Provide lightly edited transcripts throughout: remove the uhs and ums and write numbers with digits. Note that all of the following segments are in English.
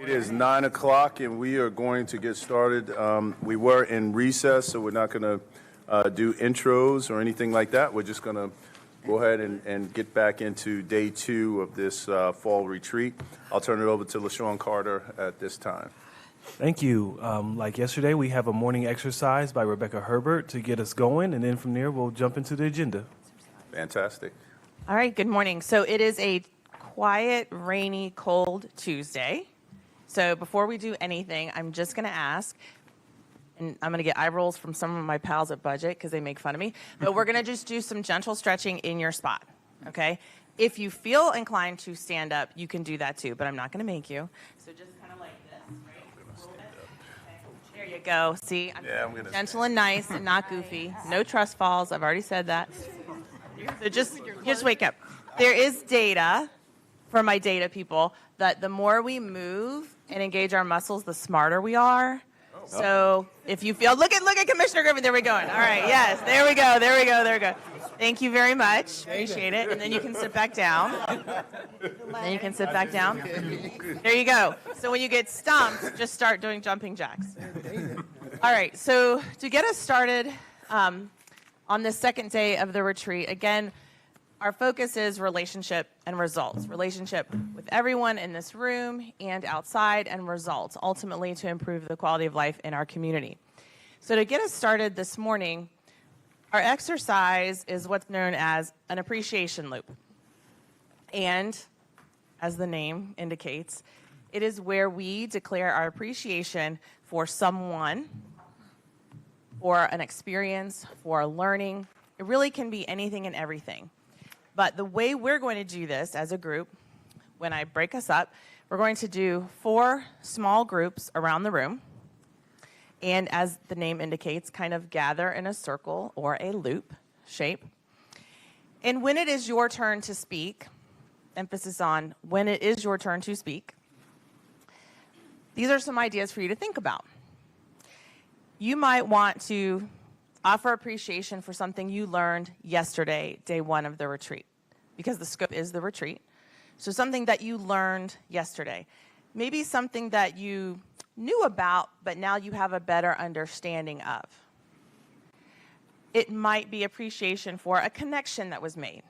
It is 9 o'clock, and we are going to get started. We were in recess, so we're not going to do intros or anything like that. We're just going to go ahead and get back into day 2 of this fall retreat. I'll turn it over to LaShawn Carter at this time. Thank you. Like yesterday, we have a morning exercise by Rebecca Herbert to get us going, and then from there, we'll jump into the agenda. Fantastic. All right, good morning. So it is a quiet, rainy, cold Tuesday. So before we do anything, I'm just going to ask, and I'm going to get eye rolls from some of my pals at Budget because they make fun of me, but we're going to just do some gentle stretching in your spot, okay? If you feel inclined to stand up, you can do that too, but I'm not going to make you. So just kind of like this, right? Okay. There you go. See, I'm gentle and nice and not goofy. No trust falls. I've already said that. So just wake up. There is data for my data people that the more we move and engage our muscles, the smarter we are. So if you feel, look at Commissioner Griffin. There we go. All right. Yes. There we go. Thank you very much. Appreciate it. And then you can sit back down. There you go. So when you get stumped, just start doing jumping jacks. All right. So to get us started on the second day of the retreat, again, our focus is relationship and results. Relationship with everyone in this room and outside, and results, ultimately to improve the quality of life in our community. So to get us started this morning, our exercise is what's known as an appreciation loop. And as the name indicates, it is where we declare our appreciation for someone, for an experience, for a learning. It really can be anything and everything. But the way we're going to do this as a group, when I break us up, we're going to do 4 small groups around the room. And as the name indicates, kind of gather in a circle or a loop shape. And when it is your turn to speak, emphasis on when it is your turn to speak, these are some ideas for you to think about. You might want to offer appreciation for something you learned yesterday, day 1 of the retreat, because the scope is the retreat. So something that you learned yesterday. Maybe something that you knew about, but now you have a better understanding of. It might be appreciation for a connection that was made.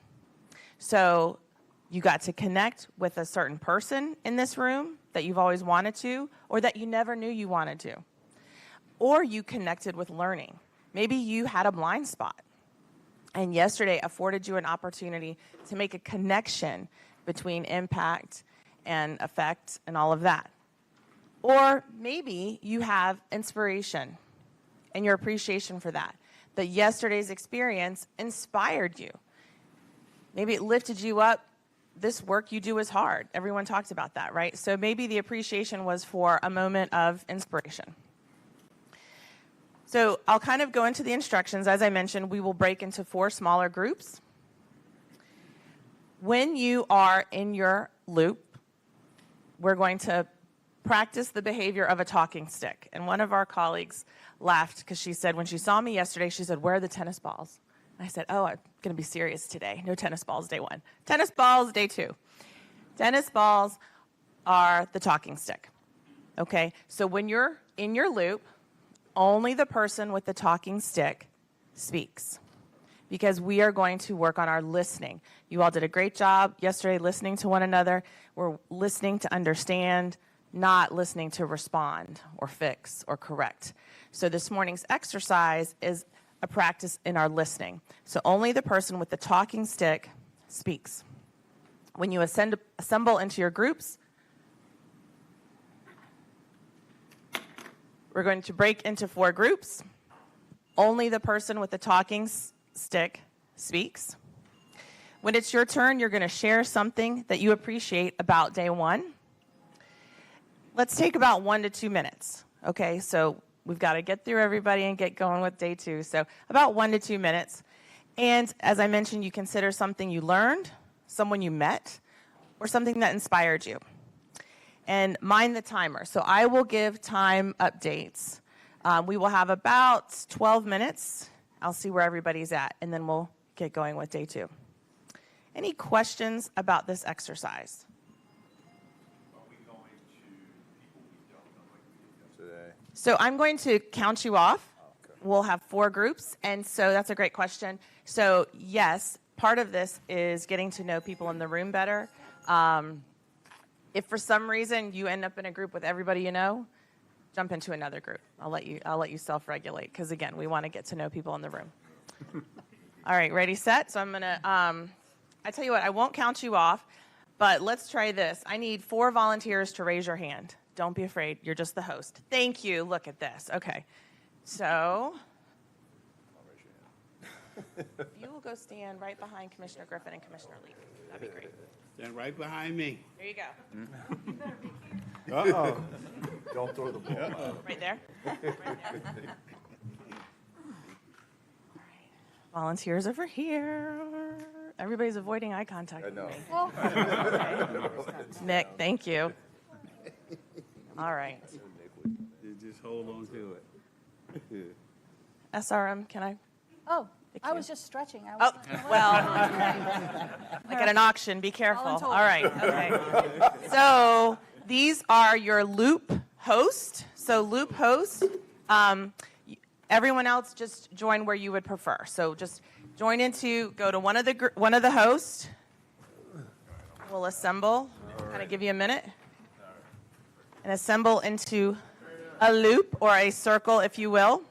So you got to connect with a certain person in this room that you've always wanted to, or that you never knew you wanted to. Or you connected with learning. Maybe you had a blind spot, and yesterday afforded you an opportunity to make a connection between impact and effect and all of that. Or maybe you have inspiration and your appreciation for that yesterday's experience inspired you. Maybe it lifted you up. This work you do is hard. Everyone talks about that, right? So maybe the appreciation was for a moment of inspiration. So I'll kind of go into the instructions. As I mentioned, we will break into 4 smaller groups. When you are in your loop, we're going to practice the behavior of a talking stick. And one of our colleagues laughed because she said, when she saw me yesterday, she said, "Where are the tennis balls?" And I said, "Oh, I'm going to be serious today. No tennis balls day 1. Tennis balls day 2. Tennis balls are the talking stick. Okay, so when you're in your loop, only the person with the talking stick speaks, because we are going to work on our listening. You all did a great job yesterday listening to one another. We're listening to understand, not listening to respond or fix or correct. So this morning's exercise is a practice in our listening. So only the person with the talking stick speaks. When you assemble into your groups, we're going to break into 4 groups. Only the person with the talking stick speaks. When it's your turn, you're going to share something that you appreciate about day 1. Let's take about 1 to 2 minutes. Okay, so we've got to get through everybody and get going with day 2. So about 1 to 2 minutes. And as I mentioned, you consider something you learned, someone you met, or something that inspired you. And mind the timer. So I will give time updates. We will have about 12 minutes. I'll see where everybody's at, and then we'll get going with day 2. Any questions about this exercise? Are we going to So I'm going to count you off. We'll have 4 groups, and so that's a great question. So yes, part of this is getting to know people in the room better. If for some reason you end up in a group with everybody you know, jump into another group. I'll let you self-regulate, because again, we want to get to know people in the room. All right, ready, set? So I'm gonna. I tell you what, I won't count you off, but let's try this. I need 4 volunteers to raise your hand. Don't be afraid. You're just the host. Thank you. Look at this. Okay. So you will go stand right behind Commissioner Griffin and Commissioner Lee. That'd be great. Stand right behind me. There you go. Uh-oh. Don't throw the ball. Right there. Right there. All right. Volunteers over here. Everybody's avoiding eye contact I with know. me. Okay. Nick, thank you. All right. You just hold on to it. SRM, can I? Oh, Thank I you. was just stretching. I Oh, was well, like at an auction, be careful. Voluntold. All right, okay. So these are your loop host. So loop host, everyone else just join where you would prefer. So just join into, go to one of the hosts. We'll assemble, kind of give you a minute. And assemble into a loop or a circle, if you will.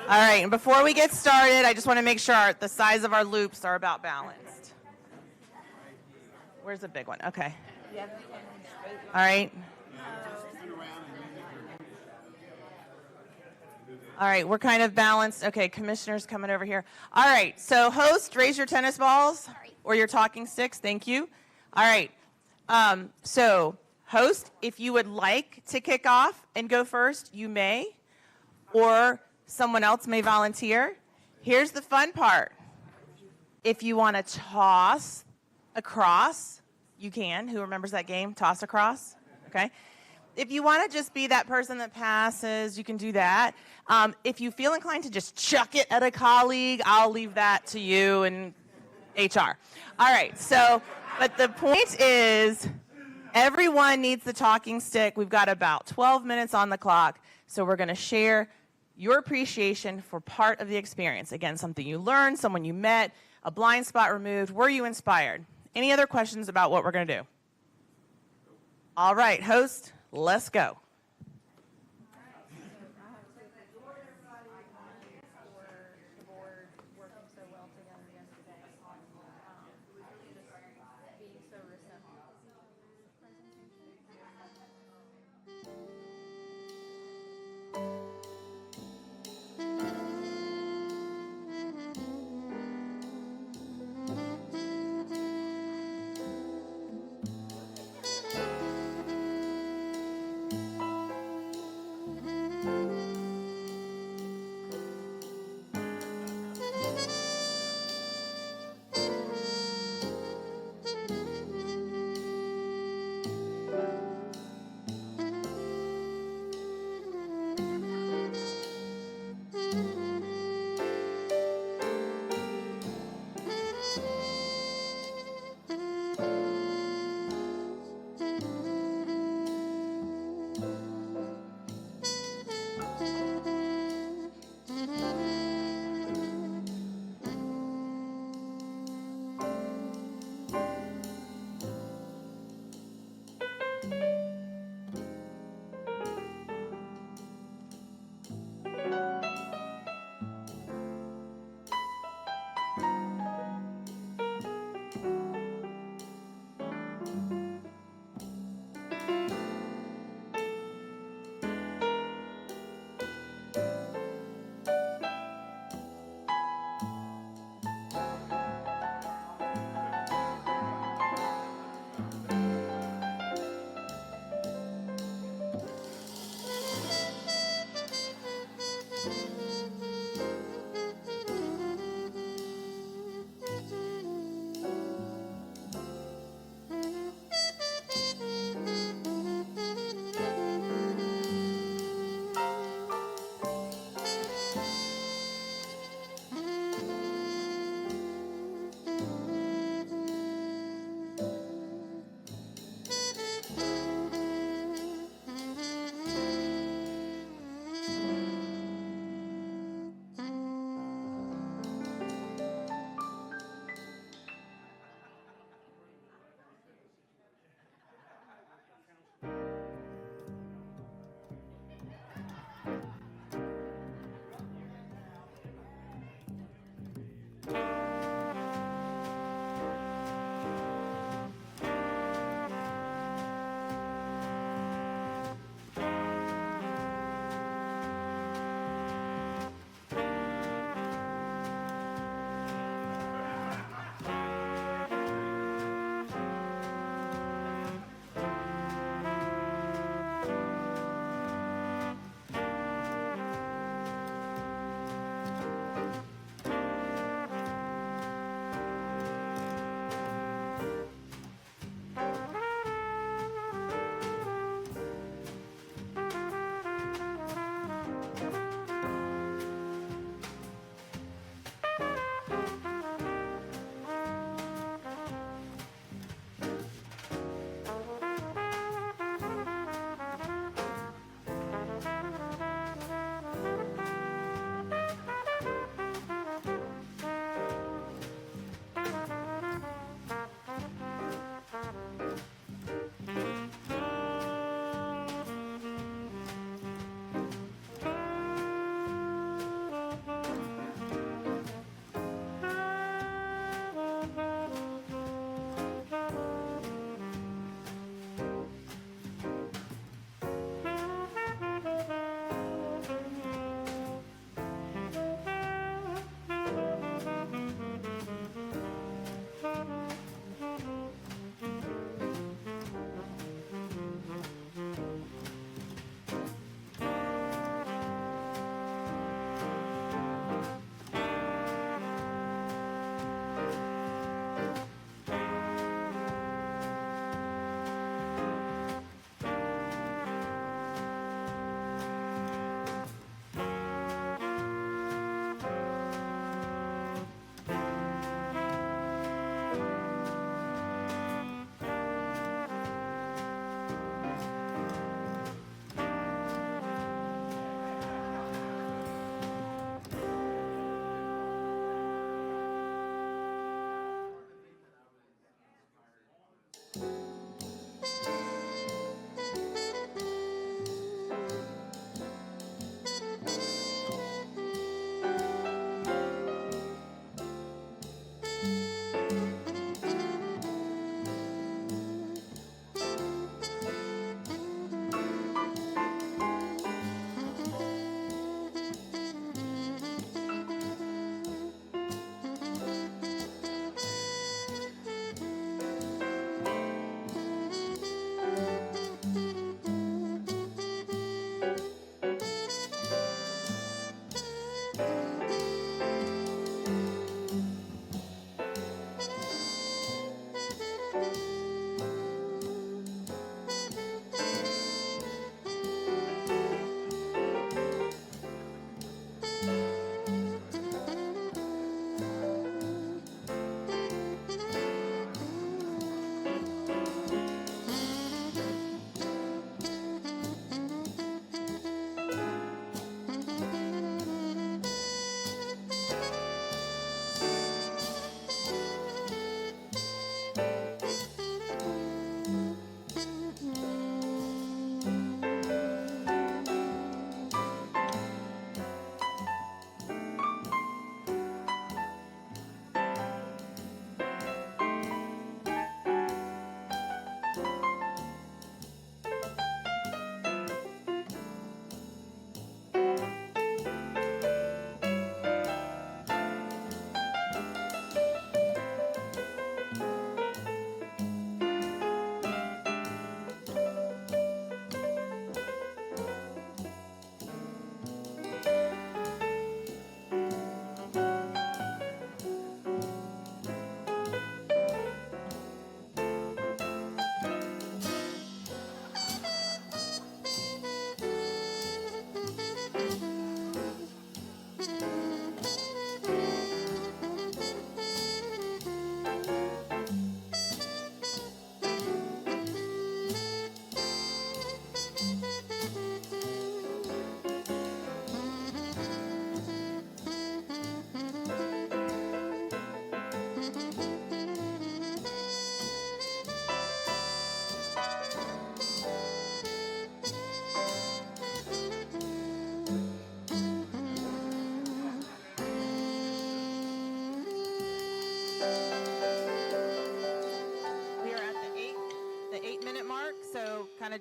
All right, and before we get started, I just want to make sure the size of our loops are about balanced. Where's the big one? Okay. All right. All right, we're kind of balanced. Okay, commissioners coming over here. All right, so host, raise your tennis balls or your talking sticks. Thank you. All right, so host, if you would like to kick off and go first, you may, or someone else may volunteer. Here's the fun part. If you want to toss across, you can. Who remembers that game? Toss across? Okay. If you want to just be that person that passes, you can do that. If you feel inclined to just chuck it at a colleague, I'll leave that to you and HR. All right, so, but the point is, everyone needs the talking stick. We've got about 12 minutes on the clock, so we're going to share your appreciation for part of the experience. Again, something you learned, someone you met, a blind spot removed. Were you inspired? Any other questions about what we're going to do? All right, host, let's go.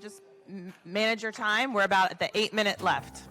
just manage your time. We're about at the 8-minute left.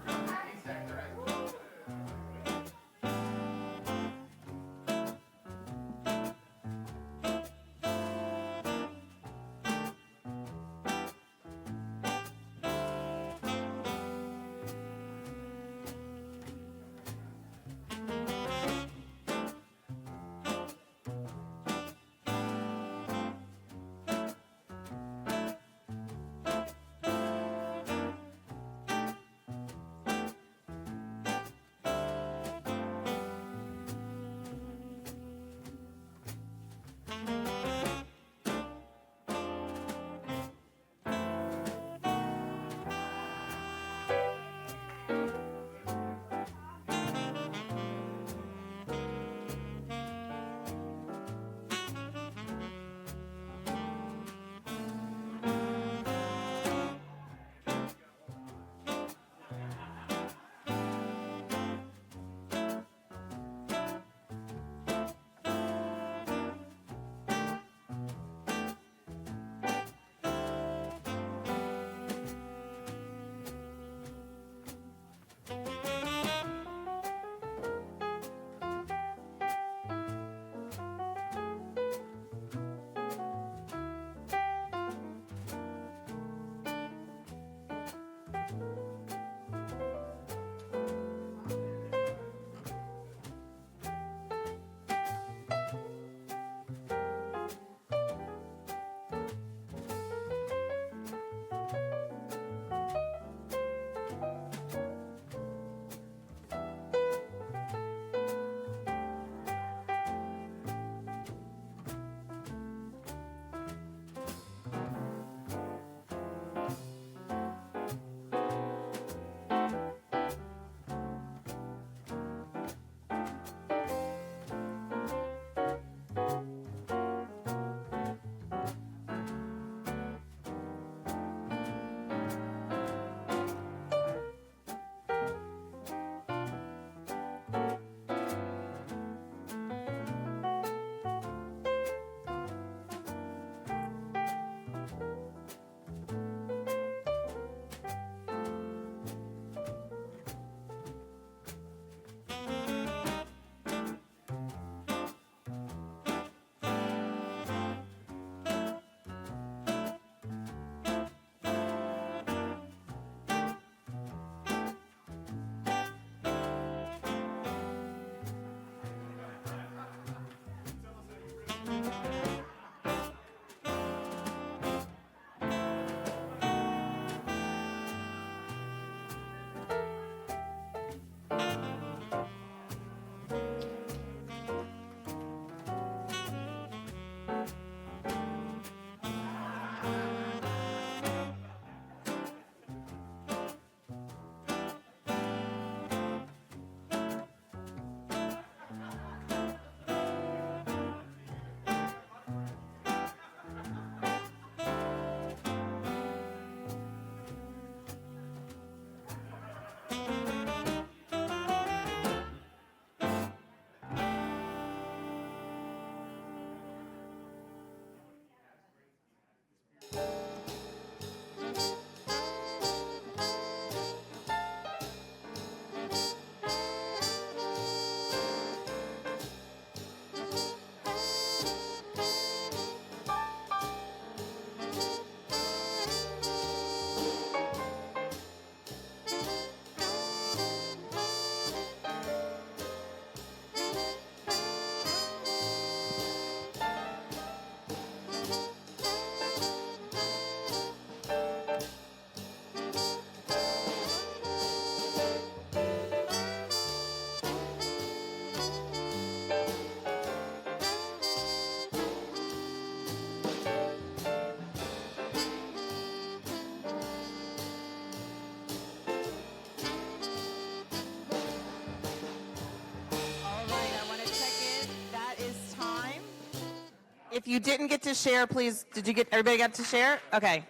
If you didn't get to share, please, everybody got to share? Okay,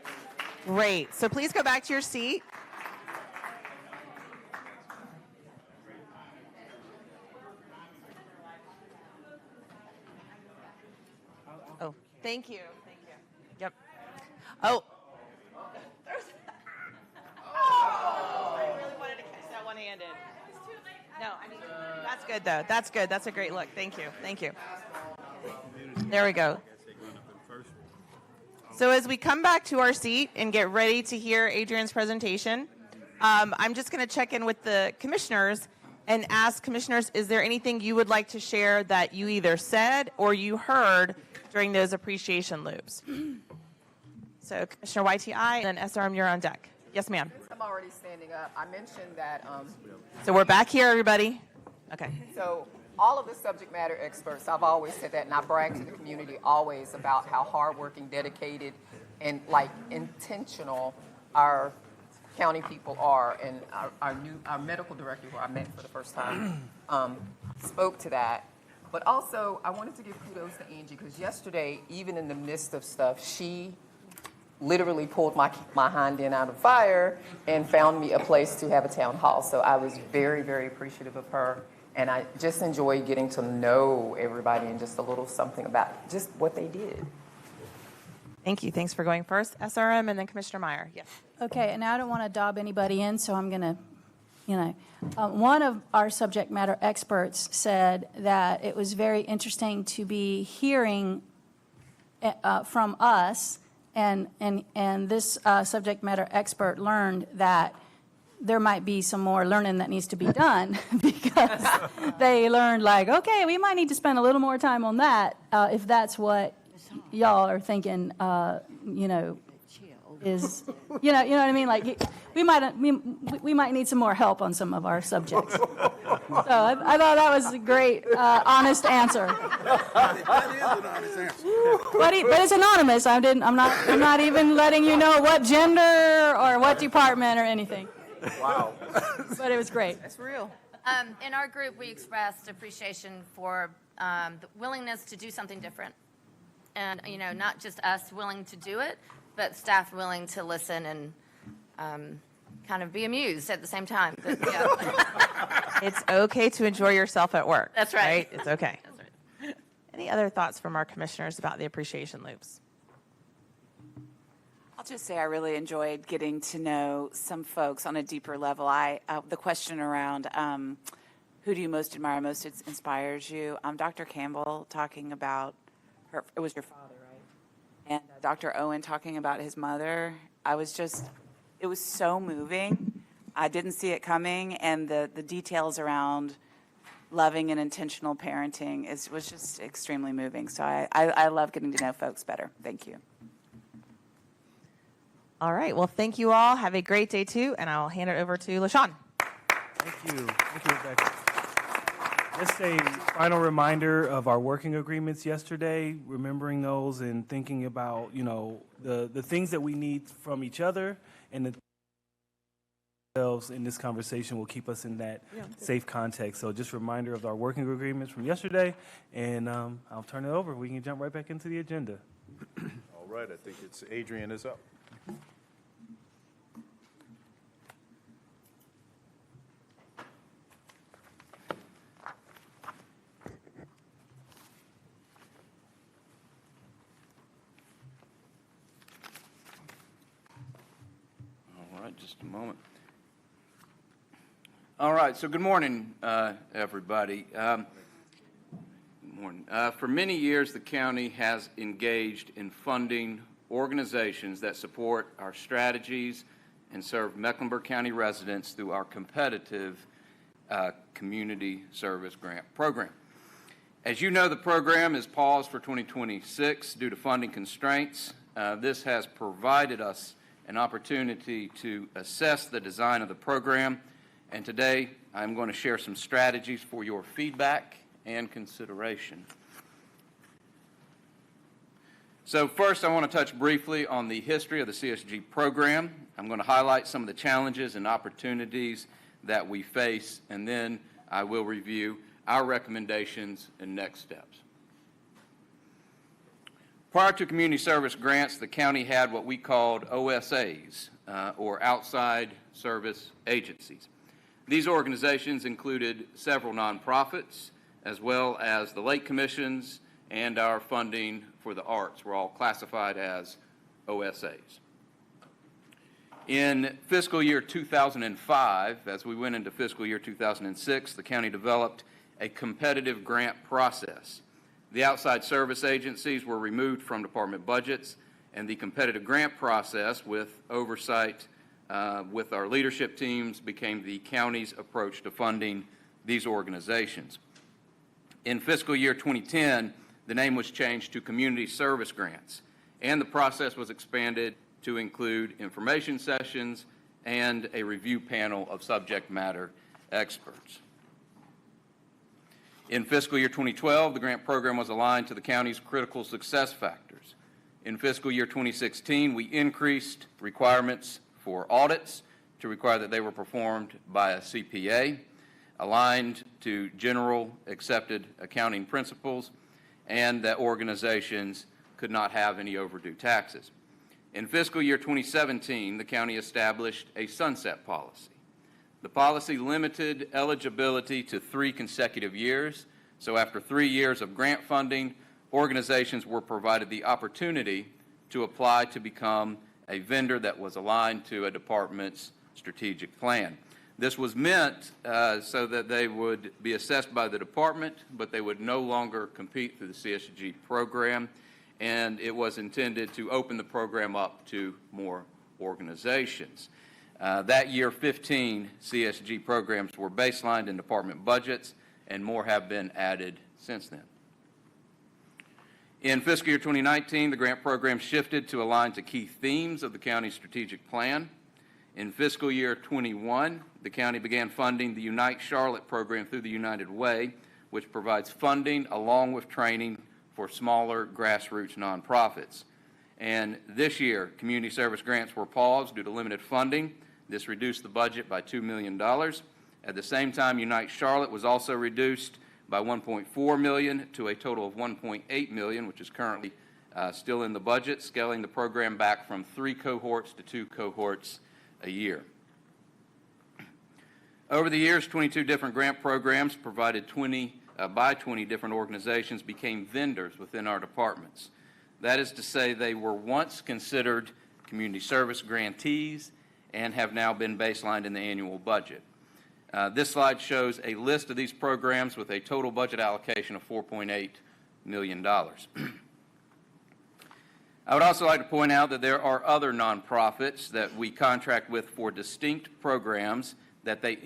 great. So please go back to your seat. Oh, thank you. Thank you. Yep. Oh. stand in. No, I need. That's good though. That's good. That's a great look. Thank you. Thank you. There we go. So as we come back to our seat and get ready to hear Adrian's presentation, I'm just going to check in with the commissioners and ask commissioners, is there anything you would like to share that you either said or you heard during those appreciation loops? So Commissioner YTI and then SRM, you're on deck. Yes, ma'am. I'm already standing up. I mentioned that, So we're back here, everybody. Okay. so all of the subject matter experts, I've always said that, and I brag to the community always about how hardworking, dedicated, and intentional our county people are. And our medical director, who I met for the first time, spoke to that. But also, I wanted to give kudos to Angie, because yesterday, even in the midst of stuff, she literally pulled my hind end out of fire and found me a place to have a town hall. So I was very, very appreciative of her. And I just enjoy getting to know everybody and just a little something about just what they did. Thank you. Thanks for going first. SRM and then Commissioner Meyer. Yes. Okay, and I don't want to dob anybody in, so I'm going to, one of our subject matter experts said that it was very interesting to be hearing from us, and this subject matter expert learned that there might be some more learning that needs to be done because they learned like, okay, we might need to spend a little more time on that if that's what y'all are thinking, is, you know what I mean? Like, we might need some more help on some of our subjects. So I thought that was a great, honest answer. That is an honest answer. But it's anonymous. I'm not even letting you know what gender or what department or anything. Wow. But it was great. That's real. In our group, we expressed appreciation for the willingness to do something different. And, not just us willing to do it, but staff willing to listen and kind of be amused at the same time. But, yeah. It's okay to enjoy yourself at work. That's right. It's okay. That's right. Any other thoughts from our commissioners about the appreciation loops? I'll just say I really enjoyed getting to know some folks on a deeper level. The question around who do you most admire, most inspires you? Dr. Campbell talking about her, it was your father, right? And Dr. Owen talking about his mother. It was so moving. I didn't see it coming, and the details around loving and intentional parenting was just extremely moving. So I love getting to know folks better. Thank you. All right. Well, thank you all. Have a great day, too. And I'll hand it over to LaShawn. Thank you. Thank you, Rebecca. Just a final reminder of our working agreements yesterday, remembering those and thinking about, the things that we need from each other, and the themselves in this conversation will keep us in that safe context. So just a reminder of our working agreements from yesterday, and I'll turn it over. We can jump right back into the agenda. All right, I think it's Adrian is up. All right, just a moment. All right, so good morning, everybody. Good morning. For many years, the county has engaged in funding organizations that support our strategies and serve Mecklenburg County residents through our competitive community service grant program. As you know, the program is paused for 2026 due to funding constraints. This has provided us an opportunity to assess the design of the program, and today I'm going to share some strategies for your feedback and consideration. So first, I want to touch briefly on the history of the CSG program. I'm going to highlight some of the challenges and opportunities that we face, and then I will review our recommendations and next steps. Prior to community service grants, the county had what we called OSAs, or outside service agencies. These organizations included several nonprofits, as well as the lake commissions and our funding for the arts were all classified as OSAs. In fiscal year 2005, as we went into fiscal year 2006, the county developed a competitive grant process. The outside service agencies were removed from department budgets, and the competitive grant process, with oversight with our leadership teams, became the county's approach to funding these organizations. In fiscal year 2010, the name was changed to Community Service Grants, and the process was expanded to include information sessions and a review panel of subject matter experts. In fiscal year 2012, the grant program was aligned to the county's critical success factors. In fiscal year 2016, we increased requirements for audits to require that they were performed by a CPA, aligned to general accepted accounting principles, and that organizations could not have any overdue taxes. In fiscal year 2017, the county established a sunset policy. The policy limited eligibility to 3 consecutive years, so after 3 years of grant funding, organizations were provided the opportunity to apply to become a vendor that was aligned to a department's strategic plan. This was meant so that they would be assessed by the department, but they would no longer compete through the CSG program, and it was intended to open the program up to more organizations. That year, 15 CSG programs were baselined in department budgets, and more have been added since then. In fiscal year 2019, the grant program shifted to align to key themes of the county's strategic plan. In fiscal year 21, the county began funding the Unite Charlotte program through the United Way, which provides funding along with training for smaller grassroots nonprofits. And this year, community service grants were paused due to limited funding. This reduced the budget by $2 million. At the same time, Unite Charlotte was also reduced by $1.4 million to a total of $1.8 million, which is currently still in the budget, scaling the program back from 3 cohorts to 2 cohorts a year. Over the years, 22 different grant programs provided by 20 different organizations became vendors within our departments. That is to say, they were once considered community service grantees and have now been baselined in the annual budget. This slide shows a list of these programs with a total budget allocation of $4.8 million. I would also like to point out that there are other nonprofits that we contract with for distinct programs that they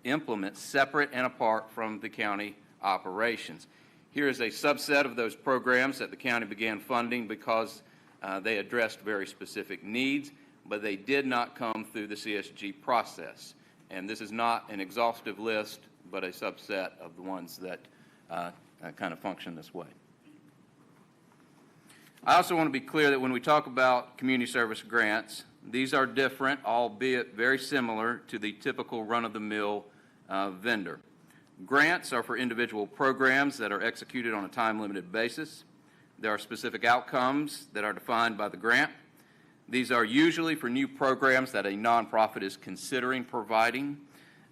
implement separate and apart from the county operations. Here is a subset of those programs that the county began funding because they addressed very specific needs, but they did not come through the CSG process. And this is not an exhaustive list, but a subset of the ones that kind of function this way. I also want to be clear that when we talk about community service grants, these are different, albeit very similar to the typical run-of-the-mill vendor. Grants are for individual programs that are executed on a time-limited basis. There are specific outcomes that are defined by the grant. These are usually for new programs that a nonprofit is considering providing.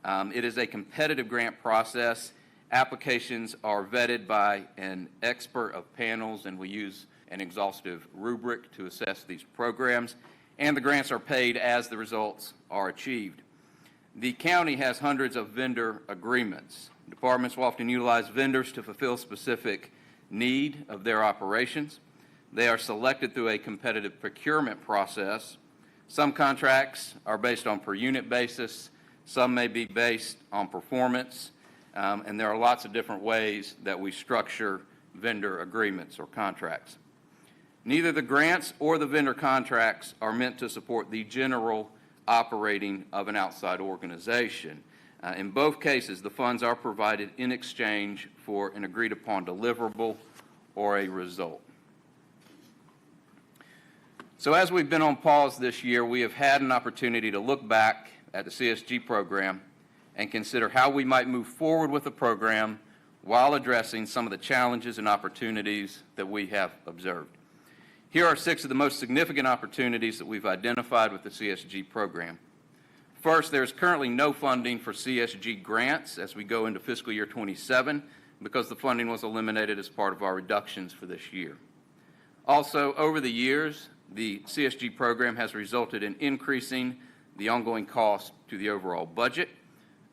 It is a competitive grant process. Applications are vetted by an expert of panels, and we use an exhaustive rubric to assess these programs, and the grants are paid as the results are achieved. The county has hundreds of vendor agreements. Departments will often utilize vendors to fulfill specific need of their operations. They are selected through a competitive procurement process. Some contracts are based on per unit basis. Some may be based on performance. And there are lots of different ways that we structure vendor agreements or contracts. Neither the grants or the vendor contracts are meant to support the general operating of an outside organization. In both cases, the funds are provided in exchange for an agreed-upon deliverable or a result. So as we've been on pause this year, we have had an opportunity to look back at the CSG program and consider how we might move forward with the program while addressing some of the challenges and opportunities that we have observed. Here are 6 of the most significant opportunities that we've identified with the CSG program. First, there is currently no funding for CSG grants as we go into fiscal year 27 because the funding was eliminated as part of our reductions for this year. Also, over the years, the CSG program has resulted in increasing the ongoing cost to the overall budget,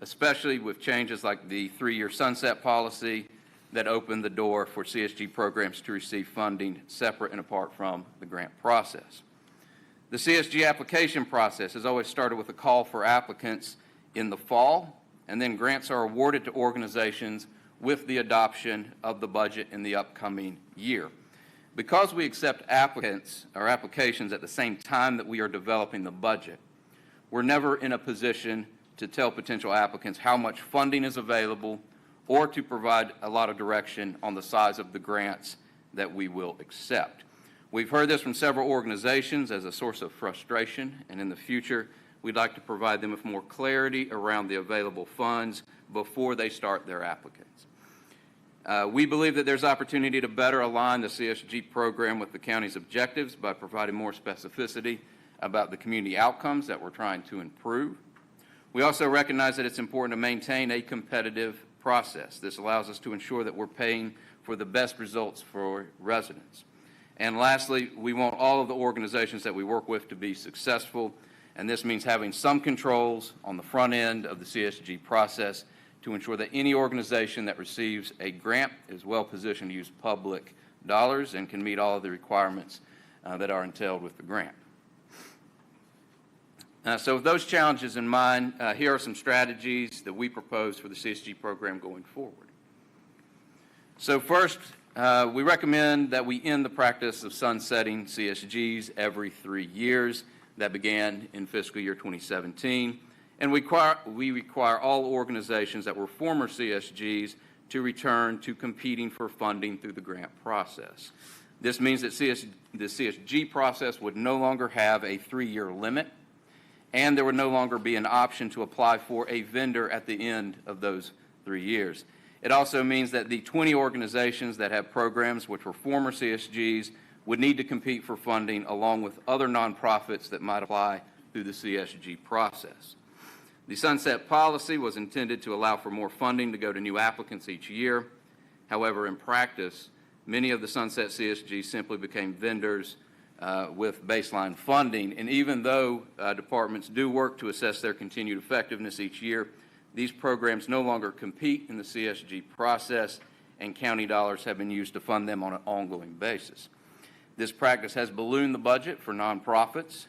especially with changes like the 3-year sunset policy that opened the door for CSG programs to receive funding separate and apart from the grant process. The CSG application process has always started with a call for applicants in the fall, and then grants are awarded to organizations with the adoption of the budget in the upcoming year. Because we accept applicants or applications at the same time that we are developing the budget, we're never in a position to tell potential applicants how much funding is available or to provide a lot of direction on the size of the grants that we will accept. We've heard this from several organizations as a source of frustration, and in the future, we'd like to provide them with more clarity around the available funds before they start their applicants. We believe that there's opportunity to better align the CSG program with the county's objectives by providing more specificity about the community outcomes that we're trying to improve. We also recognize that it's important to maintain a competitive process. This allows us to ensure that we're paying for the best results for residents. And lastly, we want all of the organizations that we work with to be successful, and this means having some controls on the front end of the CSG process to ensure that any organization that receives a grant is well positioned to use public dollars and can meet all of the requirements that are entailed with the grant. So with those challenges in mind, here are some strategies that we propose for the CSG program going forward. So first, we recommend that we end the practice of sunsetting CSGs every 3 years. That began in fiscal year 2017. And we require all organizations that were former CSGs to return to competing for funding through the grant process. This means that the CSG process would no longer have a 3-year limit, and there would no longer be an option to apply for a vendor at the end of those 3 years. It also means that the 20 organizations that have programs which were former CSGs would need to compete for funding along with other nonprofits that might apply through the CSG process. The sunset policy was intended to allow for more funding to go to new applicants each year. However, in practice, many of the sunset CSGs simply became vendors with baseline funding, and even though departments do work to assess their continued effectiveness each year, these programs no longer compete in the CSG process, and county dollars have been used to fund them on an ongoing basis. This practice has ballooned the budget for nonprofits.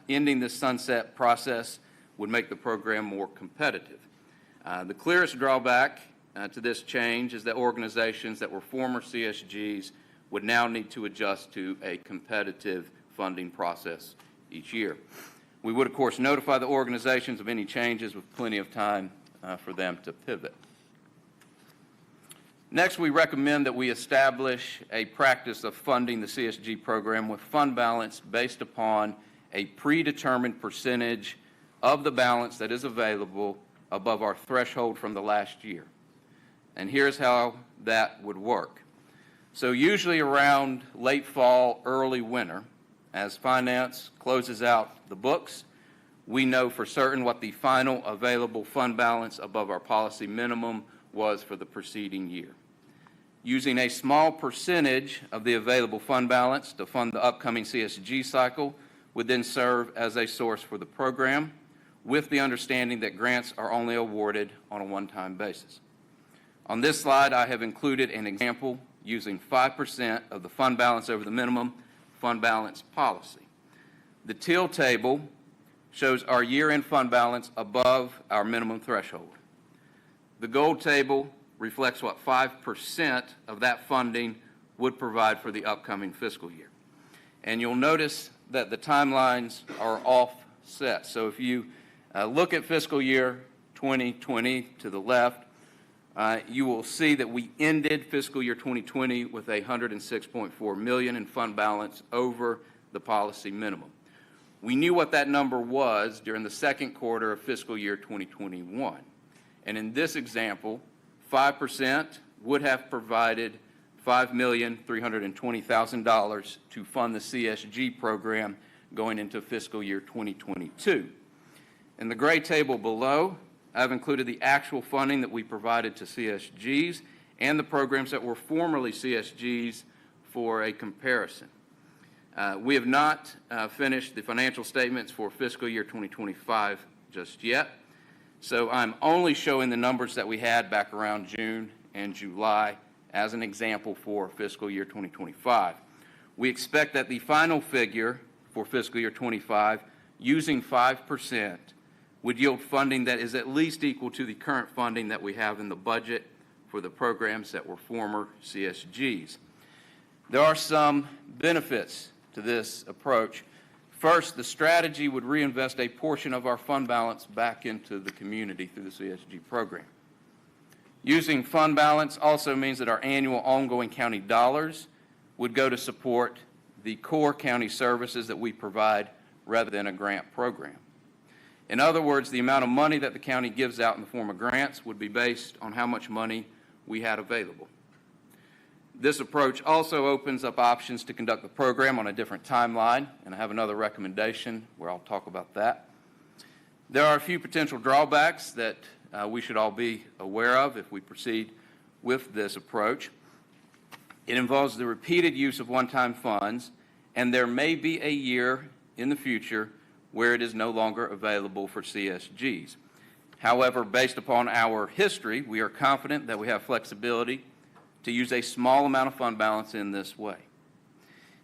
Ending this sunset process would make the program more competitive. The clearest drawback to this change is that organizations that were former CSGs would now need to adjust to a competitive funding process each year. We would, of course, notify the organizations of any changes with plenty of time for them to pivot. Next, we recommend that we establish a practice of funding the CSG program with fund balance based upon a predetermined percentage of the balance that is available above our threshold from the last year. And here's how that would work. So usually around late fall, early winter, as finance closes out the books, we know for certain what the final available fund balance above our policy minimum was for the preceding year. Using a small percentage of the available fund balance to fund the upcoming CSG cycle would then serve as a source for the program, with the understanding that grants are only awarded on a one-time basis. On this slide, I have included an example using 5% of the fund balance over the minimum fund balance policy. The teal table shows our year-end fund balance above our minimum threshold. The gold table reflects what 5% of that funding would provide for the upcoming fiscal year. And you'll notice that the timelines are offset. So if you look at fiscal year 2020 to the left, you will see that we ended fiscal year 2020 with $106.4 million in fund balance over the policy minimum. We knew what that number was during the second quarter of fiscal year 2021. And in this example, 5% would have provided $5,320,000 to fund the CSG program going into fiscal year 2022. In the gray table below, I've included the actual funding that we provided to CSGs and the programs that were formerly CSGs for a comparison. We have not finished the financial statements for fiscal year 2025 just yet, so I'm only showing the numbers that we had back around June and July as an example for fiscal year 2025. We expect that the final figure for fiscal year 25, using 5%, would yield funding that is at least equal to the current funding that we have in the budget for the programs that were former CSGs. There are some benefits to this approach. First, the strategy would reinvest a portion of our fund balance back into the community through the CSG program. Using fund balance also means that our annual ongoing county dollars would go to support the core county services that we provide rather than a grant program. In other words, the amount of money that the county gives out in the form of grants would be based on how much money we had available. This approach also opens up options to conduct the program on a different timeline, and I have another recommendation where I'll talk about that. There are a few potential drawbacks that we should all be aware of if we proceed with this approach. It involves the repeated use of one-time funds, and there may be a year in the future where it is no longer available for CSGs. However, based upon our history, we are confident that we have flexibility to use a small amount of fund balance in this way.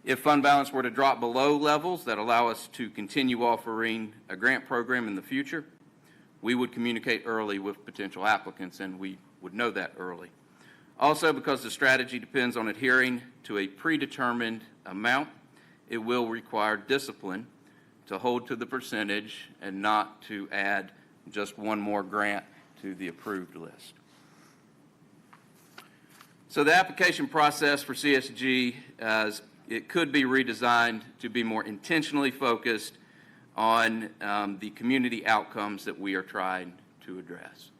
If fund balance were to drop below levels that allow us to continue offering a grant program in the future, we would communicate early with potential applicants, and we would know that early. Also, because the strategy depends on adhering to a predetermined amount, it will require discipline to hold to the percentage and not to add just one more grant to the approved list. So the application process for CSG, it could be redesigned to be more intentionally focused on the community outcomes that we are trying to address.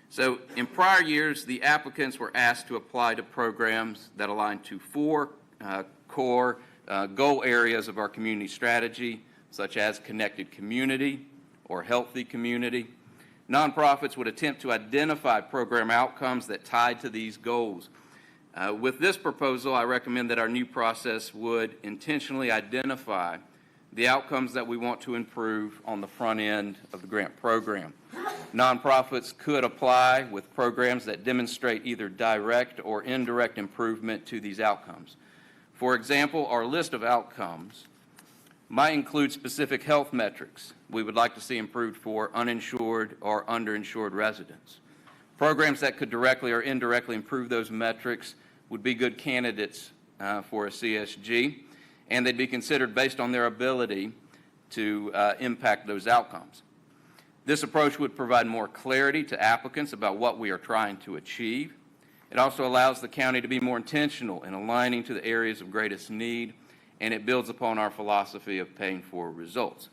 So in prior years, the applicants were asked to apply to programs that align to four core goal areas of our community strategy, such as connected community or healthy community. Nonprofits would attempt to identify program outcomes that tied to these goals. With this proposal, I recommend that our new process would intentionally identify the outcomes that we want to improve on the front end of the grant program. Nonprofits could apply with programs that demonstrate either direct or indirect improvement to these outcomes. For example, our list of outcomes might include specific health metrics we would like to see improved for uninsured or underinsured residents. Programs that could directly or indirectly improve those metrics would be good candidates for a CSG, and they'd be considered based on their ability to impact those outcomes. This approach would provide more clarity to applicants about what we are trying to achieve. It also allows the county to be more intentional in aligning to the areas of greatest need, and it builds upon our philosophy of paying for results.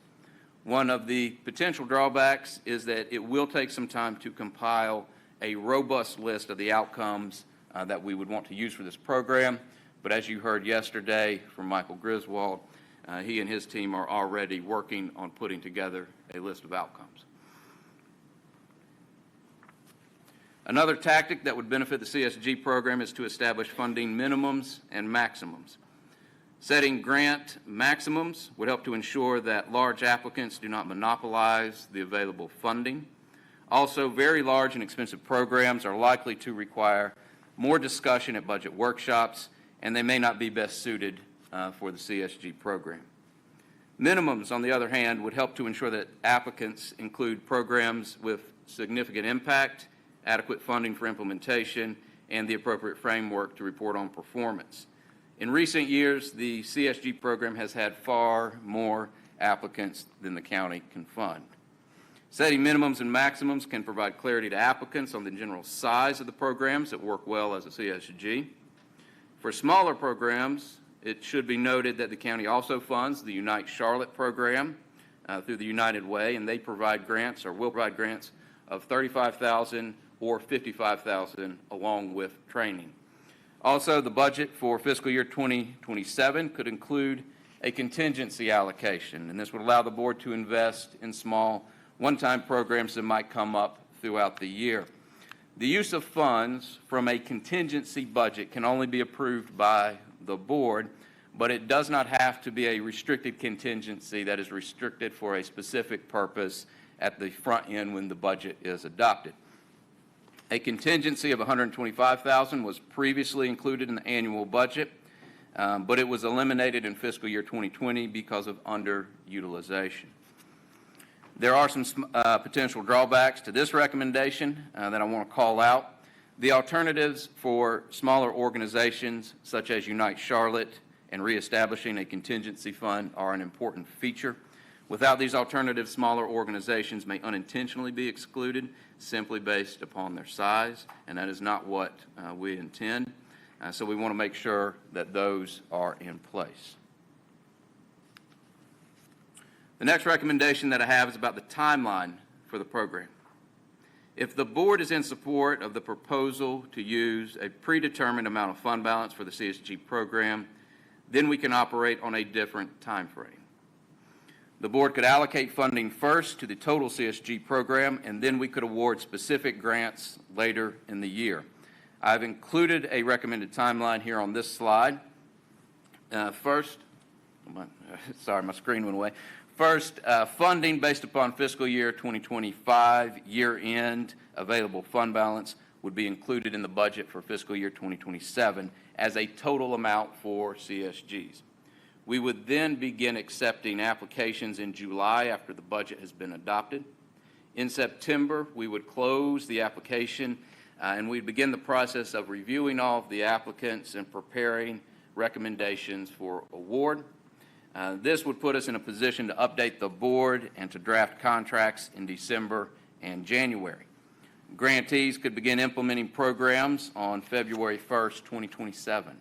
One of the potential drawbacks is that it will take some time to compile a robust list of the outcomes that we would want to use for this program. But as you heard yesterday from Michael Griswold, he and his team are already working on putting together a list of outcomes. Another tactic that would benefit the CSG program is to establish funding minimums and maximums. Setting grant maximums would help to ensure that large applicants do not monopolize the available funding. Also, very large and expensive programs are likely to require more discussion at budget workshops, and they may not be best suited for the CSG program. Minimums, on the other hand, would help to ensure that applicants include programs with significant impact, adequate funding for implementation, and the appropriate framework to report on performance. In recent years, the CSG program has had far more applicants than the county can fund. Setting minimums and maximums can provide clarity to applicants on the general size of the programs that work well as a CSG. For smaller programs, it should be noted that the county also funds the Unite Charlotte program through the United Way, and they provide grants or will provide grants of $35,000 or $55,000 along with training. Also, the budget for fiscal year 2027 could include a contingency allocation, and this would allow the board to invest in small one-time programs that might come up throughout the year. The use of funds from a contingency budget can only be approved by the board, but it does not have to be a restricted contingency that is restricted for a specific purpose at the front end when the budget is adopted. A contingency of $125,000 was previously included in the annual budget, but it was eliminated in fiscal year 2020 because of underutilization. There are some potential drawbacks to this recommendation that I want to call out. The alternatives for smaller organizations such as Unite Charlotte and reestablishing a contingency fund are an important feature. Without these alternatives, smaller organizations may unintentionally be excluded simply based upon their size, and that is not what we intend. So we want to make sure that those are in place. The next recommendation that I have is about the timeline for the program. If the board is in support of the proposal to use a predetermined amount of fund balance for the CSG program, then we can operate on a different time frame. The board could allocate funding first to the total CSG program, and then we could award specific grants later in the year. I've included a recommended timeline here on this slide. First, sorry, my screen went away. First, funding based upon fiscal year 2025 year-end available fund balance would be included in the budget for fiscal year 2027 as a total amount for CSGs. We would then begin accepting applications in July after the budget has been adopted. In September, we would close the application and we'd begin the process of reviewing all of the applicants and preparing recommendations for award. This would put us in a position to update the board and to draft contracts in December and January. Grantees could begin implementing programs on February 1st, 2027.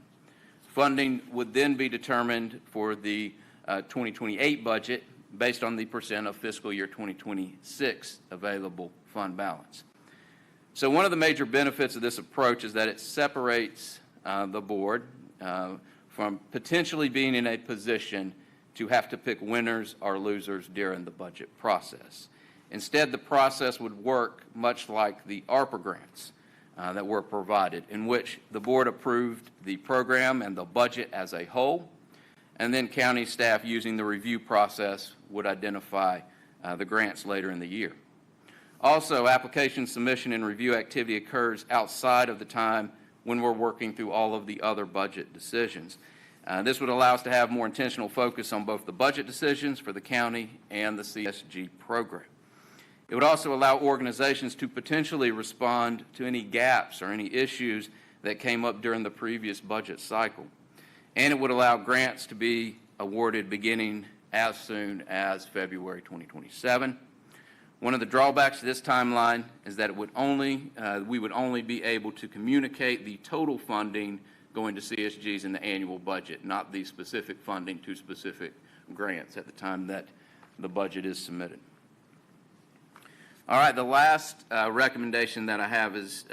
Funding would then be determined for the 2028 budget based on the percent of fiscal year 2026 available fund balance. So one of the major benefits of this approach is that it separates the board from potentially being in a position to have to pick winners or losers during the budget process. Instead, the process would work much like the ARPA grants that were provided, in which the board approved the program and the budget as a whole, and then county staff using the review process would identify the grants later in the year. Also, application submission and review activity occurs outside of the time when we're working through all of the other budget decisions. This would allow us to have more intentional focus on both the budget decisions for the county and the CSG program. It would also allow organizations to potentially respond to any gaps or any issues that came up during the previous budget cycle. And it would allow grants to be awarded beginning as soon as February 2027. One of the drawbacks to this timeline is that we would only be able to communicate the total funding going to CSGs in the annual budget, not the specific funding to specific grants at the time that the budget is submitted. All right, the last recommendation that I have is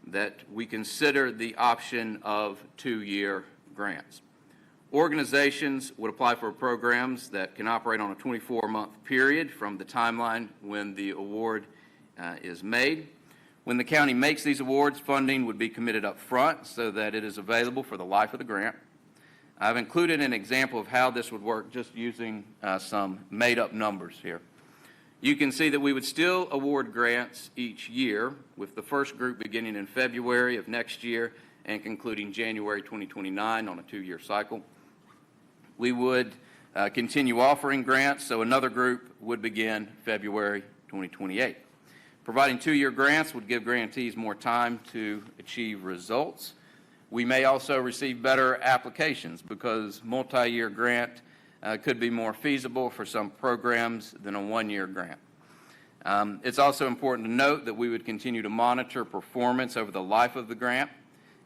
that we consider the option of 2-year grants. Organizations would apply for programs that can operate on a 24-month period from the timeline when the award is made. When the county makes these awards, funding would be committed up front so that it is available for the life of the grant. I've included an example of how this would work just using some made-up numbers here. You can see that we would still award grants each year, with the first group beginning in February of next year and concluding January 2029 on a 2-year cycle. We would continue offering grants, so another group would begin February 2028. Providing 2-year grants would give grantees more time to achieve results. We may also receive better applications because multi-year grant could be more feasible for some programs than a 1-year grant. It's also important to note that we would continue to monitor performance over the life of the grant,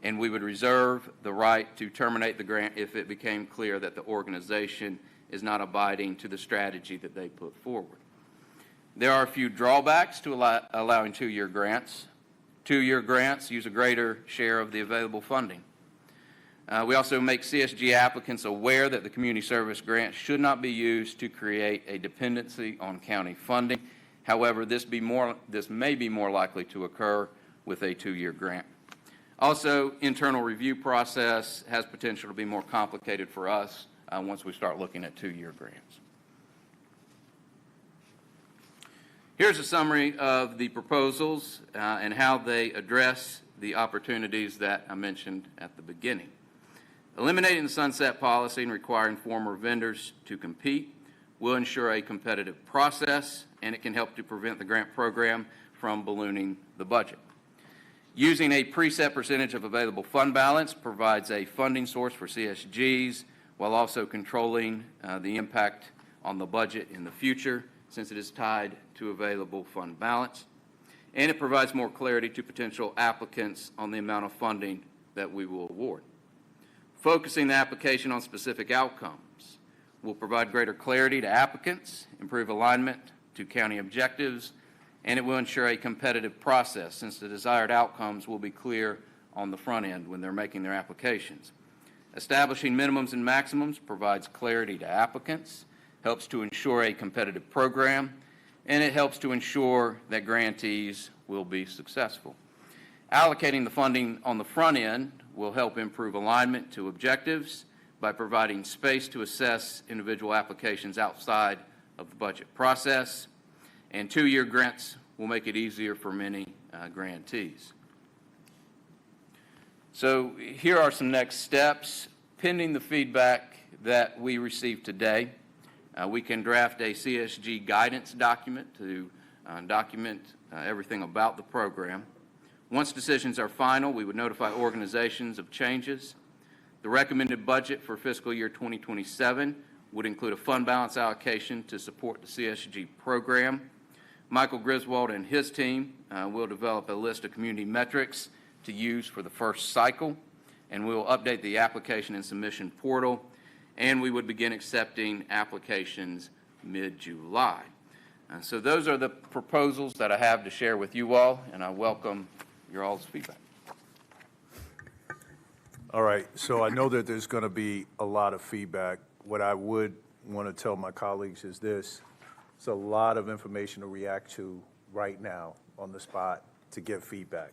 and we would reserve the right to terminate the grant if it became clear that the organization is not abiding to the strategy that they put forward. There are a few drawbacks to allowing 2-year grants. 2-year grants use a greater share of the available funding. We also make CSG applicants aware that the community service grant should not be used to create a dependency on county funding. However, this may be more likely to occur with a 2-year grant. Also, internal review process has potential to be more complicated for us once we start looking at two-year grants. Here's a summary of the proposals and how they address the opportunities that I mentioned at the beginning. Eliminating the sunset policy and requiring former vendors to compete will ensure a competitive process, and it can help to prevent the grant program from ballooning the budget. Using a preset percentage of available fund balance provides a funding source for CSGs while also controlling the impact on the budget in the future, since it is tied to available fund balance. And it provides more clarity to potential applicants on the amount of funding that we will award. Focusing the application on specific outcomes will provide greater clarity to applicants, improve alignment to county objectives, and it will ensure a competitive process, since the desired outcomes will be clear on the front end when they're making their applications. Establishing minimums and maximums provides clarity to applicants, helps to ensure a competitive program, and it helps to ensure that grantees will be successful. Allocating the funding on the front end will help improve alignment to objectives by providing space to assess individual applications outside of the budget process. And two-year grants will make it easier for many grantees. So here are some next steps. Pending the feedback that we received today, we can draft a CSG guidance document to document everything about the program. Once decisions are final, we would notify organizations of changes. The recommended budget for fiscal year 2027 would include a fund balance allocation to support the CSG program. Michael Griswold and his team will develop a list of community metrics to use for the first cycle, and we will update the application and submission portal, and we would begin accepting applications mid-July. So those are the proposals that I have to share with you all, and I welcome your all's feedback. All right, so I know that there's going to be a lot of feedback. What I would want to tell my colleagues is this: it's a lot of information to react to right now on the spot to get feedback.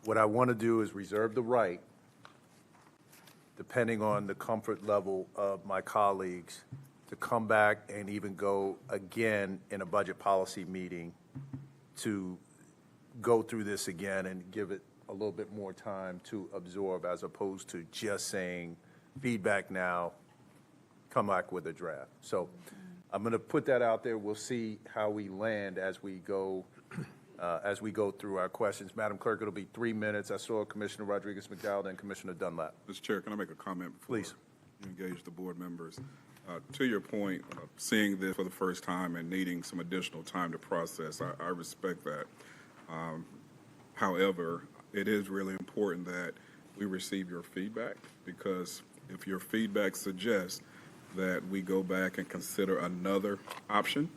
What I want to do is reserve the right, depending on the comfort level of my colleagues, to come back and even go again in a budget policy meeting to go through this again and give it a little bit more time to absorb, as opposed to just saying feedback now, come back with a draft. So I'm going to put that out there. We'll see how we land as we go through our questions. Madam Clerk, it'll be 3 minutes. I saw Commissioner Rodriguez-McDowell and Commissioner Dunlap. Mr. Chair, can I make a comment before Please. you engage the board members? To your point, seeing this for the first time and needing some additional time to process, I respect that. However, it is really important that we receive your feedback, because if your feedback suggests that we go back and consider another option,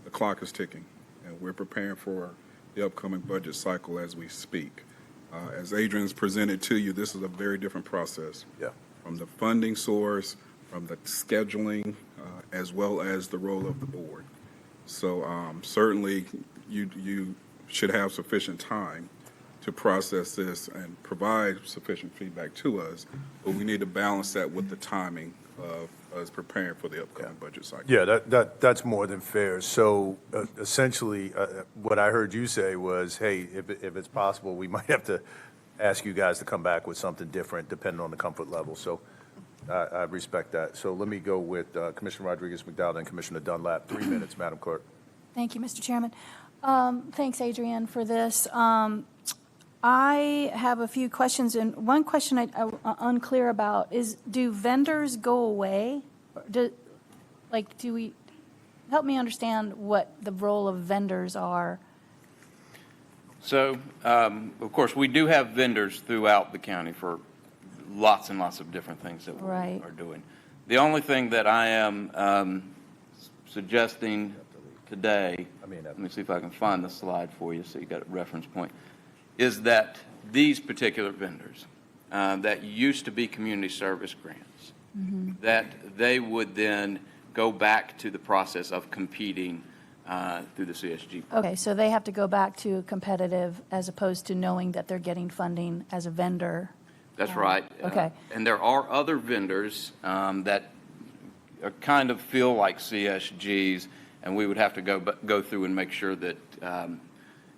the clock is ticking, and we're preparing for the upcoming budget cycle as we speak. As Adrian's presented to you, this is a very different process. Yeah. From the funding source, from the scheduling, as well as the role of the board. So certainly you should have sufficient time to process this and provide sufficient feedback to us, but we need to balance that with the timing of us preparing for the upcoming budget cycle. Yeah, that's more than fair. So essentially, what I heard you say was, hey, if it's possible, we might have to ask you guys to come back with something different depending on the comfort level. So I respect that. So let me go with Commissioner Rodriguez-McDowell and Commissioner Dunlap. 3 minutes, Madam Clerk. Thank you, Mr. Chairman. Thanks, Adrienne, for this. I have a few questions, and one question I'm unclear about is, do vendors go away? Do we, help me understand what the role of vendors are? So, of course, we do have vendors throughout the county for lots and lots of different things that we Right. are doing. The only thing that I am suggesting today, let me see if I can find the slide for you so you got a reference point, is that these particular vendors that used to be community service grants, that they would then go back to the process of competing through the CSG. Okay, so they have to go back to competitive as opposed to knowing that they're getting funding as a vendor. That's right. Okay. And there are other vendors that kind of feel like CSGs, and we would have to go through and make sure that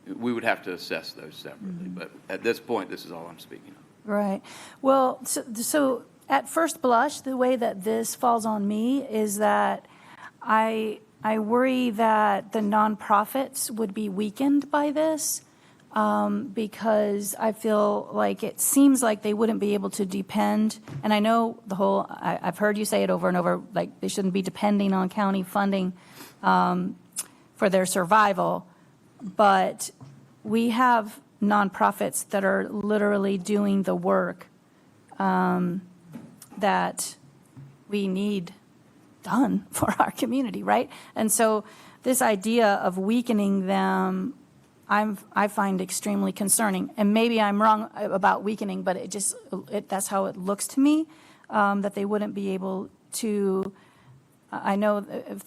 we would have to assess those separately. But at this point, this is all I'm speaking of. Right. Well, so at first blush, the way that this falls on me is that I worry that the nonprofits would be weakened by this because I feel like it seems like they wouldn't be able to depend. And I know I've heard you say it over and over, like they shouldn't be depending on county funding for their survival. But we have nonprofits that are literally doing the work that we need done for our community, right? And so this idea of weakening them, I find extremely concerning. And maybe I'm wrong about weakening, but that's how it looks to me, that they wouldn't be able to, I know if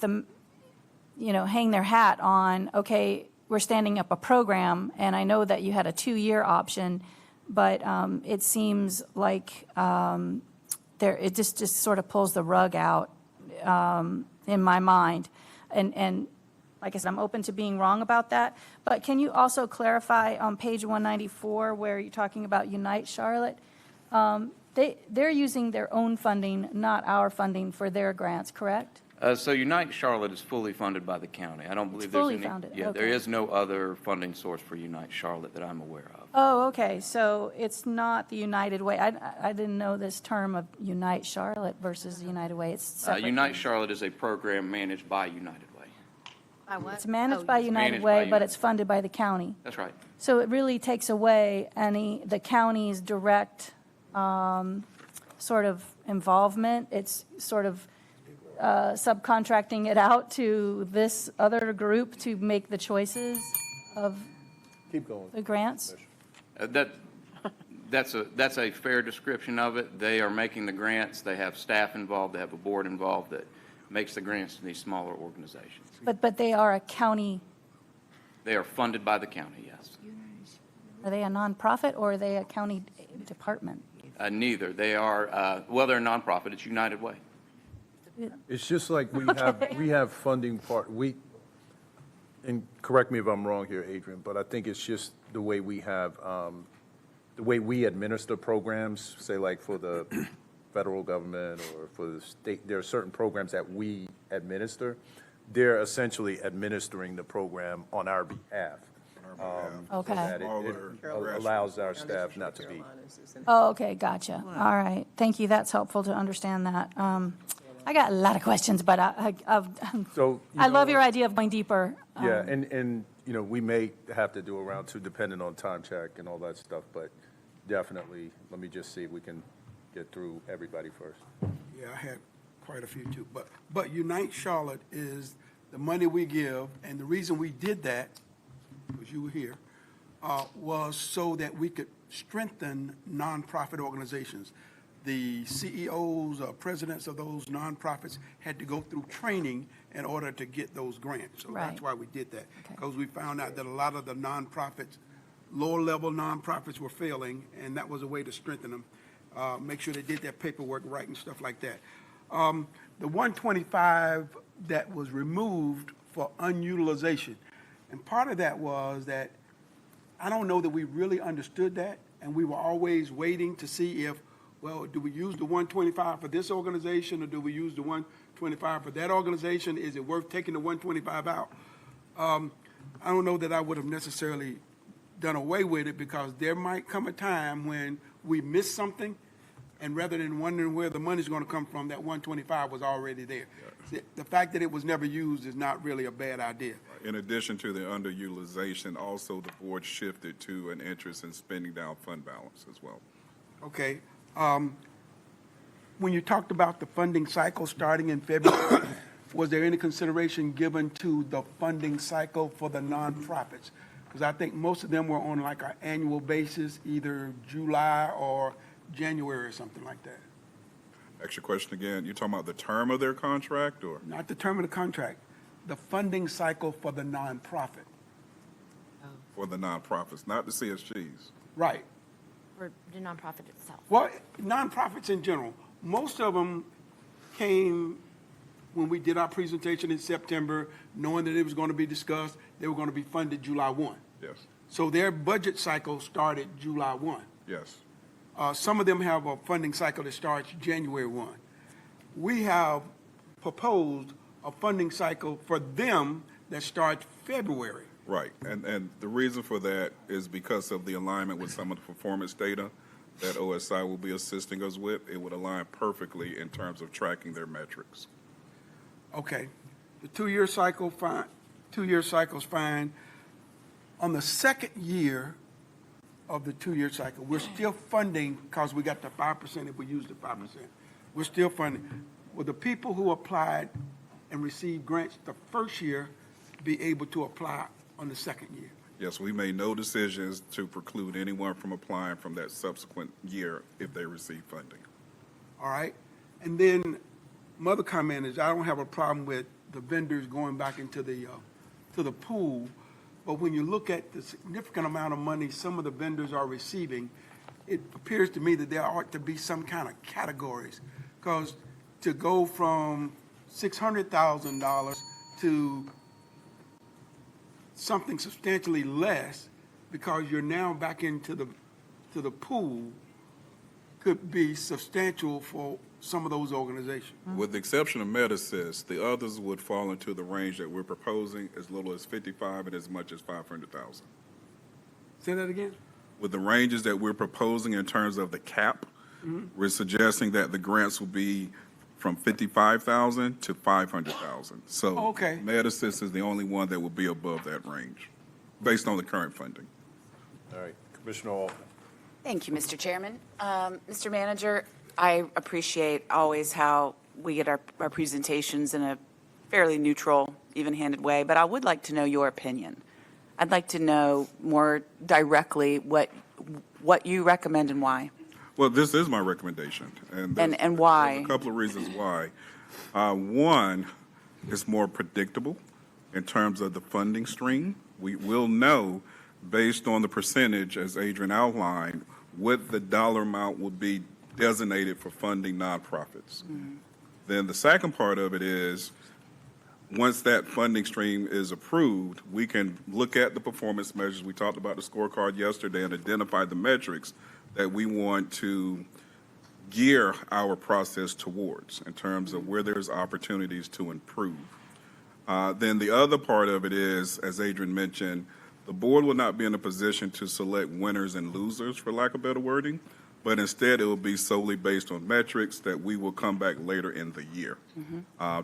hang their hat on, okay, we're standing up a program, and I know that you had a 2-year option, but it seems like it just sort of pulls the rug out in my mind. And like I said, I'm open to being wrong about that. But can you also clarify on page 194 where you're talking about Unite Charlotte? They're using their own funding, not our funding, for their grants, correct? So Unite Charlotte is fully funded by the county. I don't believe there's fully any. funded, Yeah, okay. there is no other funding source for Unite Charlotte that I'm aware of. Oh, okay. So it's not the United Way. I didn't know this term of Unite Charlotte versus the United Way. It's separate. Unite Charlotte is a program managed by United Way. By what? It's managed Oh, by it's United managed by Way, but United. it's funded by the county. That's right. So it really takes away the county's direct sort of involvement. It's sort of subcontracting it out to this other group to make the choices of Keep going. the grants. That's a fair description of it. They are making the grants. They have staff involved. They have a board involved that makes the grants to these smaller organizations. But they are a county, They are funded by the county, yes. are they a nonprofit or are they a county department? Neither. They are, they're a nonprofit. It's United Way. It's just like we have funding and correct me if I'm wrong here, Adrian, but I think it's just the way we have, the way we administer programs, say like for the federal government or for the state, there are certain programs that we administer. They're essentially administering the program on our behalf. Okay. So that All it their allows our staff not to be. Oh, okay, gotcha. All right. Thank you. That's helpful to understand that. I got a lot of questions, but So, I love your idea of going deeper. Yeah, and we may have to do a round 2 depending on time check and all that stuff, but definitely, let me just see if we can get through everybody first. Yeah, I had quite a few too. But Unite Charlotte is the money we give, and the reason we did that, because you were here, was so that we could strengthen nonprofit organizations. The CEOs or presidents of those nonprofits had to go through training in order to get those grants. So Right. that's why we did that. Okay. Because we found out that a lot of the nonprofits, lower-level nonprofits were failing, and that was a way to strengthen them, make sure they did their paperwork right and stuff like that. The 125 that was removed for unutilization, and part of that was that I don't know that we really understood that, and we were always waiting to see if, well, do we use the 125 for this organization, or do we use the 125 for that organization? Is it worth taking the 125 out? I don't know that I would have necessarily done away with it, because there might come a time when we miss something, and rather than wondering where the money's going to come from, that 125 was already there. The fact that it was never used is not really a bad idea. In addition to the underutilization, also the board shifted to an interest in spending down fund balance as well. Okay. When you talked about the funding cycle starting in February, was there any consideration given to the funding cycle for the nonprofits? Because I think most of them were on like an annual basis, either July or January or something like that. Ask your question again. You're talking about the term of their contract or? Not the term of the contract. the funding cycle for the nonprofit. For the nonprofits, not the CSGs. Right. For the nonprofit itself. Well, nonprofits in general, most of them came when we did our presentation in September, knowing that it was going to be discussed, they were going to be funded July 1. Yes, So their budget cycle started July 1. yes. Some of them have a funding cycle that starts January 1. We have proposed a funding cycle for them that starts February. Right, and the reason for that is because of the alignment with some of the performance data that OSI will be assisting us with. It would align perfectly in terms of tracking their metrics. Okay, the 2-year cycle, fine. 2-year cycle's fine. On the second year of the 2-year cycle, we're still funding, because we got the 5% if we use the 5%. We're still funding. Will the people who applied and received grants the first year be able to apply on the second year? Yes, we made no decisions to preclude anyone from applying from that subsequent year if they receive funding. All right? And then my other comment is I don't have a problem with the vendors going back into the pool, but when you look at the significant amount of money some of the vendors are receiving, it appears to me that there ought to be some kind of categories, because to go from $600,000 to something substantially less because you're now back into the pool could be substantial for some of those organizations. With the exception of Medisys, the others would fall into the range that we're proposing, as little as 55 and as much as 500,000. Say that again? With the ranges that we're proposing in terms of the cap, we're suggesting that the grants will be from 55,000 to 500,000. So Okay. Medisys is the only one that will be above that range, based on the current funding. All right, Commissioner Hall. Thank you, Mr. Chairman. Mr. Manager, I appreciate always how we get our presentations in a fairly neutral, even-handed way, but I would like to know your opinion. I'd like to know more directly what you recommend and why. Well, this is my recommendation. And why? There's a couple of reasons why. One, it's more predictable in terms of the funding stream. We will know, based on the percentage, as Adrian outlined, what the dollar amount would be designated for funding nonprofits. Then the second part of it is, once that funding stream is approved, we can look at the performance measures. We talked about the scorecard yesterday and identify the metrics that we want to gear our process towards in terms of where there's opportunities to improve. Then the other part of it is, as Adrian mentioned, the board will not be in a position to select winners and losers, for lack of better wording, but instead it will be solely based on metrics that we will come back later in the year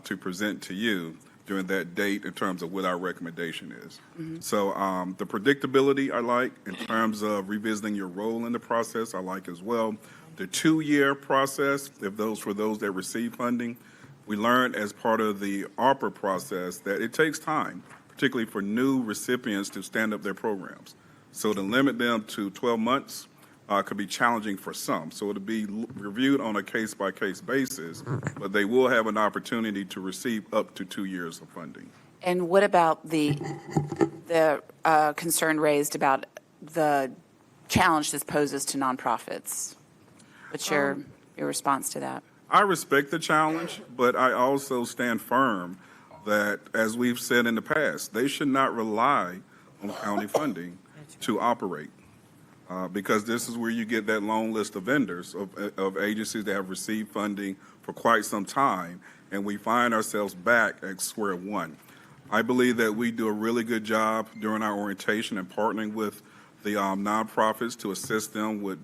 to present to you during that date in terms of what our recommendation is. So the predictability I like in terms of revisiting your role in the process, I like as well. The 2-year process, for those that receive funding, we learned as part of the ARPA process that it takes time, particularly for new recipients to stand up their programs. So to limit them to 12 months could be challenging for some. So it'll be reviewed on a case-by-case basis, but they will have an opportunity to receive up to 2 years of funding. And what about the concern raised about the challenge this poses to nonprofits? What's your response to that? I respect the challenge, but I also stand firm that, as we've said in the past, they should not rely on county funding to operate. Because this is where you get that long list of vendors, of agencies that have received funding for quite some time, and we find ourselves back at square one. I believe that we do a really good job during our orientation and partnering with the nonprofits to assist them with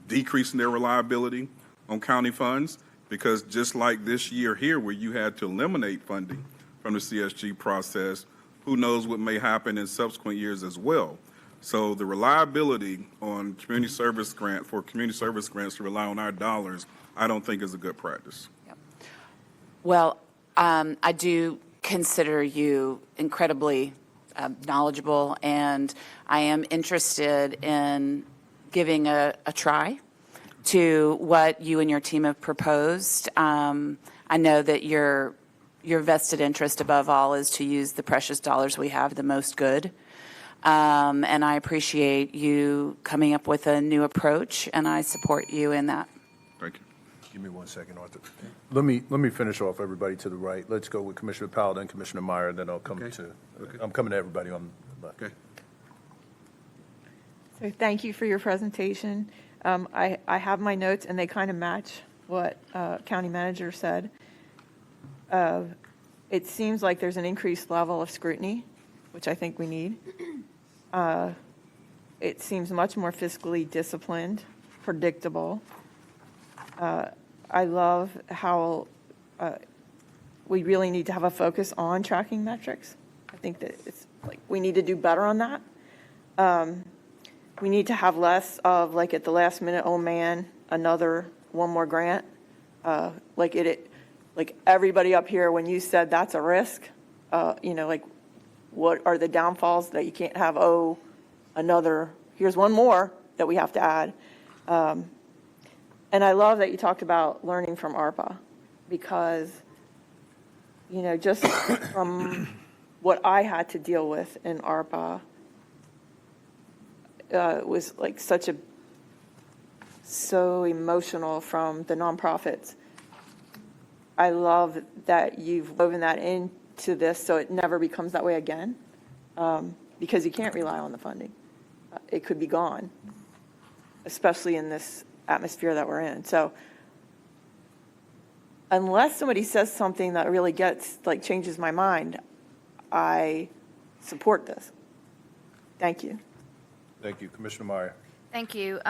decreasing their reliability on county funds, because just like this year here where you had to eliminate funding from the CSG process, who knows what may happen in subsequent years as well. So the reliability on community service grants to rely on our dollars, I don't think is a good practice. Yep. Well, I do consider you incredibly knowledgeable, and I am interested in giving a try to what you and your team have proposed. I know that you're your vested interest above all is to use the precious dollars we have the most good. And I appreciate you coming up with a new approach, and I support you in that. Thank you. Give me 1 second, Arthur. Let me finish off everybody to the right. Let's go with Commissioner Powell, then Commissioner Meyer, then I'll come to, I'm coming to everybody on the left. Okay. So thank you for your presentation. I have my notes, and they kind of match what County Manager said. It seems like there's an increased level of scrutiny, which I think we need. It seems much more fiscally disciplined, predictable. I love how we really need to have a focus on tracking metrics. I think that it's like we need to do better on that. We need to have less of like at the last minute, oh man, one more grant. Like everybody up here, when you said that's a risk, like what are the downfalls that you can't have, here's one more that we have to add. And I love that you talked about learning from ARPA because, just from what I had to deal with in ARPA, was like so emotional from the nonprofits. I love that you've woven that into this so it never becomes that way again, because you can't rely on the funding. It could be gone, especially in this atmosphere that we're in. So unless somebody says something that really changes my mind, I support this. Thank you. Thank you. Commissioner Meyer. Thank you.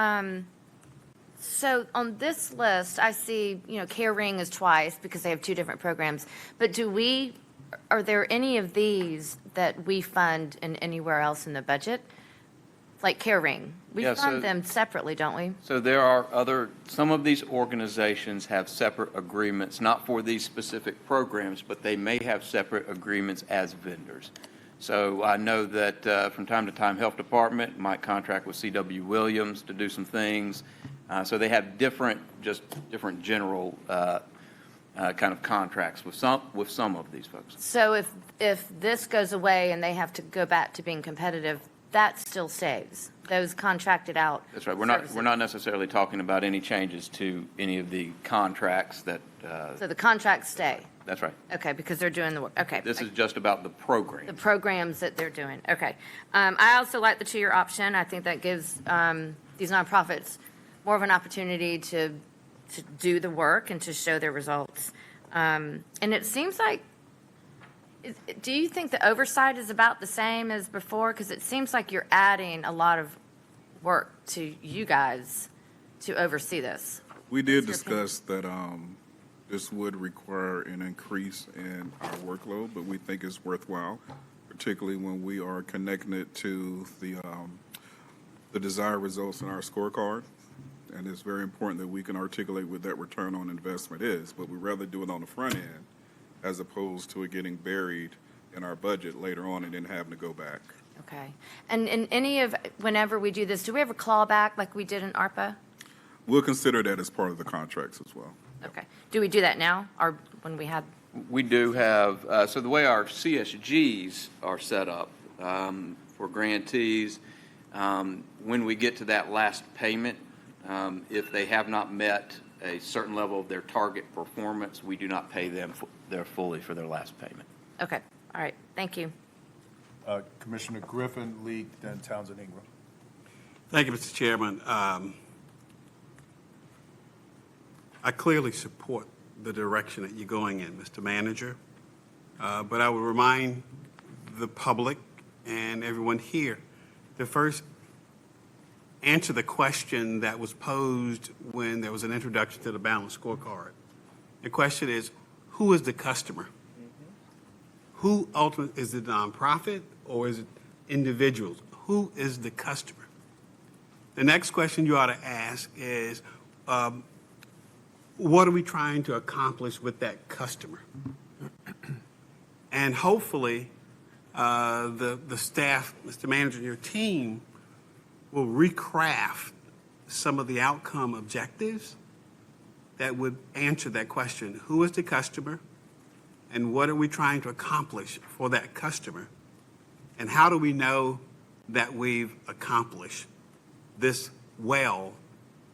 So on this list, I see, Care Ring is twice because they have two different programs. But are there any of these that we fund in anywhere else in the budget? Like Care Ring, we fund them separately, don't we? So there are some of these organizations have separate agreements, not for these specific programs, but they may have separate agreements as vendors. So I know that from time to time, Health Department might contract with C.W. Williams to do some things. So they have different general kind of contracts with some of these folks. So if this goes away and they have to go back to being competitive, that still stays, those contracted out. That's right. We're not necessarily talking about any changes to any of the contracts that. So the contracts stay? That's right. Okay, because they're doing the work. Okay. This is just about the program. The programs that they're doing. Okay. I also like the 2-year option. I think that gives these nonprofits more of an opportunity to do the work and to show their results. And it seems like, do you think the oversight is about the same as before? Because it seems like you're adding a lot of work to you guys to oversee this. We did discuss that this would require an increase in our workload, but we think it's worthwhile, particularly when we are connected to the desired results in our scorecard. And it's very important that we can articulate what that return on investment is, but we'd rather do it on the front end as opposed to it getting buried in our budget later on and then having to go back. Okay. And whenever we do this, do we ever claw back like we did in ARPA? We'll consider that as part of the contracts as well. Okay. Do we do that now or when we have? We do have, so the way our CSGs are set up for grantees, when we get to that last payment, if they have not met a certain level of their target performance, we do not pay them fully for their last payment. Okay. All right. Thank you. Commissioner Griffin, League, then Townsend Ingram. Thank you, Mr. Chairman. I clearly support the direction that you're going in, Mr. Manager. But I would remind the public and everyone here to first answer the question that was posed when there was an introduction to the balanced scorecard. The question is, who is the customer? Who ultimately is it, nonprofit or is it individuals? Who is the customer? The next question you ought to ask is, what are we trying to accomplish with that customer? And hopefully, the staff, Mr. Manager, and your team will recraft some of the outcome objectives that would answer that question. Who is the customer? and what are we trying to accomplish for that customer? And how do we know that we've accomplished this well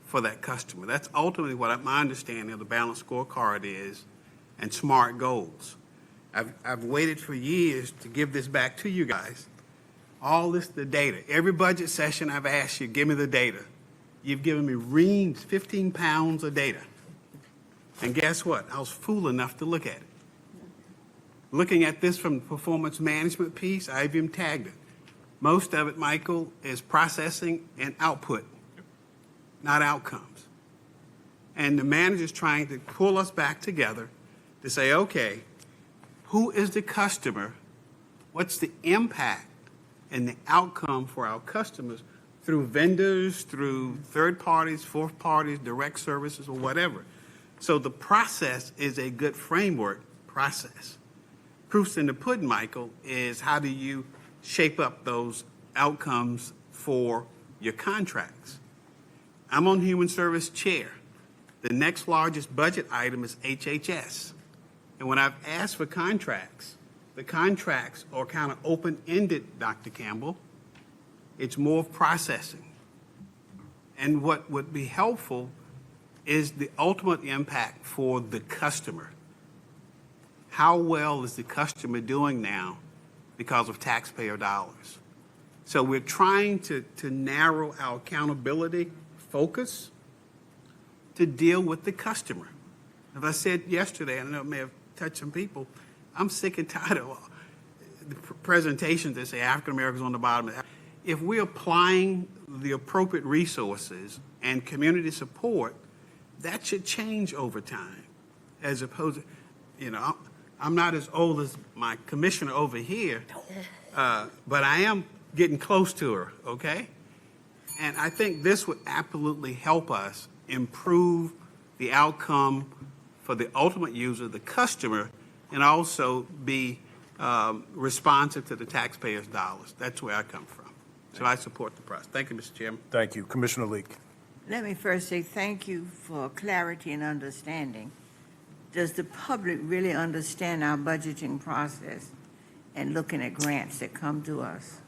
for that customer? That's ultimately what my understanding of the balanced scorecard is, and SMART goals. I've waited for years to give this back to you guys. All this, the data. Every budget session I've asked you, give me the data. You've given me reams, 15 pounds of data. And guess what? I was fool enough to look at it. Looking at this from the performance management piece, I've even tagged it. Most of it, Michael, is processing and output, not outcomes. And the manager's trying to pull us back together to say, okay, who is the customer? What's the impact and the outcome for our customers through vendors, through third parties, fourth parties, direct services, or whatever? So the process is a good framework process. Proofs in the pudding, Michael, is how do you shape up those outcomes for your contracts? I'm on Human Service Chair. The next largest budget item is HHS. And when I've asked for contracts, the contracts are kind of open-ended, Dr. Campbell. It's more processing. And what would be helpful is the ultimate impact for the customer. How well is the customer doing now because of taxpayer dollars? So we're trying to narrow our accountability focus to deal with the customer. As I said yesterday, I know it may have touched some people, I'm sick and tired of the presentations that say African Americans on the bottom. If we're applying the appropriate resources and community support, that should change over time, as opposed to, I'm not as old as my commissioner over here, but I am getting close to her, okay? And I think this would absolutely help us improve the outcome for the ultimate user, the customer, and also be responsive to the taxpayers' dollars. That's where I come from. So I support the process. Thank you, Mr. Chairman. Thank you. Commissioner Leak. Let me first say thank you for clarity and understanding. Does the public really understand our budgeting process and looking at grants that come to us?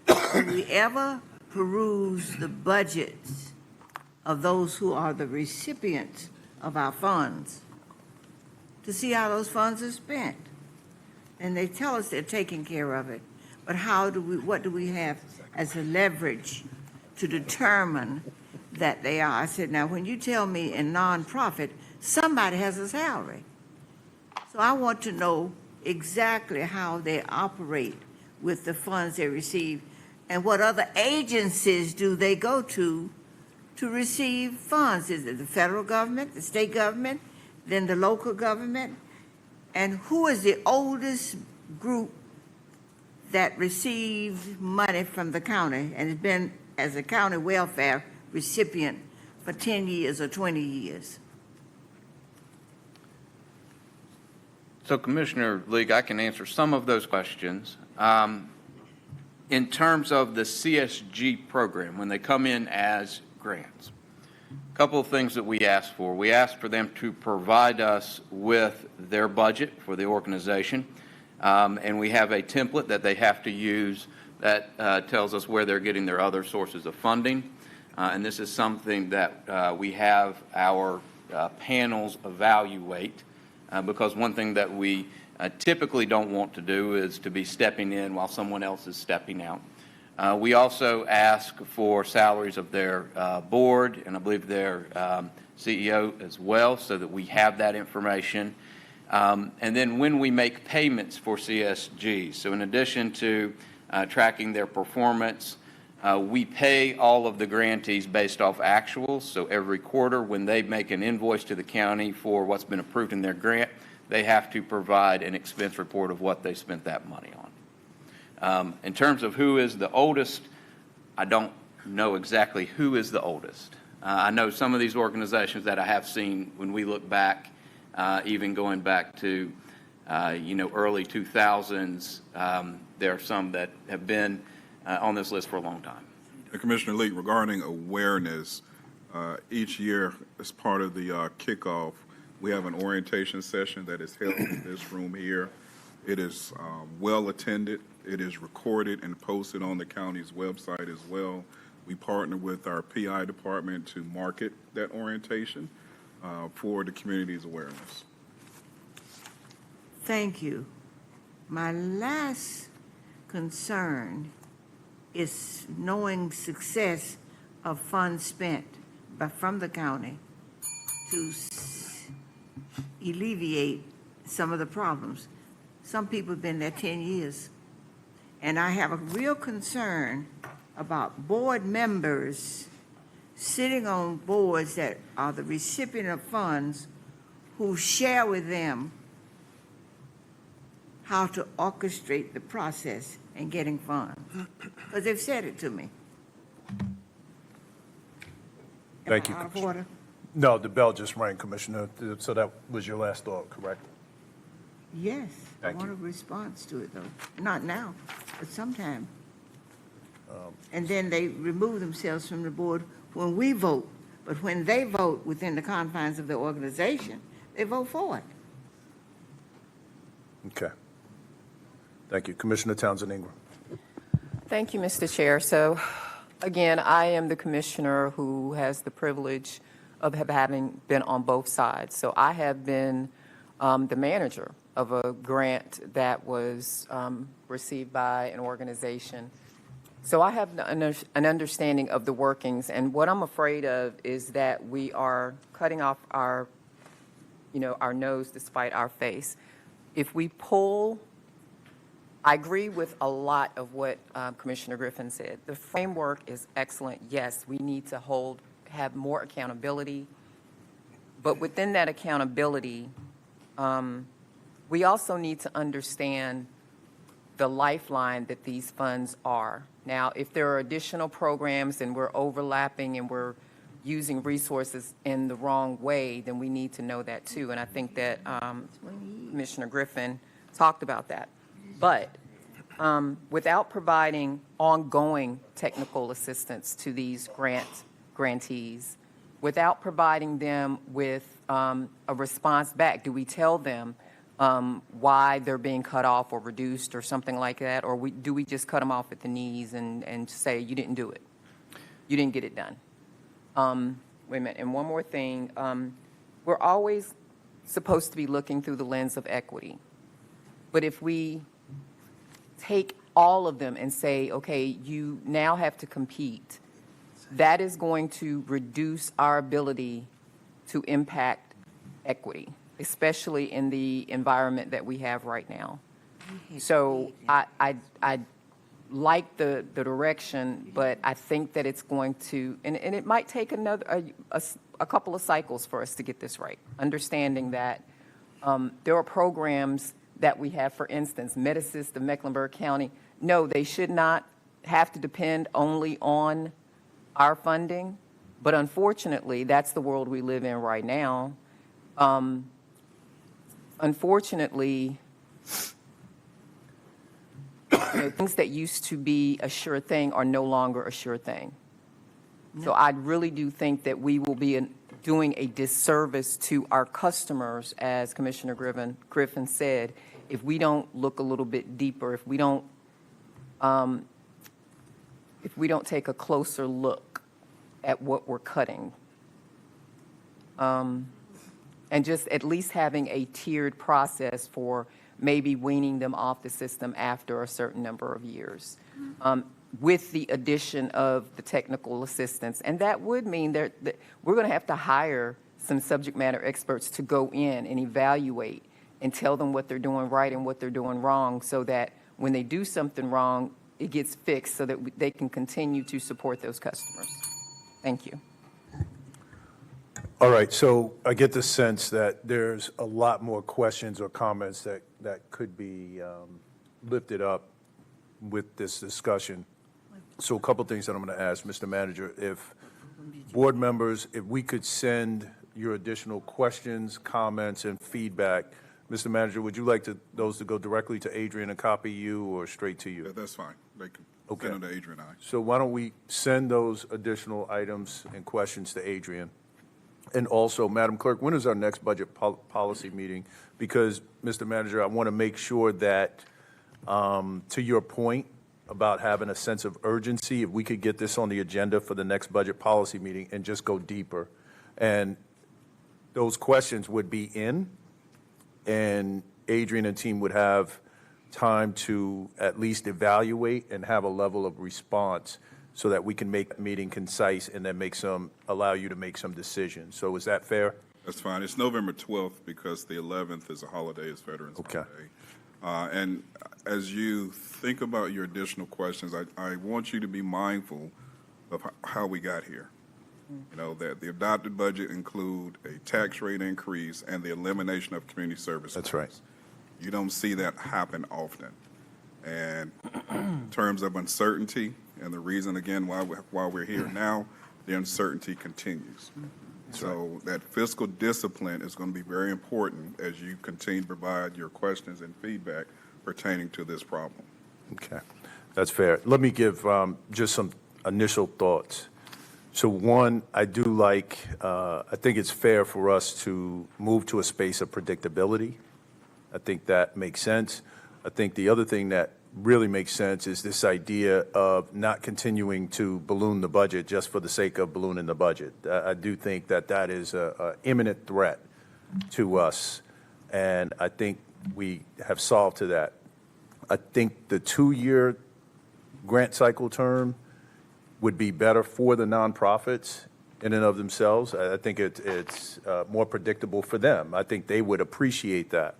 Do we ever peruse the budgets of those who are the recipients of our funds to see how those funds are spent? And they tell us they're taking care of it, but what do we have as a leverage to determine that they are? I said, now, when you tell me in nonprofit, somebody has a salary. So I want to know exactly how they operate with the funds they receive and what other agencies do they go to receive funds. Is it the federal government, the state government, then the local government? And who is the oldest group that received money from the county and has been as a county welfare recipient for 10 years or 20 years? So, Commissioner League, I can answer some of those questions. In terms of the CSG program, when they come in as grants, a couple of things that we ask for. We ask for them to provide us with their budget for the organization, and we have a template that they have to use that tells us where they're getting their other sources of funding. And this is something that we have our panels evaluate, because one thing that we typically don't want to do is to be stepping in while someone else is stepping out. We also ask for salaries of their board, and I believe their CEO as well, so that we have that information. And then when we make payments for CSG, so in addition to tracking their performance, we pay all of the grantees based off actuals. So every quarter, when they make an invoice to the county for what's been approved in their grant, they have to provide an expense report of what they spent that money on. In terms of who is the oldest, I don't know exactly who is the oldest. I know some of these organizations that I have seen when we look back, even going back to early 2000s, there are some that have been on this list for a long time. Commissioner Lee, regarding awareness, each year as part of the kickoff, We have an orientation session that is held in this room here. It is well attended. It is recorded and posted on the county's website as well. We partner with our PI department to market that orientation for the community's awareness. Thank you. My last concern is knowing success of funds spent from the county to alleviate some of the problems. Some people have been there 10 years. And I have a real concern about board members sitting on boards that are the recipient of funds who share with them how to orchestrate the process in getting funds. Because they've said it to me. Thank you, Am I out of Commissioner. order? No, the bell just rang, Commissioner, so that was your last thought, correct? Yes, I Thank want you. a response to it, though. Not now, but sometime. And then they remove themselves from the board when we vote. But when they vote within the confines of the organization, they vote for it. Okay. Thank you. Commissioner Townsend Ingram. Thank you, Mr. Chair. So, again, I am the commissioner who has the privilege of having been on both sides. So I have been the manager of a grant that was received by an organization. So I have an understanding of the workings, and what I'm afraid of is that we are cutting off our nose despite our face. If we pull, I agree with a lot of what Commissioner Griffin said. The framework is excellent. Yes, we need to have more accountability, but within that accountability, we also need to understand the lifeline that these funds are. Now, if there are additional programs and we're overlapping and we're using resources in the wrong way, then we need to know that too. And I think that Commissioner Griffin talked about that. But without providing ongoing technical assistance to these grantees, without providing them with a response back, do we tell them why they're being cut off or reduced or something like that? Or do we just cut them off at the knees and say, you didn't do it? You didn't get it done. Wait a minute, and one more thing. We're always supposed to be looking through the lens of equity. But if we take all of them and say, okay, you now have to compete, that is going to reduce our ability to impact equity, especially in the environment that we have right now. So I like the direction, but I think that it's going to, and it might take a couple of cycles for us to get this right, understanding that there are programs that we have, for instance, Medicist of Mecklenburg County. No, they should not have to depend only on our funding, but unfortunately, that's the world we live in right now. Unfortunately, things that used to be a sure thing are no longer a sure thing. So I really do think that we will be doing a disservice to our customers, as Commissioner Griffin said, if we don't look a little bit deeper, if we don't take a closer look at what we're cutting. And just at least having a tiered process for maybe weaning them off the system after a certain number of years, with the addition of the technical assistance. And that would mean that we're going to have to hire some subject matter experts to go in and evaluate and tell them what they're doing right and what they're doing wrong, so that when they do something wrong, it gets fixed so that they can continue to support those customers. Thank you. All right, so I get the sense that there's a lot more questions or comments that could be lifted up with this discussion. So a couple things that I'm going to ask, Mr. Manager, if board members, if we could send your additional questions, comments, and feedback. Mr. Manager, would you like those to go directly to Adrian and copy you, or straight to you? Yeah, that's fine. They can Okay. send them to Adrian and I. So why don't we send those additional items and questions to Adrian? And also, Madam Clerk, when is our next budget policy meeting? Because, Mr. Manager, I want to make sure that, to your point about having a sense of urgency, if we could get this on the agenda for the next budget policy meeting and just go deeper. And those questions would be in, and Adrian and team would have time to at least evaluate and have a level of response so that we can make the meeting concise and then allow you to make some decisions. So is that fair? That's fine. It's November 12th because the 11th is a holiday, it's Veterans Okay. Holiday. And as you think about your additional questions, I want you to be mindful of how we got here. You know, that the adopted budget include a tax rate increase and the elimination of community service. That's right. You don't see that happen often. And in terms of uncertainty, and the reason, again, why we're here now, the uncertainty continues. So that fiscal discipline is going to be very important as you continue to provide your questions and feedback pertaining to this problem. Okay, that's fair. Let me give just some initial thoughts. So one, I do like, I think it's fair for us to move to a space of predictability. I think that makes sense. I think the other thing that really makes sense is this idea of not continuing to balloon the budget just for the sake of ballooning the budget. I do think that that is an imminent threat to us, and I think we have solved to that. I think the 2-year grant cycle term would be better for the nonprofits in and of themselves. I think it's more predictable for them. I think they would appreciate that.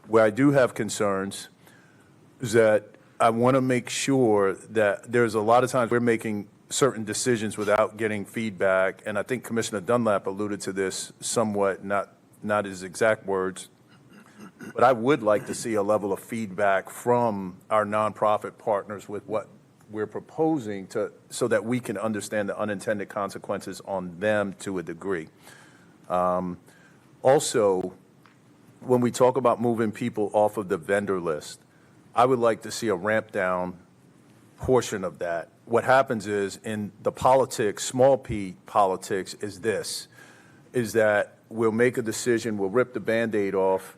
Where I do have concerns is that I want to make sure that there's a lot of times we're making certain decisions without getting feedback, and I think Commissioner Dunlap alluded to this somewhat, not his exact words, but I would like to see a level of feedback from our nonprofit partners with what we're proposing so that we can understand the unintended consequences on them to a degree. Also, when we talk about moving people off of the vendor list, I would like to see a ramp down portion of that. What happens is in the politics, small p politics is that we'll make a decision, we'll rip the Band-Aid off,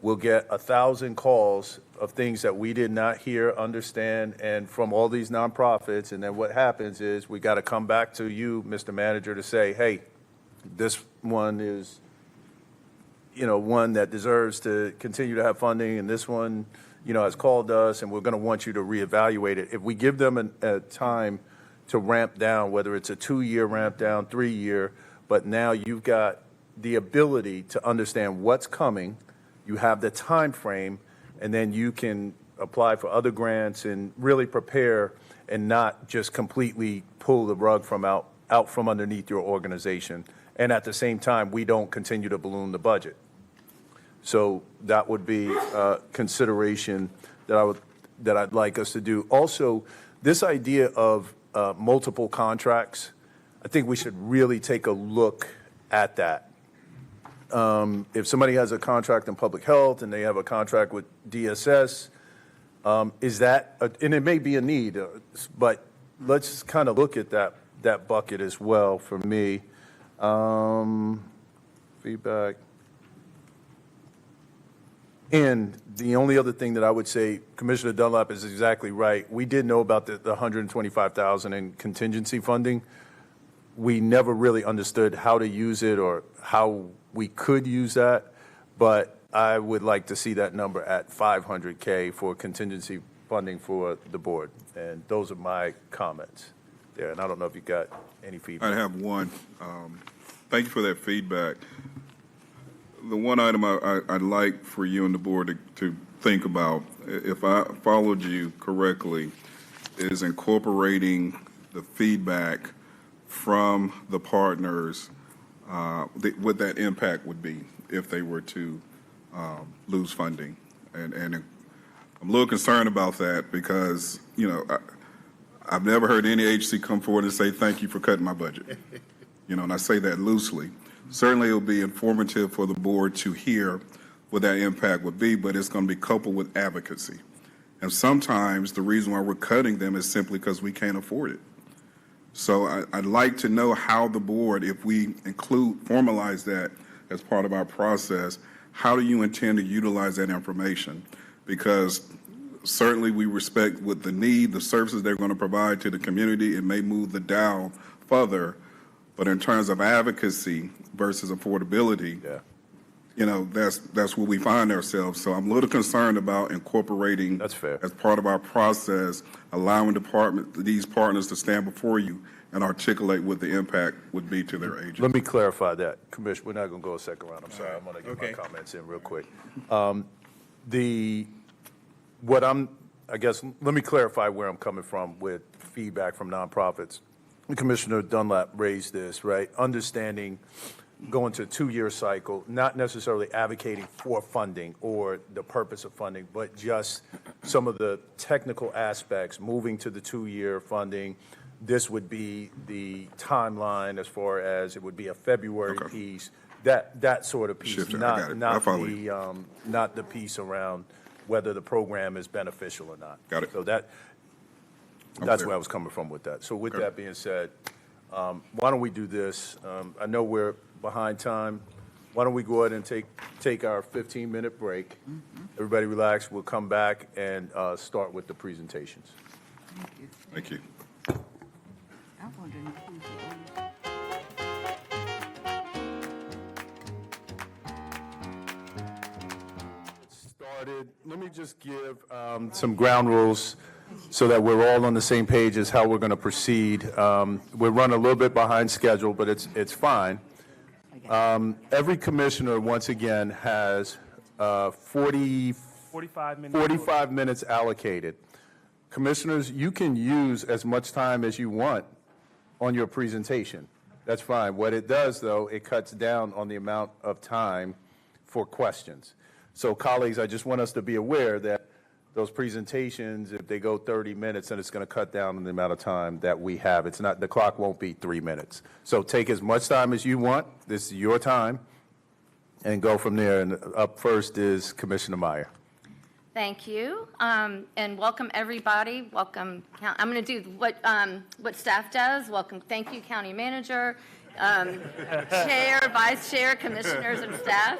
we'll get 1,000 calls of things that we did not hear, understand, and from all these nonprofits, and then what happens is we got to come back to you, Mr. Manager, to say, hey, this one is, one that deserves to continue to have funding, and this one, has called us, and we're going to want you to reevaluate it. If we give them a time to ramp down, whether it's a 2-year ramp down, 3-year, but now you've got the ability to understand what's coming, you have the time frame, and then you can apply for other grants and really prepare and not just completely pull the rug out from underneath your organization. And at the same time, we don't continue to balloon the budget. So that would be a consideration that I'd like us to do. Also, this idea of multiple contracts, I think we should really take a look at that. If somebody has a contract in public health and they have a contract with DSS, is that, and it may be a need, but let's kind of look at that bucket as well for me. Feedback. And the only other thing that I would say, Commissioner Dunlap is exactly right. We did know about the $125,000 in contingency funding. We never really understood how to use it or how we could use that, but I would like to see that number at $500K for contingency funding for the board. And those are my comments there. And I don't know if you got any feedback. I have one. Thank you for that feedback. The one item I'd like for you and the board to think about, if I followed you correctly, is incorporating the feedback from the partners, what that impact would be if they were to lose funding. And I'm a little concerned about that because, I've never heard any agency come forward and say, thank you for cutting my budget. And I say that loosely. Certainly, it'll be informative for the board to hear what that impact would be, but it's going to be coupled with advocacy. And sometimes the reason why we're cutting them is simply because we can't afford it. So I'd like to know how the board, if we formalize that as part of our process, how do you intend to utilize that information? Because certainly we respect what the need, the services they're going to provide to the community. It may move the dial further, but in terms of advocacy versus affordability, that's where we find ourselves. So I'm a little concerned about incorporating, That's fair. as part of our process, allowing these partners to stand before you and articulate what the impact would be to their agents. Let me clarify that, Commissioner. We're not going to go a second round. I'm sorry. I'm going to get my comments in real quick. Let me clarify where I'm coming from with feedback from nonprofits. Commissioner Dunlap raised this, right? Understanding going to a 2-year cycle, not necessarily advocating for funding or the purpose of funding, but just some of the technical aspects, moving to the 2-year funding. This would be the timeline as far as it would be a February piece, that sort of piece, Shifter, I got it. not the piece around whether the program is beneficial or not. Got it. So that's where I was coming from with that. So with that being said, why don't we do this? I know we're behind time. Why don't we go ahead and take our 15-minute break? Everybody relax. We'll come back and start with the presentations. Thank you. I wonder who's the only- Started. Let me just give some ground rules so that we're all on the same page as how we're going to proceed. We're running a little bit behind schedule, but it's fine. Every commissioner, once again, has 45 minutes. 45 minutes allocated. Commissioners, you can use as much time as you want on your presentation. That's fine. What it does, though, it cuts down on the amount of time for questions. So, colleagues, I just want us to be aware that those presentations, if they go 30 minutes, then it's going to cut down on the amount of time that we have. It's not, the clock won't be 3 minutes. So take as much time as you want. This is your time, and go from there. And up first is Commissioner Meyer. Thank you, and welcome everybody. Welcome. I'm going to do what staff does. Welcome. Thank you, County Manager, Chair, Vice Chair, Commissioners, and staff.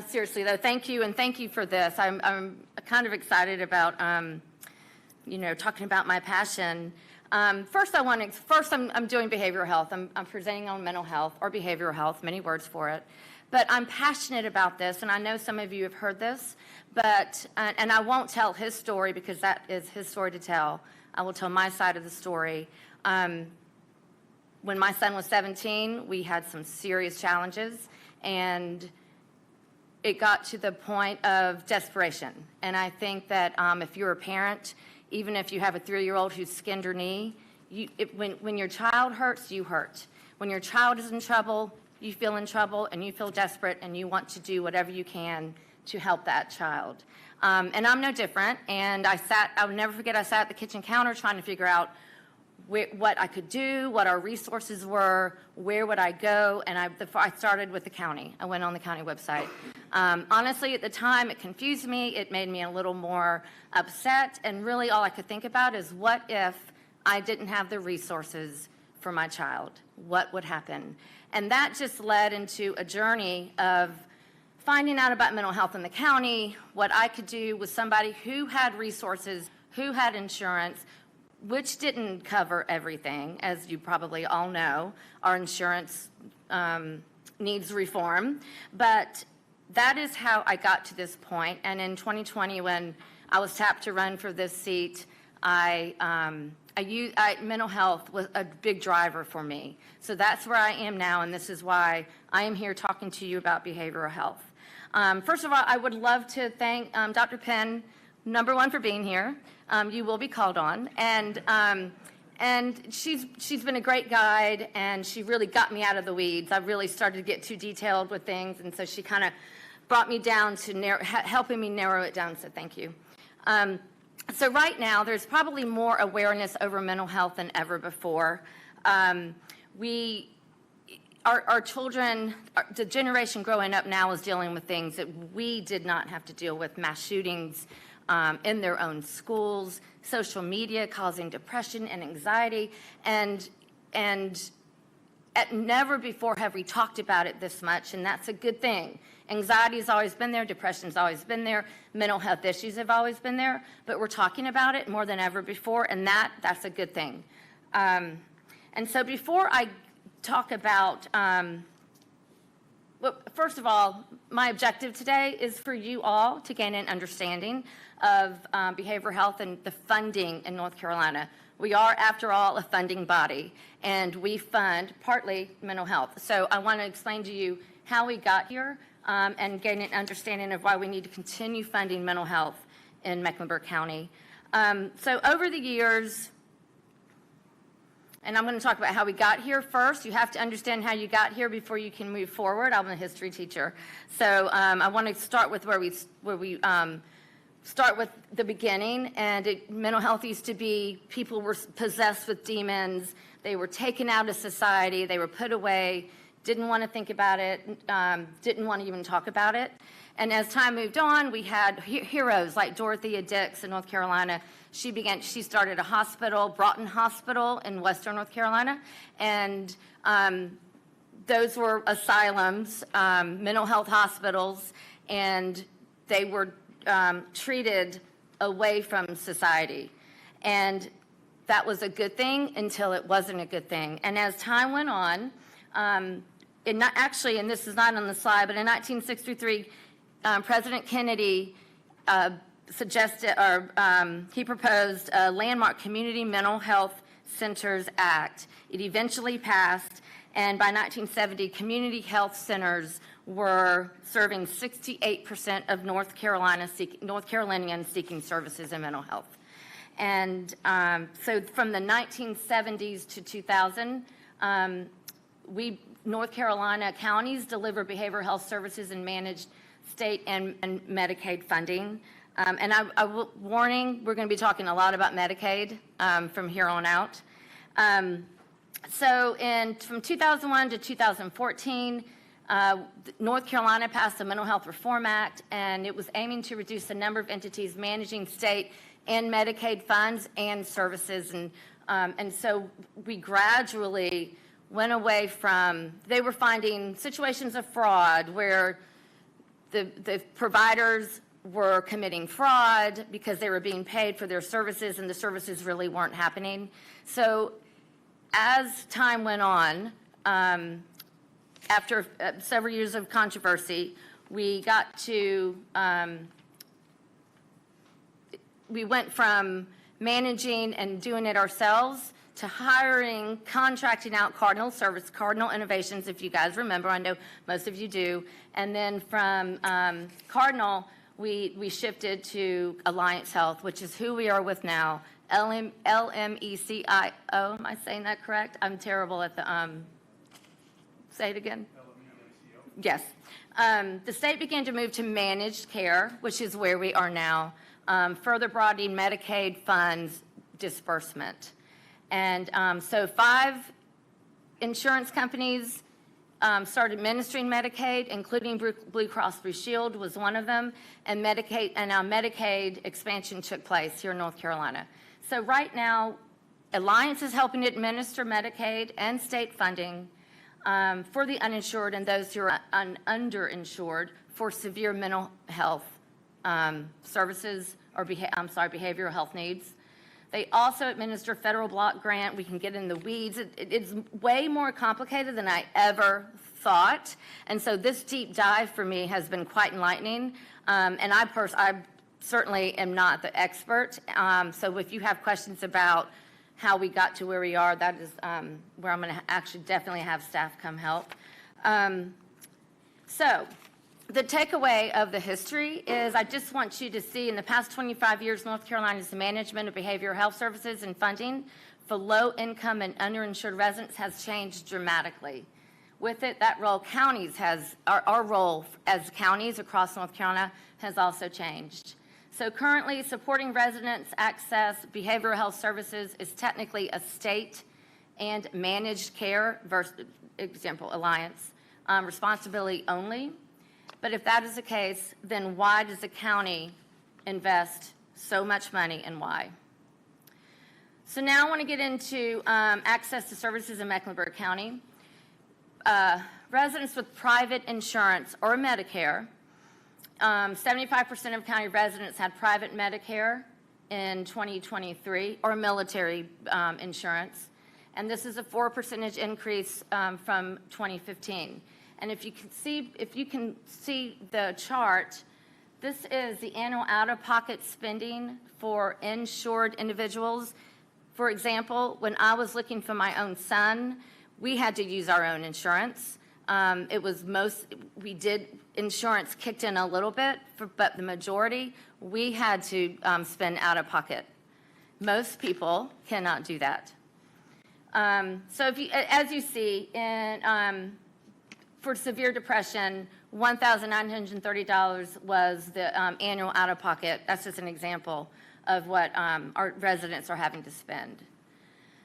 Seriously though, thank you, and thank you for this. I'm kind of excited about talking about my passion. First, I'm doing behavioral health. I'm presenting on mental health or behavioral health, many words for it. But I'm passionate about this, and I know some of you have heard this, and I won't tell his story because that is his story to tell. I will tell my side of the story. When my son was 17, we had some serious challenges, and it got to the point of desperation. And I think that if you're a parent, even if you have a 3-year-old who's skinned her knee, when your child hurts, you hurt. When your child is in trouble, you feel in trouble and you feel desperate and you want to do whatever you can to help that child. And I'm no different. And I'll never forget, I sat at the kitchen counter trying to figure out what I could do, what our resources were, where would I go, and I started with the county. I went on the county website. Honestly, at the time, it confused me. It made me a little more upset, and really all I could think about is what if I didn't have the resources for my child? What would happen? And that just led into a journey of finding out about mental health in the county, what I could do with somebody who had resources, who had insurance, which didn't cover everything, as you probably all know. Our insurance needs reform. But that is how I got to this point. And in 2020, when I was tapped to run for this seat, mental health was a big driver for me. So that's where I am now, and this is why I am here talking to you about behavioral health. First of all, I would love to thank Dr. Penn, number one, for being here. You will be called on. And she's been a great guide, and she really got me out of the weeds. I really started to get too detailed with things, and so she kind of brought me down to helping me narrow it down, so thank you. So right now, there's probably more awareness over mental health than ever before. Our children, the generation growing up now is dealing with things that we did not have to deal with, mass shootings, in their own schools, social media causing depression and anxiety, and never before have we talked about it this much, and that's a good thing. Anxiety has always been there, depression's always been there, mental health issues have always been there, but we're talking about it more than ever before, and that's a good thing. And so before I talk about, well, first of all, my objective today is for you all to gain an understanding of behavioral health and the funding in North Carolina. We are, after all, a funding body, and we fund partly mental health. So I want to explain to you how we got here and gain an understanding of why we need to continue funding mental health in Mecklenburg County. So over the years, and I'm going to talk about how we got here first. You have to understand how you got here before you can move forward. I'm a history teacher. So I want to start with where we start with the beginning, and mental health used to be people were possessed with demons, they were taken out of society, they were put away, didn't want to think about it, didn't want to even talk about it. And as time moved on, we had heroes like Dorothea Dix in North Carolina. She started a hospital, Broughton Hospital in Western North Carolina, and those were asylums, mental health hospitals, and they were treated away from society. And that was a good thing until it wasn't a good thing. And as time went on, and this is not on the slide, but in 1963, President Kennedy he proposed a landmark Community Mental Health Centers Act. It eventually passed, and by 1970, community health centers were serving 68% of North Carolinians seeking services in mental health. And so from the 1970s to 2000, North Carolina counties deliver behavioral health services and managed state and Medicaid funding. And warning, we're going to be talking a lot about Medicaid from here on out. So from 2001 to 2014, North Carolina passed the Mental Health Reform Act, and it was aiming to reduce the number of entities managing state and Medicaid funds and services. And so we gradually went away from, they were finding situations of fraud where the providers were committing fraud because they were being paid for their services and the services really weren't happening. So as time went on, after several years of controversy, we went from managing and doing it ourselves to contracting out Cardinal Innovations, if you guys remember. I know most of you do. And then from Cardinal, we shifted to Alliance Health, which is who we are with now. LMECIO, am I saying that correct? I'm terrible at the, say it again. LMECIO. Yes. The state began to move to managed care, which is where we are now, further broadening Medicaid funds disbursement. And so 5 insurance companies started administering Medicaid, including Blue Cross Blue Shield was one of them, and now Medicaid expansion took place here in North Carolina. So right now, Alliance is helping to administer Medicaid and state funding for the uninsured and those who are underinsured for severe mental health services or behavioral health needs. They also administer federal block grant. We can get in the weeds. It's way more complicated than I ever thought. And so this deep dive for me has been quite enlightening. And I certainly am not the expert. So if you have questions about how we got to where we are, that is where I'm going to actually definitely have staff come help. So the takeaway of the history is I just want you to see in the past 25 years, North Carolina's management of behavioral health services and funding for low-income and underinsured residents has changed dramatically. With it, that role our role as counties across North Carolina has also changed. So currently, supporting residents access behavioral health services is technically a state and managed care, example, Alliance, responsibility only. But if that is the case, then why does the county invest So much money, and why? So now I want to get into access to services in Mecklenburg County. Residents with private insurance or Medicare, 75% of county residents had private Medicare in 2023, or military insurance, and this is a 4% increase from 2015. And if you can see the chart, this is the annual out-of-pocket spending for insured individuals. For example, when I was looking for my own son, we had to use our own insurance. Insurance kicked in a little bit, but the majority, we had to spend out of pocket. Most people cannot do that. So as you see, for severe depression, $1,930 was the annual out of pocket. That's just an example of what our residents are having to spend.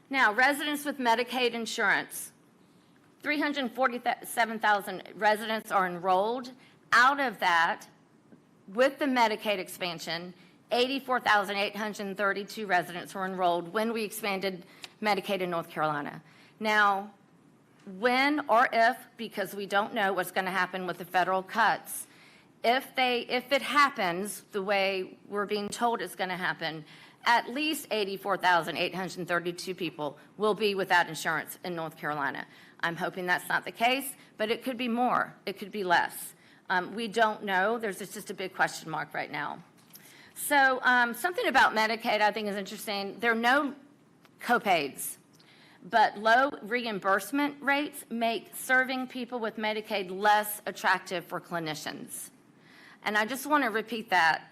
Now, residents with Medicaid insurance, 347,000 residents are enrolled. Out of that, with the Medicaid expansion, 84,832 residents were enrolled when we expanded Medicaid in North Carolina. Now, when or if, because we don't know what's going to happen with the federal cuts, if it happens the way we're being told it's going to happen, at least 84,832 people will be without insurance in North Carolina. I'm hoping that's not the case, but it could be more. It could be less. We don't know. There's just a big question mark right now. So something about Medicaid I think is interesting. There are no copays, but low reimbursement rates make serving people with Medicaid less attractive for clinicians. And I just want to repeat that.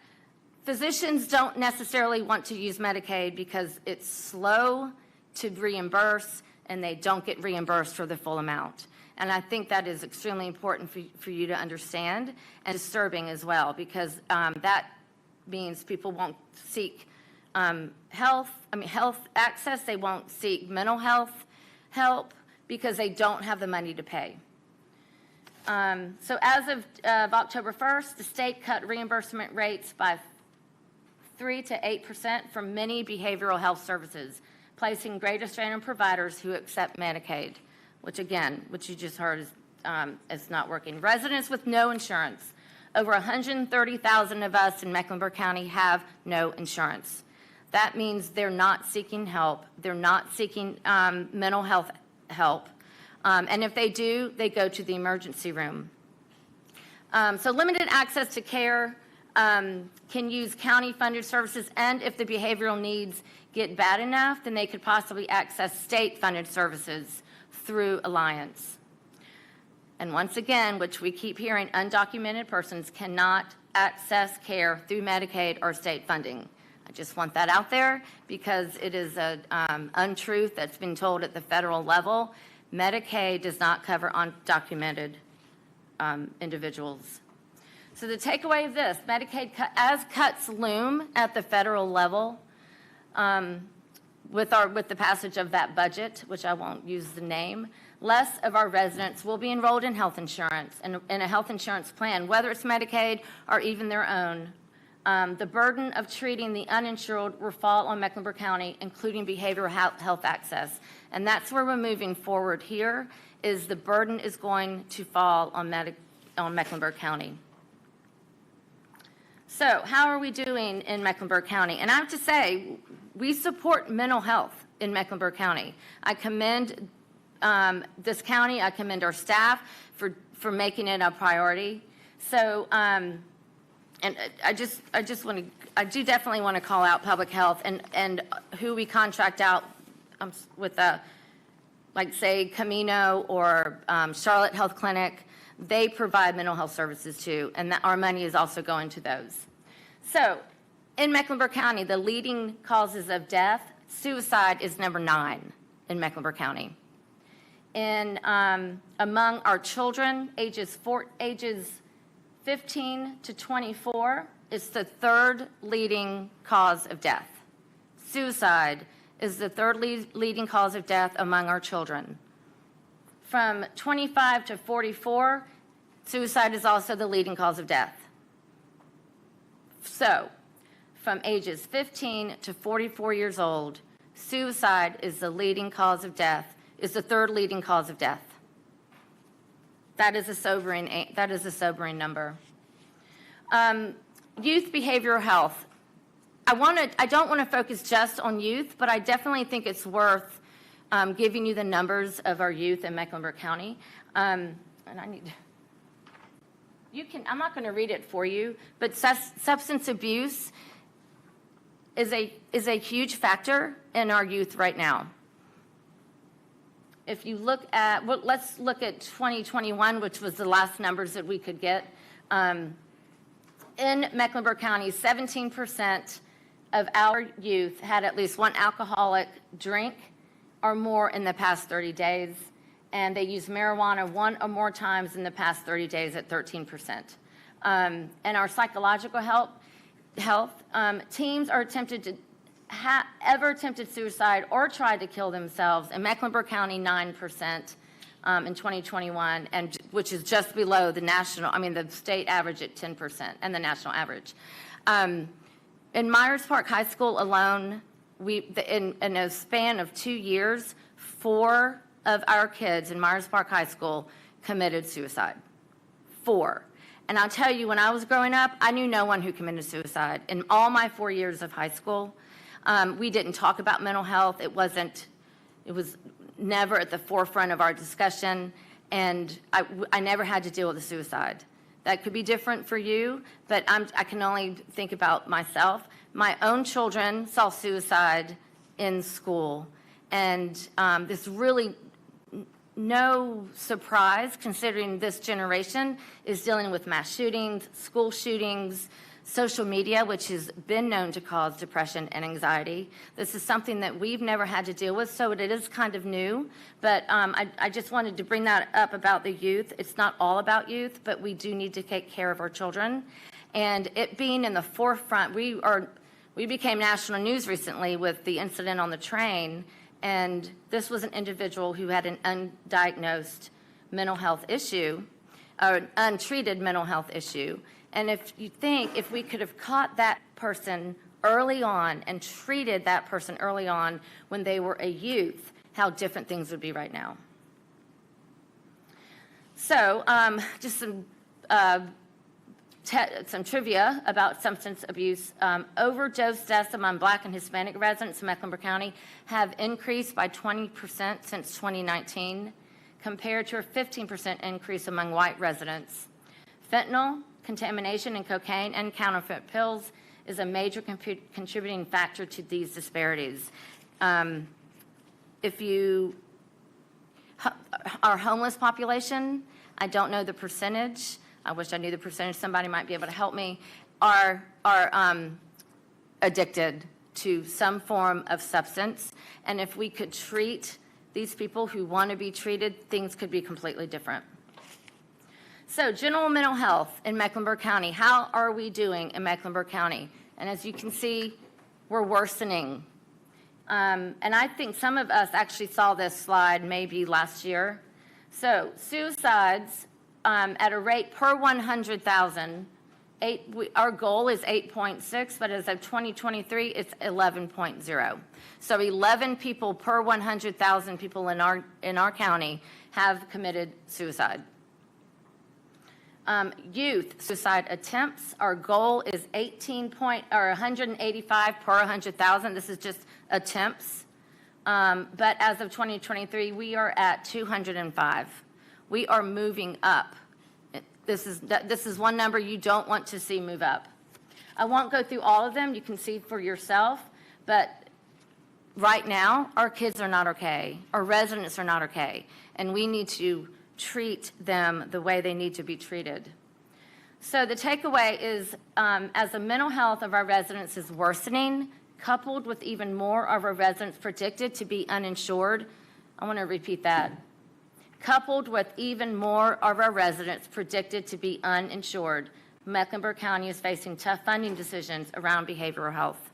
Physicians don't necessarily want to use Medicaid because it's slow to reimburse and they don't get reimbursed for the full amount. And I think that is extremely important for you to understand, and disturbing as well, because that means people won't seek health access, they won't seek mental health help because they don't have the money to pay. So as of October 1st, the state cut reimbursement rates by 3 to 8% for many behavioral health services, placing greater strain on providers who accept Medicaid, which you just heard is not working. Residents with no insurance, over 130,000 of us in Mecklenburg County have no insurance. That means they're not seeking help. They're not seeking mental health help. And if they do, they go to the emergency room. So limited access to care can use county-funded services, and if the behavioral needs get bad enough, then they could possibly access state-funded services through Alliance. And once again, which we keep hearing, undocumented persons cannot access care through Medicaid or state funding. I just want that out there because it is an untruth that's been told at the federal level. Medicaid does not cover undocumented individuals. So the takeaway of this, Medicaid, as cuts loom at the federal level, with the passage of that budget, which I won't use the name, less of our residents will be enrolled in health insurance and in a health insurance plan, whether it's Medicaid or even their own. The burden of treating the uninsured will fall on Mecklenburg County, including behavioral health access. And that's where we're moving forward here, is the burden is going to fall on Mecklenburg County. So how are we doing in Mecklenburg County? And I have to say, we support mental health in Mecklenburg County. I commend this county, I commend our staff for making it a priority. So, and I do definitely want to call out public health and who we contract out with, like say Camino or Charlotte Health Clinic. They provide mental health services too, and our money is also going to those. So in Mecklenburg County, the leading causes of death, suicide is number 9 in Mecklenburg County. Among our children, ages 15 to 24, it's the 3rd leading cause of death. Suicide is the 3rd leading cause of death among our children. From 25 to 44, suicide is also the leading cause of death. So, from ages 15 to 44 years old, suicide is the leading cause of death, is the third leading cause of death. That is a sobering number. Youth behavioral health. I don't want to focus just on youth, but I definitely think it's worth giving you the numbers of our youth in Mecklenburg County. And I'm not going to read it for you, but substance abuse is a huge factor in our youth right now. If you look at, well, let's look at 2021, which was the last numbers that we could get. In Mecklenburg County, 17% of our youth had at least one alcoholic drink or more in the past 30 days, and they used marijuana one or more times in the past 30 days at 13%. And our psychological health, teens are ever attempted suicide or tried to kill themselves in Mecklenburg County, 9% in 2021, and which is just below the the state average at 10% and the national average. In Myers Park High School alone, in a span of 2 years, 4 of our kids in Myers Park High School committed suicide. 4. And I'll tell you, when I was growing up, I knew no one who committed suicide. In all my 4 years of high school, we didn't talk about mental health. It was never at the forefront of our discussion, and I never had to deal with a suicide. That could be different for you, but I can only think about myself. My own children saw suicide in school, and this really no surprise, considering this generation is dealing with mass shootings, school shootings, social media, which has been known to cause depression and anxiety. This is something that we've never had to deal with, so it is kind of new. But I just wanted to bring that up about the youth. It's not all about youth, but we do need to take care of our children. And it being in the forefront, we became national news recently with the incident on the train, and this was an individual who had an undiagnosed mental health issue, or an untreated mental health issue. And if we could have caught that person early on and treated that person early on when they were a youth, how different things would be right now. So just some trivia about substance abuse. Overdose deaths among Black and Hispanic residents in Mecklenburg County have increased by 20% since 2019, compared to a 15% increase among white residents. Fentanyl, contamination in cocaine, and counterfeit pills is a major contributing factor to these disparities. Our homeless population, I don't know the percentage. I wish I knew the percentage. Somebody might be able to help me. Are addicted to some form of substance. And if we could treat these people who want to be treated, things could be completely different. So general mental health in Mecklenburg County, how are we doing in Mecklenburg County? And as you can see, we're worsening. And I think some of us actually saw this slide maybe last year. So suicides at a rate per 100,000, our goal is 8.6, but as of 2023, it's 11.0. So 11 people per 100,000 people in our county have committed suicide. Youth suicide attempts, our goal is 185 per 100,000. This is just attempts. But as of 2023, we are at 205. We are moving up. This is one number you don't want to see move up. I won't go through all of them. You can see for yourself. But right now, our kids are not okay. Our residents are not okay. And we need to treat them the way they need to be treated. So the takeaway is, as the mental health of our residents is worsening, coupled with even more of our residents predicted to be uninsured, I want to repeat that. Coupled with even more of our residents predicted to be uninsured, Mecklenburg County is facing tough funding decisions around behavioral health.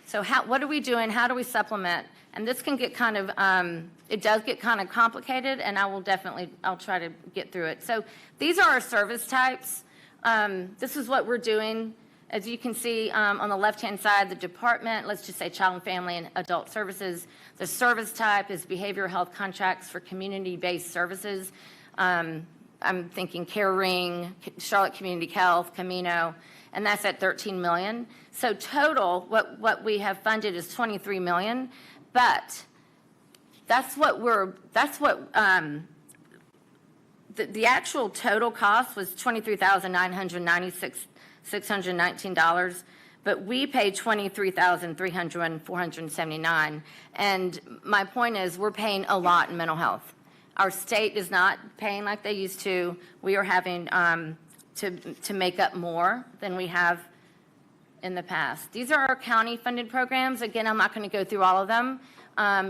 So what are we doing? How do we supplement? And this can get kind of, it does get kind of complicated, and I'll try to get through it. So these are our service types. This is what we're doing. As you can see on the left-hand side, the department, let's just say Child and Family and Adult Services, the service type is behavioral health contracts for community-based services. I'm thinking Care Ring, Charlotte Community Health, Camino, and that's at $13 million. So total, what we have funded is $23 million, but the actual total cost was $23,619, but we paid $23,479. And my point is, we're paying a lot in mental health. Our state is not paying like they used to. We are having to make up more than we have in the past. These are our county-funded programs. Again, I'm not going to go through all of them.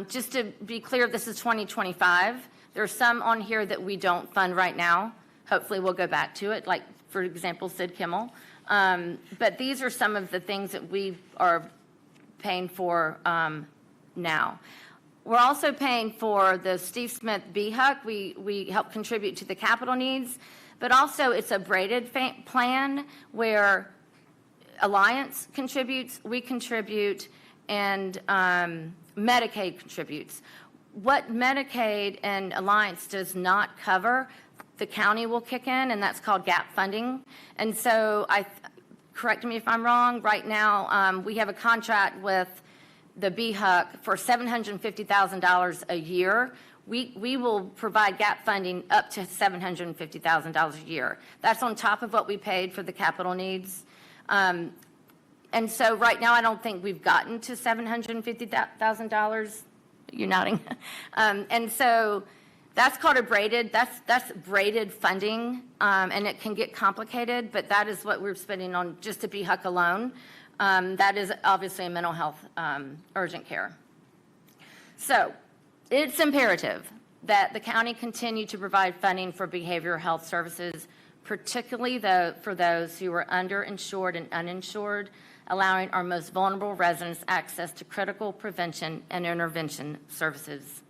Just to be clear, this is 2025. There are some on here that we don't fund right now. Hopefully, we'll go back to it, like, for example, Sid Kimmel. But these are some of the things that we are paying for now. We're also paying for the Steve Smith BHUC. We help contribute to the capital needs, but also it's a braided plan where Alliance contributes, we contribute, and Medicaid contributes. What Medicaid and Alliance does not cover, the county will kick in, and that's called gap funding. And so, correct me if I'm wrong, right now we have a contract with the BHUC for $750,000 a year. We will provide gap funding up to $750,000 a year. That's on top of what we paid for the capital needs. And so right now I don't think we've gotten to $750,000. You're nodding. And so that's called a braided, that's braided funding, and it can get complicated, but that is what we're spending on just the BHUC alone. That is obviously a mental health urgent care. So it's imperative that the county continue to provide funding for behavioral health services, particularly for those who are underinsured and uninsured, allowing our most vulnerable residents access to critical prevention and intervention services.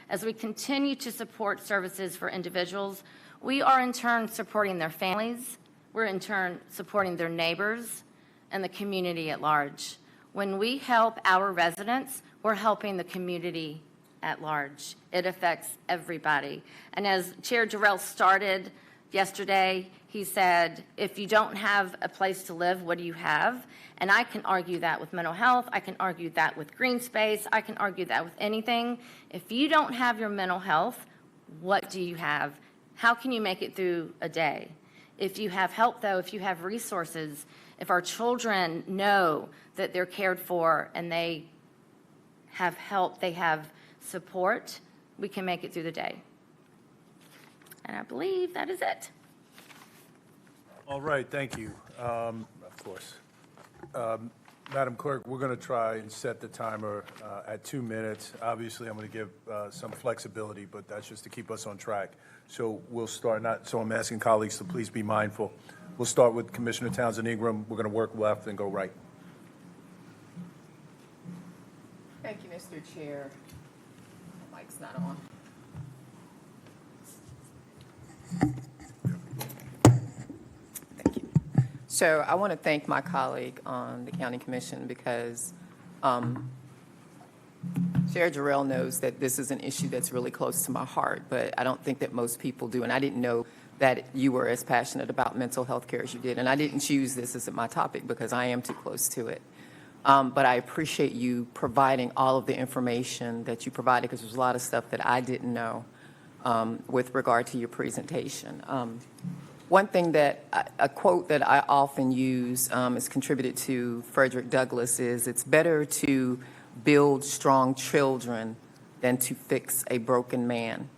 As we continue to support services for individuals, we are in turn supporting their families, we're in turn supporting their neighbors, and the community at large. When we help our residents, we're helping the community at large. It affects everybody. And as Chair Jarrell started yesterday, he said, if you don't have a place to live, what do you have? And I can argue that with mental health. I can argue that with green space. I can argue that with anything. If you don't have your mental health, what do you have? How can you make it through a day? If you have help, though, if you have resources, if our children know that they're cared for and they have help, they have support, we can make it through the day. And I believe that is it. All right, thank you. Of course. Madam Clerk, we're going to try and set the timer at 2 minutes. Obviously, I'm going to give some flexibility, but that's just to keep us on track. So we'll start, so I'm asking colleagues to please be mindful. We'll start with Commissioner Townsend Ingram. We're going to work left and go right. Thank you, Mr. Chair. The mic's not on. So I want to thank my colleague on the County Commission because Chair Jarrell knows that this is an issue that's really close to my heart, but I don't think that most people do. And I didn't know that you were as passionate about mental health care as you did. And I didn't choose this as my topic because I am too close to it. But I appreciate you providing all of the information that you provided because there's a lot of stuff that I didn't know with regard to your presentation. One thing a quote that I often use is contributed to Frederick Douglass is, it's better to build strong children than to fix a broken man.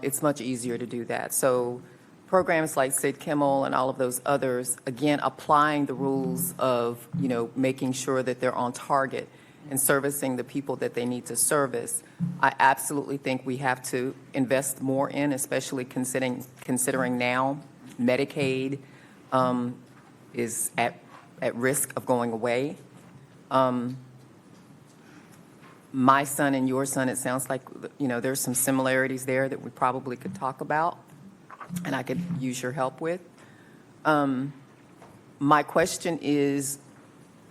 It's much easier to do that. So programs like Sid Kimmel and all of those others, again, applying the rules of, making sure that they're on target and servicing the people that they need to service, I absolutely think we have to invest more in, especially considering now Medicaid is at risk of going away. My son and your son, it sounds like, there's some similarities there that we probably could talk about and I could use your help with. My question is,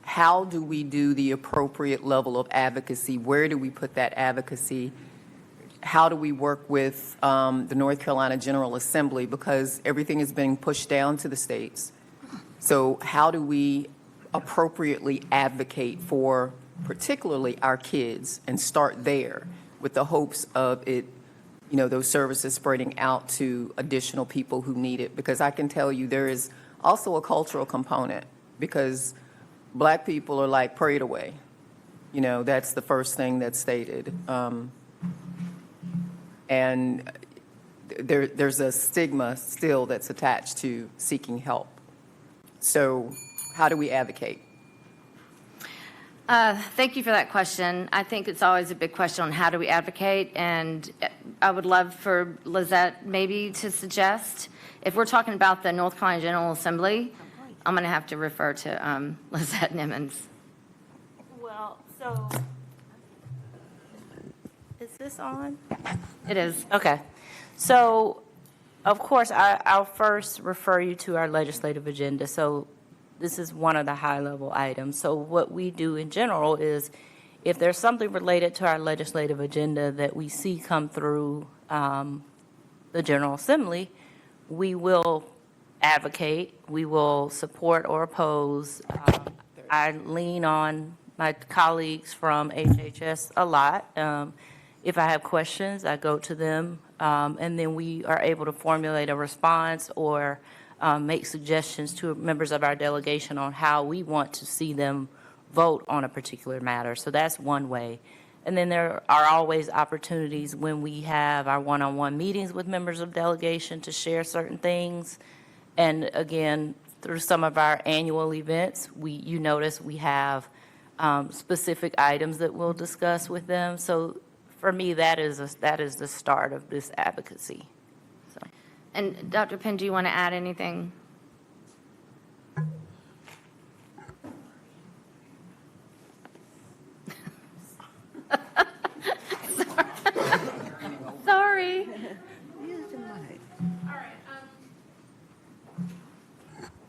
how do we do the appropriate level of advocacy? Where do we put that advocacy? How do we work with the North Carolina General Assembly? Because everything is being pushed down to the states. So how do we appropriately advocate for particularly our kids and start there with the hopes of it, those services spreading out to additional people who need it? Because I can tell you there is also a cultural component, because Black people are like prayed away. That's the first thing that's stated. And there's a stigma still that's attached to seeking help. So how do we advocate? Thank you for that question. I think it's always a big question on how do we advocate, and I would love for Lizette maybe to suggest, if we're talking about the North Carolina General Assembly, I'm going to have to refer to Lizette Nimmons. Well, so, is this on? It is. Okay. So, of course, I'll first refer you to our legislative agenda. So, this is one of the high-level items. So what we do in general is, if there's something related to our legislative agenda that we see come through the General Assembly, we will advocate, we will support or oppose. I lean on my colleagues from HHS a lot. If I have questions, I go to them, and then we are able to formulate a response or make suggestions to members of our delegation on how we want to see them vote on a particular matter. So that's one way. And then there are always opportunities when we have our one-on-one meetings with members of delegation to share certain things. And again, through some of our annual events, you notice we have specific items that we'll discuss with them. So for me, that is the start of this advocacy. And Dr. Penn, do you want to add anything? Sorry.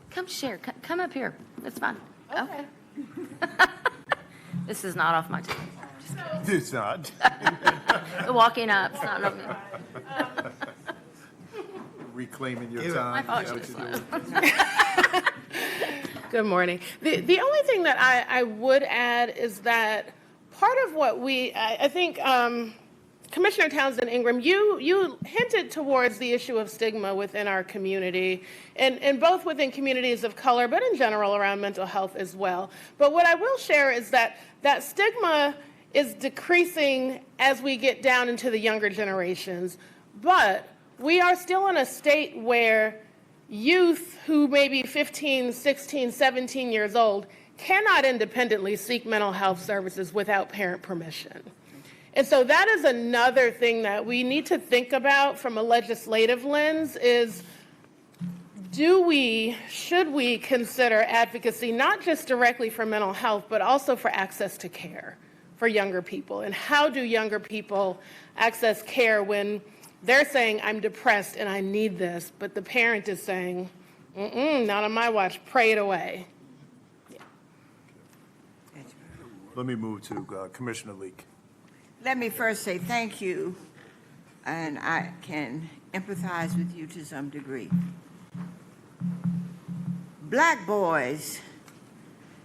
Come share. Come up here. It's fine. Okay. This is not off my table. It's not. Walking up. It's not off me. Reclaiming your time. My fault. Good morning. The only thing that I would add is that part of what I think Commissioner Townsend Ingram, you hinted towards the issue of stigma within our community, and both within communities of color, but in general around mental health as well. But what I will share is that stigma is decreasing as we get down into the younger generations. But we are still in a state where youth who may be 15, 16, 17 years old cannot independently seek mental health services without parent permission. And so that is another thing that we need to think about from a legislative lens is, should we consider advocacy not just directly for mental health, but also for access to care for younger people? And how do younger people access care when they're saying, I'm depressed and I need this, but the parent is saying, not on my watch, pray it away. Yeah. Let me move to Commissioner Leak. Let me first say thank you, and I can empathize with you to some degree. Black boys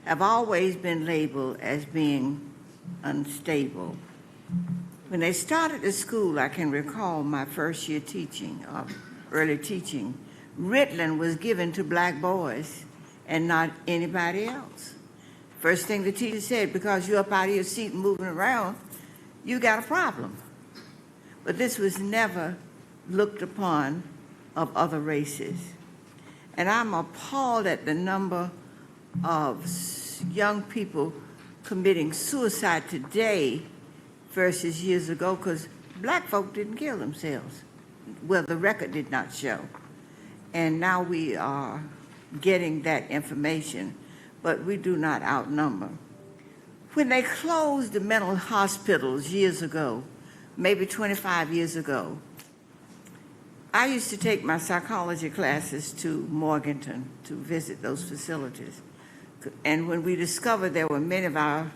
have always been labeled as being unstable. When they started the school, I can recall my first year teaching, early teaching, Ritalin was given to black boys and not anybody else. First thing the teacher said, because you're up out of your seat and moving around, you got a problem. But this was never looked upon of other races. And I'm appalled at the number of young people committing suicide today versus years ago, because black folk didn't kill themselves. Well, the record did not show. And now we are getting that information, but we do not outnumber. When they closed the mental hospitals years ago, maybe 25 years ago, I used to take my psychology classes to Morganton to visit those facilities. And when we discovered there were many of our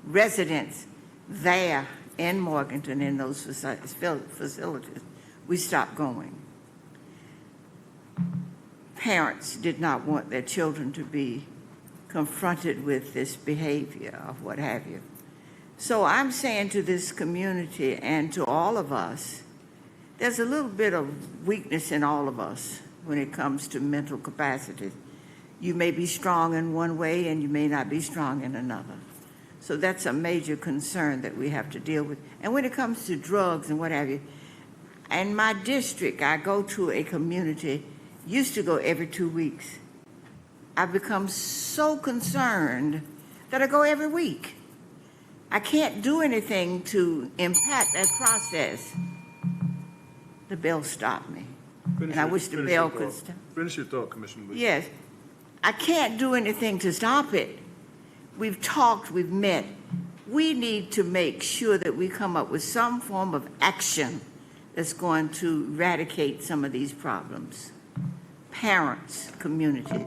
residents there in Morganton in those facilities, we stopped going. Parents did not want their children to be confronted with this behavior or what have you. So I'm saying to this community and to all of us, there's a little bit of weakness in all of us when it comes to mental capacity. You may be strong in one way and you may not be strong in another. So that's a major concern that we have to deal with. And when it comes to drugs and what have you, in my district, I go to a community, used to go every 2 weeks. I've become so concerned that I go every week. I can't do anything to impact that process. The bill stopped me. And I wish the bill could stop. Finish your thought, Commissioner Lee. Yes. I can't do anything to stop it. We've talked, we've met. We need to make sure that we come up with some form of action that's going to eradicate some of these problems. Parents, community.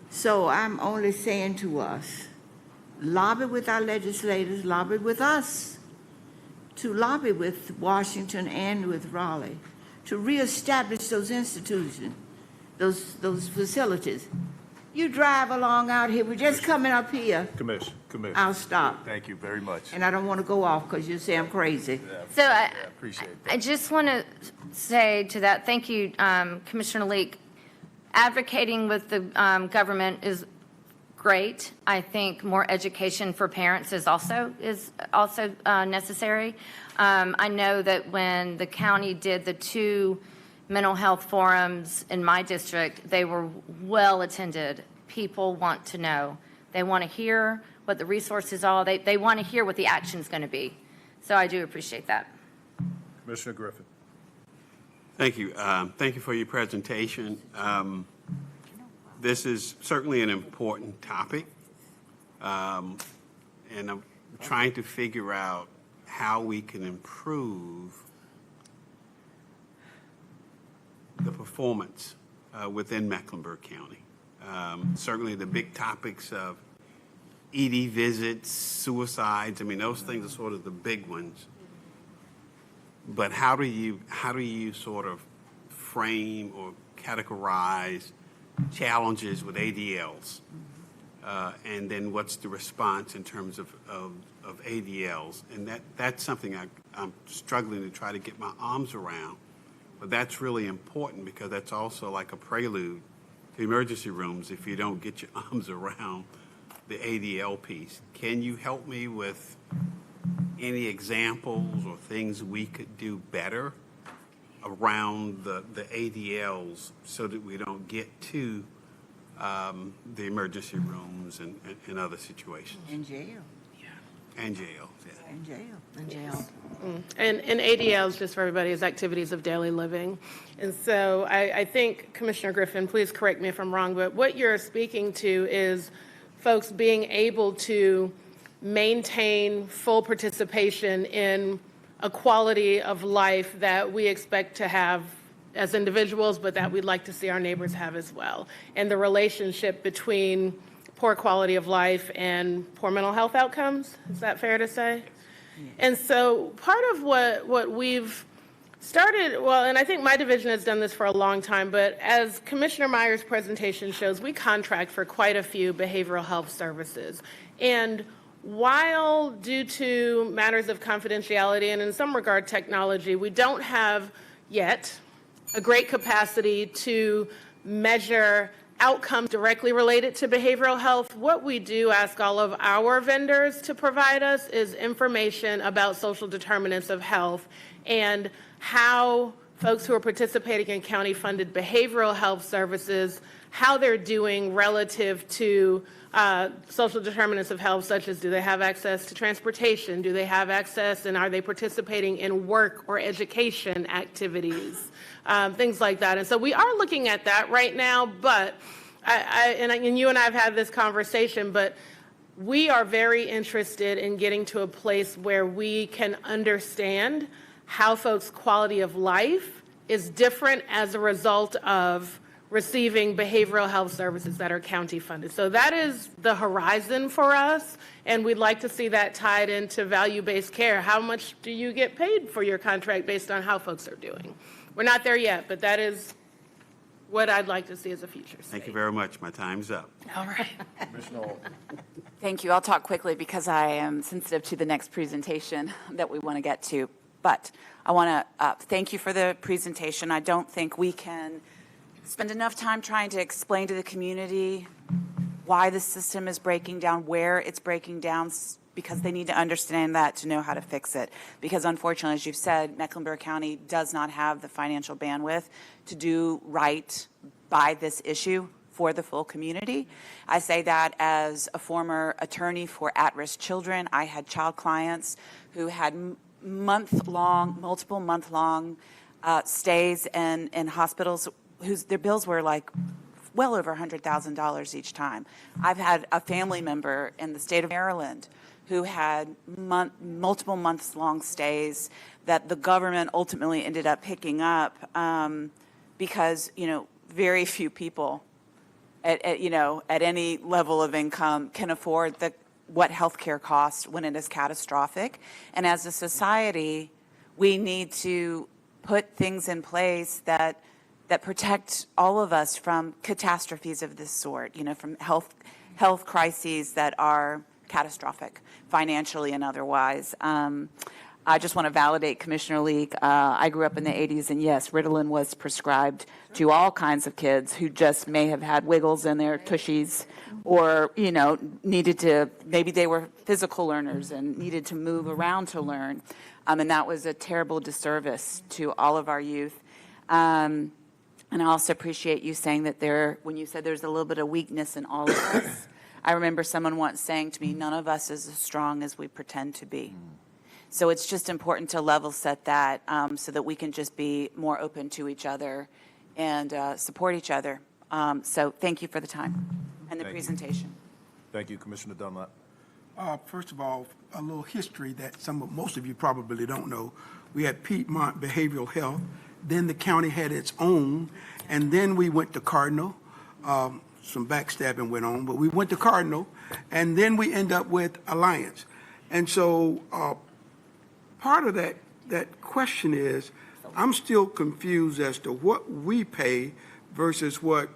So I'm only saying to us, lobby with our legislators, lobby with us, to lobby with Washington and with Raleigh, to reestablish those institutions, those facilities. You drive along out here, we're just coming up here. Commissioner. I'll stop. Thank you very much. And I don't want to go off because you say I'm crazy. So I appreciate that. I just want to say to that, thank you, Commissioner Leek. Advocating with the government is great. I think more education for parents is also necessary. I know that when the county did the 2 mental health forums in my district, they were well attended. People want to know. They want to hear what the resources are. They want to hear what the action's going to be. So I do appreciate that. Commissioner Griffin. Thank you. Thank you for your presentation. This is certainly an important topic, and I'm trying to figure out how we can improve the performance within Mecklenburg County. Certainly the big topics of ED visits, suicides, I mean, those things are sort of the big ones. But how do you sort of frame or categorize challenges with ADLs? And then what's the response in terms of ADLs? And that's something I'm struggling to try to get my arms around. But that's really important because that's also like a prelude to emergency rooms if you don't get your arms around the ADL piece. Can you help me with any examples or things we could do better around the ADLs so that we don't get to the emergency rooms and other situations? In jail. And jail, yeah. In jail. In jail. And ADLs, just for everybody, is activities of daily living. And so I think, Commissioner Griffin, please correct me if I'm wrong, but what you're speaking to is folks being able to maintain full participation in a quality of life that we expect to have as individuals, but that we'd like to see our neighbors have as well. And the relationship between poor quality of life and poor mental health outcomes, is that fair to say? And so part of what we've started, well, and I think my division has done this for a long time, but as Commissioner Meyer's presentation shows, we contract for quite a few behavioral health services. And while due to matters of confidentiality and in some regard technology, we don't have yet a great capacity to measure outcomes directly related to behavioral health, what we do ask all of our vendors to provide us is information about social determinants of health and how folks who are participating in county-funded behavioral health services, how they're doing relative to social determinants of health, such as do they have access to transportation, do they have access, and are they participating in work or education activities, things like that. And so we are looking at that right now, but and you and I have had this conversation, but we are very interested in getting to a place where we can understand how folks' quality of life is different as a result of receiving behavioral health services that are county funded. So that is the horizon for us, and we'd like to see that tied into value-based care. How much do you get paid for your contract based on how folks are doing? We're not there yet, but that is what I'd like to see as a future state. Thank you very much. My time's up. All right. Thank you. I'll talk quickly because I am sensitive to the next presentation that we want to get to. But I want to thank you for the presentation. I don't think we can spend enough time trying to explain to the community why the system is breaking down, where it's breaking down, because they need to understand that to know how to fix it. Because unfortunately, as you've said, Mecklenburg County does not have the financial bandwidth to do right by this issue for the full community. I say that as a former attorney for at-risk children. I had child clients who had multiple month-long stays in hospitals their bills were like well over $100,000 each time. I've had a family member in the state of Maryland who had multiple months-long stays that the government ultimately ended up picking up because, very few people at any level of income can afford what healthcare costs when it is catastrophic. And as a society, we need to put things in place that protect all of us from catastrophes of this sort, from health crises that are catastrophic, financially and otherwise. I just want to validate Commissioner Leek. I grew up in the 80s, and yes, Ritalin was prescribed to all kinds of kids who just may have had wiggles in their tushies or, needed to, maybe they were physical learners and needed to move around to learn. And that was a terrible disservice to all of our youth. And I also appreciate you saying that when you said there's a little bit of weakness in all of us, I remember someone once saying to me, none of us is as strong as we pretend to be. So it's just important to level set that so that we can just be more open to each other and support each other. So thank you for the time and the presentation. Thank you, Commissioner Dunlap. First of all, a little history that most of you probably don't know. We had Piedmont Behavioral Health. Then the county had its own, and then we went to Cardinal. Some backstabbing went on, but we went to Cardinal, and then we end up with Alliance. And so part of that question is, I'm still confused as to what we pay versus what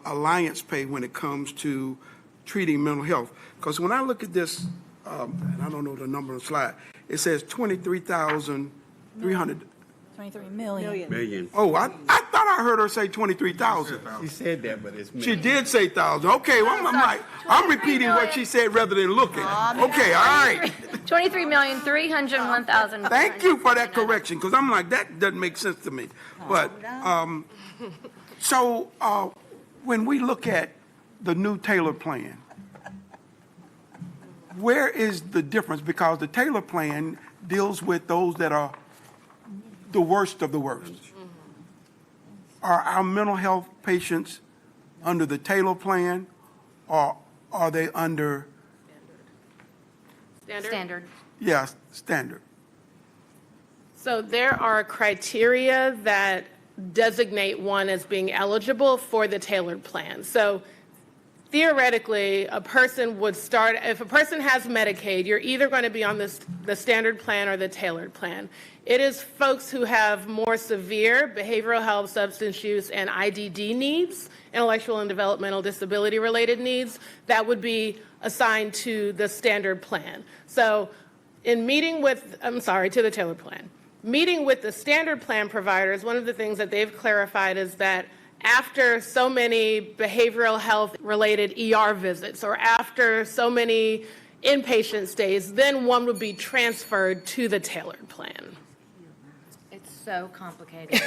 Alliance pay when it comes to treating mental health. Because when I look at this, and I don't know the number on the slide, it says 23,300. 23 million. Million. Oh, I thought I heard her say 23,000. She said that, but it's She million. did say 1,000. Okay, well, I'm repeating what she said rather than looking. Okay, all right. 23,301,000. Thank you for that correction, because I'm like, that doesn't make sense to me. But, so when we look at the new Taylor plan, where is the difference? Because the Taylor plan deals with those that are the worst of the worst. Are our mental health patients under the Taylor plan, or are they under? Standard. Yes, standard. So there are criteria that designate one as being eligible for the tailored plan. So theoretically, a person would start, if a person has Medicaid, you're either going to be on the standard plan or the tailored plan. It is folks who have more severe behavioral health, substance use, and IDD needs, intellectual and developmental disability related needs, that would be assigned to the standard plan. So in meeting with, to the tailored plan. Meeting with the standard plan providers, one of the things that they've clarified is that after so many behavioral health related ER visits or after so many inpatient stays, then one would be transferred to the tailored plan. It's so complicated.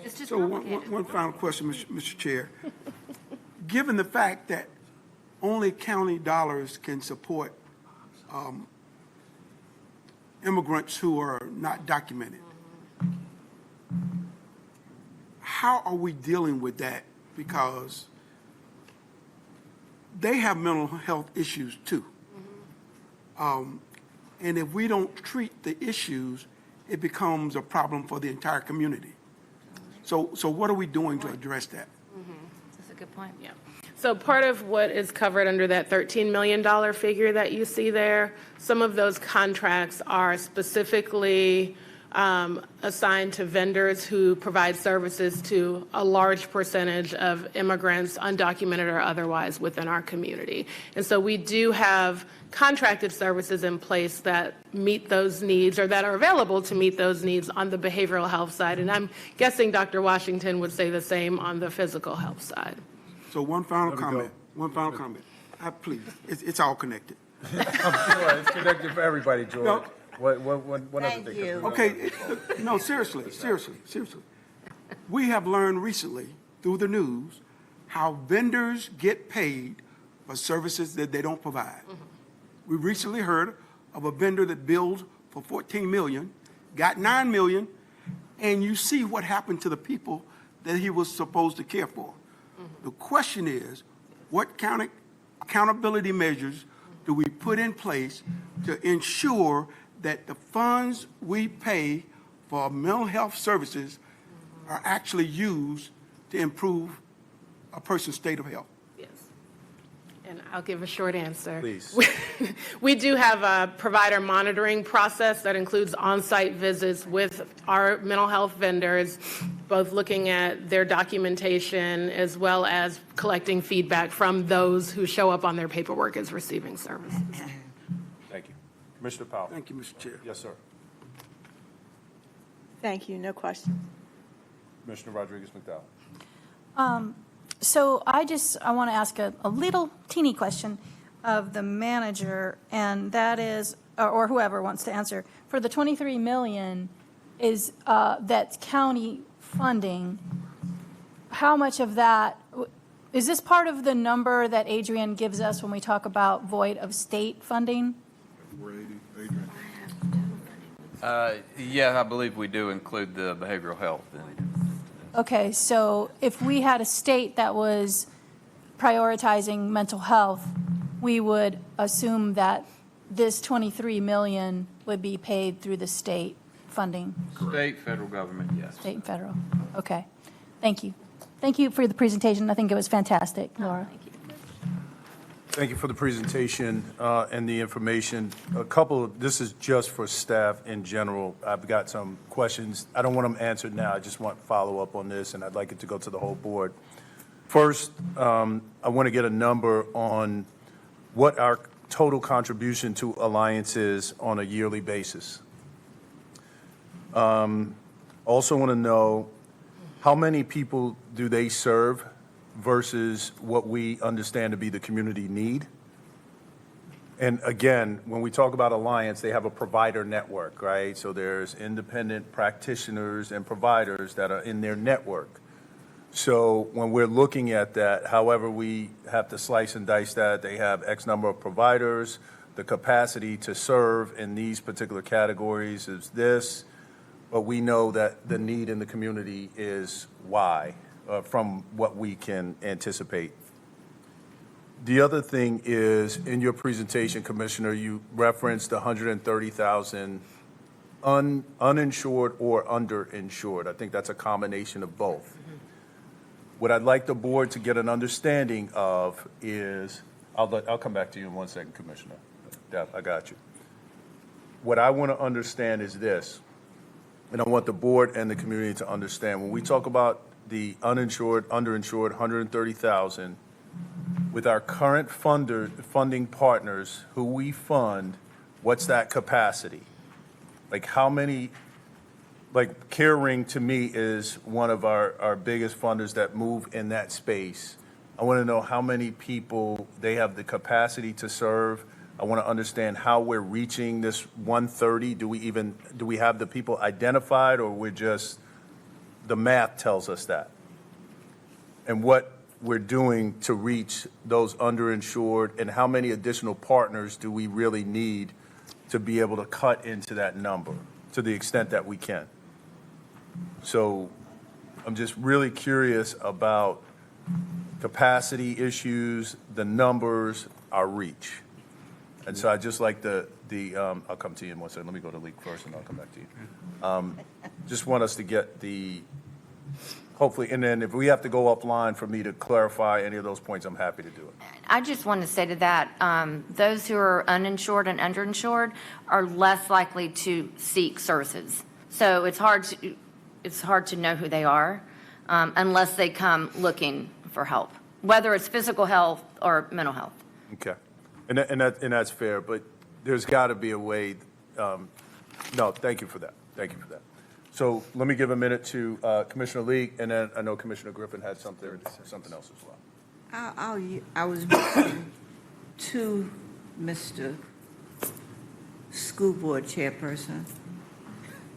It's just So complicated. one final question, Mr. Chair. Given the fact that only county dollars can support immigrants who are not documented, how are we dealing with that? Because they have mental health issues too. And if we don't treat the issues, it becomes a problem for the entire community. So what are we doing to address that? That's a good point. Yeah. So part of what is covered under that $13 million figure that you see there, some of those contracts are specifically assigned to vendors who provide services to a large percentage of immigrants, undocumented or otherwise, within our community. And so we do have contracted services in place that meet those needs or that are available to meet those needs on the behavioral health side. And I'm guessing Dr. Washington would say the same on the physical health side. So one final comment. Please, it's all connected. I'm sure it's connected for everybody, George. No. What other thing? you. Okay, no, seriously. We have learned recently through the news how vendors get paid for services that they don't provide. We recently heard of a vendor that billed for $14 million, got $9 million, and you see what happened to the people that he was supposed to care for. The question is, what kind of accountability measures do we put in place to ensure that the funds we pay for mental health services are actually used to improve a person's state of health? Yes. And I'll give a short answer. Please. We do have a provider monitoring process that includes on-site visits with our mental health vendors, both looking at their documentation as well as collecting feedback from those who show up on their paperwork as receiving services. Thank you. Commissioner Powell. Thank you, Mr. Chair. Yes, sir. Thank you. No questions. Commissioner Rodriguez-McDowell. So I want to ask a little teeny question of the manager, and that is, or whoever wants to answer, for the $23 million is, that's county funding, how much of that, is this part of the number that Adrian gives us when we talk about void of state funding? Adrian. Yeah, I believe we do include the behavioral health in it. Okay, so if we had a state that was prioritizing mental health, we would assume that this $23 million would be paid through the state funding, State, federal government, yes. state and federal. Okay, thank you. Thank you for the presentation. I think it was fantastic, Laura. Thank you. Thank you for the presentation and the information. This is just for staff in general. I've got some questions. I don't want them answered now. I just want follow-up on this, and I'd like it to go to the whole board. First, I want to get a number on what our total contribution to Alliance is on a yearly basis. Also want to know how many people do they serve versus what we understand to be the community need. And again, when we talk about Alliance, they have a provider network, right? So there's independent practitioners and providers that are in their network. So when we're looking at that, however we have to slice and dice that, they have X number of providers, the capacity to serve in these particular categories is this, but we know that the need in the community is Y. From what we can anticipate. The other thing is, in your presentation, Commissioner, you referenced 130,000 uninsured or underinsured. I think that's a combination of both. What I'd like the board to get an understanding of is, I'll come back to you in 1 second, Commissioner. Deb, I got you. What I want to understand is this, and I want the board and the community to understand, when we talk about the uninsured, underinsured, 130,000, with our current funding partners who we fund, what's that capacity? Like how many, like CareRing to me is one of our biggest funders that move in that space. I want to know how many people they have the capacity to serve. I want to understand how we're reaching this 130. Do we have the people identified, or we're just, the math tells us that, and what we're doing to reach those underinsured, and how many additional partners do we really need to be able to cut into that number to the extent that we can. So I'm just really curious about capacity issues, the numbers, our reach. And so I'd just like the I'll come to you in one second. Let me go to leak first, and I'll come back to you. Just want us to get hopefully, and then if we have to go offline for me to clarify any of those points, I'm happy to do it. I just want to say to that, those who are uninsured and underinsured are less likely to seek services. So it's hard to know who they are unless they come looking for help, whether it's physical health or mental health. Okay. And that's fair, but there's got to be a way. No, thank you for that. Thank you for that. So let me give a minute to Commissioner Lee, and then I know Commissioner Griffin had something else as well. I was listening to Mr. School Board Chairperson.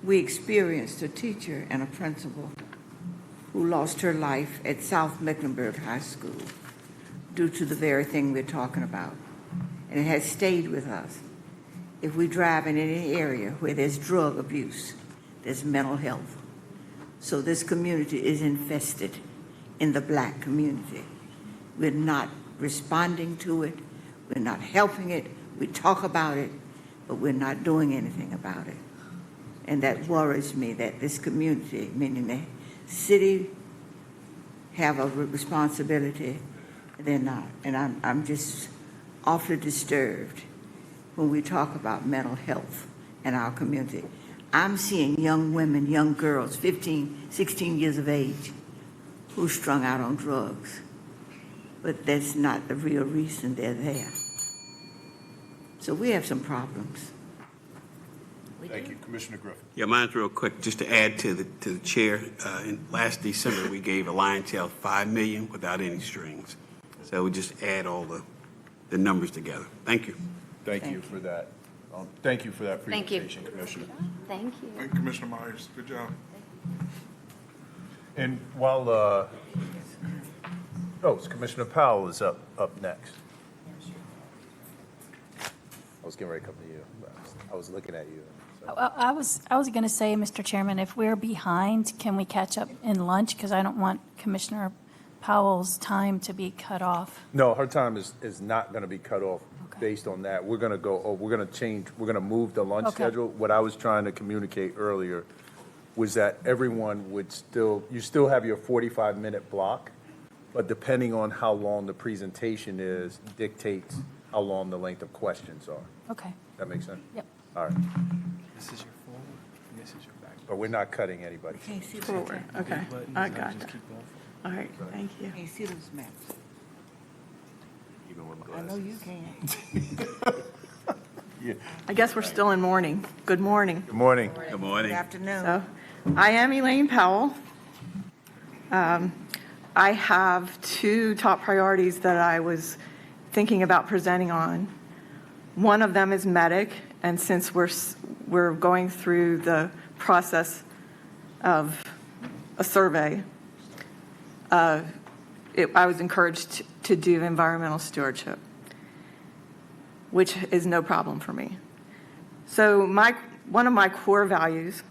We experienced a teacher and a principal who lost her life at South Mecklenburg High School due to the very thing we're talking about. And it has stayed with us. If we drive in any area where there's drug abuse, there's mental health. So this community is infested in the Black community. We're not responding to it. We're not helping it. We talk about it, but we're not doing anything about it. And that worries me that this community, meaning the city, have a responsibility. They're not. And I'm just awfully disturbed when we talk about mental health in our community. I'm seeing young women, young girls, 15, 16 years of age, who strung out on drugs. But that's not the real reason they're there. So we have some problems. Thank you. Commissioner Griffin. Yeah, mine's real quick, just to add to the chair. Last December, we gave a Liontail $5 million without any strings. So we just add all the numbers together. Thank you. Thank you for that. Thank you for that Thank you. presentation, Commissioner. Thank you. Thank you, Commissioner Myers. Good job. And while, Commissioner Powell is up next. I was getting ready to come to you. I was looking at you. So. I was going to say, Mr. Chairman, if we're behind, can we catch up in lunch? Because I don't want Commissioner Powell's time to be cut off. No, her time is not going to be cut off based on that. We're going to move the lunch schedule. What I was trying to communicate earlier was that everyone would you still have your 45-minute block, but depending on how long the presentation is, dictates how long the length of questions are. Okay. That makes sense? Yep. All right. This is your forward, and this is your back. But we're not cutting anybody. Can't see Forward, okay, I got that. All right, thank you. Can't see those maps. Even with I know you can. I guess we're still in morning. Good morning. Good morning. Good Good morning. afternoon. So, I am Elaine Powell. I have two top priorities that I was thinking about presenting on. One of them is medic, and since we're going through the process of a survey, I was encouraged to do environmental stewardship, which is no problem for me. So one of my core values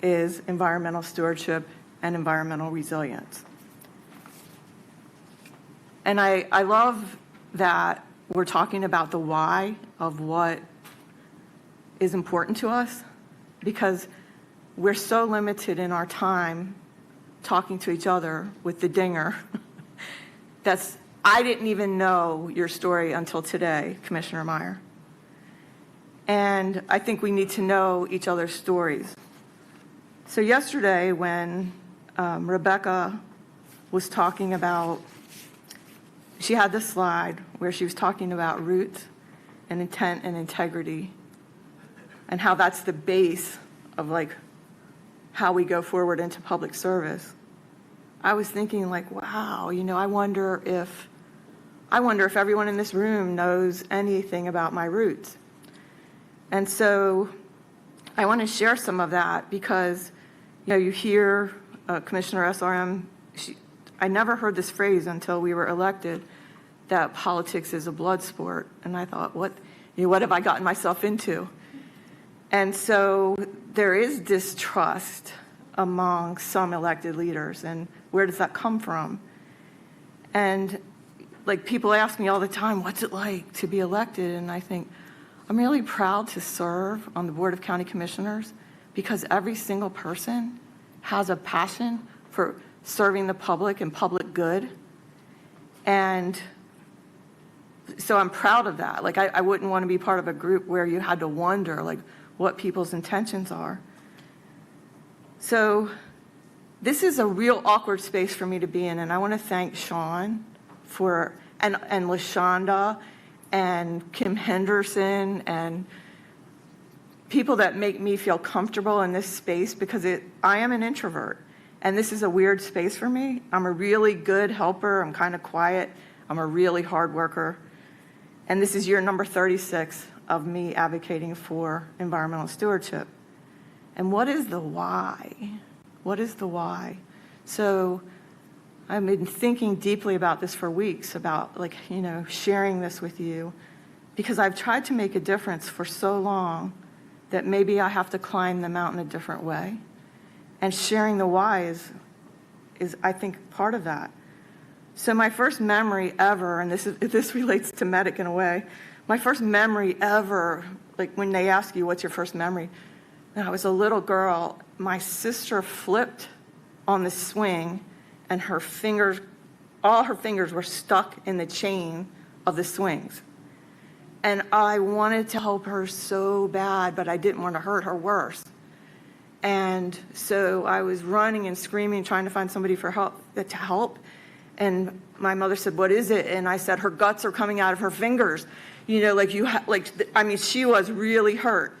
is environmental stewardship and environmental resilience. And I love that we're talking about the why of what is important to us, because we're so limited in our time talking to each other with the dinger. I didn't even know your story until today, Commissioner Meyer. And I think we need to know each other's stories. So yesterday when Rebecca was talking about, she had this slide where she was talking about roots and intent and integrity and how that's the base of like how we go forward into public service. I was thinking like, wow, I wonder if everyone in this room knows anything about my roots. And so I want to share some of that because, you hear Commissioner SRM, I never heard this phrase until we were elected, that politics is a blood sport. And I thought, what have I gotten myself into? And so there is distrust among some elected leaders. And where does that come from? And like people ask me all the time, what's it like to be elected? And I think, I'm really proud to serve on the Board of County Commissioners because every single person has a passion for serving the public and public good. And so I'm proud of that. Like, I wouldn't want to be part of a group where you had to wonder, like, what people's intentions are. So this is a real awkward space for me to be in, and I want to thank Sean for, and LaShonda and Kim Henderson and people that make me feel comfortable in this space because I am an introvert, and this is a weird space for me. I'm a really good helper. I'm kind of quiet. I'm a really hard worker. And this is year number 36 of me advocating for environmental stewardship. And what is the why? What is the why? So I've been thinking deeply about this for weeks, about, like, you know, sharing this with you, because I've tried to make a difference for so long that maybe I have to climb the mountain a different way. And sharing the why is I think, part of that. So my first memory ever, and this relates to Medic in a way, my first memory ever, like when they ask you what's your first memory, when I was a little girl, my sister flipped on the swing and her fingers, all her fingers were stuck in the chain of the swings. And I wanted to help her so bad, but I didn't want to hurt her worse. And so I was running and screaming, trying to find somebody to help. And my mother said, "What is it?" And I said, "Her guts are coming out of her fingers." You know, I mean, she was really hurt.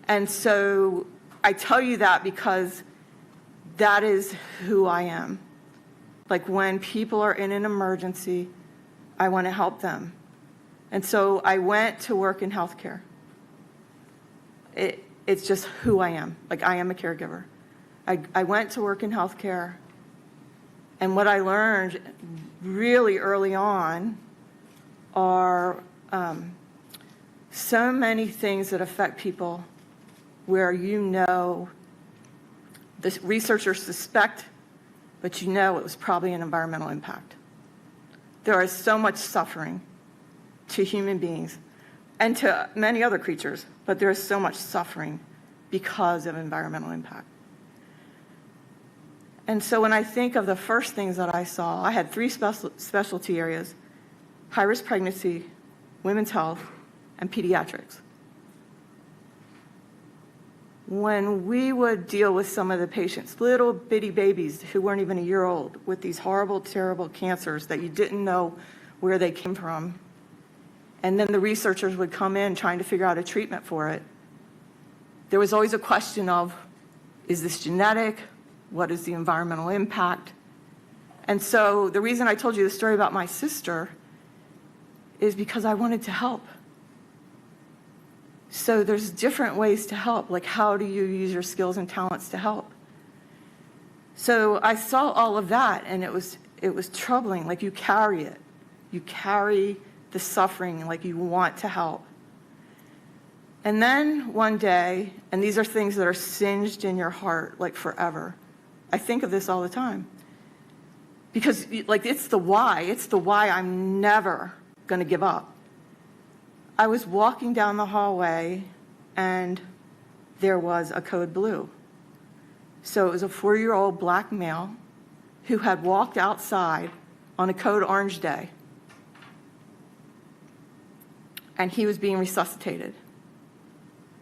And so I tell you that because that is who I am. Like, when people are in an emergency, I want to help them. And so I went to work in healthcare. It's just who I am. Like, I am a caregiver. I went to work in healthcare. And what I learned really early on are so many things that affect people where, you know, the researchers suspect, but you know it was probably an environmental impact. There is so much suffering to human beings and to many other creatures, but there is so much suffering because of environmental impact. And so when I think of the first things that I saw, I had 3 specialty areas: high-risk pregnancy, women's health, and pediatrics. When we would deal with some of the patients, little bitty babies who weren't even a year old, with these horrible, terrible cancers that you didn't know where they came from, and then the researchers would come in trying to figure out a treatment for it, there was always a question of, is this genetic? What is the environmental impact? And so the reason I told you the story about my sister is because I wanted to help. So there's different ways to help. Like, how do you use your skills and talents to help? So I saw all of that, and it was troubling. Like, you carry it. You carry the suffering, like you want to help. And then one day, and these are things that are singed in your heart, like, forever. I think of this all the time. Because, like, it's the why. It's the why I'm never going to give up. I was walking down the hallway, and there was a code blue. So it was a 4-year-old black male who had walked outside on a code orange day, and he was being resuscitated.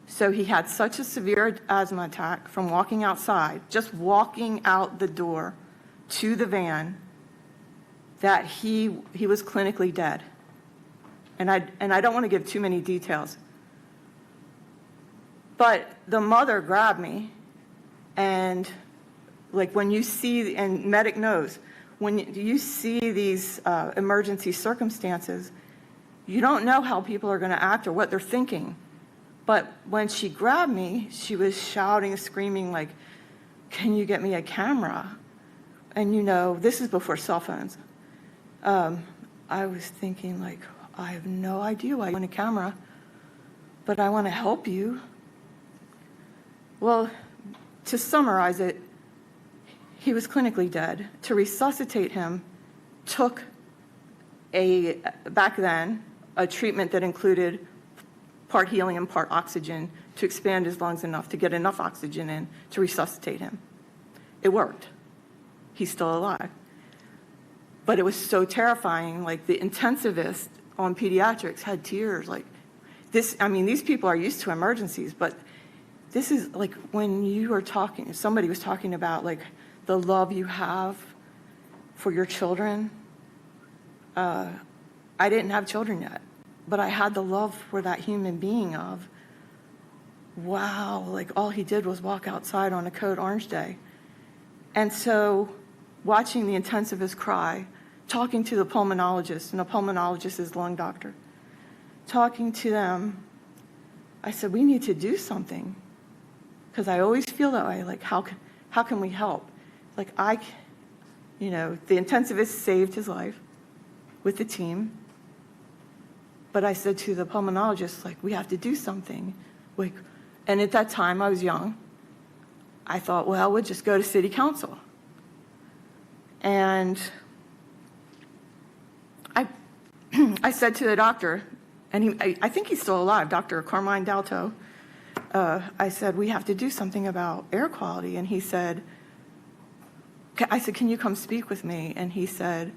So he had such a severe asthma attack from walking outside, just walking out the door to the van, that he was clinically dead. And I don't want to give too many details. But the mother grabbed me, and, like, when you see, and Medic knows, when you see these emergency circumstances, you don't know how people are going to act or what they're thinking. But when she grabbed me, she was shouting, screaming, like, "Can you get me a camera?" And, you know, this is before cell phones. I was thinking, like, I have no idea why you want a camera, but I want to help you. Well, to summarize it, he was clinically dead. To resuscitate him took back then, a treatment that included part helium, part oxygen, to expand his lungs enough to get enough oxygen in to resuscitate him. It worked. He's still alive. But it was so terrifying. Like, the intensivist on pediatrics had tears. Like, this, I mean, these people are used to emergencies, but this is like when you are talking, somebody was talking about like the love you have for your children. I didn't have children yet, but I had the love for that human being of, wow, like all he did was walk outside on a Code Orange day. And so watching the intensivist cry, talking to the pulmonologist, and the pulmonologist is lung doctor, talking to them, I said, we need to do something. Because I always feel that way, like how can we help? Like the intensivist saved his life with the team. But I said to the pulmonologist, like, we have to do something. Like, and at that time I was young. I thought, well, we'll just go to city council. And I said to the doctor, and I think he's still alive, Dr. Carmine Dalto, I said, we have to do something about air quality. And he said, I said, can you come speak with me? And he said,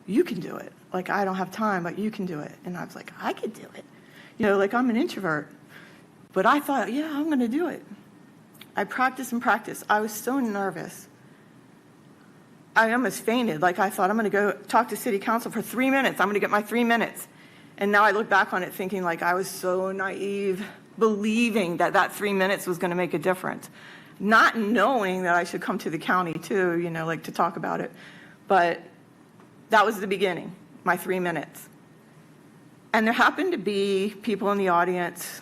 you can do it. Like, I don't have time, but you can do it. And I was like, I could do it. Like, I'm an introvert. But I thought, yeah, I'm going to do it. I practiced and practiced. I was so nervous. I almost fainted. Like, I thought, I'm going to go talk to city council for 3 minutes. I'm going to get my 3 minutes. And now I look back on it thinking, like, I was so naive, believing that 3 minutes was going to make a difference. Not knowing that I should come to the county too, like to talk about it. But that was the beginning, my 3 minutes. And there happened to be people in the audience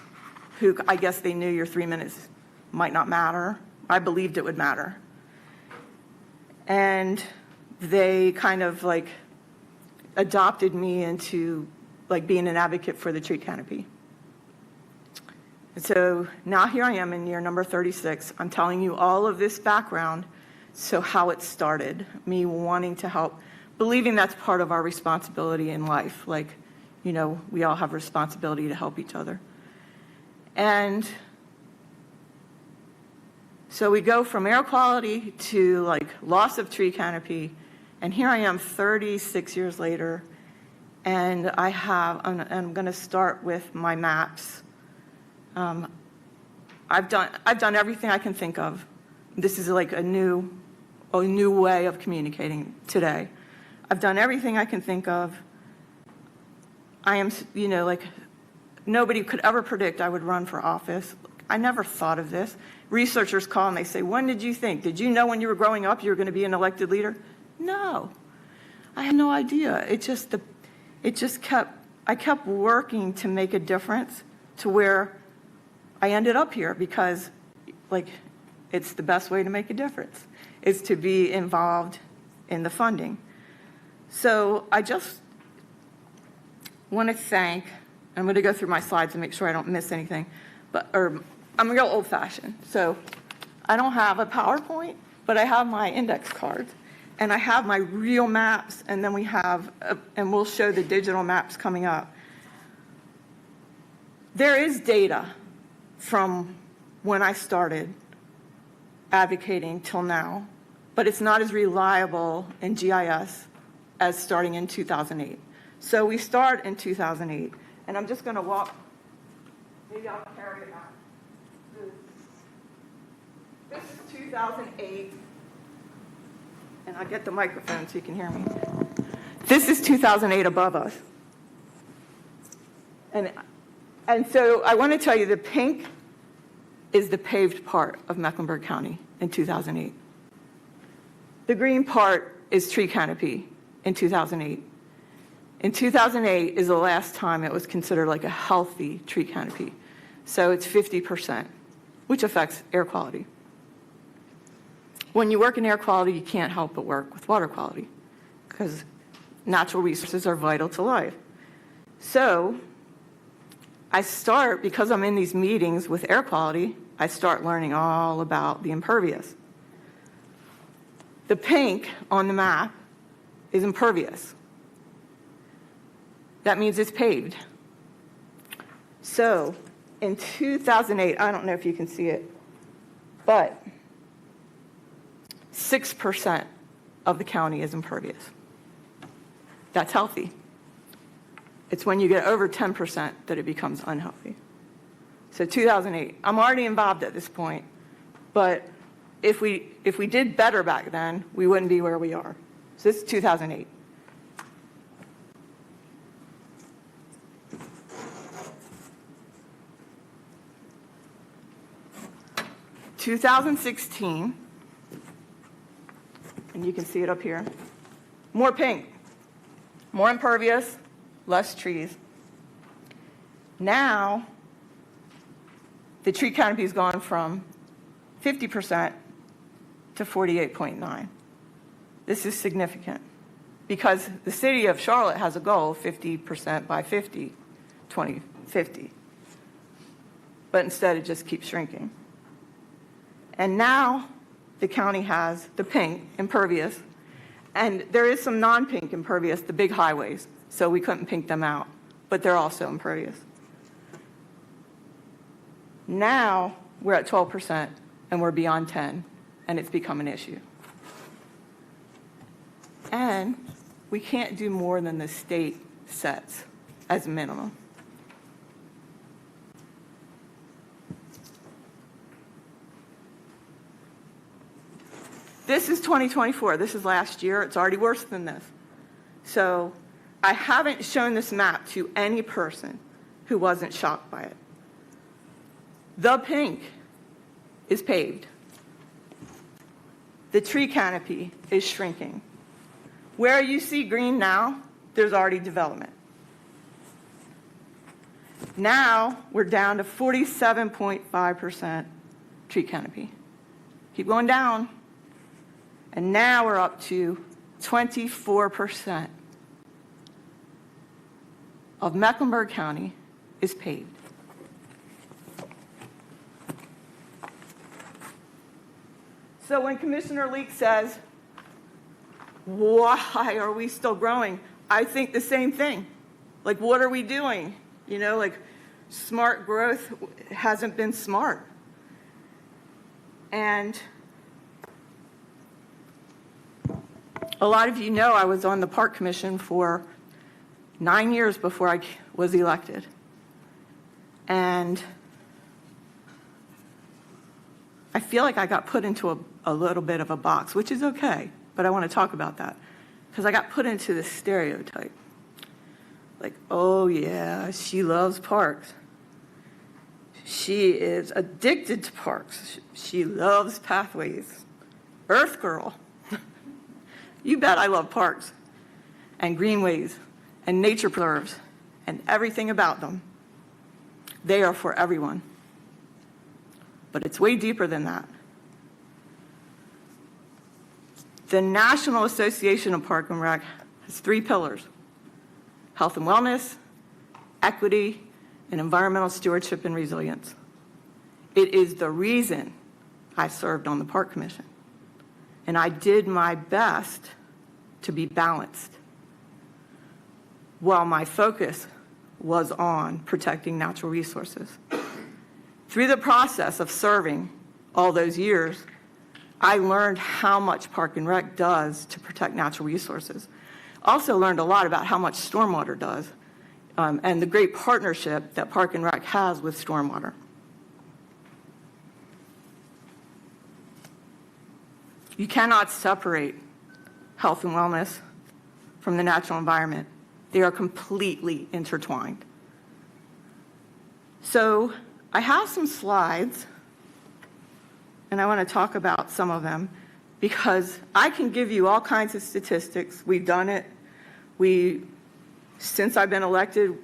who, I guess they knew your 3 minutes might not matter. I believed it would matter. And they kind of like adopted me into like being an advocate for the tree canopy. And so now here I am in year number 36. I'm telling you all of this background, so how it started, me wanting to help, believing that's part of our responsibility in life. Like, we all have responsibility to help each other. And so we go from air quality to like loss of tree canopy. And here I am 36 years later. And I'm going to start with my maps. I've done everything I can think of. This is like a new way of communicating today. I've done everything I can think of. I am, like nobody could ever predict I would run for office. I never thought of this. Researchers call and they say, when did you think? Did you know when you were growing up you were going to be an elected leader? No, I had no idea. I kept working to make a difference to where I ended up here because, like, it's the best way to make a difference, is to be involved in the funding. So I just want to thank, I'm going to go through my slides and make sure I don't miss anything, I'm going to go old-fashioned. So I don't have a PowerPoint, but I have my index cards, and I have my real maps, and then and we'll show the digital maps coming up. There is data from when I started advocating till now, but it's not as reliable in GIS as starting in 2008. So we start in 2008, and I'm just going to walk. Maybe I'll carry it out. This is 2008, and I'll get the microphone so you can hear me. This is 2008 above us. And so I want to tell you the pink is the paved part of Mecklenburg County in 2008. The green part is tree canopy in 2008. In 2008 is the last time it was considered like a healthy tree canopy. So it's 50%, which affects air quality. When you work in air quality, you can't help but work with water quality because natural resources are vital to life. So because I'm in these meetings with air quality, I start learning all about the impervious. The pink on the map is impervious. That means it's paved. So in 2008, I don't know if you can see it, but 6% of the county is impervious. That's healthy. It's when you get over 10% that it becomes unhealthy. So 2008, I'm already involved at this point, but if we did better back then, we wouldn't be where we are. So this is 2008. In 2016, and you can see it up here, more pink, more impervious, less trees. Now, the tree canopy's gone from 50% to 48.9. This is significant because the city of Charlotte has a goal of 50% by 2050. But instead, it just keeps shrinking. And now the county has the pink impervious, and there is some non-pink impervious, the big highways, so we couldn't pink them out, but they're also impervious. Now we're at 12% and we're beyond 10, and it's become an issue. And we can't do more than the state sets as a minimum. This is 2024. This is last year. It's already worse than this. So I haven't shown this map to any person who wasn't shocked by it. The pink is paved. The tree canopy is shrinking. Where you see green now, there's already development. Now we're down to 47.5% tree canopy. Keep going down. And now we're up to 24% of Mecklenburg County is paved. So when Commissioner Leek says, why are we still growing? I think the same thing. Like, what are we doing? You know, like, smart growth hasn't been smart. And a lot of you know I was on the Park Commission for 9 years before I was elected. And I feel like I got put into a little bit of a box, which is okay, but I want to talk about that. Because I got put into this stereotype. Like, oh yeah, she loves parks. She is addicted to parks. She loves pathways. Earth girl. You bet I love parks and greenways and nature preserves and everything about them. They are for everyone. But it's way deeper than that. The National Association of Park and Rec has 3 pillars: health and wellness, equity, and environmental stewardship and resilience. It is the reason I served on the Park Commission. And I did my best to be balanced, while my focus was on protecting natural resources. Through the process of serving all those years, I learned how much Park and Rec does to protect natural resources. Also learned a lot about how much stormwater does, and the great partnership that Park and Rec has with stormwater. You cannot separate health and wellness from the natural environment. They are completely intertwined. So I have some slides, and I want to talk about some of them, because I can give you all kinds of statistics. We've done it. Since I've been elected,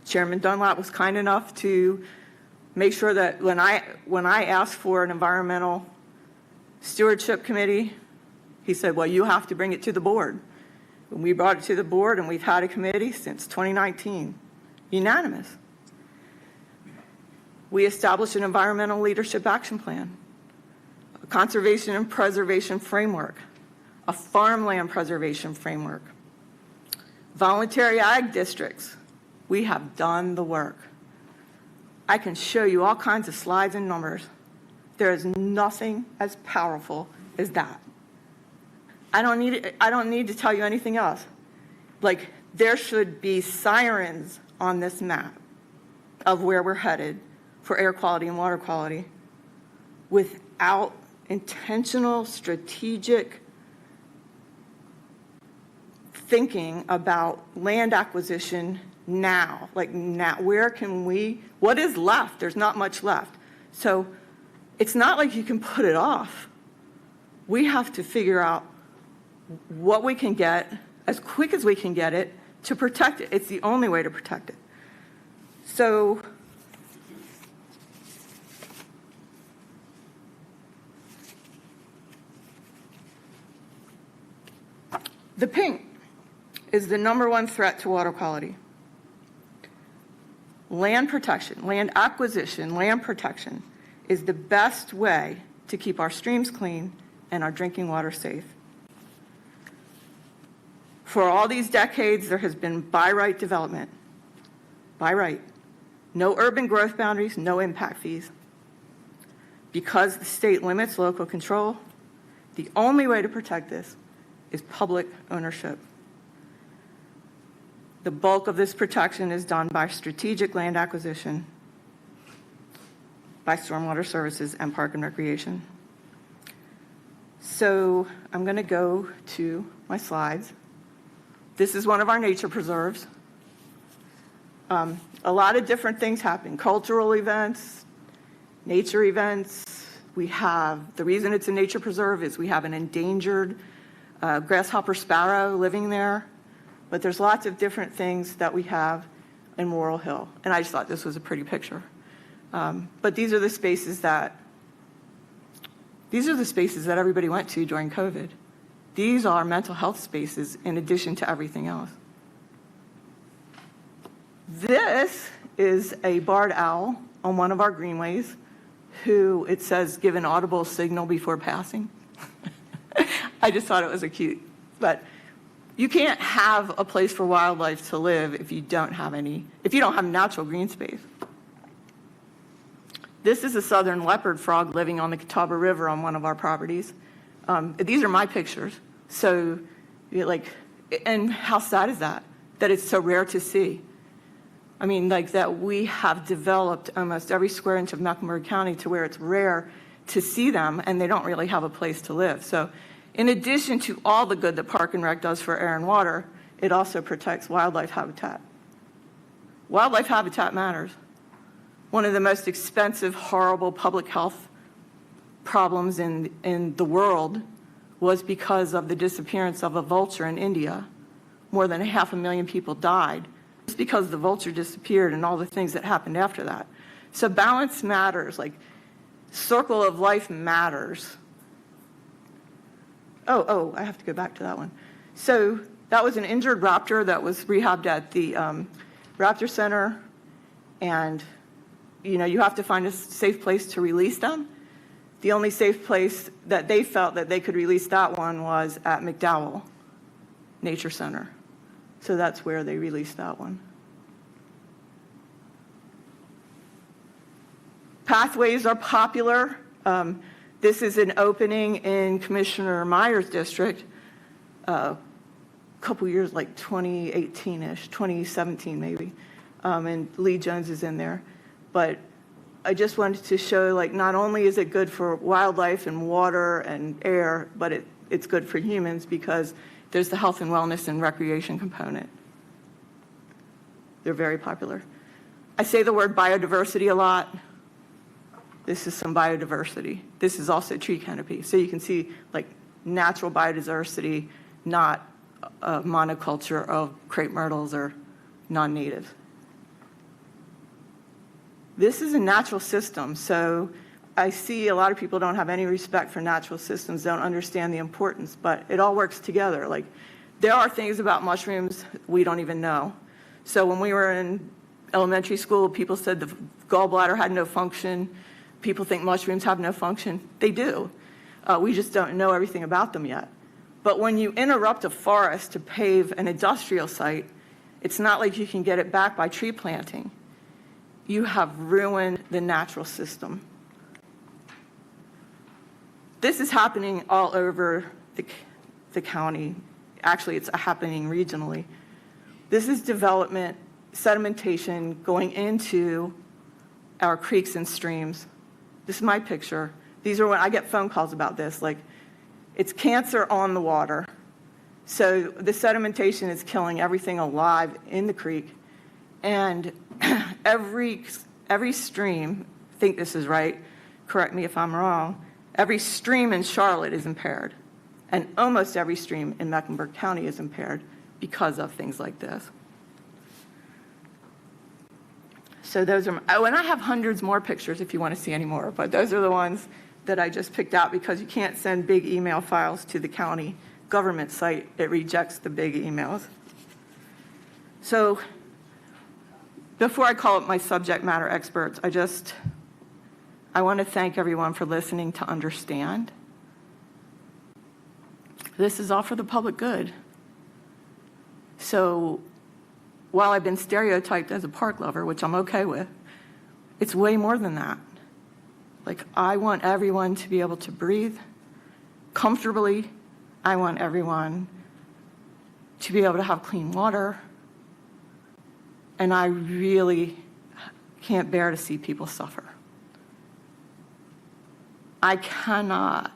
Chairman Dunlap was kind enough to make sure that when I asked for an environmental stewardship committee, he said, well, you have to bring it to the board. And we brought it to the board, and we've had a committee since 2019, unanimous. We established an environmental leadership action plan, a conservation and preservation framework, a farmland preservation framework, voluntary ag districts, We have done the work. I can show you all kinds of slides and numbers. There is nothing as powerful as that. I don't need to tell you anything else. Like, there should be sirens on this map of where we're headed for air quality and water quality without intentional, strategic thinking about land acquisition now. Like now, what is left? There's not much left. So it's not like you can put it off. We have to figure out what we can get as quick as we can get it to protect it. It's the only way to protect it. So the pink is the #1 threat to water quality. Land protection, land acquisition, land protection is the best way to keep our streams clean and our drinking water safe. For all these decades, there has been by right development. By right. No urban growth boundaries, no impact fees. Because the state limits local control, the only way to protect this is public ownership. The bulk of this protection is done by strategic land acquisition, by stormwater services and park and recreation. So I'm going to go to my slides. This is one of our nature preserves. A lot of different things happen. Cultural events, nature events. We have, the reason it's a nature preserve is we have an endangered grasshopper sparrow living there. But there's lots of different things that we have in Laurel Hill. And I just thought this was a pretty picture. But these are the spaces that everybody went to during COVID. These are mental health spaces in addition to everything else. This is a barred owl on one of our greenways who, it says, give an audible signal before passing. I just thought it was a cute, but you can't have a place for wildlife to live if you don't have natural green space. This is a southern leopard frog living on the Catawba River on one of our properties. These are my pictures. So, and how sad is that? That it's so rare to see. I mean, like that we have developed almost every square inch of Mecklenburg County to where it's rare to see them, and they don't really have a place to live. So in addition to all the good that Park and Rec does for air and water, it also protects wildlife habitat. Wildlife habitat matters. One of the most expensive, horrible public health problems in the world was because of the disappearance of a vulture in India. More than 500,000 people died just because the vulture disappeared and all the things that happened after that. So balance matters, like circle of life matters. Oh, I have to go back to that one. So that was an injured raptor that was rehabbed at the Raptor Center, and you have to find a safe place to release them. The only safe place that they felt that they could release that one was at McDowell Nature Center. So that's where they released that one. Pathways are popular. This is an opening in Commissioner Meyer's district a couple years, like 2018-ish, 2017 maybe, and Lee Jones is in there. But I just wanted to show, like, not only is it good for wildlife and water and air, but it's good for humans because there's the health and wellness and recreation component. They're very popular. I say the word biodiversity a lot. This is some biodiversity. This is also tree canopy. So you can see, like, natural biodiversity, not a monoculture of crepe myrtles or non-native. This is a natural system, so I see a lot of people don't have any respect for natural systems, don't understand the importance, but it all works together. Like, there are things about mushrooms we don't even know. So when we were in elementary school, people said the gallbladder had no function. People think mushrooms have no function. They do. We just don't know everything about them yet. But when you interrupt a forest to pave an industrial site, It's not like you can get it back by tree planting. You have ruined the natural system. This is happening all over the county. Actually, it's happening regionally. This is development, sedimentation going into our creeks and streams. This is my picture. These are when I get phone calls about this, like it's cancer on the water. So the sedimentation is killing everything alive in the creek. And every stream, I think this is right, correct me if I'm wrong, every stream in Charlotte is impaired. And almost every stream in Mecklenburg County is impaired because of things like this. So those are, oh, and I have hundreds more pictures if you want to see any more, but those are the ones that I just picked out because you can't send big email files to the county government site. It rejects the big emails. So before I call up my subject matter experts, I want to thank everyone for listening to understand. This is all for the public good. So while I've been stereotyped as a park lover, which I'm okay with, it's way more than that. Like, I want everyone to be able to breathe comfortably. I want everyone to be able to have clean water. And I really can't bear to see people suffer. I cannot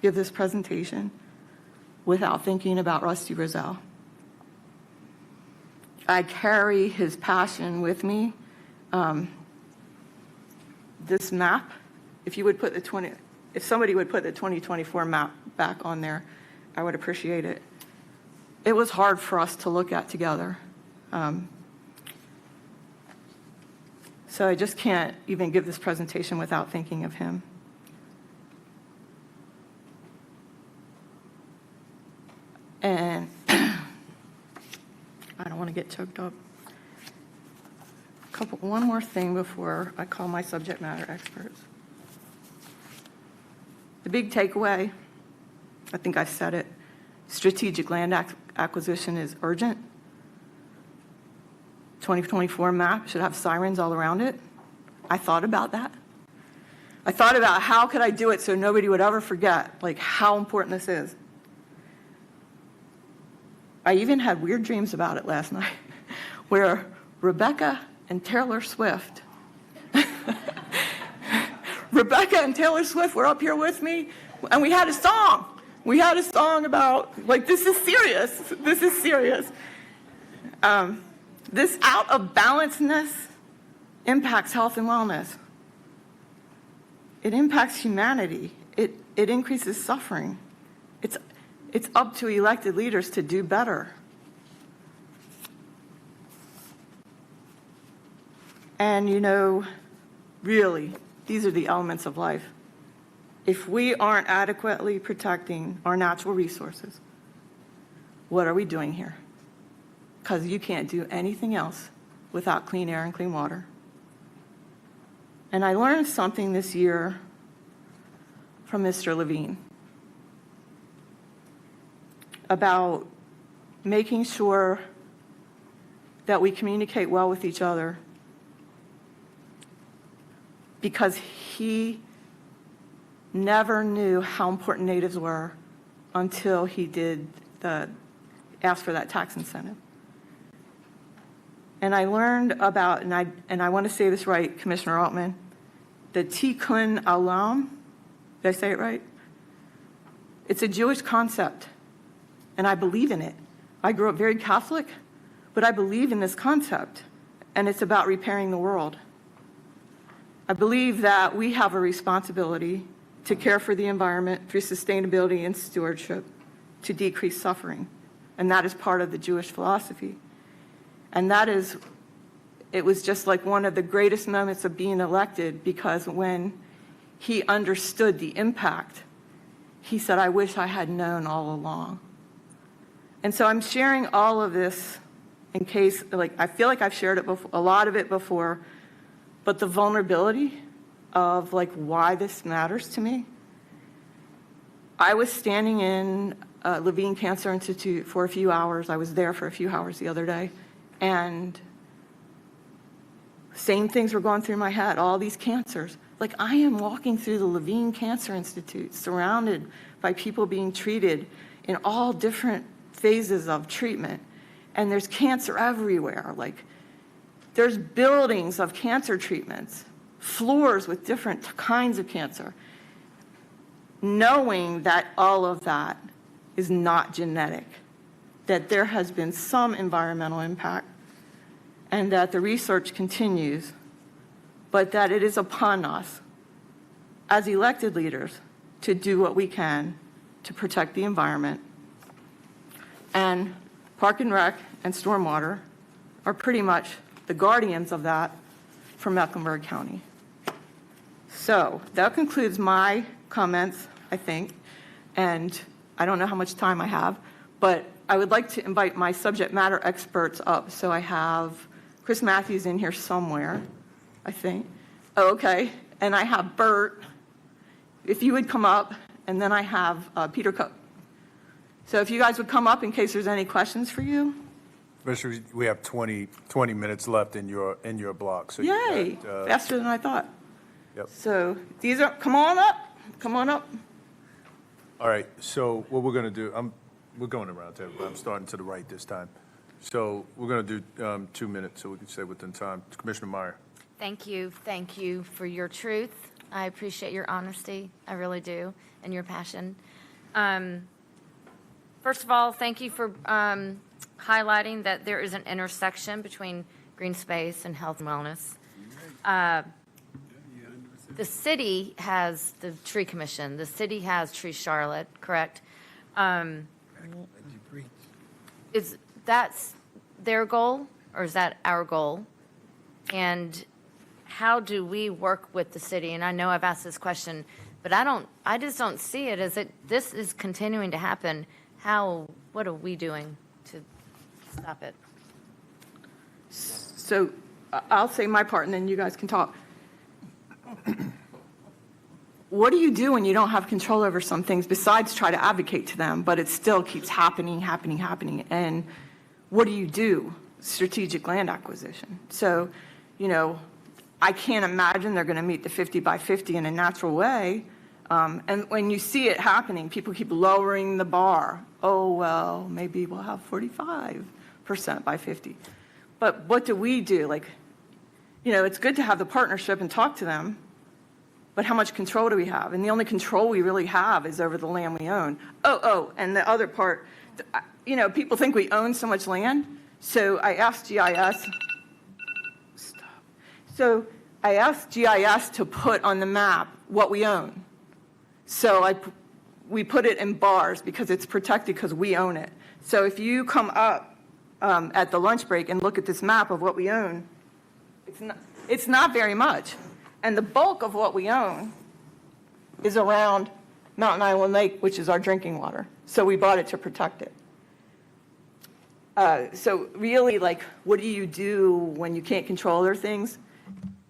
give this presentation without thinking about Rusty Roselle. I carry his passion with me. This map, if somebody would put the 2024 map back on there, I would appreciate it. It was hard for us to look at together. So I just can't even give this presentation without thinking of him. And I don't want to get choked up. One more thing before I call my subject matter experts. The big takeaway, I think I said it, strategic land acquisition is urgent. 2024 map should have sirens all around it. I thought about that. I thought about how could I do it so nobody would ever forget, like, how important this is. I even had weird dreams about it last night, where Rebecca and Taylor Swift, were up here with me, and we had a song. We had a song about, like, this is serious. This is serious. This out of balanceness impacts health and wellness. It impacts humanity. It increases suffering. It's up to elected leaders to do better. And, really, these are the elements of life. If we aren't adequately protecting our natural resources, what are we doing here? Because you can't do anything else without clean air and clean water. And I learned something this year from Mr. Levine about making sure that we communicate well with each other, because he never knew how important natives were until he asked for that tax incentive. And I learned about, and I want to say this right, Commissioner Altman, the Tikkun Olam, did I say it right? It's a Jewish concept, and I believe in it. I grew up very Catholic, but I believe in this concept, and it's about repairing the world. I believe that we have a responsibility to care for the environment through sustainability and stewardship to decrease suffering, and that is part of the Jewish philosophy. And it was just like one of the greatest moments of being elected, because when he understood the impact, he said, I wish I had known all along. And so I'm sharing all of this in case, I feel like I've shared it before, a lot of it before, but the vulnerability of why this matters to me. I was standing in Levine Cancer Institute for a few hours. I was there for a few hours the other day. And same things were going through my head, all these cancers. Like, I am walking through the Levine Cancer Institute, surrounded by people being treated in all different phases of treatment. And there's cancer everywhere. Like, there's buildings of cancer treatments, floors with different kinds of cancer. Knowing that all of that is not genetic, that there has been some environmental impact, and that the research continues, but that it is upon us as elected leaders to do what we can to protect the environment. And Park and Rec and Stormwater are pretty much the guardians of that for Mecklenburg County. So that concludes my comments, I think, and I don't know how much time I have, but I would like to invite my subject matter experts up. So I have Chris Matthews in here somewhere, I think. Oh, okay, and I have Bert, if you would come up, and then I have Peter Cook. So if you guys would come up in case there's any questions for you. Commissioner, we have 20 minutes left in your block. So Yay, faster than I thought. Yep. So these are, come on up. All right, so what we're going to do, we're going around table, but I'm starting to the right this time. So we're going to do 2 minutes so we can stay within time. Commissioner Meyer. Thank you for your truth. I appreciate your honesty, I really do, and your passion. First of all, thank you for highlighting that there is an intersection between green space and health and wellness. The city has the tree commission. The city has Tree Charlotte, correct? Is that's their goal, or is that our goal? And how do we work with the city? And I know I've asked this question, but I just don't see it as this is continuing to happen. What are we doing to stop it? So I'll say my part, and then you guys can talk. What do you do when you don't have control over some things besides try to advocate to them, but it still keeps happening? And what do you do? Strategic land acquisition. So, I can't imagine they're going to meet the 50 by 50 in a natural way. And when you see it happening, people keep lowering the bar. Oh, well, maybe we'll have 45% by 50. But what do we do? It's good to have the partnership and talk to them, but how much control do we have? And the only control we really have is over the land we own. And the other part, people think we own so much land. So I asked GIS. So I asked GIS to put on the map what we own. So we put it in bars because it's protected because we own it. So if you come up at the lunch break and look at this map of what we own, it's not very much. And the bulk of what we own is around Mountain Island Lake, which is our drinking water. So we bought it to protect it. So really, what do you do when you can't control other things?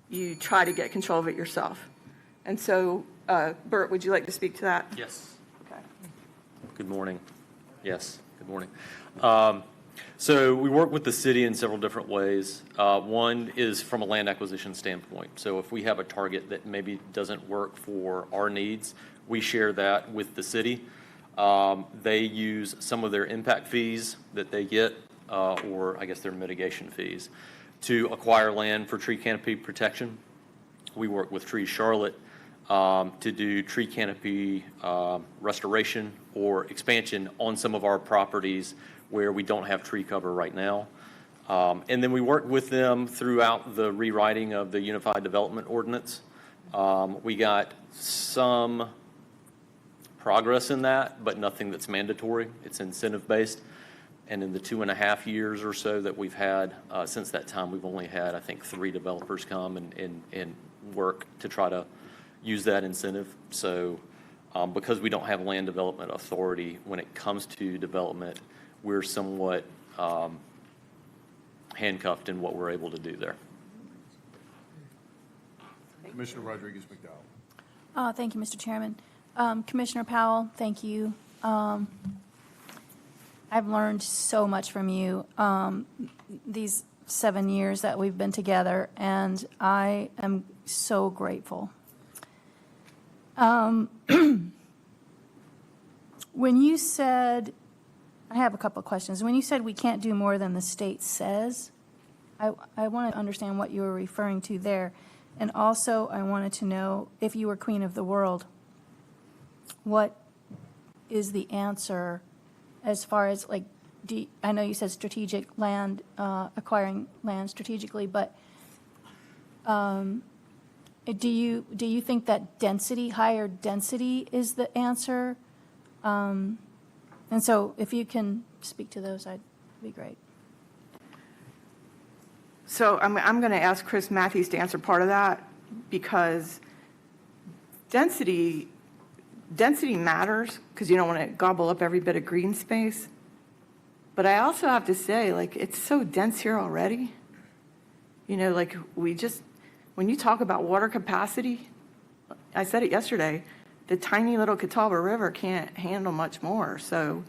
You try to get control of it yourself. And so, Bert, would you like to speak to that? Yes. Okay. Good morning. Yes, good morning. So we work with the city in several different ways. One is from a land acquisition standpoint. So if we have a target that maybe doesn't work for our needs, we share that with the city. They use some of their impact fees that they get, or I guess their mitigation fees, to acquire land for tree canopy protection. We work with Tree Charlotte to do tree canopy restoration or expansion on some of our properties where we don't have tree cover right now. And then we work with them throughout the rewriting of the Unified Development Ordinance. We got some progress in that, but nothing that's mandatory. It's incentive-based. And in the 2.5 years or so that we've had, since that time, we've only had, I think, 3 developers come and work to try to use that incentive. So because we don't have land development authority when it comes to development, we're somewhat handcuffed in what we're able to do there. Commissioner Rodriguez-McDowell. Thank you, Mr. Chairman. Commissioner Powell, thank you. I've learned so much from you these 7 years that we've been together, and I am so grateful. When you said, I have a couple of questions. When you said we can't do more than the state says, I want to understand what you were referring to there. And also, I wanted to know, if you were queen of the world, what is the answer as far as, like, I know you said strategic land, acquiring land strategically, but do you think that density, higher density is the answer? And so if you can speak to those, that'd be great. So I'm going to ask Chris Matthews to answer part of that, because density matters, because you don't want to gobble up every bit of green space. But I also have to say, like, it's so dense here already. You know, like, when you talk about water capacity, I said it yesterday, the tiny little Catawba River can't handle much more. So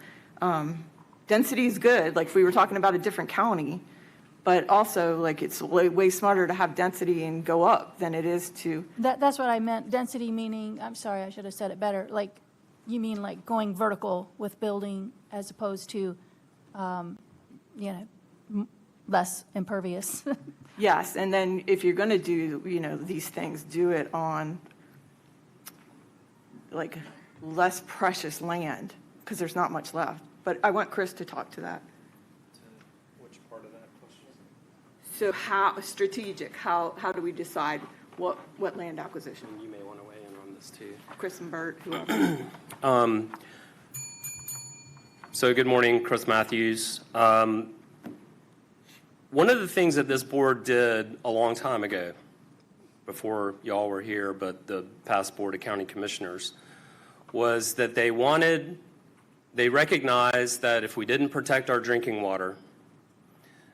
density is good, like if we were talking about a different county, but also, like, it's way smarter to have density and go up than it is to. That's what I meant. Density meaning, I'm sorry, I should have said it better. Like, you mean like going vertical with building as opposed to, less impervious. Yes, and then if you're going to do, these things, do it on, like, less precious land, because there's not much left. But I want Chris to talk to that. Which part of that question? So how strategic, how do we decide what land acquisition? You may want to weigh in on this too. Chris and Bert, who else? So good morning, Chris Matthews. One of the things that this board did a long time ago, before y'all were here, but the past Board of County Commissioners, was that they recognized that if we didn't protect our drinking water,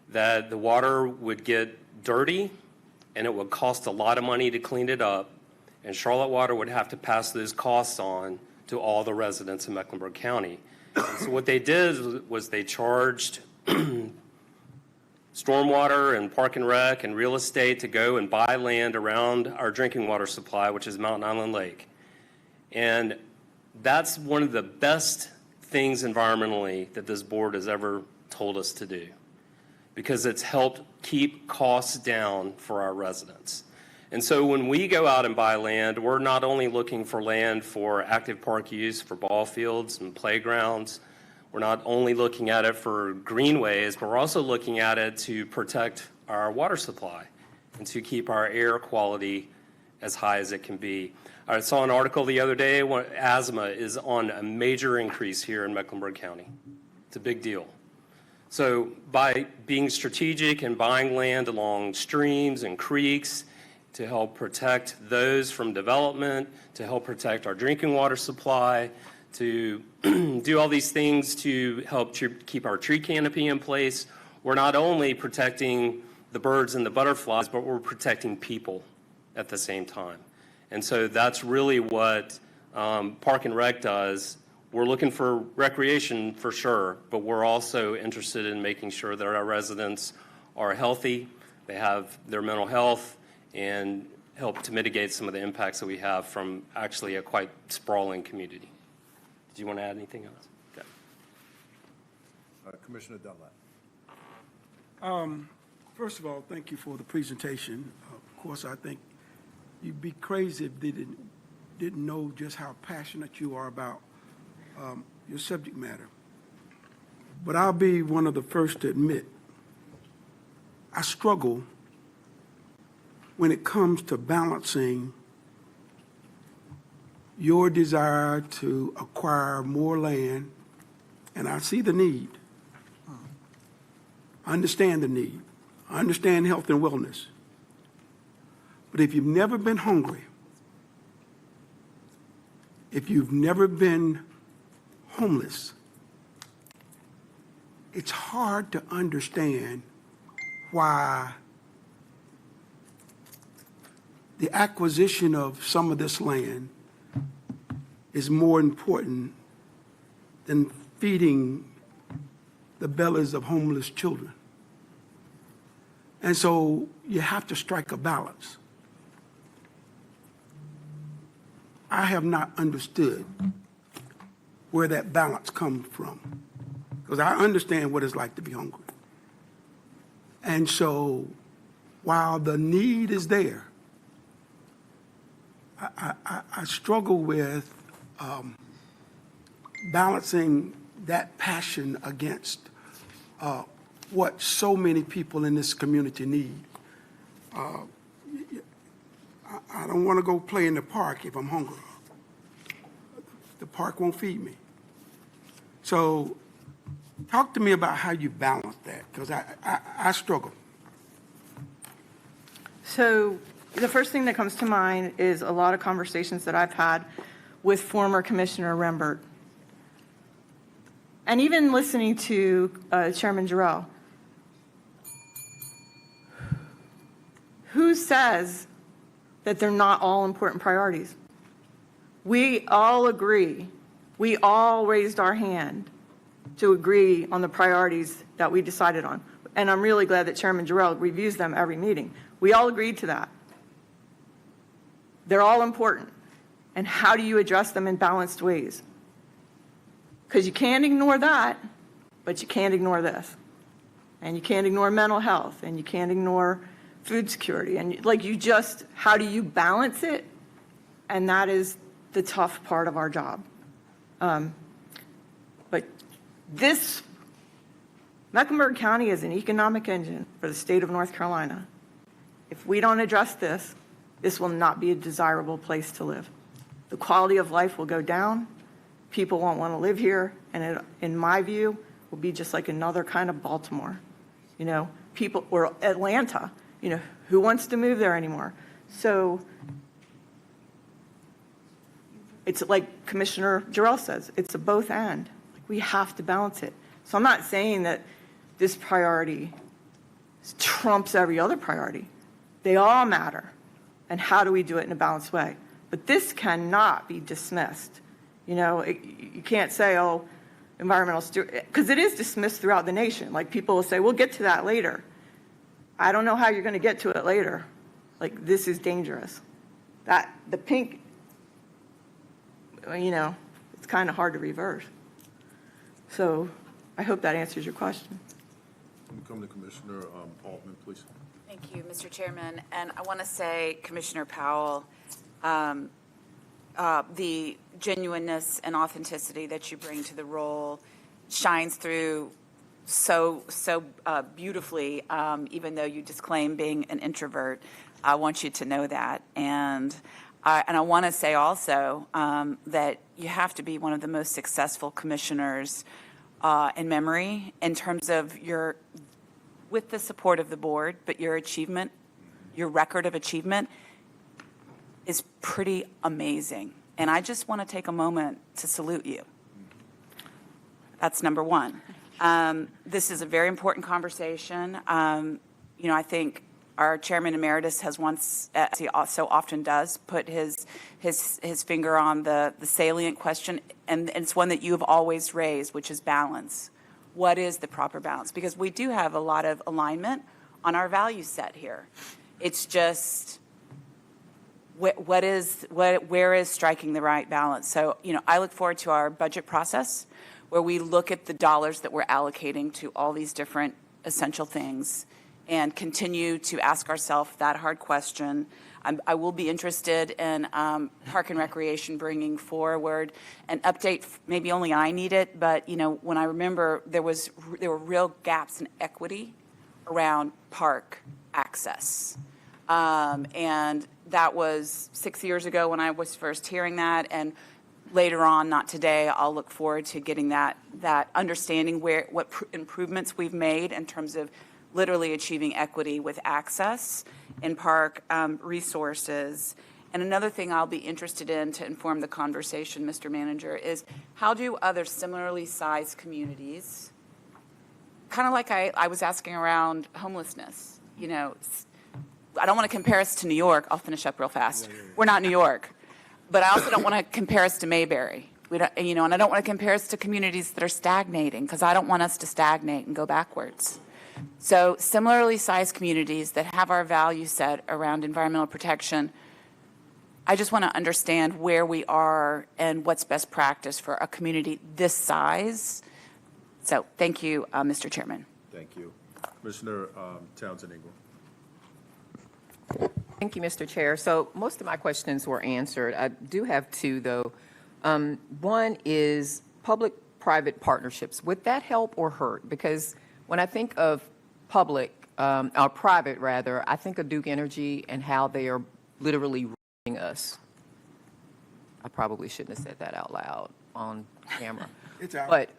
that the water would get dirty and it would cost a lot of money to clean it up, and Charlotte Water would have to pass those costs on to all the residents in Mecklenburg County. And so what they did was they charged stormwater and park and rec and real estate to go and buy land around our drinking water supply, which is Mountain Island Lake. And that's one of the best things environmentally that this board has ever told us to do, because it's helped keep costs down for our residents. And so when we go out and buy land, we're not only looking for land for active park use, for ball fields and playgrounds. We're not only looking at it for greenways, but we're also looking at it to protect our water supply and to keep our air quality as high as it can be. I saw an article the other day, asthma is on a major increase here in Mecklenburg County. It's a big deal. So by being strategic and buying land along streams and creeks to help protect those from development, to help protect our drinking water supply, to do all these things to help keep our tree canopy in place, we're not only protecting the birds and the butterflies, but we're protecting people at the same time. And so that's really what Park and Rec does. We're looking for recreation for sure, but we're also interested in making sure that our residents are healthy, they have their mental health, and help to mitigate some of the impacts that we have from actually a quite sprawling community. Did you want to add anything else? Okay. Commissioner Dunlap. First of all, thank you for the presentation. Of course, I think you'd be crazy if they didn't know just how passionate you are about your subject matter. But I'll be one of the first to admit, I struggle when it comes to balancing your desire to acquire more land, and I see the need. I understand the need. I understand health and wellness. But if you've never been hungry, if you've never been homeless, it's hard to understand why the acquisition of some of this land is more important than feeding the bellies of homeless children. And so you have to strike a balance. I have not understood where that balance comes from, because I understand what it's like to be hungry. And so while the need is there, I struggle with balancing that passion against what so many people in this community need. I don't want to go play in the park if I'm hungry. The park won't feed me. So talk to me about how you balance that, because I struggle. So the first thing that comes to mind is a lot of conversations that I've had with former Commissioner Rembert. And even listening to Chairman Jarrell. Who says that they're not all important priorities? We all agree. We all raised our hand to agree on the priorities that we decided on. And I'm really glad that Chairman Jarrell reviews them every meeting. We all agreed to that. They're all important. And how do you address them in balanced ways? Because you can't ignore that, but you can't ignore this. And you can't ignore mental health, and you can't ignore food security. And like you just, how do you balance it? And that is the tough part of our job. But this, Mecklenburg County is an economic engine for the state of North Carolina. If we don't address this, this will not be a desirable place to live. The quality of life will go down. People won't want to live here. And it, in my view, will be just like another kind of Baltimore. You know, people, or Atlanta, you know, who wants to move there anymore? So it's like Commissioner Jarrell says, it's a both and. We have to balance it. So I'm not saying that this priority trumps every other priority. They all matter. And how do we do it in a balanced way? But this cannot be dismissed. You know, you can't say, oh, environmental stewardship, because it is dismissed throughout the nation. Like people will say, we'll get to that later. I don't know how you're going to get to it later. Like, this is dangerous. That, the pink, you know, it's kind of hard to reverse. So I hope that answers your question. Come to Commissioner Altman, please. Thank you, Mr. Chairman. And I want to say, Commissioner Powell, the genuineness and authenticity that you bring to the role shines through so beautifully, even though you disclaim being an introvert. I want you to know that. And I want to say also that you have to be one of the most successful commissioners in memory in terms of your, with the support of the board, but your achievement, your record of achievement is pretty amazing. And I just want to take a moment to salute you. That's number one. This is a very important conversation. You know, I think our chairman emeritus has once, as he so often does, put his finger on the salient question, and it's one that you have always raised, which is balance. What is the proper balance? Because we do have a lot of alignment on our value set here. It's just where is striking the right balance? So, you know, I look forward to our budget process where we look at the dollars that we're allocating to all these different essential things and continue to ask ourselves that hard question. I will be interested in Park and Recreation bringing forward an update. Maybe only I need it, but you know, when I remember there were real gaps in equity around park access, and that was 6 years ago when I was first hearing that. And later on, not today, I'll look forward to getting that understanding what improvements we've made in terms of literally achieving equity with access in park resources. And another thing I'll be interested in to inform the conversation, Mr. Manager, is how do other similarly sized communities, kind of like I was asking around homelessness, you know, I don't want to compare us to New York. I'll finish up real fast. We're not New York. But I also don't want to compare us to Mayberry We don't, you know, and I don't want to compare us to communities that are stagnating, because I don't want us to stagnate and go backwards. So similarly sized communities that have our value set around environmental protection, I just want to understand where we are and what's best practice for a community this size. So thank you, Mr. Chairman. Thank you. Commissioner Townsend Ingram. Thank you, Mr. Chair. So most of my questions were answered. I do have two, though. One is public-private partnerships. Would that help or hurt? Because when I think of public, or private rather, I think of Duke Energy and how they are literally running us. I probably shouldn't have said that out loud on camera. It's out.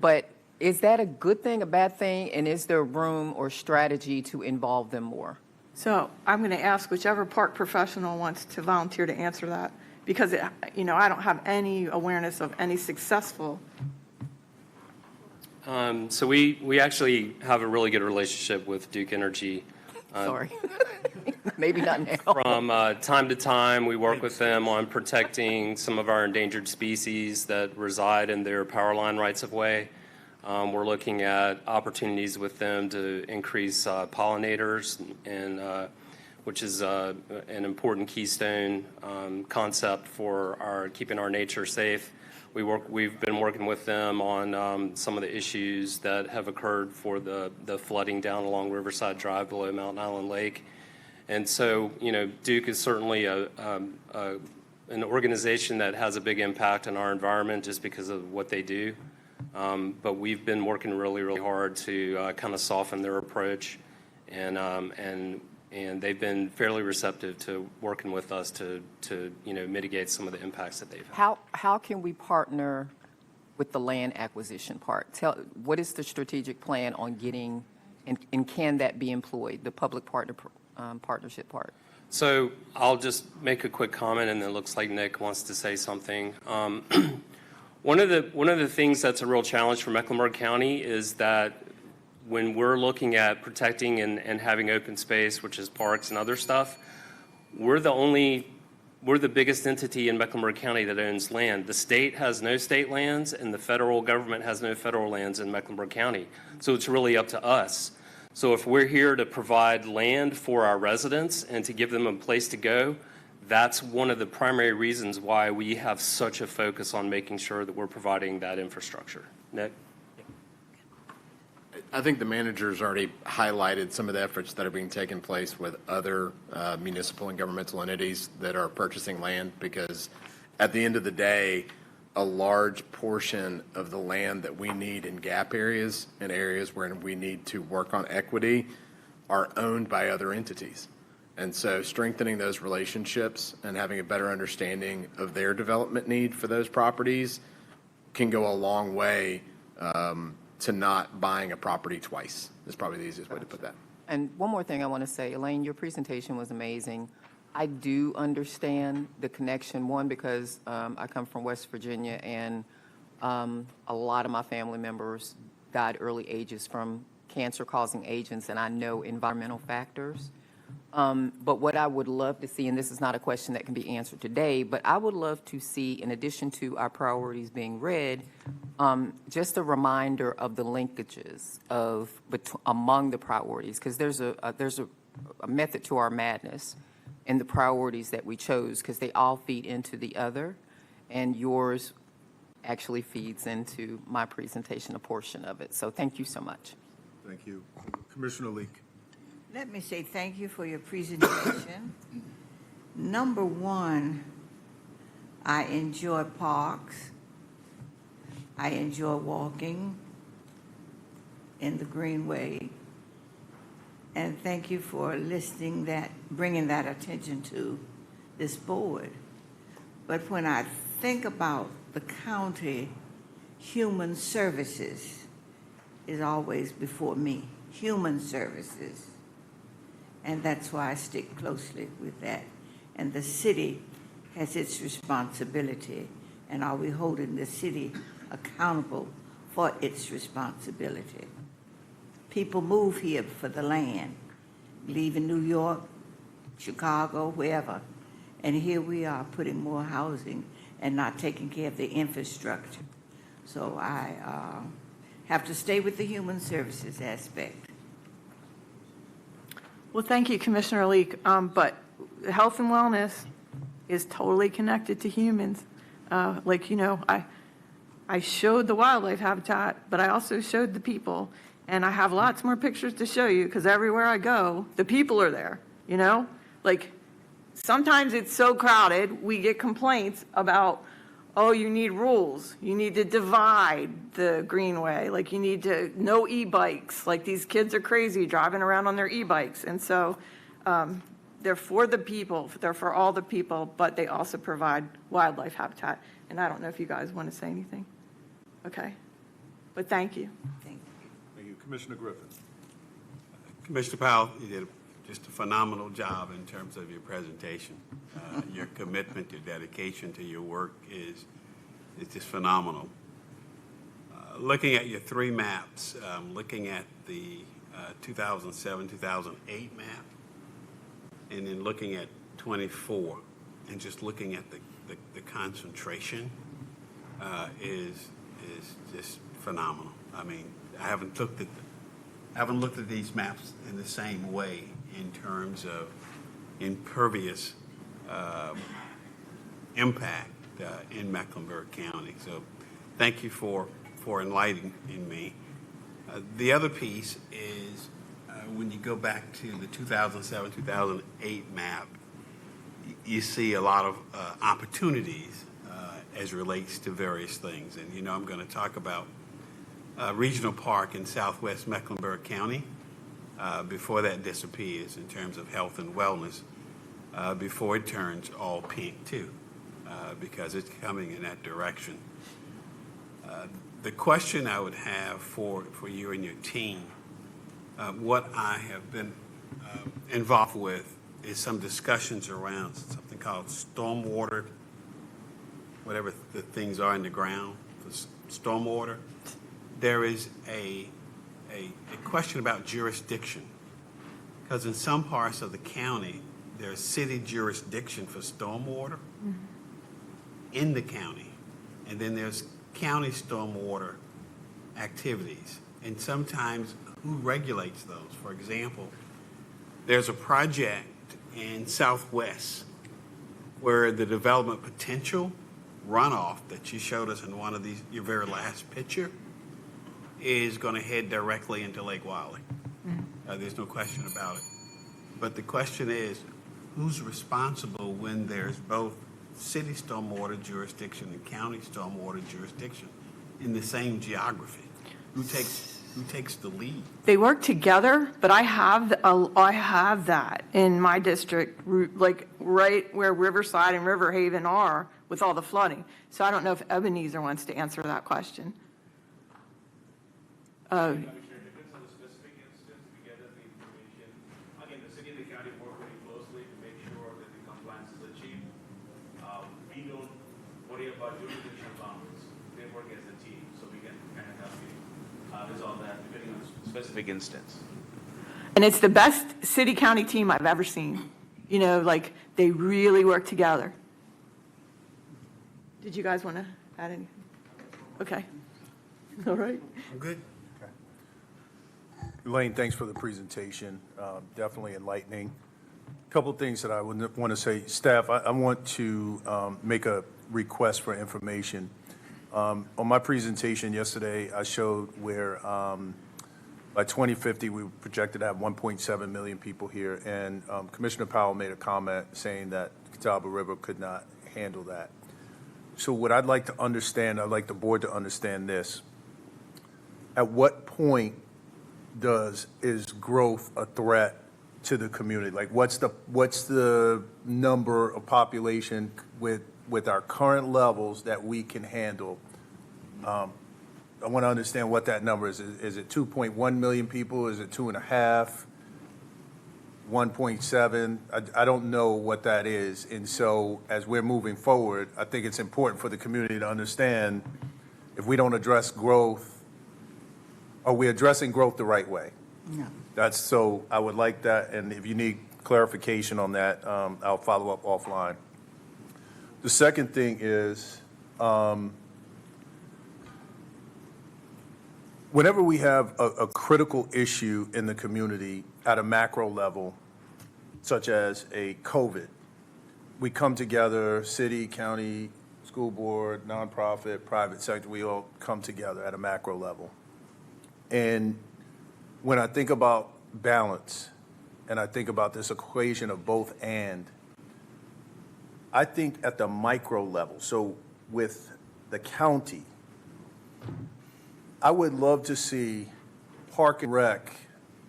But is that a good thing, a bad thing, and is there room or strategy to involve them more? So I'm going to ask whichever park professional wants to volunteer to answer that, because, you know, I don't have any awareness of any successful. So we actually have a really good relationship with Duke Energy. Sorry. Maybe not now. From time to time, we work with them on protecting some of our endangered species that reside in their power line rights of way. We're looking at opportunities with them to increase pollinators, and which is an important keystone concept for keeping our nature safe. We've been working with them on some of the issues that have occurred for the flooding down along Riverside Drive below Mountain Island Lake. And so, you know, Duke is certainly an organization that has a big impact on our environment just because of what they do. But we've been working really, really hard to kind of soften their approach, and they've been fairly receptive to working with us to you know, mitigate some of the impacts that they've had. How can we partner with the land acquisition part? What is the strategic plan on getting, and can that be employed, the public partnership part? So I'll just make a quick comment, and it looks like Nick wants to say something. One of the things that's a real challenge for Mecklenburg County is that when we're looking at protecting and having open space, which is parks and other stuff, we're the biggest entity in Mecklenburg County that owns land. The state has no state lands, and the federal government has no federal lands in Mecklenburg County. So it's really up to us. So if we're here to provide land for our residents and to give them a place to go, that's one of the primary reasons why we have such a focus on making sure that we're providing that infrastructure. Nick? I think the manager's already highlighted some of the efforts that are being taken place with other municipal and governmental entities that are purchasing land, because at the end of the day, a large portion of the land that we need in gap areas and areas where we need to work on equity are owned by other entities. And so strengthening those relationships and having a better understanding of their development need for those properties can go a long way to not buying a property twice. Is probably the easiest way to put that. And one more thing I want to say, Elaine, your presentation was amazing. I do understand the connection, one, because I come from West Virginia, and a lot of my family members died early ages from cancer-causing agents, and I know environmental factors. But what I would love to see, and this is not a question that can be answered today, but I would love to see, in addition to our priorities being read, just a reminder of the linkages among the priorities, because there's a method to our madness in the priorities that we chose, because they all feed into the other, and yours actually feeds into my presentation, a portion of it. So thank you so much. Thank you. Commissioner Leek. Let me say thank you for your presentation. Number one, I enjoy parks. I enjoy walking in the Greenway. And thank you for bringing that attention to this board. But when I think about the county, human services is always before me. Human services. And that's why I stick closely with that. And the city has its responsibility. And are we holding the city accountable for its responsibility? People move here for the land, leaving New York, Chicago, wherever. And here we are putting more housing and not taking care of the infrastructure. So I have to stay with the human services aspect. Well, thank you, Commissioner Leek. But health and wellness is totally connected to humans. I showed the wildlife habitat, but I also showed the people. And I have lots more pictures to show you because everywhere I go, the people are there, Like, sometimes it's so crowded, we get complaints about, oh, you need rules. You need to divide the greenway. Like, you need to, no e-bikes. Like, these kids are crazy driving around on their e-bikes. And so they're for the people, they're for all the people, but they also provide wildlife habitat. And I don't know if you guys want to say anything. Okay. But thank you. Thank you. Thank you. Commissioner Griffin. Commissioner Powell, you did just a phenomenal job in terms of your presentation. Your commitment, your dedication to your work is just phenomenal. Looking at your three maps, looking at the 2007-2008 map, and then looking at 24, and just looking at the concentration is just phenomenal. I mean, I haven't looked at these maps in the same way in terms of impervious impact in Mecklenburg County. So thank you for enlightening me. The other piece is when you go back to the 2007-2008 map, you see a lot of opportunities as relates to various things. And, I'm going to talk about Regional Park in southwest Mecklenburg County before that disappears in terms of health and wellness, before it turns all pink too, because it's coming in that direction. The question I would have for you and your team, what I have been involved with is some discussions around something called stormwater, whatever the things are in the ground for stormwater. There is a question about jurisdiction, because in some parts of the county, there's city jurisdiction for stormwater in the county, and then there's county stormwater activities, and sometimes who regulates those? For example, there's a project in Southwest where the development potential runoff that you showed us in one of these, your very last picture, is going to head directly into Lake Wylie. There's no question about it. But the question is, who's responsible when there's both city stormwater jurisdiction and county stormwater jurisdiction in the same geography? Who takes the lead? They work together, but I have that in my district, like right where Riverside and River Haven are with all the flooding. So I don't know if Ebenezer wants to answer that question. Commissioner, it depends on the specific instance. We gather the information. Again, the city and the county work very closely to make sure that the compliance is achieved. We don't worry about jurisdictional boundaries. They work as a team, so we can kind of help you resolve that depending on the specific instance. And it's the best city-county team I've ever seen. Like, they really work together. Did you guys want to add anything? Okay. All right. I'm good. Elaine, thanks for the presentation. Definitely enlightening. A couple things that I would want to say. Staff, I want to make a request for information. On my presentation yesterday, I showed where by 2050, we projected to have 1.7 million people here. And Commissioner Powell made a comment saying that Catawba River could not handle that. So what I'd like to understand, I'd like the board to understand this. At what point is growth a threat to the community? Like, what's the number of population with our current levels that we can handle? I want to understand what that number is. Is it 2.1 million people? Is it 2.5? 1.7? I don't know what that is. And so as we're moving forward, I think it's important for the community to understand if we don't address growth, are we addressing growth the right way? No. So I would like that, and if you need clarification on that, I'll follow up offline. The second thing is, whenever we have a critical issue in the community at a macro level, such as a COVID, we come together, city, county, school board, nonprofit, private sector, we all come together at a macro level. And when I think about balance, and I think about this equation of both and, I think at the micro level, so with the county, I would love to see Park and Rec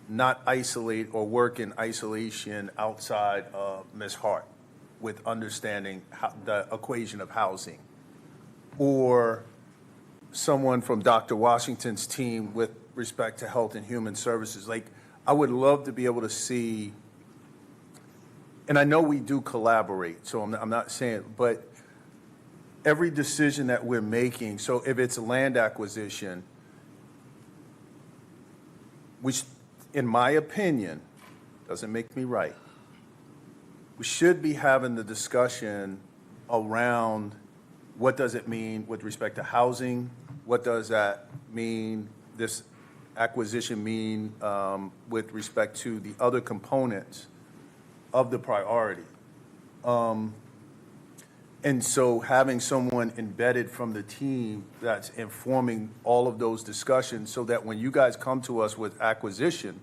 not isolate or work in isolation outside of Ms. Hart with understanding the equation of housing, or someone from Dr. Washington's team with respect to health and human services. Like, I would love to be able to see, and I know we do collaborate, so I'm not saying, but every decision that we're making, so if it's land acquisition, which, in my opinion, doesn't make me right, we should be having the discussion around what does it mean with respect to housing, what does that mean, this acquisition mean with respect to the other components of the priority. And so having someone embedded from the team that's informing all of those discussions so that when you guys come to us with acquisition,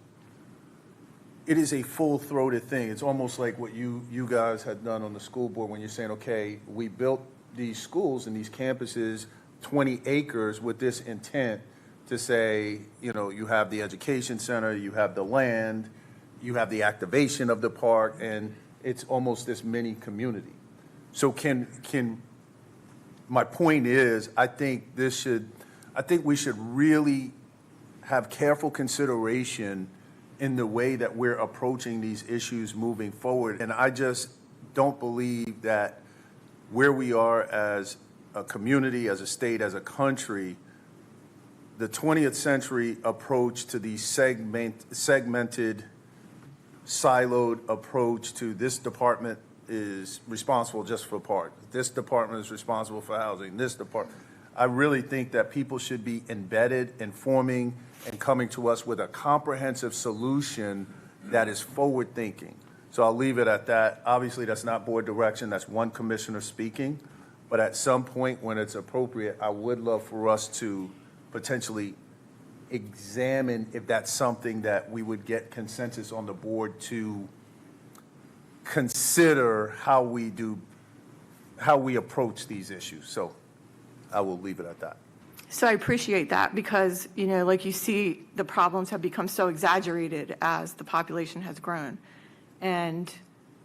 it is a full-throated thing. It's almost like what you guys had done on the school board when you're saying, okay, we built these schools and these campuses, 20 acres with this intent to say, you know, you have the education center, you have the land, you have the activation of the park, and it's almost this mini community. So my point is, I think we should really have careful consideration in the way that we're approaching these issues moving forward. And I just don't believe that where we are as a community, as a state, as a country, the 20th century approach to the segmented, siloed approach to this department is responsible just for park. This department is responsible for housing. This department. I really think that people should be embedded, informing, and coming to us with a comprehensive solution that is forward-thinking. So I'll leave it at that. Obviously, that's not board direction. That's one commissioner speaking. But at some point when it's appropriate, I would love for us to potentially examine if that's something that we would get consensus on the board to consider how we approach these issues. So I will leave it at that. So I appreciate that because, you know, like you see, the problems have become so exaggerated as the population has grown. And,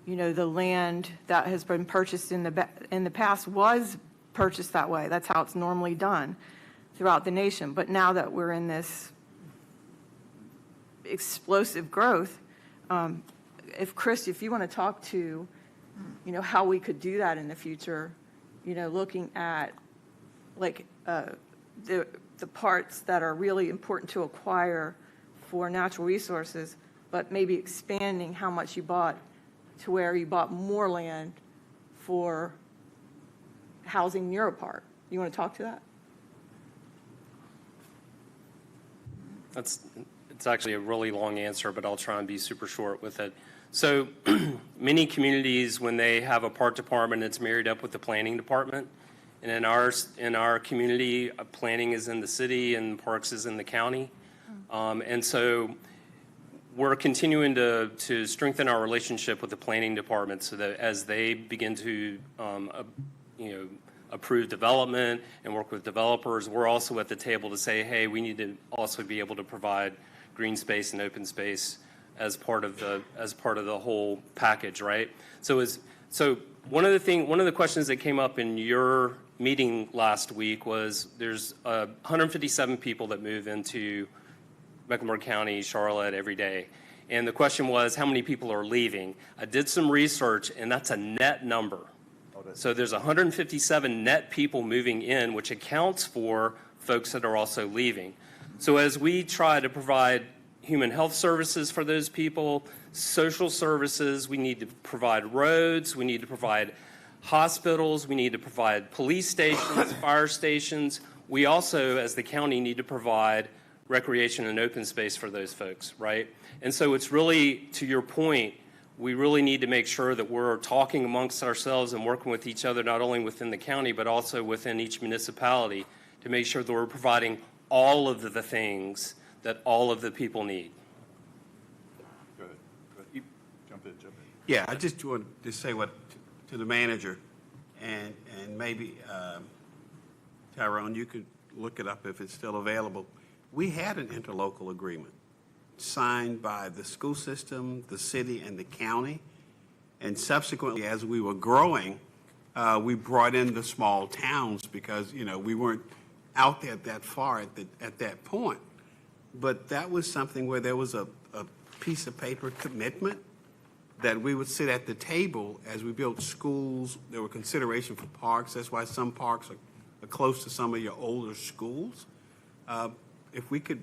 you know, the land that has been purchased in the past was purchased that way. That's how it's normally done throughout the nation. But now that we're in this explosive growth, if you want to talk to, you know, how we could do that in the future, you know, looking at like the parts that are really important to acquire for natural resources, but maybe expanding how much you bought to where you bought more land for housing near a park. You want to talk to that? It's actually a really long answer, but I'll try and be super short with it. So many communities, when they have a park department, it's married up with the planning department. And in our community, planning is in the city and parks is in the county. And so we're continuing to strengthen our relationship with the planning department so that as they begin to approve development and work with developers, we're also at the table to say, hey, we need to also be able to provide green space and open space as part of the whole package, right? So one of the questions that came up in your meeting last week was there's 157 people that move into Mecklenburg County, Charlotte every day. And the question was, how many people are leaving? I did some research, and that's a net number. So there's 157 net people moving in, which accounts for folks that are also leaving. So as we try to provide human health services for those people, social services, we need to provide roads, we need to provide hospitals, we need to provide police stations, fire stations. We also, as the county, need to provide recreation and open space for those folks, right? And so it's really, to your point, we really need to make sure that we're talking amongst ourselves and working with each other, not only within the county, but also within each municipality, to make sure that we're providing all of the things that all of the people need. Go ahead. Jump in. Yeah, I just wanted to say what to the manager, and maybe Tyrone, you could look it up if it's still available. We had an interlocal agreement signed by the school system, the city, and the county, and subsequently, as we were growing, we brought in the small towns because we weren't out there that far at that point. But that was something where there was a piece of paper commitment that we would sit at the table as we built schools. There were consideration for parks. That's why some parks are close to some of your older schools. If we could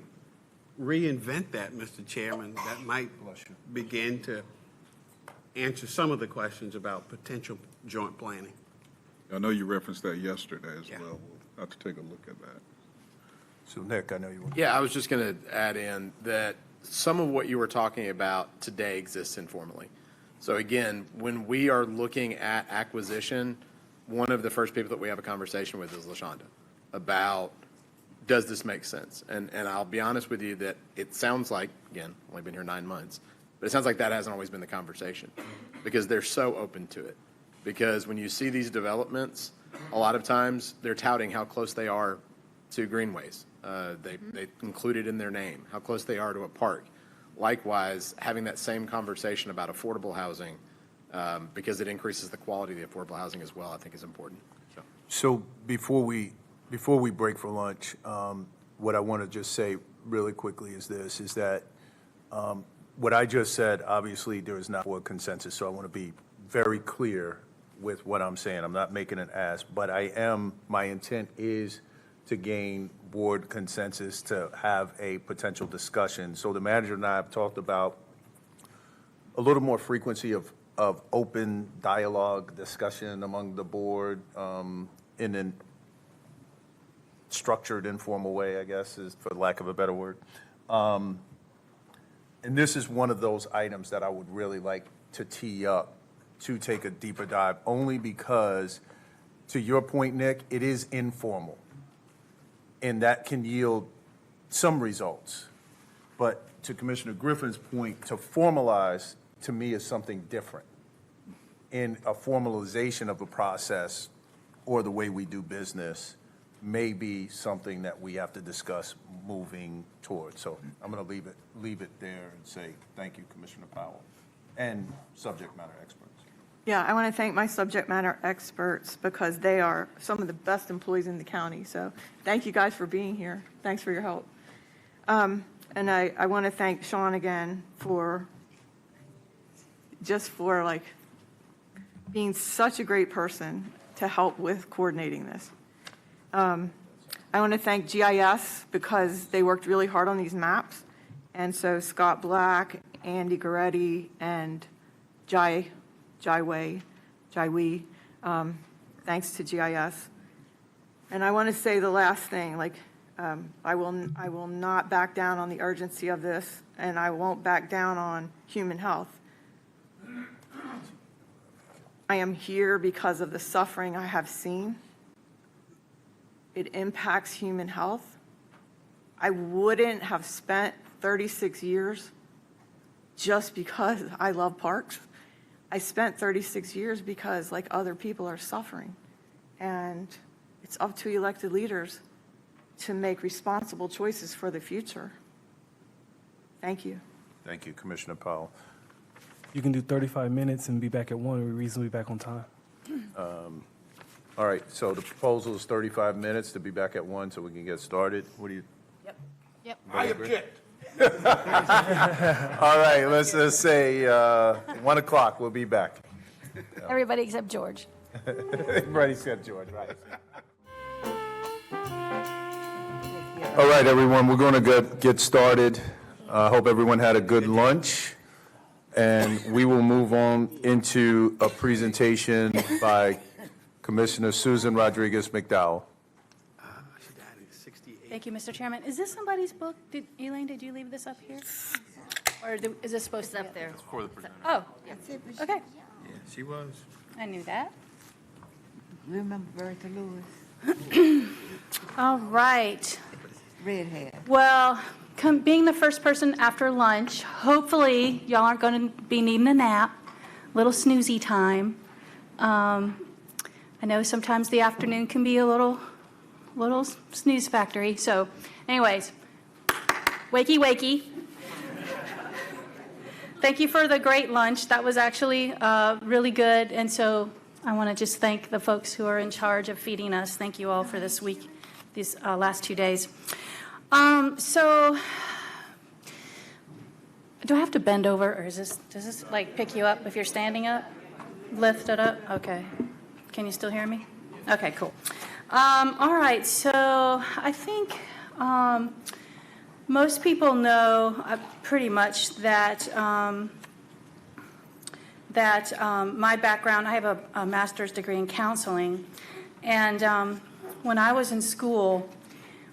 reinvent that, Mr. Chairman, that might begin to answer some of the questions about potential joint planning. I know you referenced that yesterday as well. We'll have to take a look at that. So, Nick, I know you want. Yeah, I was just going to add in that some of what you were talking about today exists informally. So again, when we are looking at acquisition, one of the first people that we have a conversation with is LaShonda about, does this make sense? And I'll be honest with you that it sounds like, again, only been here 9 months, but it sounds like that hasn't always been the conversation because they're so open to it. Because when you see these developments, a lot of times they're touting how close they are to greenways. They include it in their name, how close they are to a park. Likewise, having that same conversation about affordable housing, because it increases the quality of the affordable housing as well, I think is important. So before we break for lunch, what I want to just say really quickly is this, is that what I just said, obviously there is not a consensus, so I want to be very clear with what I'm saying. I'm not making an ask, but my intent is to gain board consensus to have a potential discussion. So the manager and I have talked about a little more frequency of open dialogue, discussion among the board in a structured, informal way, I guess, is for lack of a better word. And this is one of those items that I would really like to tee up to take a deeper dive, only because, to your point, Nick, it is informal. And that can yield some results. But to Commissioner Griffin's point, to formalize, to me, is something different. In a formalization of a process or the way we do business may be something that we have to discuss moving towards. So I'm going to leave it there and say thank you, Commissioner Powell, and subject matter experts. Yeah, I want to thank my subject matter experts because they are some of the best employees in the county. So thank you guys for being here. Thanks for your help. And I want to thank Sean again for being such a great person to help with coordinating this. I want to thank GIS because they worked really hard on these maps. And so Scott Black, Andy Goretti, and Jai Wei, thanks to GIS. And I want to say the last thing, I will not back down on the urgency of this, and I won't back down on human health. I am here because of the suffering I have seen. It impacts human health. I wouldn't have spent 36 years just because I love parks. I spent 36 years because, like other people, are suffering. And it's up to elected leaders to make responsible choices for the future. Thank you. Thank you, Commissioner Powell. You can do 35 minutes and be back at 1. We're reasonably back on time. All right, so the proposal is 35 minutes to be back at 1 so we can get started. What do you? Yep. I object. All right, let's say 1 o'clock, we'll be back. Everybody except George. Everybody except George, right. All right, everyone, we're going to get started. I hope everyone had a good lunch. And we will move on into a presentation by Commissioner Susan Rodriguez McDowell. Thank you, Mr. Chairman. Is this somebody's book? Elaine, did you leave this up here? Or is this supposed to be up there? For the presenter. Oh, okay. Yeah, she was. I knew that. Remember Bertha Lewis, All right. red hair. Well, being the first person after lunch, hopefully y'all aren't going to be needing a nap, little snoozy time. I know sometimes the afternoon can be a little snooze factory. So anyways, wakey, wakey. Thank you for the great lunch. That was actually really good. And so I want to just thank the folks who are in charge of feeding us. Thank you all for this week, these last 2 days. So do I have to bend over, or does this like pick you up if you're standing up? Lift it up? Okay. Can you still hear me? Okay, cool. All right, so I think most people know pretty much that my background, I have a master's degree in counseling, and when I was in school,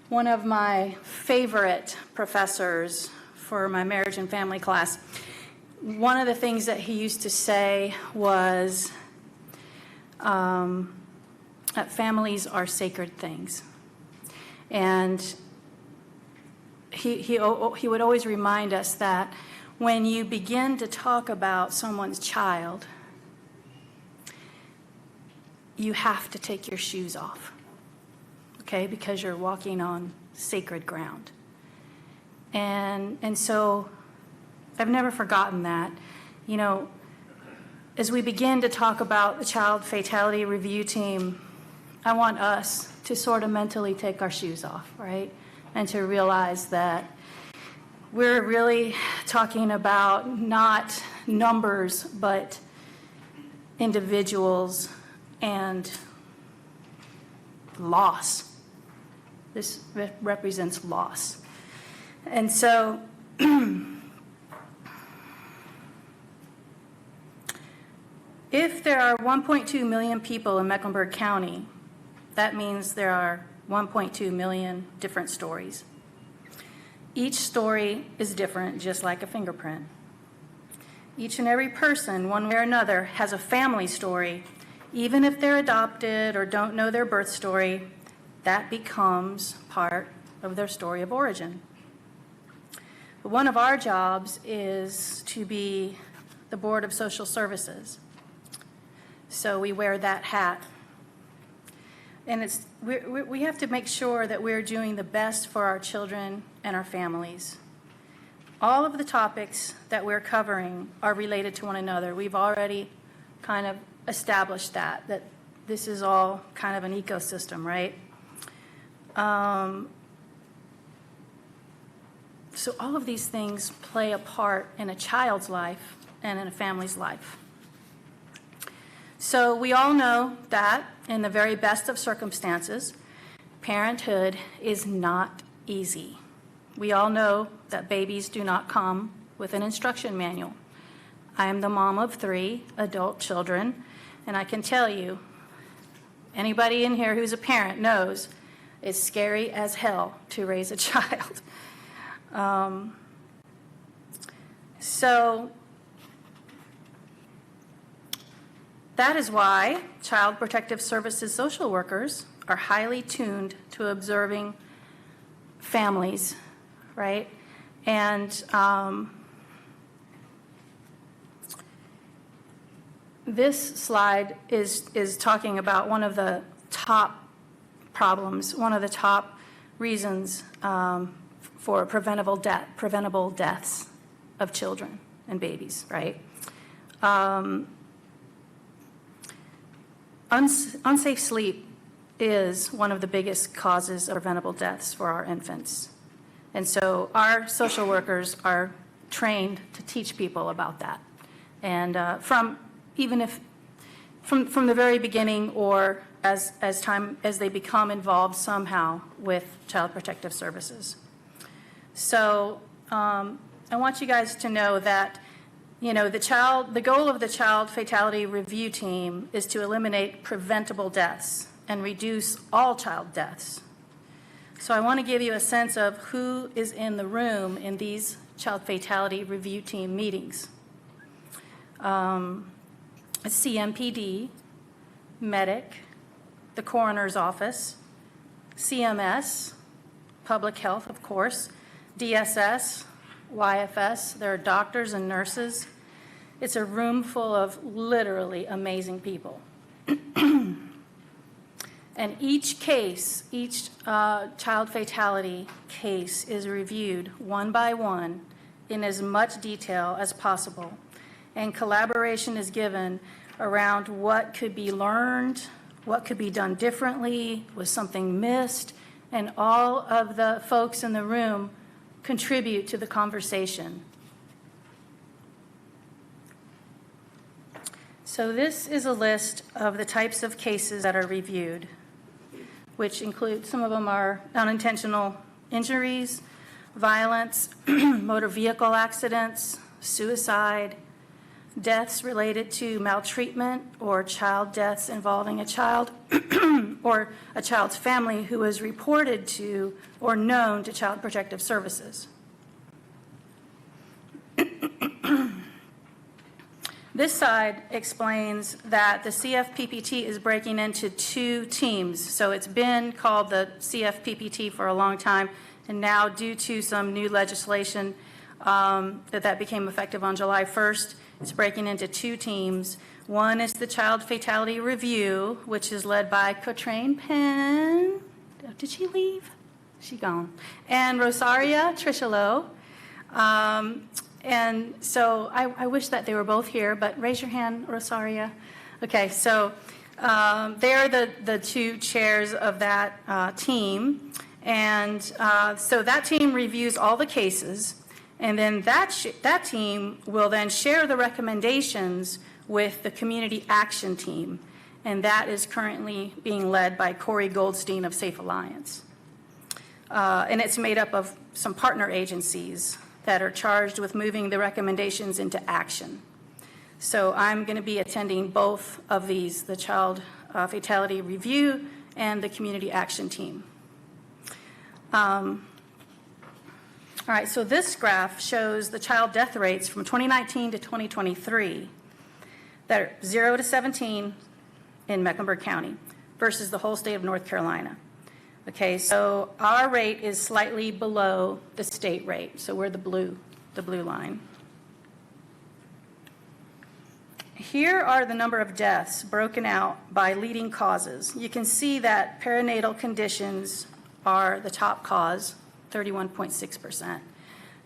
one of my favorite professors for my marriage and family class, one of the things that he used to say was that families are sacred things. And he would always remind us that when you begin to talk about someone's child, you have to take your shoes off, okay, because you're walking on sacred ground. And so I've never forgotten that. You know, as we begin to talk about the child fatality review team, I want us to sort of mentally take our shoes off, right? And to realize that we're really talking about not numbers, but individuals and loss. This represents loss. And so if there are 1.2 million people in Mecklenburg County, that means there are 1.2 million different stories. Each story is different, just like a fingerprint. Each and every person, one way or another, has a family story. Even if they're adopted or don't know their birth story, that becomes part of their story of origin. But one of our jobs is to be the Board of Social Services. So we wear that hat. And we have to make sure that we're doing the best for our children and our families. All of the topics that we're covering are related to one another. We've already kind of established that this is all kind of an ecosystem, right? So all of these things play a part in a child's life and in a family's life. So we all know that in the very best of circumstances, parenthood is not easy. We all know that babies do not come with an instruction manual. I am the mom of 3 adult children, and I can tell you, anybody in here who's a parent knows it's scary as hell to raise a child. So that is why Child Protective Services social workers are highly tuned to observing families, right? And this slide is talking about one of the top problems, one of the top reasons for preventable deaths of children and babies, right? Unsafe sleep is one of the biggest causes of preventable deaths for our infants. And so our social workers are trained to teach people about that. And from the very beginning, or as they become involved somehow with Child Protective Services. So I want you guys to know that You know, the goal of the child fatality review team is to eliminate preventable deaths and reduce all child deaths. So I want to give you a sense of who is in the room in these child fatality review team meetings. CMPD, medic, the coroner's office, CMS, public health, of course, DSS, YFS, there are doctors and nurses. It's a room full of literally amazing people. And each case, each child fatality case is reviewed one by one in as much detail as possible. And collaboration is given around what could be learned, what could be done differently, was something missed, and all of the folks in the room contribute to the conversation. So this is a list of the types of cases that are reviewed, which include, some of them are unintentional injuries, violence, motor vehicle accidents, suicide, deaths related to maltreatment, or child deaths involving a child or a child's family who is reported to or known to Child Protective Services. This side explains that the CFPPT is breaking into two teams. So it's been called the CFPPT for a long time, and now due to some new legislation that became effective on July 1st, it's breaking into two teams. One is the Child Fatality Review, which is led by Cotrane Penn. Did she leave? She gone. And Rosaria Trishalo. And so I wish that they were both here, but raise your hand, Rosaria. Okay, so they're the two chairs of that team. And so that team reviews all the cases, and then that team will then share the recommendations with the Community Action Team, and that is currently being led by Corey Goldstein of Safe Alliance. And it's made up of some partner agencies that are charged with moving the recommendations into action. So I'm going to be attending both of these, the Child Fatality Review and the Community Action Team. All right, so this graph shows the child death rates from 2019 to 2023 that are 0 to 17 in Mecklenburg County versus the whole state of North Carolina. Okay, so our rate is slightly below the state rate, so we're the blue line. Here are the number of deaths broken out by leading causes. You can see that perinatal conditions are the top cause, 31.6%,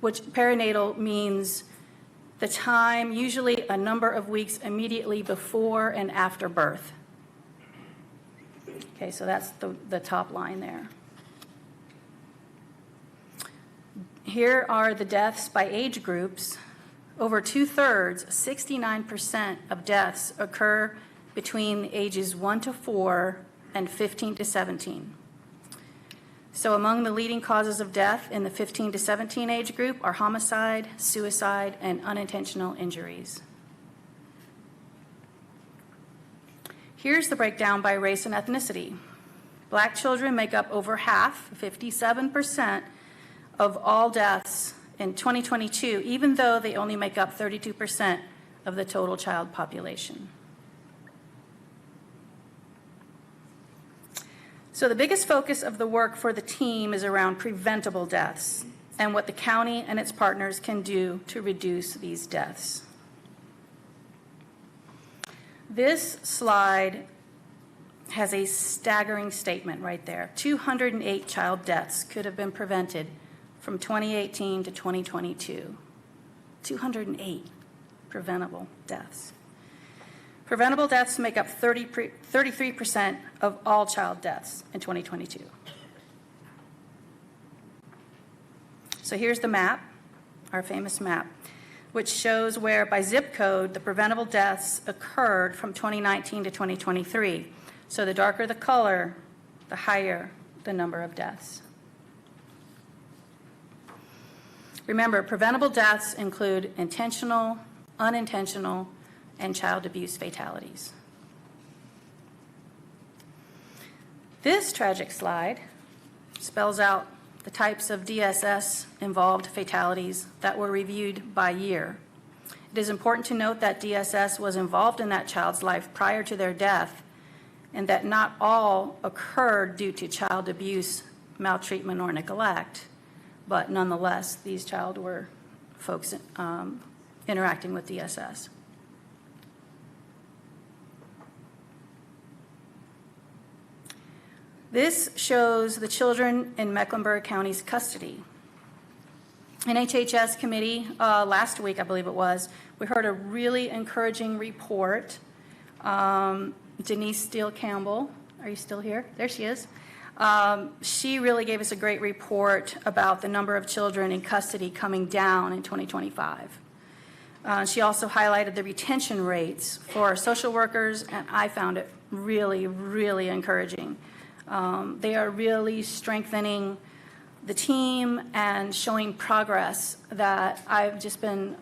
which perinatal means the time, usually a number of weeks immediately before and after birth. Okay, so that's the top line there. Here are the deaths by age groups. Over 2/3, 69% of deaths occur between ages 1 to 4 and 15 to 17. So among the leading causes of death in the 15 to 17 age group are homicide, suicide, and unintentional injuries. Here's the breakdown by race and ethnicity. Black children make up over half, 57%, of all deaths in 2022, even though they only make up 32% of the total child population. So the biggest focus of the work for the team is around preventable deaths and what the county and its partners can do to reduce these deaths. This slide has a staggering statement right there. 208 child deaths could have been prevented from 2018 to 2022. 208 preventable deaths. Preventable deaths make up 33% of all child deaths in 2022. So here's the map, our famous map, which shows where by zip code the preventable deaths occurred from 2019 to 2023. So the darker the color, the higher the number of deaths. Remember, preventable deaths include intentional, unintentional and child abuse fatalities. This tragic slide spells out the types of DSS-involved fatalities that were reviewed by year. It is important to note that DSS was involved in that child's life prior to their death, and that not all occurred due to child abuse, maltreatment, or neglect, but nonetheless, these child were folks interacting with DSS. This shows the children in Mecklenburg County's custody. In HHS committee last week, I believe it was, we heard a really encouraging report. Denise Steele Campbell, are you still here? There she is. She really gave us a great report about the number of children in custody coming down in 2025. She also highlighted the retention rates for social workers, and I found it really, really encouraging. They are really strengthening the team and showing progress that I've just been,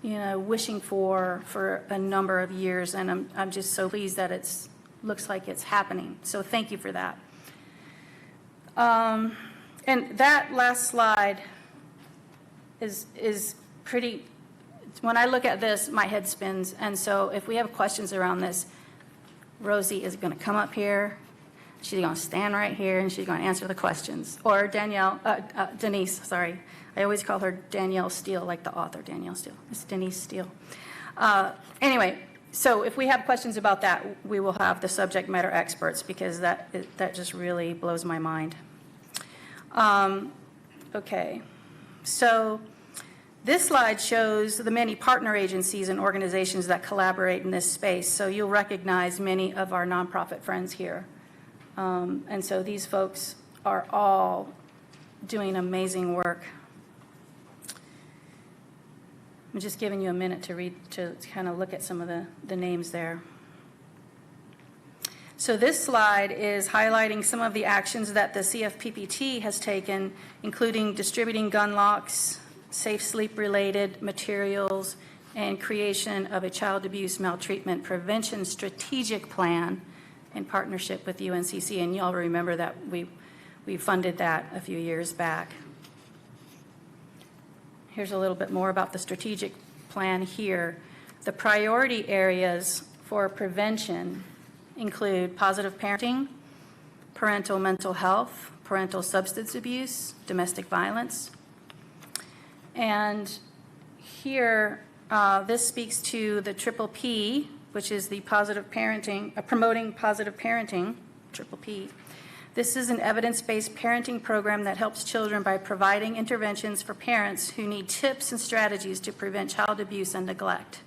wishing for a number of years, and I'm just so pleased that it looks like it's happening. So thank you for that. And that last slide is pretty. When I look at this, my head spins. And so if we have questions around this, Rosie is going to come up here. She's going to stand right here, and she's going to answer the questions. Or Denise, sorry. I always call her Danielle Steele, like the author, Danielle Steele. It's Denise Steele. Anyway, so if we have questions about that, we will have the subject matter experts, because that just really blows my mind. Okay, so this slide shows the many partner agencies and organizations that collaborate in this space. So you'll recognize many of our nonprofit friends here. And so these folks are all doing amazing work. I'm just giving you a minute to kind of look at some of the names there. So this slide is highlighting some of the actions that the CFPPT has taken, including distributing gun locks, safe sleep-related materials, and creation of a child abuse maltreatment prevention strategic plan in partnership with UNCC, and y'all remember that we funded that a few years back. Here's a little bit more about the strategic plan here. The priority areas for prevention include positive parenting, parental mental health, parental substance abuse, domestic violence. And here, this speaks to the triple P, which is the positive parenting, promoting positive parenting, triple P. This is an evidence-based parenting program that helps children by providing interventions for parents who need tips and strategies to prevent child abuse and neglect.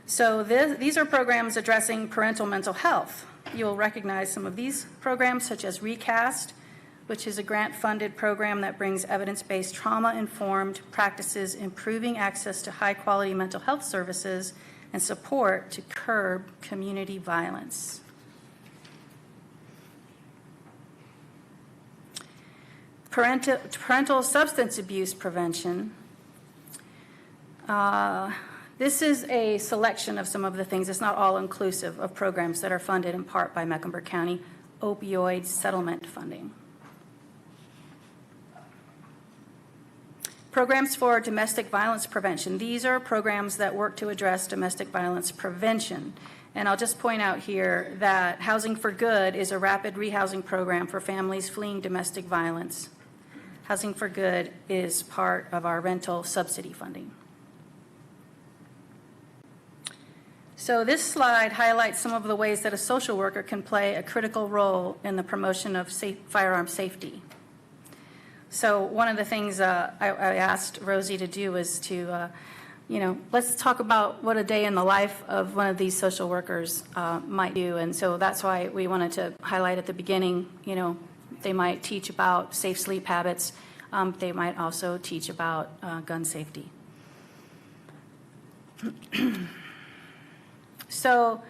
So these are programs addressing parental mental health. You'll recognize some of these programs, such as RECAST, which is a grant-funded program that brings evidence-based trauma-informed practices, improving access to high-quality mental health services and support to curb community violence. Parental substance abuse prevention. This is a selection of some of the things. It's not all inclusive of programs that are funded in part by Mecklenburg County opioid settlement funding. Programs for domestic violence prevention. These are programs that work to address domestic violence prevention. And I'll just point out here that Housing for Good is a rapid rehousing program for families fleeing domestic violence. Housing for Good is part of our rental subsidy funding. So this slide highlights some of the ways that a social worker can play a critical role in the promotion of firearm safety. So one of the things I asked Rosie to do was to, let's talk about what a day in the life of one of these social workers might do. And so that's why we wanted to highlight at the beginning, they might teach about safe sleep habits. They might also teach about gun safety. So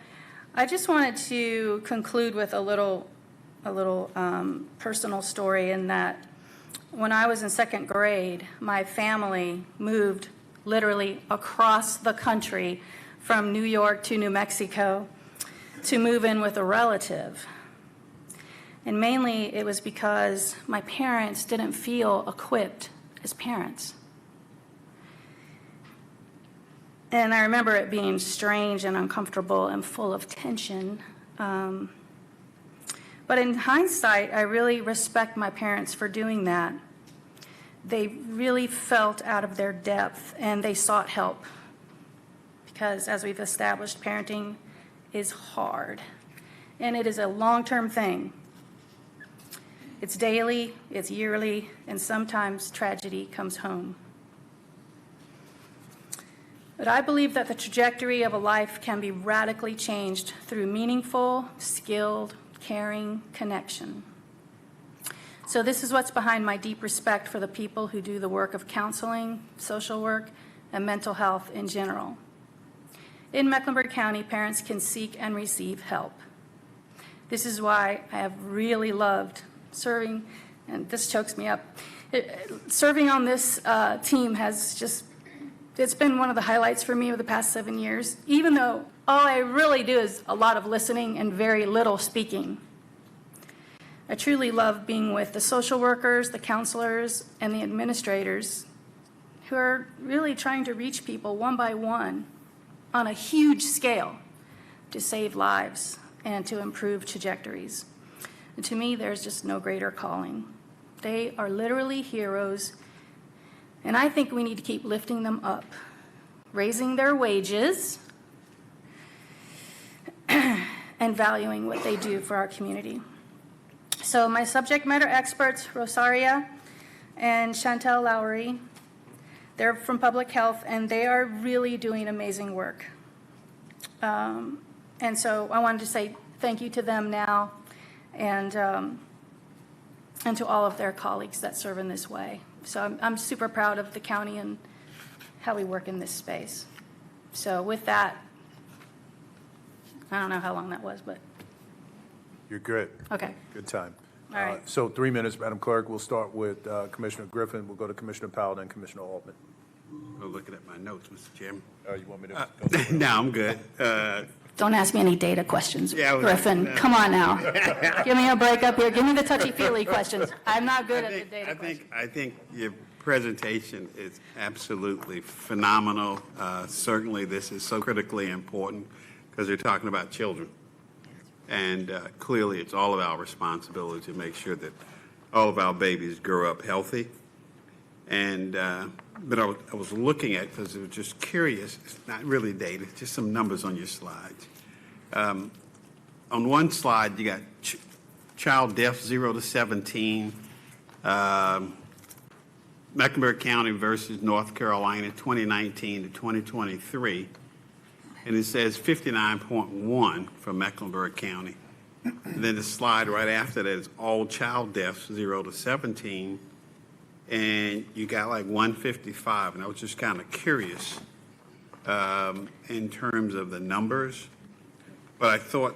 I just wanted to conclude with a little personal story in that when I was in second grade, my family moved literally across the country from New York to New Mexico to move in with a relative. And mainly it was because my parents didn't feel equipped as parents. And I remember it being strange and uncomfortable and full of tension. But in hindsight, I really respect my parents for doing that. They really felt out of their depth and they sought help. Because as we've established, parenting is hard. And it is a long-term thing. It's daily, it's yearly, and sometimes tragedy comes home. But I believe that the trajectory of a life can be radically changed through meaningful, skilled, caring connection. So this is what's behind my deep respect for the people who do the work of counseling, social work, and mental health in general. In Mecklenburg County, parents can seek and receive help. This is why I have really loved serving, and this chokes me up. Serving on this team has just, it's been one of the highlights for me over the past 7 years, even though all I really do is a lot of listening and very little speaking. I truly love being with the social workers, the counselors, and the administrators who are really trying to reach people one by one on a huge scale to save lives and to improve trajectories. And to me, there's just no greater calling. They are literally heroes, and I think we need to keep lifting them up, raising their wages, and valuing what they do for our community. So my subject matter experts, Rosaria and Chantel Lowry, they're from public health, and they are really doing amazing work. And so I wanted to say thank you to them now, and to all of their colleagues that serve in this way. So I'm super proud of the county and how we work in this space. So with that, I don't know how long that was, but You're good. okay. Good time. All right. So 3 minutes, Madam Clerk. We'll start with Commissioner Griffin. We'll go to Commissioner Powell, then Commissioner Altman. I'm looking at my notes, Mr. Chairman. You want me to go? No, I'm good. Don't ask me any data questions, Yeah, Griffin. Come on now. Give me a break up here. Give me the touchy-feely questions. I'm not good at the data questions. I think your presentation is absolutely phenomenal. Certainly, this is so critically important because you're talking about children. And clearly, it's all of our responsibility to make sure that all of our babies grow up healthy. And but I was looking at, because I was just curious, it's not really data, just some numbers on your slides. On one slide, you got child deaths 0 to 17, Mecklenburg County versus North Carolina, 2019 to 2023. And it says 59.1 for Mecklenburg County. And then the slide right after that is all child deaths 0 to 17. And you got like 155, and I was just kind of curious in terms of the numbers. But I thought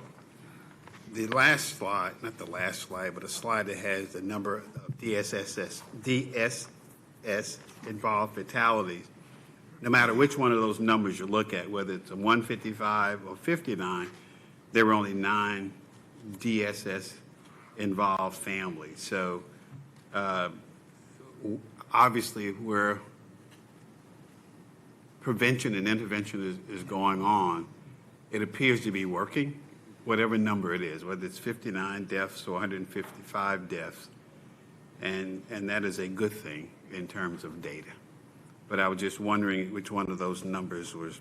the last slide, not the last slide, but a slide that has the number of DSS involved fatalities, no matter which one of those numbers you look at, whether it's a 155 or 59, there were only 9 DSS involved families. So obviously, where prevention and intervention is going on, it appears to be working, whatever number it is, whether it's 59 deaths or 155 deaths. And that is a good thing in terms of data. But I was just wondering which one of those numbers was,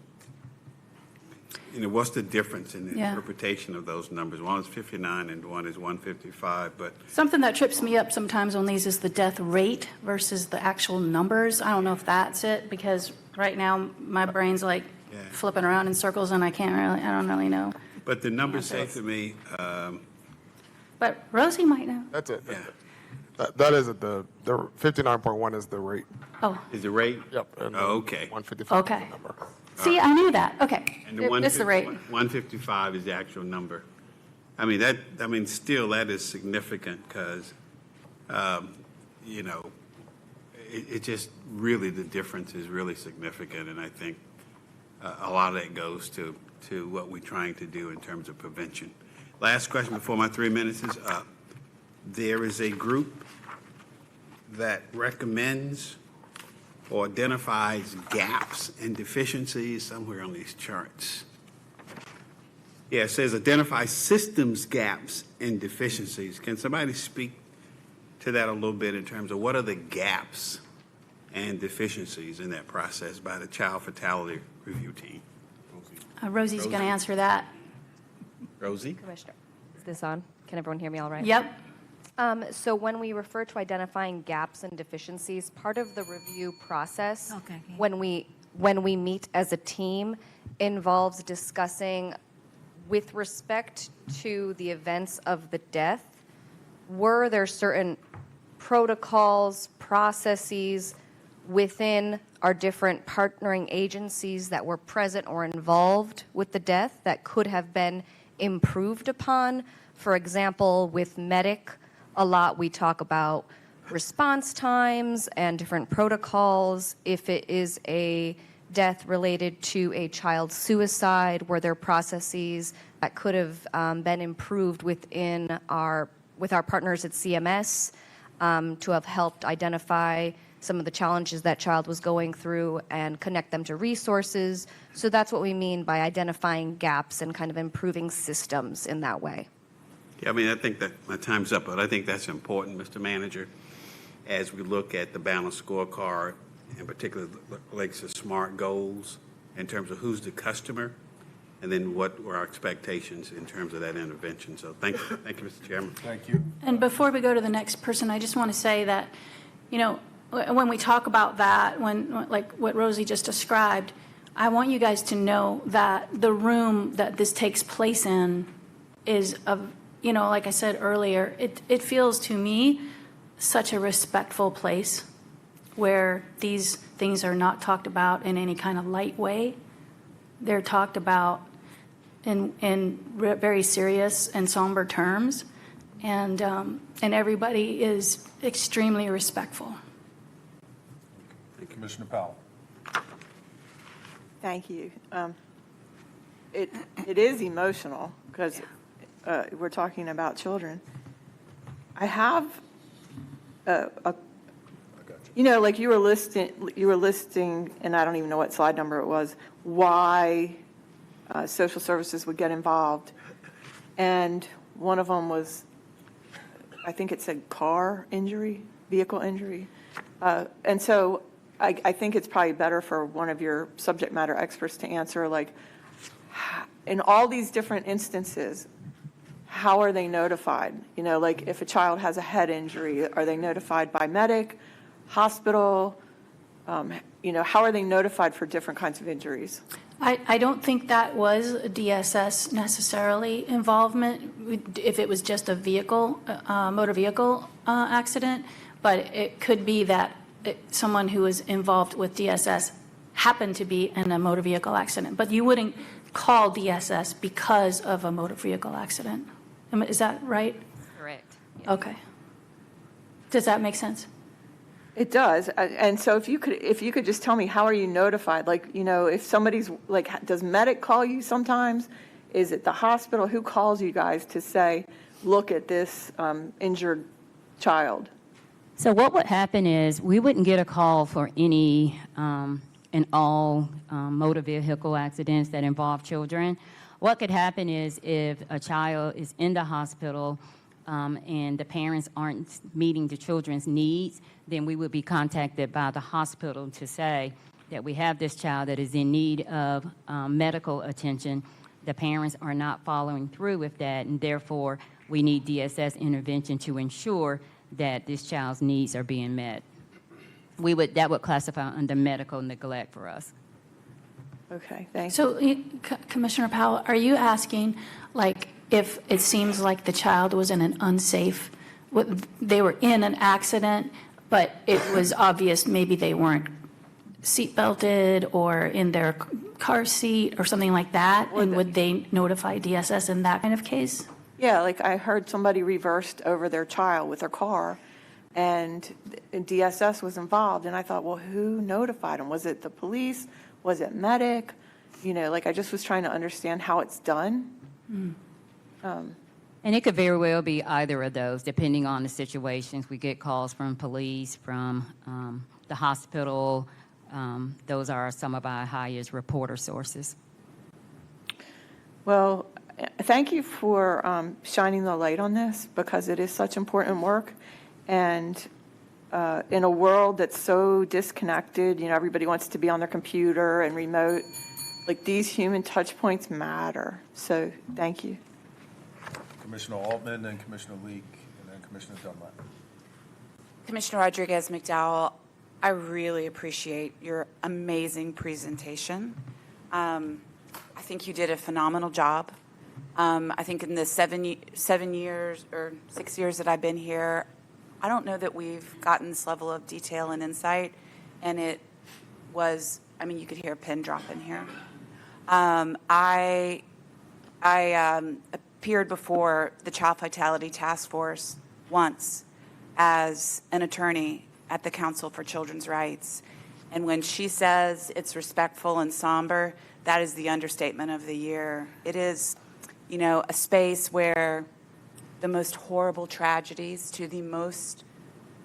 what's the difference in the interpretation of those numbers? One is 59 and one is 155, but Something that trips me up sometimes on these is the death rate versus the actual numbers. I don't know if that's it, because right now my brain's like flipping around in circles and I don't really know. But the numbers say to me, But Rosie might know. That's it. That is it. The 59.1 is the rate. Oh. Is the rate? Yep. Oh, okay. 155 Okay. is the number. See, I knew that. Okay. And the It's the rate. 155 is the actual number. Still that is significant because, it just really, the difference is really significant, and I think a lot of that goes to what we're trying to do in terms of prevention. Last question before my 3 minutes is up. There is a group that recommends or identifies gaps and deficiencies somewhere on these charts. Yeah, it says identify systems gaps and deficiencies. Can somebody speak to that a little bit in terms of what are the gaps and deficiencies in that process by the Child Fatality Review Team? Rosie's going to answer that. Rosie? Commissioner, is this on? Can everyone hear me all right? Yep. So when we refer to identifying gaps and deficiencies, part of the review process, when we meet as a team, involves discussing, with respect to the events of the death, were there certain protocols, processes within our different partnering agencies that were present or involved with the death that could have been improved upon? For example, with medic, a lot we talk about response times and different protocols. If it is a death related to a child suicide, were there processes that could have been improved with our partners at CMS to have helped identify some of the challenges that child was going through and connect them to resources. So that's what we mean by identifying gaps and kind of improving systems in that way. Yeah, I mean, I think that my time's up, but I think that's important, Mr. Manager, as we look at the balanced scorecard, in particular relates to SMART goals in terms of who's the customer, and then what were our expectations in terms of that intervention. So thank you, Mr. Chairman. Thank you. And before we go to the next person, I just want to say that, you know, when we talk about that, like what Rosie just described, I want you guys to know that the room that this takes place in is you know, like I said earlier, it feels to me such a respectful place where these things are not talked about in any kind of light way. They're talked about in very serious and somber terms, and everybody is extremely respectful. Commissioner Powell. Thank you. It is emotional because we're talking about children. I have you know, like you were listing, and I don't even know what slide number it was, why social services would get involved. And one of them was, I think it said car injury, vehicle injury. And so I think it's probably better for one of your subject matter experts to answer, like, in all these different instances, how are they notified? You know, like if a child has a head injury, are they notified by medic, hospital? You know, how are they notified for different kinds of injuries? I don't think that was a DSS necessarily involvement, if it was just a vehicle, motor vehicle accident, but it could be that someone who was involved with DSS happened to be in a motor vehicle accident, but you wouldn't call DSS because of a motor vehicle accident. Is that right? Correct. Yes. Okay. Does that make sense? It does. And so if you could just tell me, how are you notified? Like, you know, if somebody's like, does medic call you sometimes? Is it the hospital? Who calls you guys to say, look at this injured child? So what would happen is we wouldn't get a call for any and all motor vehicle accidents that involve children. What could happen is if a child is in the hospital and the parents aren't meeting the children's needs, then we would be contacted by the hospital to say that we have this child that is in need of medical attention. The parents are not following through with that, and therefore we need DSS intervention to ensure that this child's needs are being met. That would classify under medical neglect for us. Okay, thanks. So, Commissioner Powell, are you asking, like, if it seems like the child was in an unsafe, they were in an accident, but it was obvious maybe they weren't seat belted or in their car seat or something like that, and would they notify DSS in that kind of case? Yeah, like I heard somebody reversed over their child with their car, and DSS was involved. And I thought, well, who notified them? Was it the police? Was it medic? I just was trying to understand how it's done. And it could very well be either of those, depending on the situations. We get calls from police, from the hospital. Those are some of our highest reporter sources. Well, thank you for shining the light on this, because it is such important work. And in a world that's so disconnected, everybody wants to be on their computer and remote, these human touch points matter. So thank you. Commissioner Altman, then Commissioner Leek, and then Commissioner Dunlap. Commissioner Rodriguez-McDowell, I really appreciate your amazing presentation. I think you did a phenomenal job. I think in the 7 years or 6 years that I've been here, I don't know that we've gotten this level of detail and insight. And it was, you could hear a pin drop in here. I appeared before the Child Vitality Task Force once as an attorney at the Council for Children's Rights. And when she says it's respectful and somber, that is the understatement of the year. It is, a space where the most horrible tragedies to the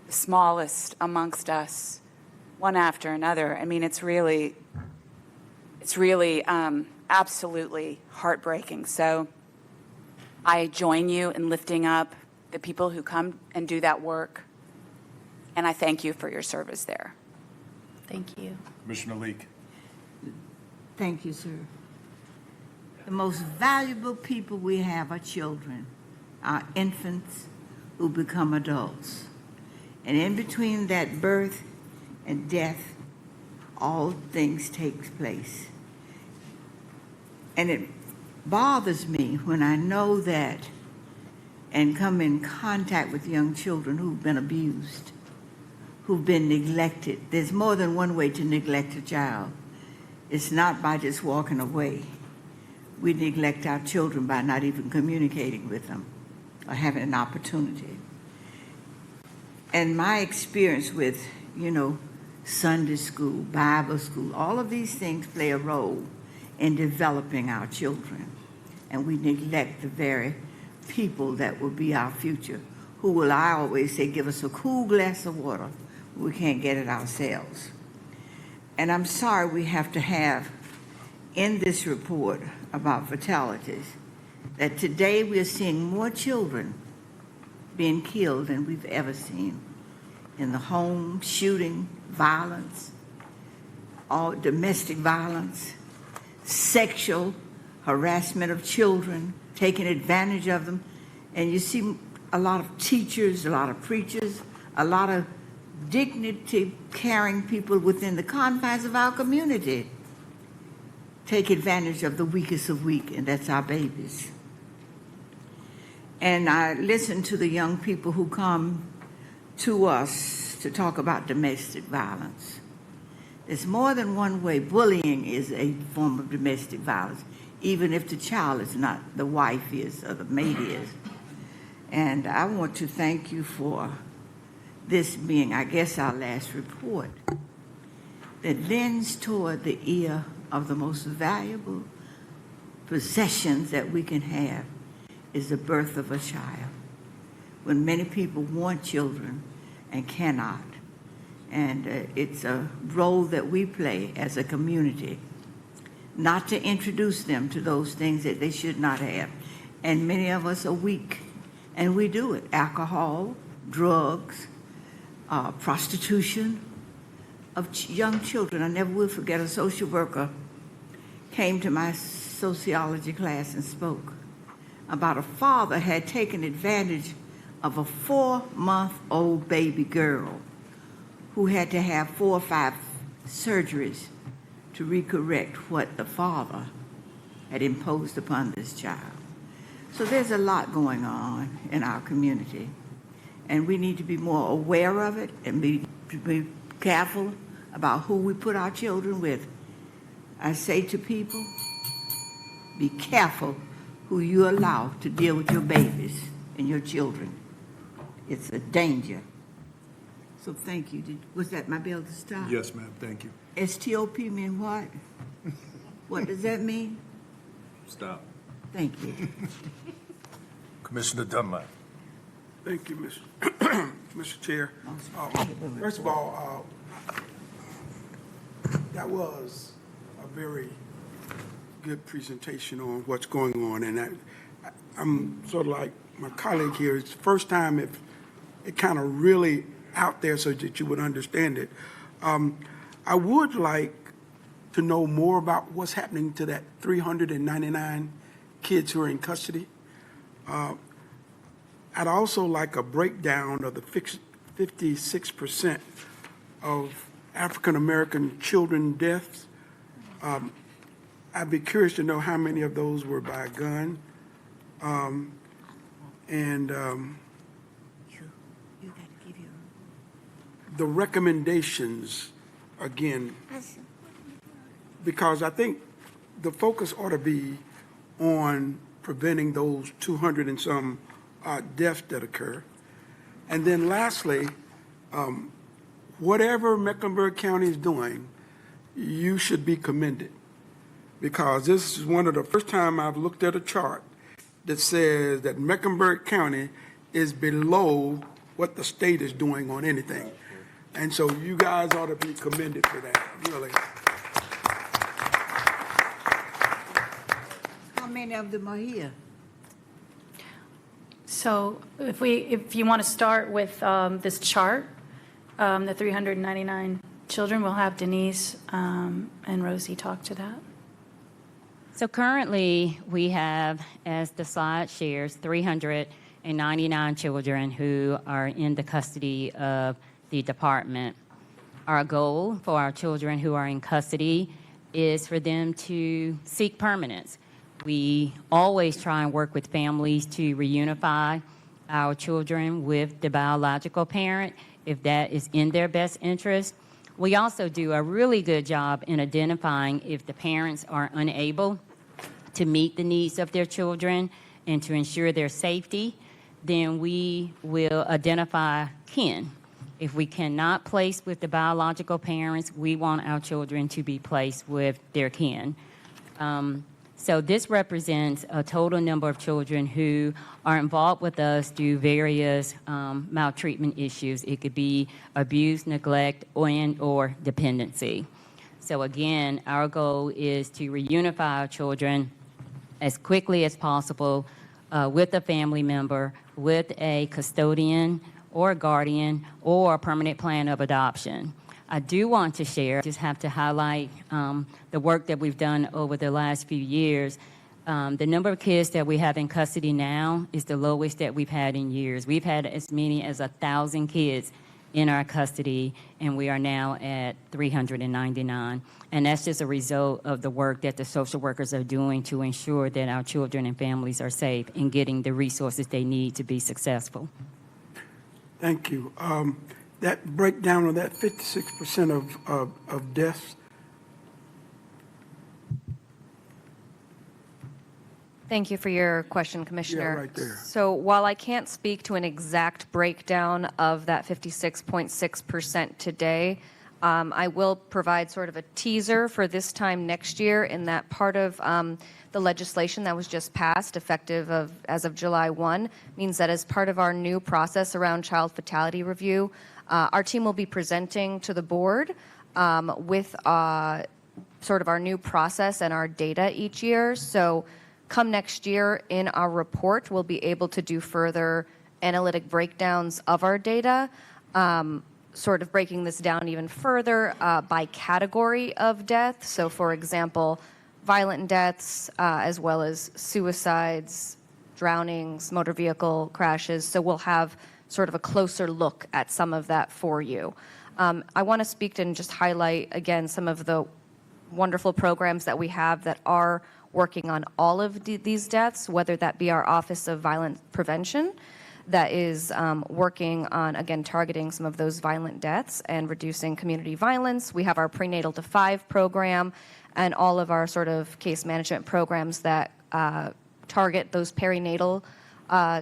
smallest amongst us, one after another. It's really absolutely heartbreaking. So I join you in lifting up the people who come and do that work, and I thank you for your service there. Thank you. Commissioner Leek. Thank you, sir. The most valuable people we have are children, our infants who become adults. And in between that birth and death, all things take place. And it bothers me when I know that and come in contact with young children who've been abused, who've been neglected. There's more than one way to neglect a child. It's not by just walking away. We neglect our children by not even communicating with them or having an opportunity. And my experience with, Sunday school, Bible school, all of these things play a role in developing our children. And we neglect the very people that will be our future, who will, I always say, give us a cool glass of water. We can't get it ourselves. And I'm sorry we have to have in this report about fatalities that today we are seeing more children being killed than we've ever seen in the home, shooting, violence, all domestic violence, sexual harassment of children, taking advantage of them. And you see a lot of teachers, a lot of preachers, a lot of dignity-carrying people within the confines of our community take advantage of the weakest of weak, and that's our babies. And I listen to the young people who come to us to talk about domestic violence. There's more than one way. Bullying is a form of domestic violence, even if the child is not, the wife is, or the mate is. And I want to thank you for this being, I guess, our last report that lends toward the ear of the most valuable possessions that we can have is the birth of a child. When many people want children and cannot. And it's a role that we play as a community, not to introduce them to those things that they should not have. And many of us are weak, and we do it. Alcohol, drugs, prostitution of young children. I never will forget a social worker came to my sociology class and spoke about a father had taken advantage of a 4-month-old baby girl who had to have 4 or 5 surgeries to recorrect what the father had imposed upon this child. So there's a lot going on in our community, and we need to be more aware of it and be careful about who we put our children with. I say to people, be careful who you allow to deal with your babies and your children. It's a danger. So thank you. Was that my bill to stop? Yes, ma'am, thank you. STOP mean what? What does that mean? Stop. Thank you. Commissioner Dunlap. Thank you, Mr. Chair. First of all, that was a very good presentation on what's going on, and I'm sort of like my colleague here. It's the first time it kind of really out there so that you would understand it. I would like to know more about what's happening to that 399 kids who are in custody. I'd also like a breakdown of the 56% of African-American children deaths. I'd be curious to know how many of those were by a gun. The recommendations, again, because I think the focus ought to be on preventing those 200 and some deaths that occur. And then lastly, whatever Mecklenburg County is doing, you should be commended, because this is one of the first time I've looked at a chart that says that Mecklenburg County is below what the state is doing on anything. And so you guys ought to be commended for that, really. How many of them are here? So if you want to start with this chart, the 399 children, we'll have Denise and Rosie talk to that. So currently, we have, as the slide shares, 399 children who are in the custody of the department. Our goal for our children who are in custody is for them to seek permanence. We always try and work with families to reunify our children with the biological parent if that is in their best interest. We also do a really good job in identifying if the parents are unable to meet the needs of their children and to ensure their safety, then we will identify kin. If we cannot place with the biological parents, we want our children to be placed with their kin. So this represents a total number of children who are involved with us through various maltreatment issues. It could be abuse, neglect, or dependency. So again, our goal is to reunify our children as quickly as possible with a family member, with a custodian or a guardian or a permanent plan of adoption. I do want to share, just have to highlight the work that we've done over the last few years. The number of kids that we have in custody now is the lowest that we've had in years. We've had as many as 1,000 kids in our custody, and we are now at 399. And that's just a result of the work that the social workers are doing to ensure that our children and families are safe and getting the resources they need to be successful. Thank you. That breakdown of that 56% of deaths. Thank you for your question, Commissioner. Yeah, right there. So while I can't speak to an exact breakdown of that 56.6% today, I will provide sort of a teaser for this time next year in that part of the legislation that was just passed, effective as of July 1, means that as part of our new process around child fatality review, our team will be presenting to the board with sort of our new process and our data each year. So come next year in our report, we'll be able to do further analytic breakdowns of our data, sort of breaking this down even further by category of death. So for example, violent deaths, as well as suicides, drownings, motor vehicle crashes. So we'll have sort of a closer look at some of that for you. I want to speak and just highlight again some of the wonderful programs that we have that are working on all of these deaths, whether that be our Office of Violence Prevention that is working on, again, targeting some of those violent deaths and reducing community violence. We have our Prenatal to 5 program and all of our sort of case management programs that target those perinatal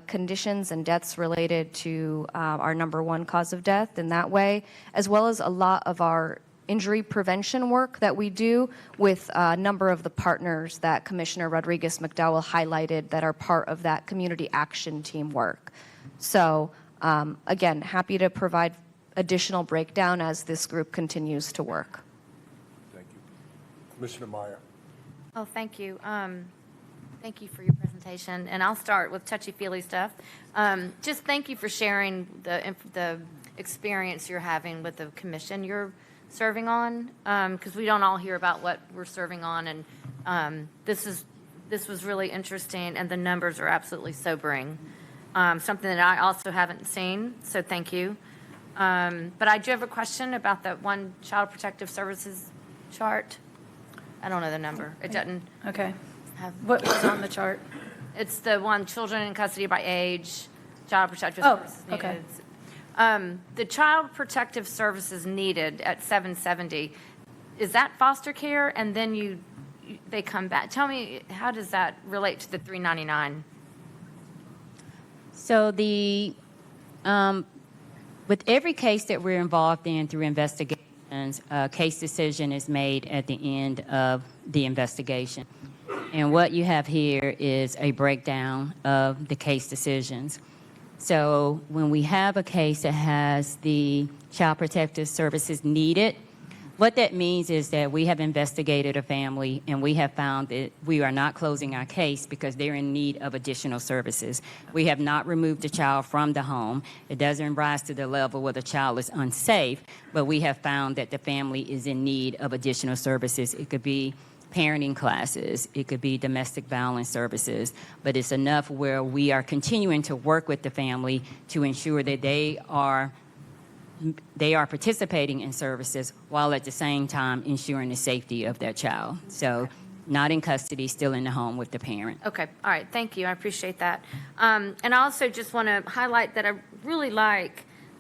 conditions and deaths related to our number one cause of death in that way, as well as a lot of our injury prevention work that we do with a number of the partners that Commissioner Rodriguez-McDowell highlighted that are part of that community action team work. So again, happy to provide additional breakdown as this group continues to work. Thank you. Commissioner Meyer. Oh, thank you. Thank you for your presentation. And I'll start with touchy-feely stuff. Just thank you for sharing the experience you're having with the commission you're serving on, because we don't all hear about what we're serving on. And this was really interesting, and the numbers are absolutely sobering. Something that I also haven't seen, so thank you. But I do have a question about that one Child Protective Services chart. I don't know the number. It doesn't Okay. have. What was on the chart? It's the one, children in custody by age, Child Protective Oh, Services okay. needed. The Child Protective Services needed at 770, is that foster care, and then they come back? Tell me, how does that relate to the 399? So with every case that we're involved in through investigations, a case decision is made at the end of the investigation. And what you have here is a breakdown of the case decisions. So when we have a case that has the Child Protective Services needed, what that means is that we have investigated a family and we have found that we are not closing our case because they're in need of additional services. We have not removed the child from the home. It doesn't rise to the level where the child is unsafe, but we have found that the family is in need of additional services. It could be parenting classes, it could be domestic violence services, but it's enough where we are continuing to work with the family to ensure that they are participating in services while at the same time ensuring the safety of their child. So not in custody, still in the home with the parent. Okay, all right, thank you, I appreciate that. And I also just want to highlight that I really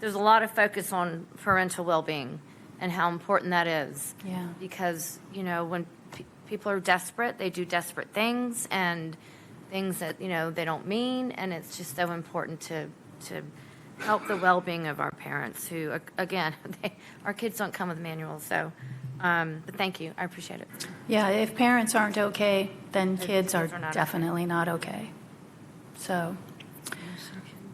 there's a lot of focus on parental well-being and how important that is. Yeah. Because, when people are desperate, they do desperate things and things that, they don't mean, and it's just so important to help the well-being of our parents who, again, our kids don't come with manuals, so, but thank you, I appreciate it. Yeah, if parents aren't okay, then kids are are not definitely not okay. So,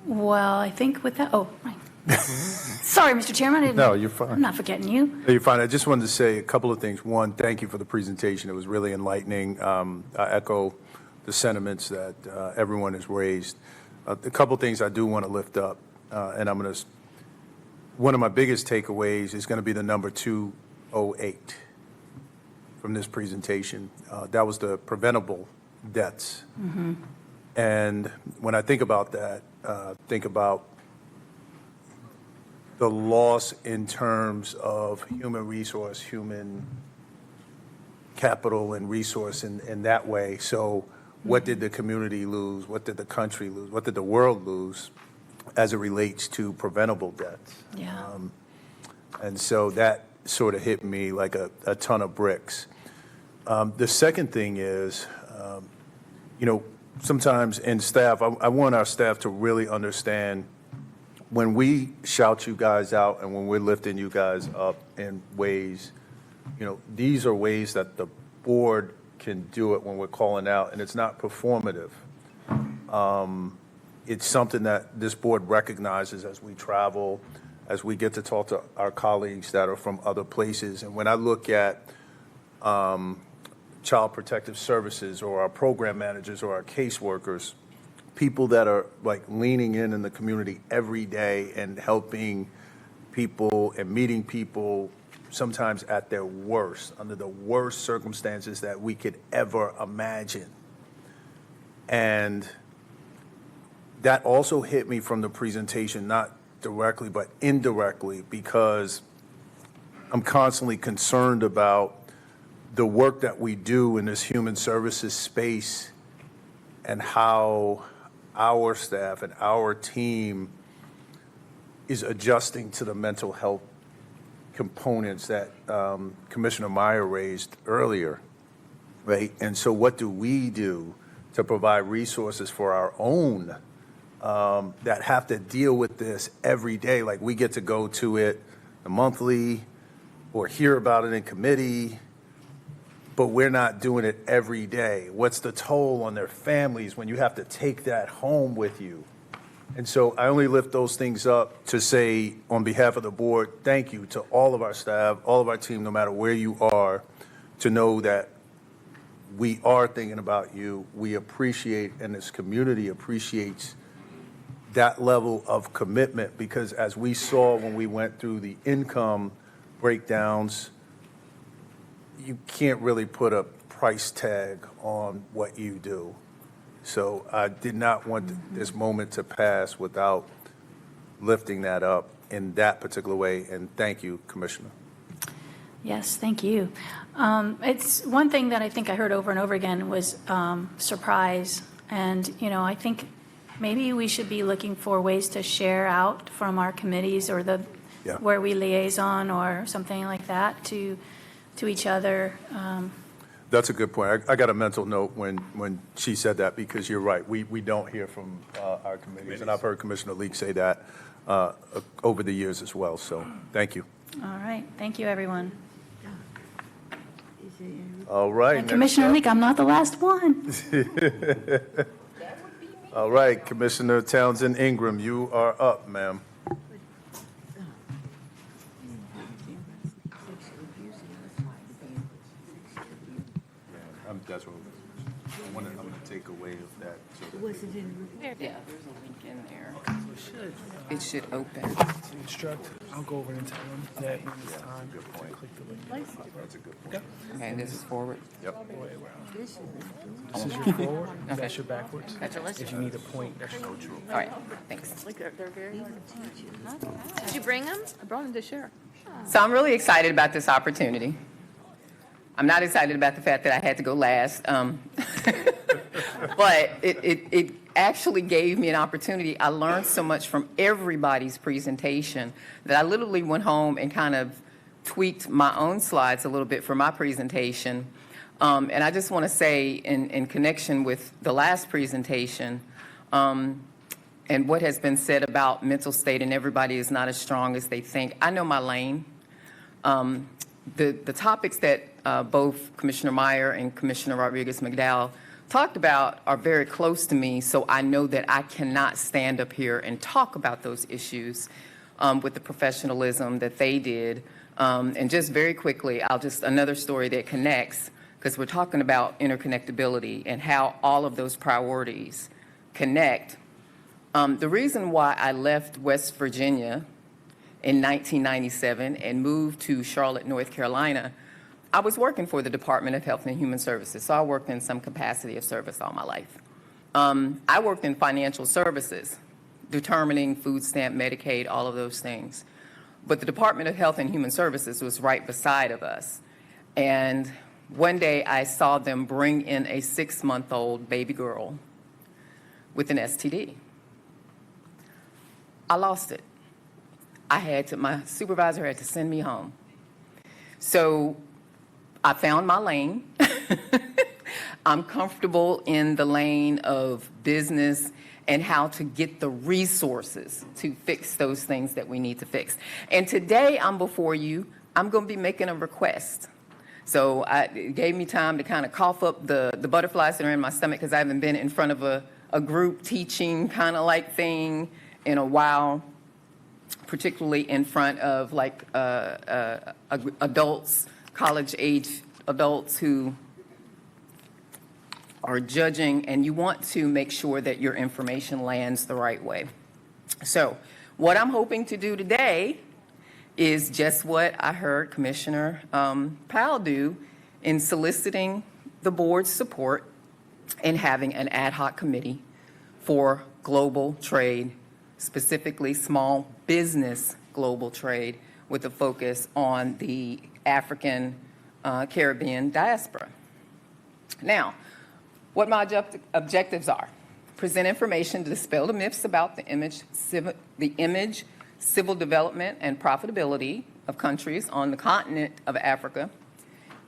well, I think with that, right. Sorry, Mr. Chairman. No, you're fine. I'm not forgetting you. No, you're fine. I just wanted to say a couple of things. One, thank you for the presentation. It was really enlightening. I echo the sentiments that everyone has raised. A couple of things I do want to lift up, and one of my biggest takeaways is going to be the number 208 from this presentation. That was the preventable deaths. Mm-hmm. And when I think about that, think about the loss in terms of human resource, human capital and resource in that way. So what did the community lose? What did the country lose? What did the world lose as it relates to preventable deaths? Yeah. And so that sort of hit me like a ton of bricks. The second thing is, sometimes in staff, I want our staff to really understand when we shout you guys out and when we're lifting you guys up in ways, these are ways that the board can do it when we're calling out, and it's not performative. It's something that this board recognizes as we travel, as we get to talk to our colleagues that are from other places. And when I look at Child Protective Services or our program managers or our caseworkers, people that are like leaning in the community every day and helping people and meeting people sometimes at their worst, under the worst circumstances that we could ever imagine. And that also hit me from the presentation, not directly, but indirectly, because I'm constantly concerned about the work that we do in this human services space and how our staff and our team is adjusting to the mental health components that Commissioner Meyer raised earlier, right? And so what do we do to provide resources for our own that have to deal with this every day. Like, we get to go to it monthly or hear about it in committee, but we're not doing it every day. What's the toll on their families when you have to take that home with you? And so I only lift those things up to say, on behalf of the board, thank you to all of our staff, all of our team, no matter where you are, to know that we are thinking about you. We appreciate, and this community appreciates that level of commitment, because as we saw when we went through the income breakdowns, you can't really put a price tag on what you do. So I did not want this moment to pass without lifting that up in that particular way, and thank you, Commissioner. Yes, thank you. It's one thing that I think I heard over and over again was surprise. And, you know, I think maybe we should be looking for ways to share out from our committees or where we liaison or something like that to each other. That's a good point. I got a mental note when she said that, because you're right. We don't hear from our committees, and I've heard Commissioner Leek say that over the years as well. So thank you. All right, thank you, everyone. All right. And Commissioner Leek, I'm not the last one. All right, Commissioner Townsend Ingram, you are up, ma'am. That's what I'm going to take away of that. Was it in? Yeah, there's a link in there. It should open. To instruct, I'll go over and tell them that when it's time to click the link. That's a good point. Okay, and this is forward? Yep. This is your forward, that's your backwards. If you need a point, that's your true. All right, thanks. Did you bring them? I brought them to share. So I'm really excited about this opportunity. I'm not excited about the fact that I had to go last, but it actually gave me an opportunity. I learned so much from everybody's presentation that I literally went home and kind of tweaked my own slides a little bit for my presentation. And I just want to say, in connection with the last presentation, and what has been said about mental state and everybody is not as strong as they think, I know my lane. The topics that both Commissioner Meyer and Commissioner Rodriguez-McDowell talked about are very close to me, so I know that I cannot stand up here and talk about those issues with the professionalism that they did. And just very quickly, another story that connects, because we're talking about interconnectability and how all of those priorities connect. The reason why I left West Virginia in 1997 and moved to Charlotte, North Carolina, I was working for the Department of Health and Human Services, so I worked in some capacity of service all my life. I worked in financial services, determining food stamp, Medicaid, all of those things. But the Department of Health and Human Services was right beside of us. And one day I saw them bring in a 6-month-old baby girl with an STD. I lost it. My supervisor had to send me home. So I found my lane. I'm comfortable in the lane of business and how to get the resources to fix those things that we need to fix. And today I'm before you, I'm going to be making a request. So it gave me time to kind of cough up the butterflies that are in my stomach, because I haven't been in front of a group teaching kind of like thing in a while, particularly in front of like adults, college-age adults who are judging, and you want to make sure that your information lands the right way. So what I'm hoping to do today is just what I heard Commissioner Powell do in soliciting the board's support in having an ad hoc committee for global trade, specifically small business global trade, with a focus on the African Caribbean diaspora. Now, what my objectives are: present information to dispel the myths about the image, civil development, and profitability of countries on the continent of Africa,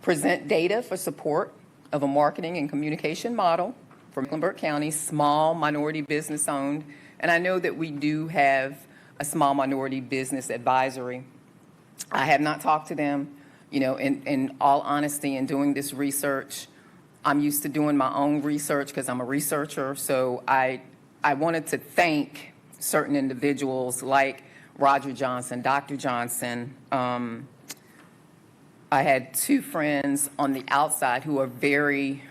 present data for support of a marketing and communication model for Mecklenburg County's small minority business-owned And I know that we do have a small minority business advisory. I have not talked to them. You know, in all honesty, in doing this research, I'm used to doing my own research because I'm a researcher. So I wanted to thank certain individuals like Roger Johnson, Dr. Johnson. I had two friends on the outside who are very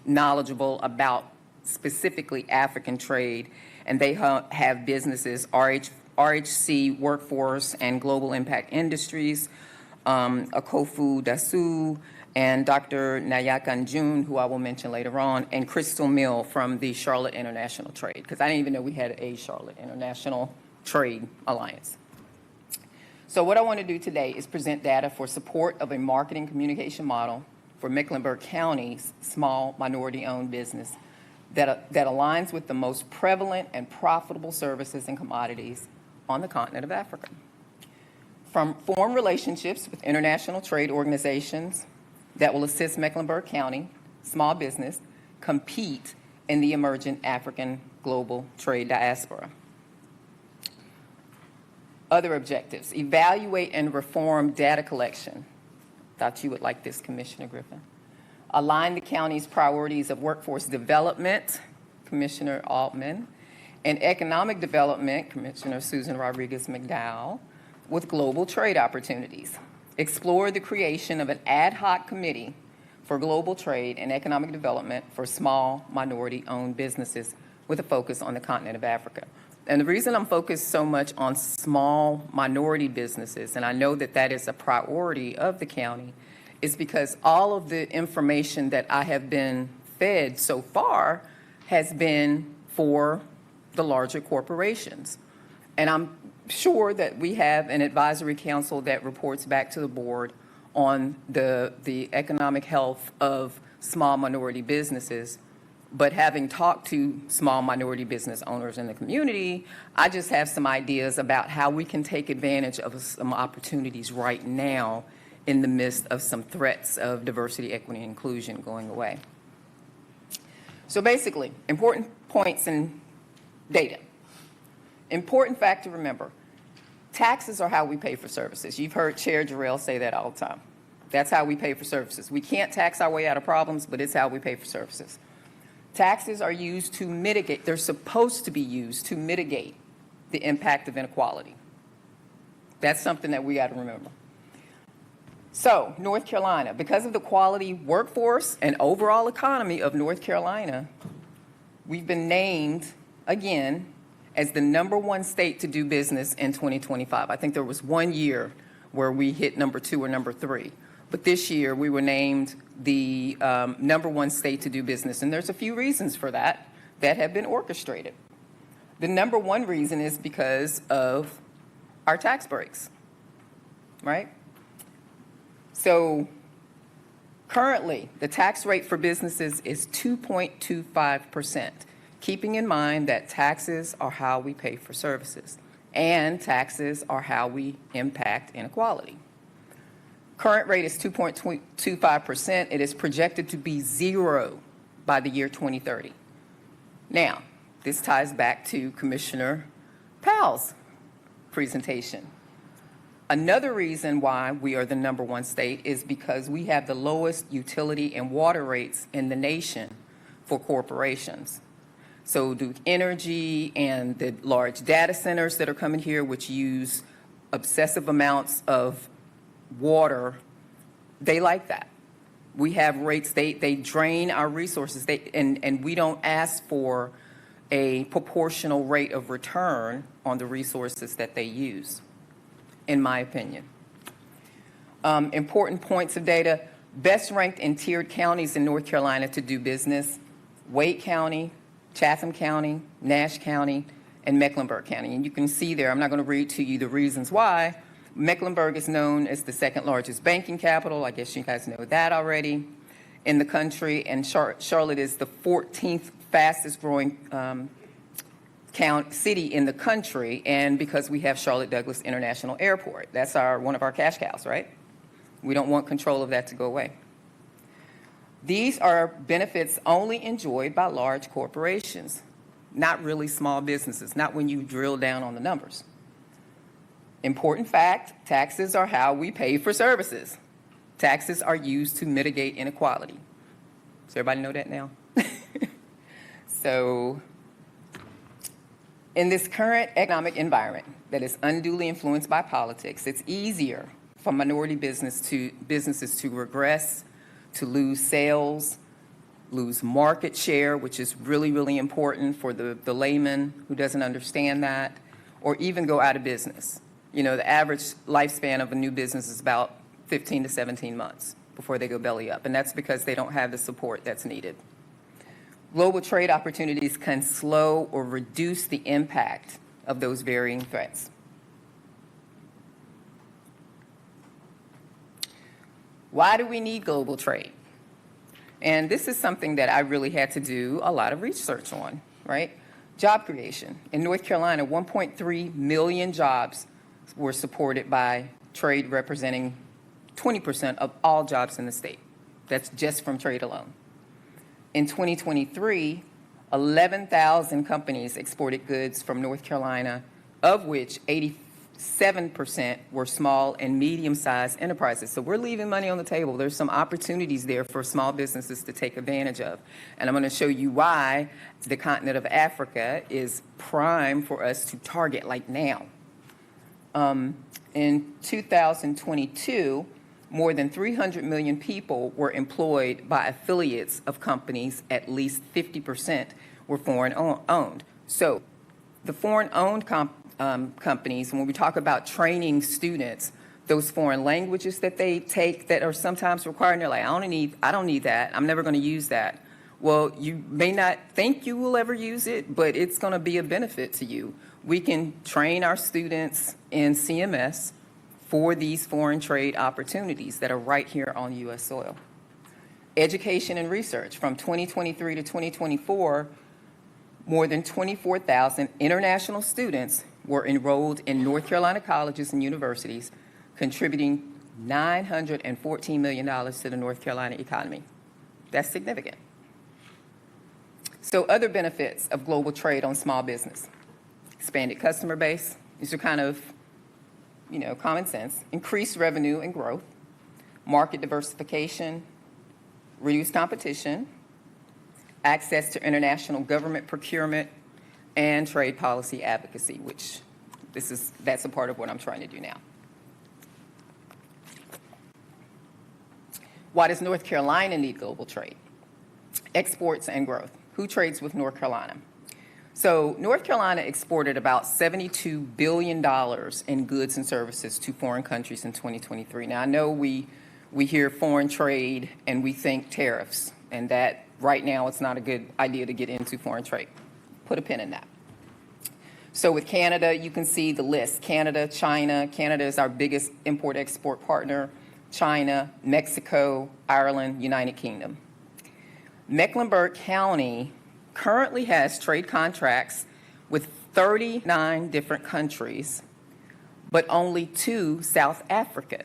knowledgeable about specifically African trade, and they have businesses, RHC Workforce and Global Impact Industries, Akofu Dasu, and Dr. Nayakan June, who I will mention later on, and Crystal Mill from the Charlotte International Trade, because I didn't even know we had a Charlotte International Trade Alliance. So what I want to do today is present data for support of a marketing communication model for Mecklenburg County's small minority-owned business that aligns with the most prevalent and profitable services and commodities on the continent of Africa. Form relationships with international trade organizations that will assist Mecklenburg County small business compete in the emerging African global trade diaspora. Other objectives: evaluate and reform data collection. Thought you would like this, Commissioner Griffin. Align the county's priorities of workforce development, Commissioner Altman, and economic development, Commissioner Susan Rodriguez McDowell, with global trade opportunities. Explore the creation of an ad hoc committee for global trade and economic development for small minority-owned businesses with a focus on the continent of Africa. And the reason I'm focused so much on small minority businesses, and I know that that is a priority of the county, is because all of the information that I have been fed so far has been for the larger corporations. And I'm sure that we have an advisory council that reports back to the board on the economic health of small minority businesses. But having talked to small minority business owners in the community, I just have some ideas about how we can take advantage of some opportunities right now in the midst of some threats of diversity, equity, and inclusion going away. So basically, important points in data. Important fact to remember: taxes are how we pay for services. You've heard Chair Jarrell say that all the time. That's how we pay for services. We can't tax our way out of problems, but it's how we pay for services. Taxes are used to mitigate, they're supposed to be used to mitigate the impact of inequality. That's something that we got to remember. So, North Carolina, because of the quality workforce and overall economy of North Carolina, we've been named again as the #1 state to do business in 2025. I think there was one year where we hit #2 or #3. But this year we were named the #1 state to do business. And there's a few reasons for that have been orchestrated. The #1 reason is because of our tax breaks, right? So currently, the tax rate for businesses is 2.25%, keeping in mind that taxes are how we pay for services, and taxes are how we impact inequality. Current rate is 2.25%. It is projected to be 0 by the year 2030. Now, this ties back to Commissioner Powell's presentation. Another reason why we are the #1 state is because we have the lowest utility and water rates in the nation for corporations. So Duke Energy and the large data centers that are coming here, which use obsessive amounts of water, they like that. We have rates, they drain our resources, and we don't ask for a proportional rate of return on the resources that they use, in my opinion. Important points of data: best ranked and tiered counties in North Carolina to do business: Wake County, Chatham County, Nash County, and Mecklenburg County. And you can see there, I'm not going to read to you the reasons why. Mecklenburg is known as the second largest banking capital. I guess you guys know that already in the country. And Charlotte is the 14th fastest growing city in the country. And because we have Charlotte Douglas International Airport, that's one of our cash cows, right? We don't want control of that to go away. These are benefits only enjoyed by large corporations. not really small businesses, not when you drill down on the numbers. Important fact, taxes are how we pay for services. Taxes are used to mitigate inequality. Does everybody know that now? So, in this current economic environment that is unduly influenced by politics, it's easier for minority businesses to regress, to lose sales, lose market share, which is really, really important for the layman who doesn't understand that, or even go out of business. You know, the average lifespan of a new business is about 15 to 17 months before they go belly up, and that's because they don't have the support that's needed. Global trade opportunities can slow or reduce the impact of those varying threats. Why do we need global trade? And this is something that I really had to do a lot of research on, right? Job creation. In North Carolina, 1.3 million jobs were supported by trade, representing 20% of all jobs in the state. That's just from trade alone. In 2023, 11,000 companies exported goods from North Carolina, of which 87% were small and medium-sized enterprises. So we're leaving money on the table. There's some opportunities there for small businesses to take advantage of. And I'm going to show you why the continent of Africa is prime for us to target like now. In 2022, more than 300 million people were employed by affiliates of companies. At least 50% were foreign-owned. So the foreign-owned companies, when we talk about training students, those foreign languages that they take that are sometimes required, and they're like, I don't need that. I'm never going to use that. Well, you may not think you will ever use it, but it's going to be a benefit to you. We can train our students in CMS for these foreign trade opportunities that are right here on U.S. soil. Education and research. From 2023 to 2024, more than 24,000 international students were enrolled in North Carolina colleges and universities, contributing $914 million to the North Carolina economy. That's significant. So other benefits of global trade on small business. Expanded customer base. These are kind of, common sense. Increased revenue and growth. Market diversification. Reduced competition. Access to international government procurement. And trade policy advocacy, which that's a part of what I'm trying to do now. Why does North Carolina need global trade? Exports and growth. Who trades with North Carolina? So North Carolina exported about $72 billion in goods and services to foreign countries in 2023. Now, I know we hear foreign trade and we think tariffs, and that right now it's not a good idea to get into foreign trade. Put a pin in that. So with Canada, you can see the list. Canada, China. Canada is our biggest import-export partner. China, Mexico, Ireland, United Kingdom. Mecklenburg County currently has trade contracts with 39 different countries, but only two South African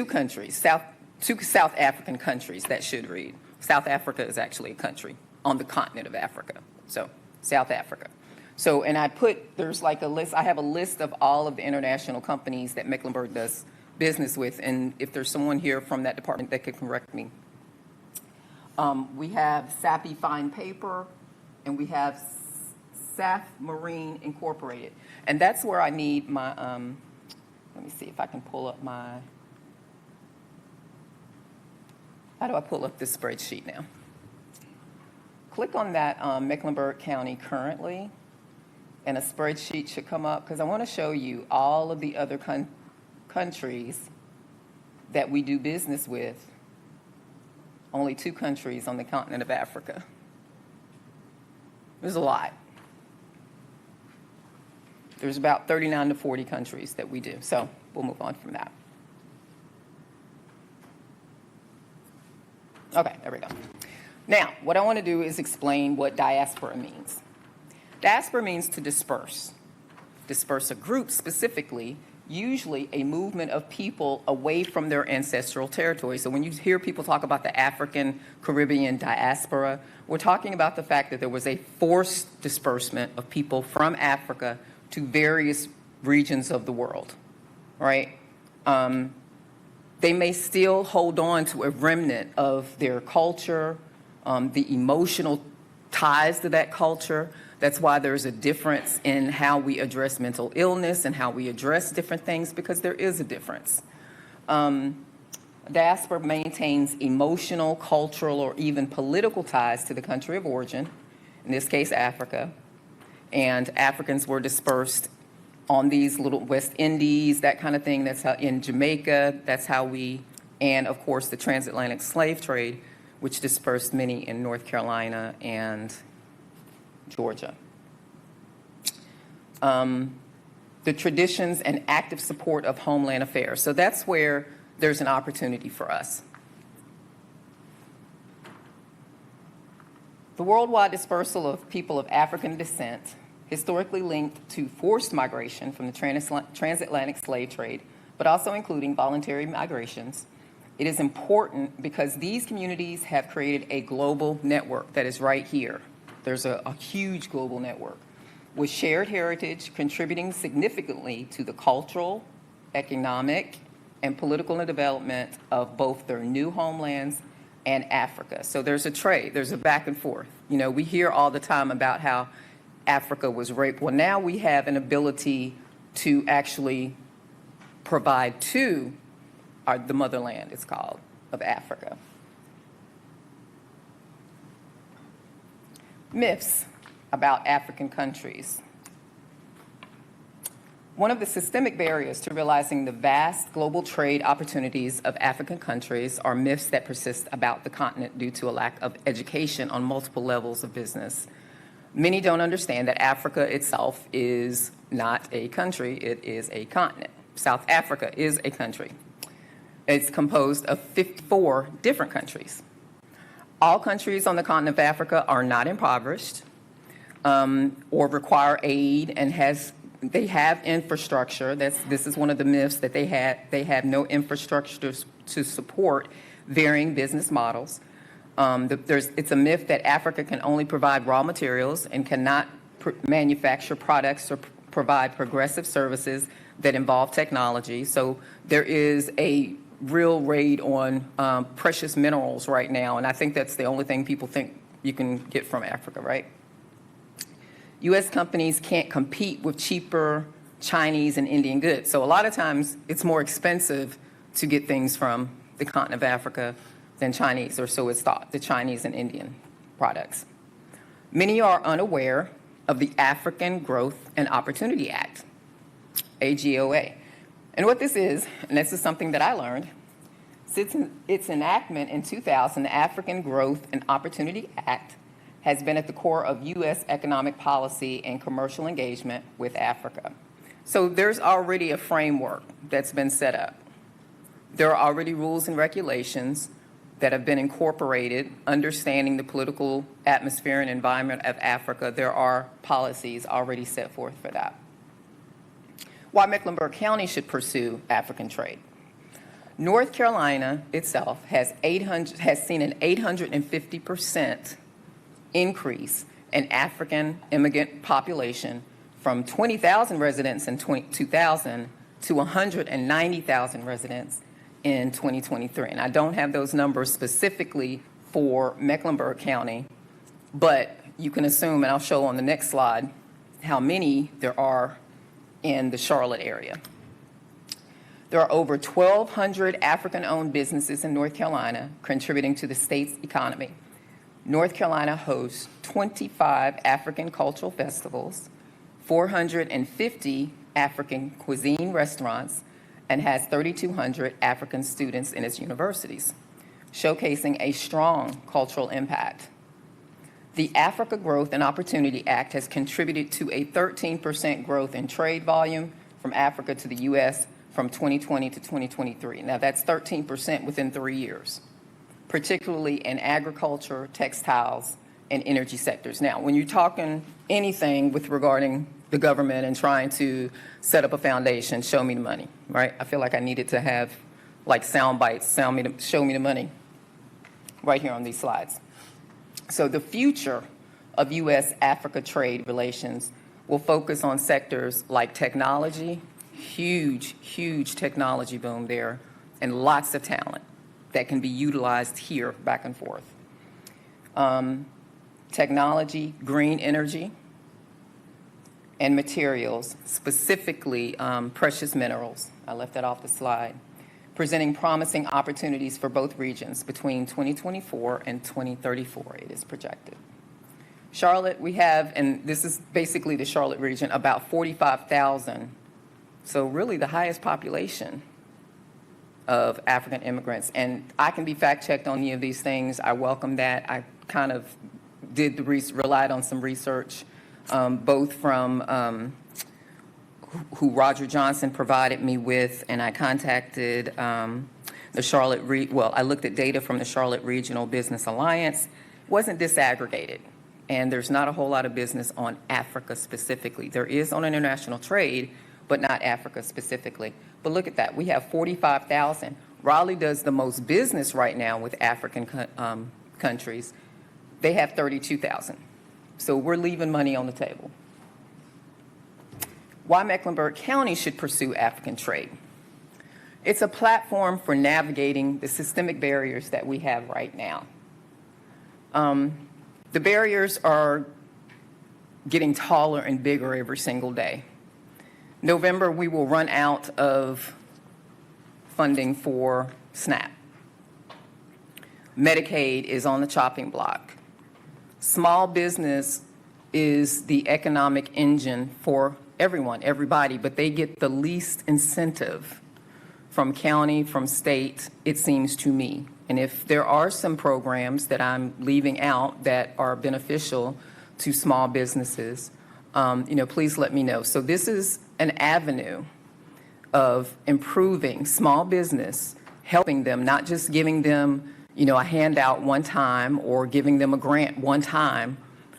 countries, that should read. South Africa is actually a country on the continent of Africa. So South Africa. So, and there's like a list, I have a list of all of the international companies that Mecklenburg does business with, and if there's someone here from that department that could correct me. We have Sappi Fine Paper, and we have Saf Marine Incorporated. And that's where I need my, let me see if I can pull up how do I pull up this spreadsheet now? Click on that Mecklenburg County currently, and a spreadsheet should come up, because I want to show you all of the other countries that we do business with. Only two countries on the continent of Africa. There's a lot. There's about 39 to 40 countries that we do. So we'll move on from that. Okay, there we go. Now, what I want to do is explain what diaspora means. Diaspora means to disperse. Disperse a group specifically usually a movement of people away from their ancestral territory. So when you hear people talk about the African Caribbean diaspora, we're talking about the fact that there was a forced disbursement of people from Africa to various regions of the world, right? They may still hold on to a remnant of their culture, the emotional ties to that culture. That's why there's a difference in how we address mental illness and how we address different things, because there is a difference. Diaspora maintains emotional, cultural, or even political ties to the country of origin, in this case, Africa. And Africans were dispersed on these little West Indies, that kind of thing. That's how in Jamaica, that's how we, and of course, the transatlantic slave trade, which dispersed many in North Carolina and Georgia. The traditions and active support of homeland affairs. So that's where there's an opportunity for us. The worldwide dispersal of people of African descent, historically linked to forced migration from the transatlantic slave trade, but also including voluntary migrations. It is important because these communities have created a global network that is right here. There's a huge global network with shared heritage contributing significantly to the cultural, economic, and political development of both their new homelands and Africa. So there's a trade, there's a back and forth. You know, we hear all the time about how Africa was raped. Well, now we have an ability to actually provide to the motherland, it's called, of Africa. Myths about African countries. One of the systemic barriers to realizing the vast global trade opportunities of African countries are myths that persist about the continent due to a lack of education on multiple levels of business. Many don't understand that Africa itself is not a country, it is a continent. South Africa is a country. It's composed of 54 different countries. All countries on the continent of Africa are not impoverished or require aid and they have infrastructure. This is one of the myths, that they have no infrastructure to support varying business models. It's a myth that Africa can only provide raw materials and cannot manufacture products or provide progressive services that involve technology. So there is a real raid on precious minerals right now, and I think that's the only thing people think you can get from Africa, right? U.S. companies can't compete with cheaper Chinese and Indian goods. So a lot of times it's more expensive to get things from the continent of Africa than Chinese, or so it's thought, the Chinese and Indian products. Many are unaware of the African Growth and Opportunity Act, AGOA. And what this is, and this is something that I learned, since its enactment in 2000, the African Growth and Opportunity Act has been at the core of U.S. economic policy and commercial engagement with Africa. So there's already a framework that's been set up. There are already rules and regulations that have been incorporated, understanding the political atmosphere and environment of Africa. There are policies already set forth for that. Why Mecklenburg County should pursue African trade. North Carolina itself has seen an 850% increase in African immigrant population from 20,000 residents in 2000 to 190,000 residents in 2023. And I don't have those numbers specifically for Mecklenburg County, but you can assume, and I'll show on the next slide, how many there are in the Charlotte area. There are over 1,200 African-owned businesses in North Carolina contributing to the state's economy. North Carolina hosts 25 African cultural festivals, 450 African cuisine restaurants, and has 3,200 African students in its universities, showcasing a strong cultural impact. The Africa Growth and Opportunity Act has contributed to a 13% growth in trade volume from Africa to the U.S. from 2020 to 2023. Now, that's 13% within 3 years, particularly in agriculture, textiles, and energy sectors. Now, when you're talking anything with regarding the government and trying to set up a foundation, show me the money, right? I feel like I needed to have like sound bites, show me the money right here on these slides. So the future of U.S.-Africa trade relations will focus on sectors like technology, huge technology boom there, and lots of talent that can be utilized here back and forth. Technology, green energy, and materials, specifically precious minerals. I left that off the slide, presenting promising opportunities for both regions between 2024 and 2034, it is projected. Charlotte, we have, and this is basically the Charlotte region, about 45,000. So really the highest population of African immigrants. And I can be fact-checked on any of these things. I welcome that. I kind of relied on some research, both from who Roger Johnson provided me with, and I contacted the Charlotte, I looked at data from the Charlotte Regional Business Alliance. It wasn't disaggregated, and there's not a whole lot of business on Africa specifically. There is on international trade, but not Africa specifically. But look at that, we have 45,000. Raleigh does the most business right now with African countries. They have 32,000. So we're leaving money on the table. Why Mecklenburg County should pursue African trade. It's a platform for navigating the systemic barriers that we have right now. The barriers are getting taller and bigger every single day. November, we will run out of funding for SNAP. Medicaid is on the chopping block. Small business is the economic engine for everyone, everybody, but they get the least incentive from county, from state, it seems to me. And if there are some programs that I'm leaving out that are beneficial to small businesses, please let me know. So this is an avenue of improving small business, helping them, not just giving them, a handout one time or giving them a grant one time,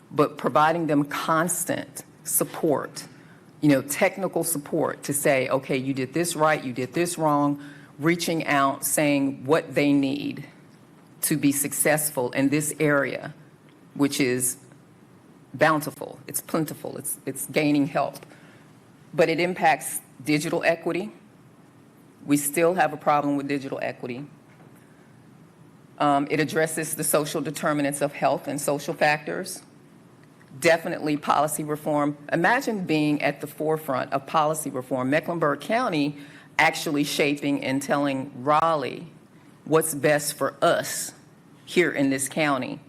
but providing them constant support, technical support to say, okay, you did this right, you did this wrong, reaching out, saying what they need to be successful in this area, which is bountiful, it's plentiful, it's gaining help. But it impacts digital equity. We still have a problem with digital equity. It addresses the social determinants of health and social factors. Definitely policy reform. Imagine being at the forefront of policy reform. Mecklenburg County actually shaping and telling Raleigh what's best for us here in this county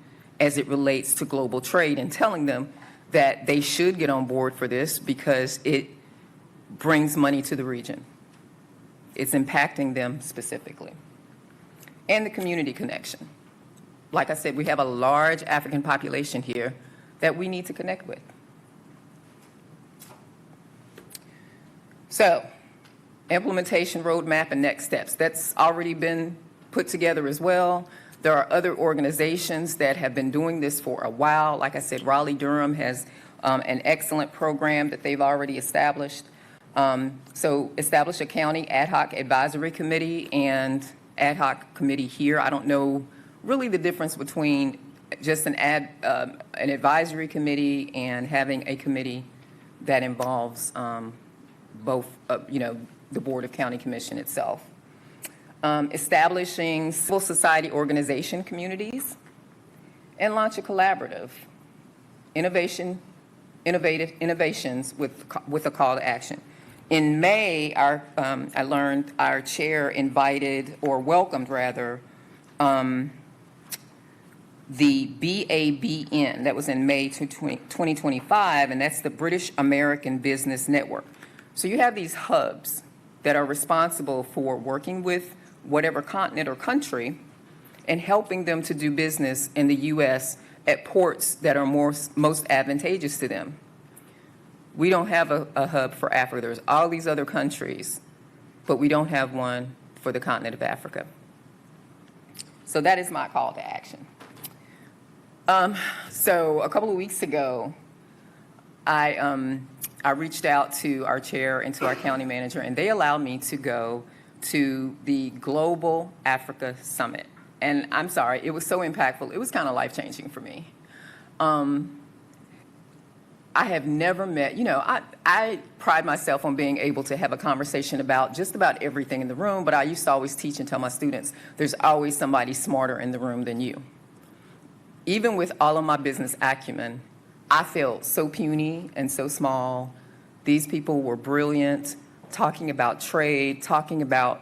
as it relates to global trade, and telling them that they should get on board for this because it brings money to the region. It's impacting them specifically. And the community connection. Like I said, we have a large African population here that we need to connect with. So, implementation roadmap and next steps. That's already been put together as well. There are other organizations that have been doing this for a while. Like I said, Raleigh-Durham has an excellent program that they've already established. So establish a county ad hoc advisory committee and ad hoc committee here. I don't know really the difference between just an advisory committee and having a committee that involves both, the Board of County Commission itself. Establishing civil society organization communities, and launch a collaborative innovations with a call to action. In May, I learned our chair invited, or welcomed rather, the BABN, that was in May 2025, and that's the British American Business Network. So you have these hubs that are responsible for working with whatever continent or country and helping them to do business in the U.S. at ports that are most advantageous to them. We don't have a hub for Africa. There's all these other countries, but we don't have one for the continent of Africa. So that is my call to action. So a couple of weeks ago, I I reached out to our chair and to our county manager, and they allowed me to go to the Global Africa Summit. And I'm sorry, it was so impactful. It was kind of life-changing for me. I have never met, I pride myself on being able to have a conversation about just about everything in the room, but I used to always teach and tell my students, there's always somebody smarter in the room than you. Even with all of my business acumen, I felt so puny and so small. These people were brilliant, talking about trade, talking about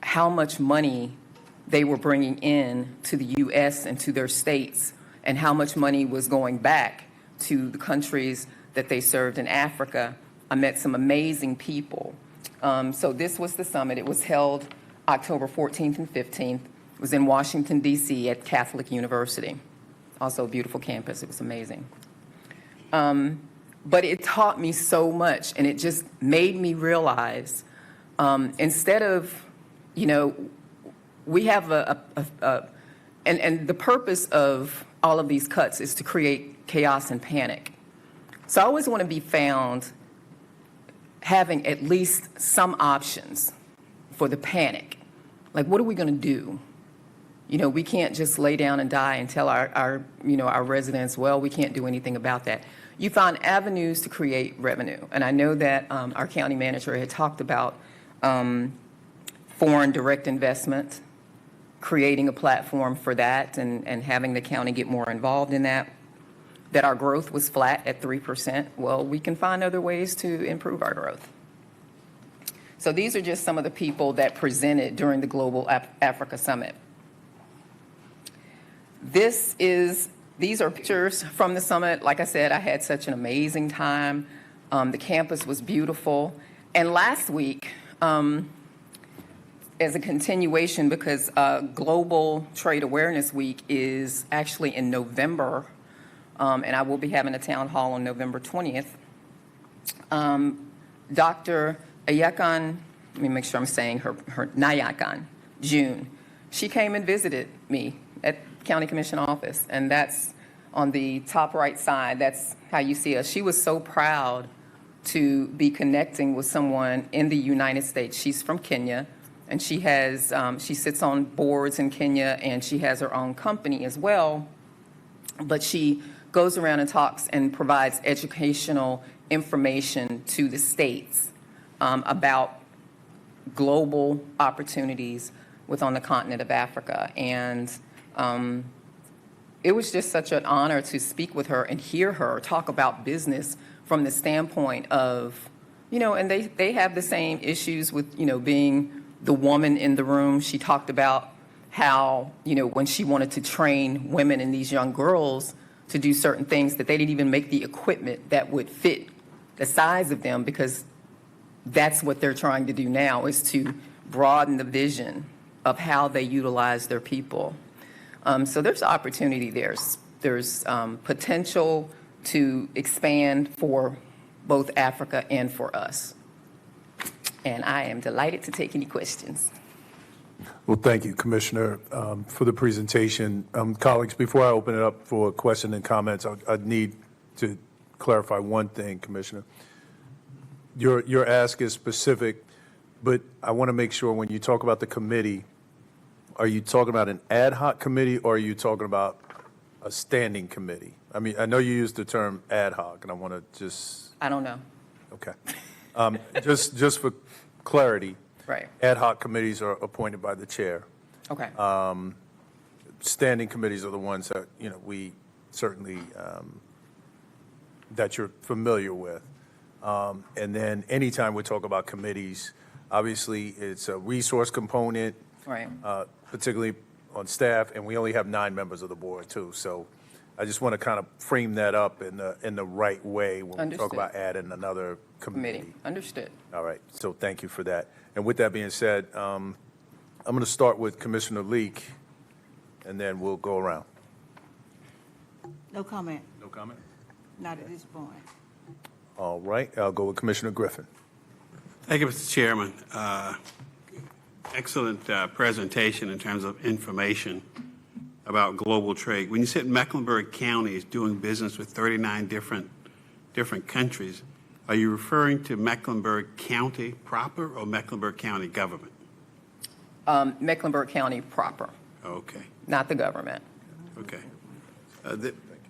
how much money they were bringing in to the U.S. and to their states, and how much money was going back to the countries that they served in Africa. I met some amazing people. So this was the summit. It was held October 14th and 15th. It was in Washington, D.C. at Catholic University. Also a beautiful campus. It was amazing. But it taught me so much, and it just made me realize, instead of, we have and the purpose of all of these cuts is to create chaos and panic. So I always want to be found having at least some options for the panic. Like, what are we going to do? We can't just lay down and die and tell our residents, well, we can't do anything about that. You find avenues to create revenue. And I know that our county manager had talked about foreign direct investment, creating a platform for that and having the county get more involved in that our growth was flat at 3%. Well, we can find other ways to improve our growth. So these are just some of the people that presented during the Global Africa Summit. These are pictures from the summit. Like I said, I had such an amazing time. The campus was beautiful. And last week, as a continuation, because Global Trade Awareness Week is actually in November, and I will be having a town hall on November 20th, Dr. Ayakan, let me make sure I'm saying her Nayakan, June, she came and visited me at County Commission office, and that's on the top right side. That's how you see us. She was so proud to be connecting with someone in the United States. She's from Kenya, and she sits on boards in Kenya, and she has her own company as well. But she goes around and talks and provides educational information to the states about global opportunities within the continent of Africa. And it was just such an honor to speak with her and hear her talk about business from the standpoint of, and they have the same issues with, being the woman in the room. She talked about how, when she wanted to train women and these young girls to do certain things, that they didn't even make the equipment that would fit the size of them, because that's what they're trying to do now, is to broaden the vision of how they utilize their people. So there's opportunity there. There's potential to expand for both Africa and for us. And I am delighted to take any questions. Well, thank you, Commissioner, for the presentation. Colleagues, before I open it up for questions and comments, I need to clarify one thing, Commissioner. Your ask is specific, but I want to make sure when you talk about the committee, are you talking about an ad hoc committee, or are you talking about a standing committee? I mean, I know you used the term ad hoc, and I want to just... I don't know. Okay. Just for clarity, right. Ad hoc committees are appointed by the chair. Okay. Standing committees are the ones that, we certainly, that you're familiar with. And then anytime we talk about committees, obviously it's a resource component, right. Particularly on staff, and we only have 9 members of the board too. So I just want to kind of frame that up in the right way when we talk about adding another committee. Understood. All right. So thank you for that. And with that being said, I'm going to start with Commissioner Leek, and then we'll go around. No comment. No comment? Not at this point. All right. I'll go with Commissioner Griffin. Thank you, Mr. Chairman. Excellent presentation in terms of information about global trade. When you said Mecklenburg County is doing business with 39 different countries, Are you referring to Mecklenburg County proper or Mecklenburg County government? Mecklenburg County proper, Okay, not the government. okay.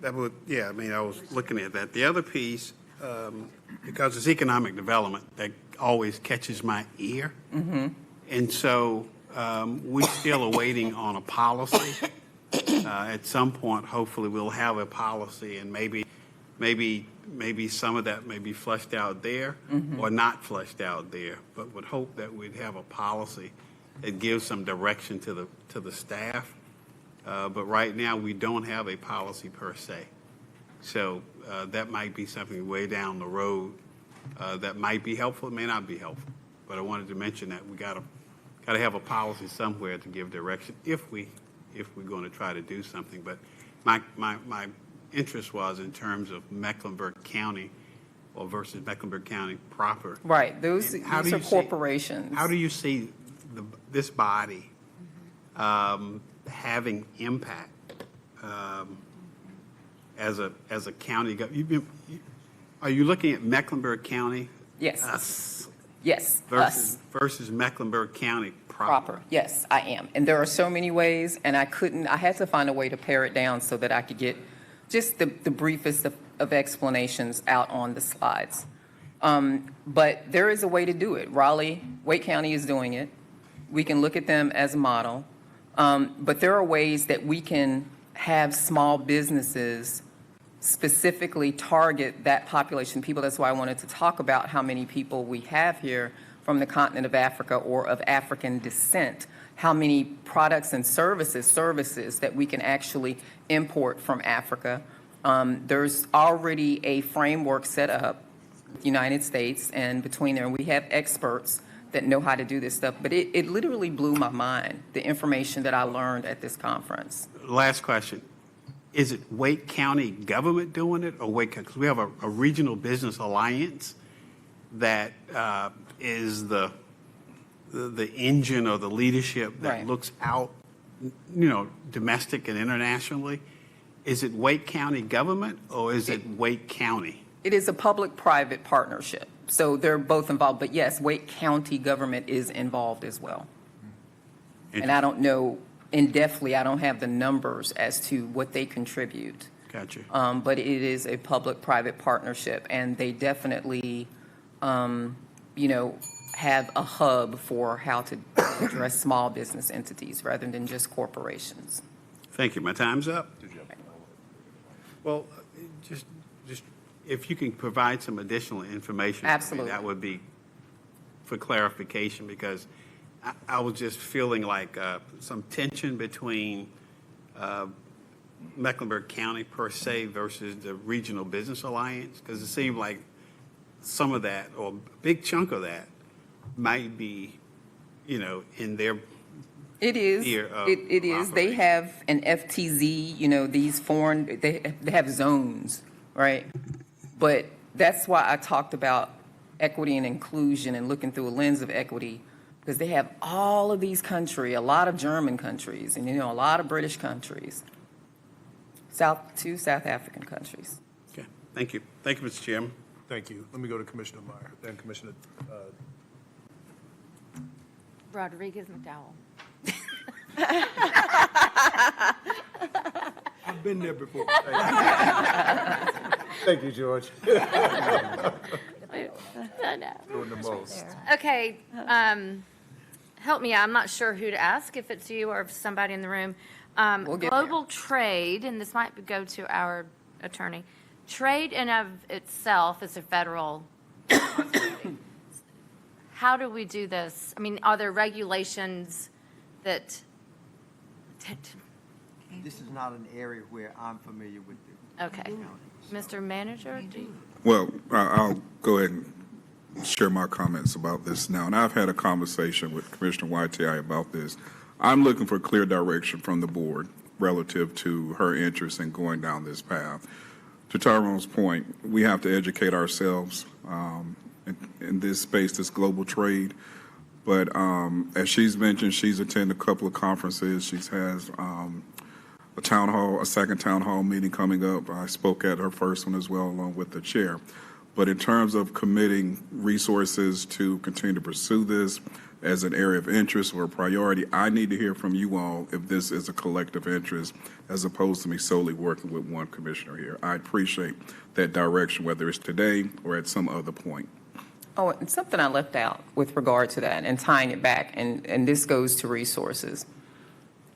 That would, yeah, I mean, I was looking at that. The other piece, because it's economic development, that always catches my ear. And so we're still awaiting on a policy. At some point, hopefully, we'll have a policy, and maybe some of that may be fleshed out there or not fleshed out there, but would hope that we'd have a policy that gives some direction to the staff. But right now, we don't have a policy per se. So that might be something way down the road that might be helpful, it may not be helpful. But I wanted to mention that we gotta have a policy somewhere to give direction if we're going to try to do something. But my interest was in terms of Mecklenburg County or versus Mecklenburg County proper. Right, these are corporations. How do you see this body having impact as a county? Are you looking at Mecklenburg County? Yes. Us. Yes, Versus Mecklenburg County proper. Yes, I am. And there are so many ways, and I had to find a way to pare it down so that I could get just the briefest of explanations out on the slides. But there is a way to do it. Wake County is doing it. We can look at them as a model. But there are ways that we can have small businesses specifically target that population of people. That's why I wanted to talk about how many people we have here from the continent of Africa or of African descent, how many products and services that we can actually import from Africa. There's already a framework set up with the United States, and between there, we have experts that know how to do this stuff. But it literally blew my mind, the information that I learned at this conference. Last question. Is it Wake County government doing it or Wake County? Because we have a regional business alliance that is the engine or the leadership that looks out, domestic and internationally. Is it Wake County government or is it Wake County? It is a public-private partnership. So they're both involved. But yes, Wake County government is involved as well. And I don't know in-depthly, I don't have the numbers as to what they contribute. Gotcha. But it is a public-private partnership, and they definitely, have a hub for how to address small business entities rather than just corporations. Thank you. My time's up. Well, just if you can provide some additional information. Absolutely. That would be for clarification, because I was just feeling like some tension between Mecklenburg County per se versus the Regional Business Alliance, because it seemed like some of that, or a big chunk of that, might be, in their It is. It is. They have an FTZ, these foreign, they have zones, right? But that's why I talked about equity and inclusion and looking through a lens of equity, because they have all of these countries, a lot of German countries, and, a lot of British countries, two South African countries. Okay. Thank you. Thank you, Mr. Chairman. Thank you. Let me go to Commissioner Meyer, then Commissioner. Rodriguez McDowell. I've been there before. Thank you, George. I know. Doing the most. Okay, help me out. I'm not sure who to ask, if it's you or if somebody in the room. We'll get Global trade, and this might go to our attorney. Trade in of itself is a federal responsibility. How do we do this? I mean, are there regulations that? This is not an area where I'm familiar with. Okay, Mr. Manager, do you? Well, I'll go ahead and share my comments about this now. And I've had a conversation with Commissioner YTI about this. I'm looking for clear direction from the board relative to her interest in going down this path. To Tyrone's point, we have to educate ourselves in this space, this global trade. But as she's mentioned, she's attended a couple of conferences. She has a second town hall meeting coming up. I spoke at her first one as well, along with the chair. But in terms of committing resources to continue to pursue this as an area of interest or a priority, I need to hear from you all if this is a collective interest as opposed to me solely working with one commissioner here. I appreciate that direction, whether it's today or at some other point. Oh, and something I left out with regard to that and tying it back, and this goes to resources.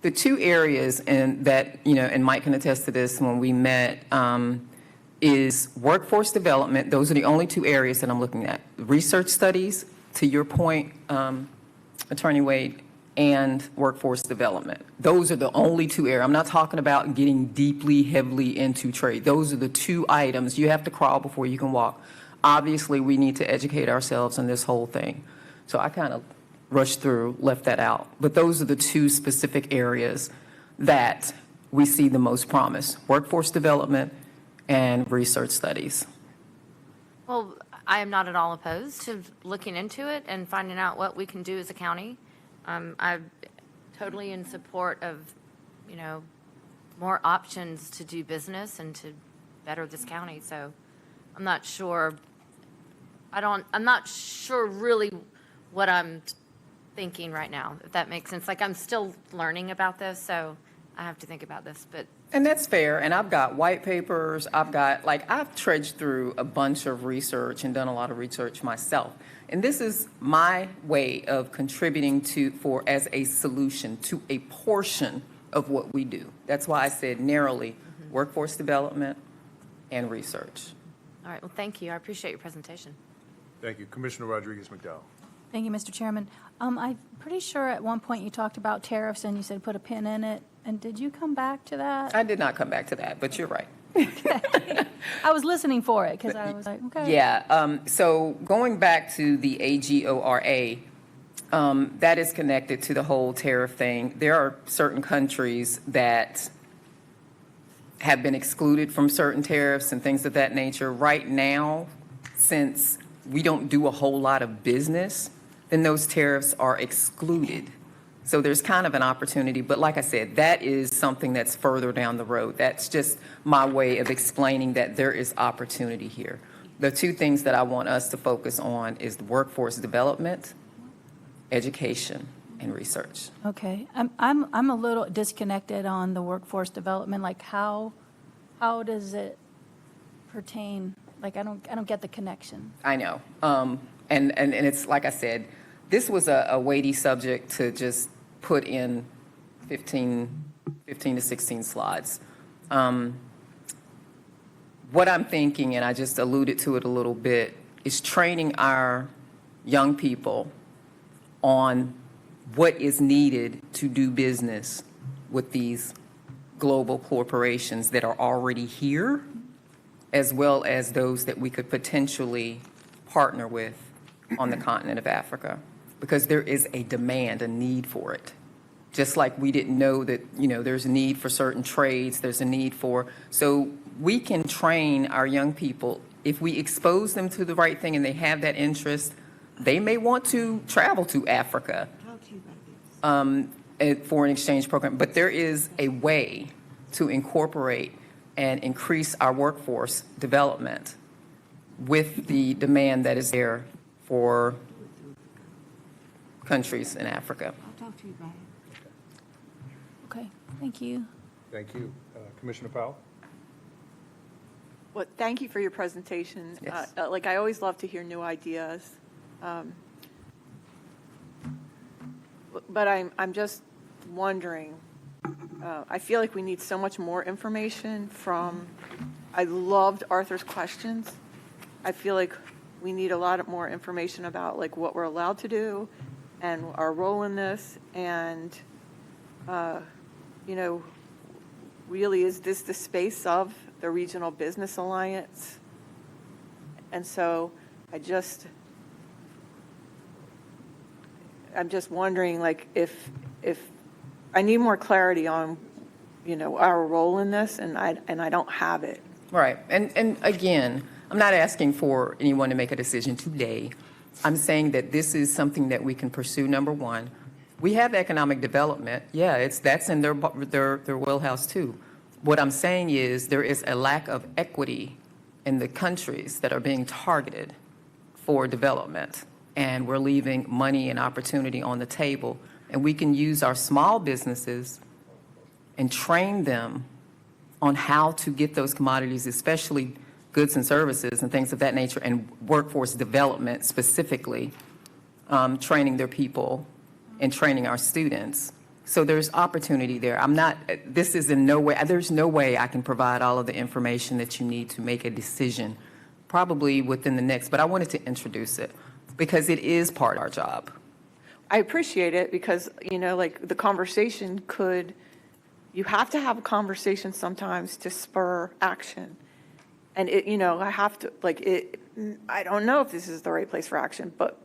The two areas that, and Mike can attest to this when we met, is workforce development. Those are the only two areas that I'm looking at. Research studies, to your point, Attorney Wade, and workforce development. Those are the only two areas. I'm not talking about getting deeply, heavily into trade. Those are the two items. You have to crawl before you can walk. Obviously, we need to educate ourselves on this whole thing. So I kind of rushed through, left that out. But those are the two specific areas that we see the most promise: workforce development and research studies. Well, I am not at all opposed to looking into it and finding out what we can do as a county. I'm totally in support of, more options to do business and to better this county. So I'm not sure. I'm not sure really what I'm thinking right now, if that makes sense. Like, I'm still learning about this, so I have to think about this, but. And that's fair. And I've got white papers. I've trudged through a bunch of research and done a lot of research myself. And this is my way of contributing as a solution to a portion of what we do. That's why I said narrowly, workforce development and research. All right, well, thank you. I appreciate your presentation. Thank you. Commissioner Rodriguez-McDowell. Thank you, Mr. Chairman. I'm pretty sure at one point you talked about tariffs and you said put a pin in it. And did you come back to that? I did not come back to that, but you're right. I was listening for it because I was like, okay. Yeah. So going back to the AGORA, that is connected to the whole tariff thing. There are certain countries that have been excluded from certain tariffs and things of that nature. Right now, since we don't do a whole lot of business, then those tariffs are excluded. So there's kind of an opportunity, but like I said, that is something that's further down the road. That's just my way of explaining that there is opportunity here. The two things that I want us to focus on is the workforce development, education, and research. Okay. I'm a little disconnected on the workforce development. Like how does it pertain? Like I don't get the connection. I know. And it's like I said, this was a weighty subject to just put in 15 to 16 slides. What I'm thinking, and I just alluded to it a little bit, is training our young people on what is needed to do business with these global corporations that are already here, as well as those that we could potentially partner with on the continent of Africa. Because there is a demand, a need for it. Just like we didn't know that, there's a need for certain trades, there's a need for, so we can train our young people. If we expose them to the right thing and they have that interest, they may want to travel to Africa for an exchange program. But there is a way to incorporate and increase our workforce development with the demand that is there for countries in Africa. I'll talk to you about it. Okay. Thank you. Thank you. Commissioner Powell? Well, thank you for your presentation. Yes. I always love to hear new ideas. But I'm just wondering, I feel like we need so much more information I loved Arthur's questions. I feel like we need a lot more information about what we're allowed to do and our role in this. And, really, is this the space of the Regional Business Alliance? And so I'm just wondering, if I need more clarity on, our role in this, and I don't have it. Right. And again, I'm not asking for anyone to make a decision today. I'm saying that this is something that we can pursue, number one. We have economic development. Yeah, that's in their wheelhouse too. What I'm saying is there is a lack of equity in the countries that are being targeted for development, and we're leaving money and opportunity on the table, and we can use our small businesses and train them on how to get those commodities, especially goods and services and things of that nature, and workforce development specifically, training their people and training our students. So there's opportunity there. This is in no way, there's no way I can provide all of the information that you need to make a decision, probably within the next, but I wanted to introduce it because it is part of our job. I appreciate it because, like the conversation you have to have a conversation sometimes to spur action. And I have to, I don't know if this is the right place for action, but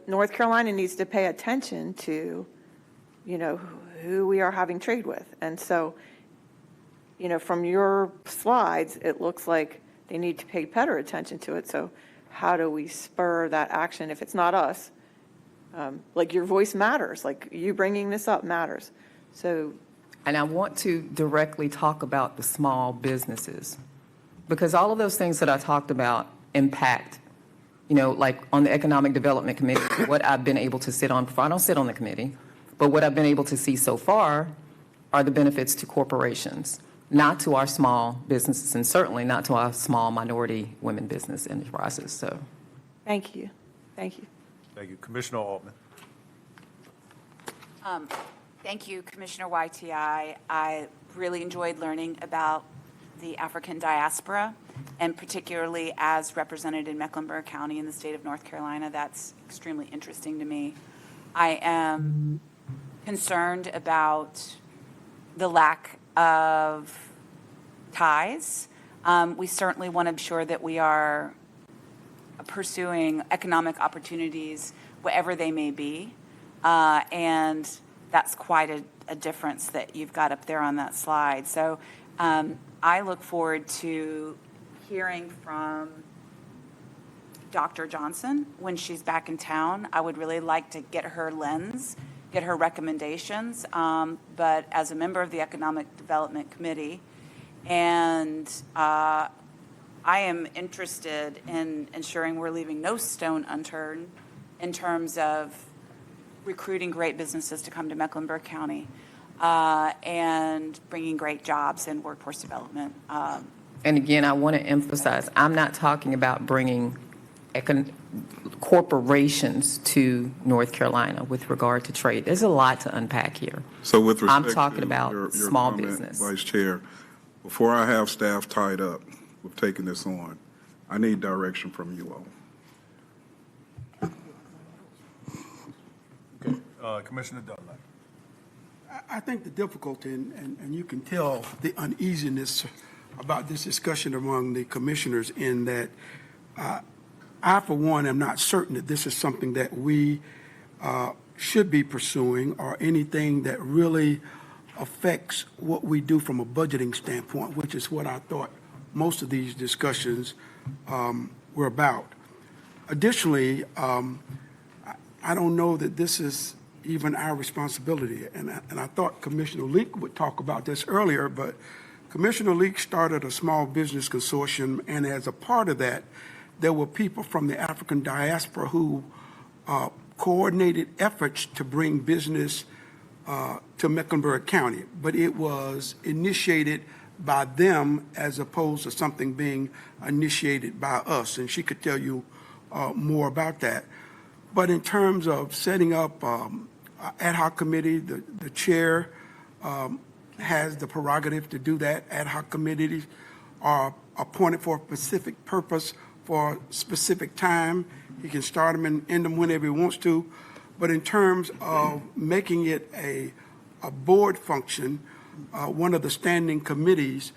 North Carolina needs to pay attention to, who we are having trade with. And so, from your slides, it looks like they need to pay better attention to it. So how do we spur that action if it's not us? Your voice matters, you bringing this up matters. So. And I want to directly talk about the small businesses, because all of those things that I talked about impact, like on the Economic Development Committee, what I've been able to sit on before. I don't sit on the committee, but what I've been able to see so far are the benefits to corporations, not to our small businesses, and certainly not to our small minority women business enterprises. So, thank you. Thank you. Thank you. Commissioner Altman. Thank you, Commissioner YTI. I really enjoyed learning about the African diaspora, and particularly as represented in Mecklenburg County in the state of North Carolina. That's extremely interesting to me. I am concerned about the lack of ties. We certainly want to be sure that we are pursuing economic opportunities, wherever they may be, and that's quite a difference that you've got up there on that slide. So I look forward to hearing from Dr. Johnson when she's back in town. I would really like to get her lens, get her recommendations, but as a member of the Economic Development Committee, and I am interested in ensuring we're leaving no stone unturned in terms of recruiting great businesses to come to Mecklenburg County and bringing great jobs and workforce development. And again, I want to emphasize, I'm not talking about bringing corporations to North Carolina with regard to trade. There's a lot to unpack here. So with respect I'm talking to about your small comment, business. Vice Chair, before I have staff tied up with taking this on, I need direction from you all. Commissioner Dunlap. I think the difficulty, and you can tell the uneasiness about this discussion among the commissioners in that I, for one, am not certain that this is something that we should be pursuing or anything that really affects what we do from a budgeting standpoint, which is what I thought most of these discussions were about. Additionally, I don't know that this is even our responsibility. And I thought Commissioner Leak would talk about this earlier, but Commissioner Leak started a small business consortium, and as a part of that, there were people from the African diaspora who coordinated efforts to bring business to Mecklenburg County, but it was initiated by them as opposed to something being initiated by us, and she could tell you more about that. But in terms of setting up ad hoc committee, the chair has the prerogative to do that. Ad hoc committees are appointed for a specific purpose for a specific time. He can start them and end them whenever he wants to. But in terms of making it a board function, one of the standing committees,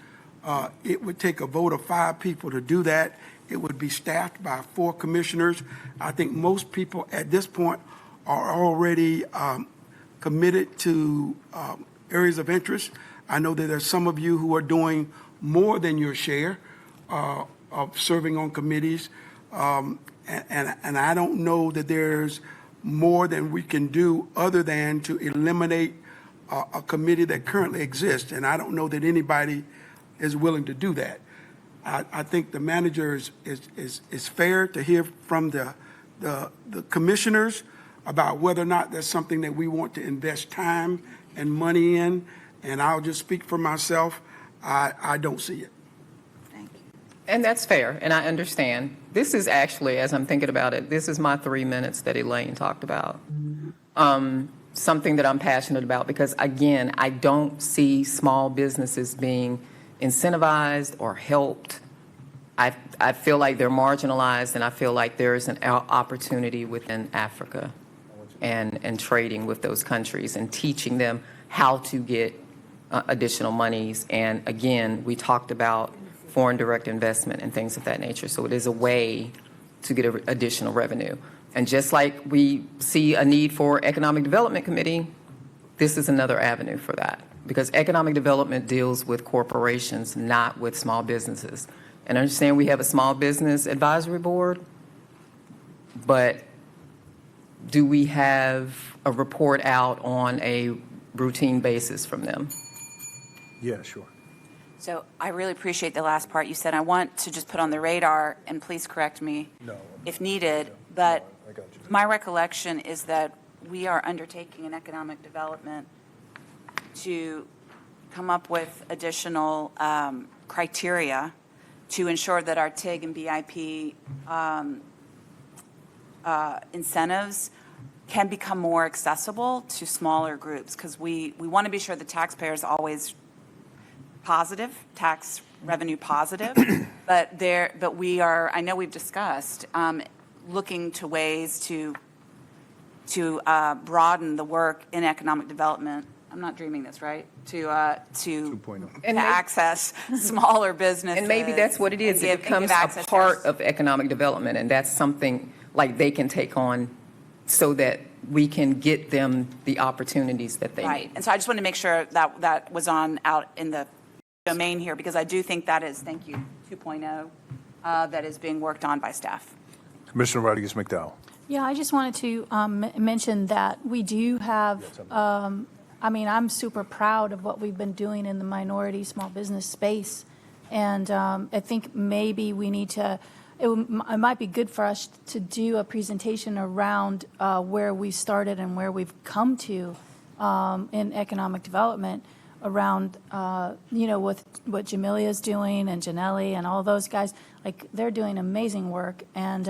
it would take a vote of 5 people to do that. It would be staffed by 4 commissioners. I think most people at this point are already committed to areas of interest. I know that there's some of you who are doing more than your share of serving on committees. And I don't know that there's more than we can do other than to eliminate a committee that currently exists. And I don't know that anybody is willing to do that. I think the manager is fair to hear from the commissioners about whether or not that's something that we want to invest time and money in. And I'll just speak for myself. I don't see it. And that's fair, and I understand. This is actually, as I'm thinking about it, this is my 3 minutes that Elaine talked about. Something that I'm passionate about because, again, I don't see small businesses being incentivized or helped. I feel like they're marginalized, and I feel like there is an opportunity within Africa and trading with those countries and teaching them how to get additional monies. And again, we talked about foreign direct investment and things of that nature. So it is a way to get additional revenue. And just like we see a need for Economic Development Committee, this is another avenue for that. Because economic development deals with corporations, not with small businesses. And I understand we have a small business advisory board, but do we have a report out on a routine basis from them? Yeah, sure. So I really appreciate the last part you said. I want to just put on the radar, and please correct me if needed, but my recollection is that we are undertaking an economic development to come up with additional criteria to ensure that our TIG and BIP incentives can become more accessible to smaller groups, because we want to be sure the taxpayer is always positive, tax revenue positive, but we are, I know we've discussed, looking to ways to broaden the work in economic development. I'm not dreaming this, right? To access smaller businesses. And maybe that's what it is. It becomes a part of economic development, and that's something like they can take on so that we can get them the opportunities that they Right. need. And so I just wanted to make sure that that was out in the domain here, because I do think that is, thank you, 2.0, that is being worked on by staff. Commissioner Rodriguez McDowell. Yeah, I just wanted to mention that we do have, I'm super proud of what we've been doing in the minority small business space. And I think maybe we need to, it might be good for us to do a presentation around where we started and where we've come to in economic development around, with what Jamilia's doing and Janelli and all those guys. Like, they're doing amazing work. And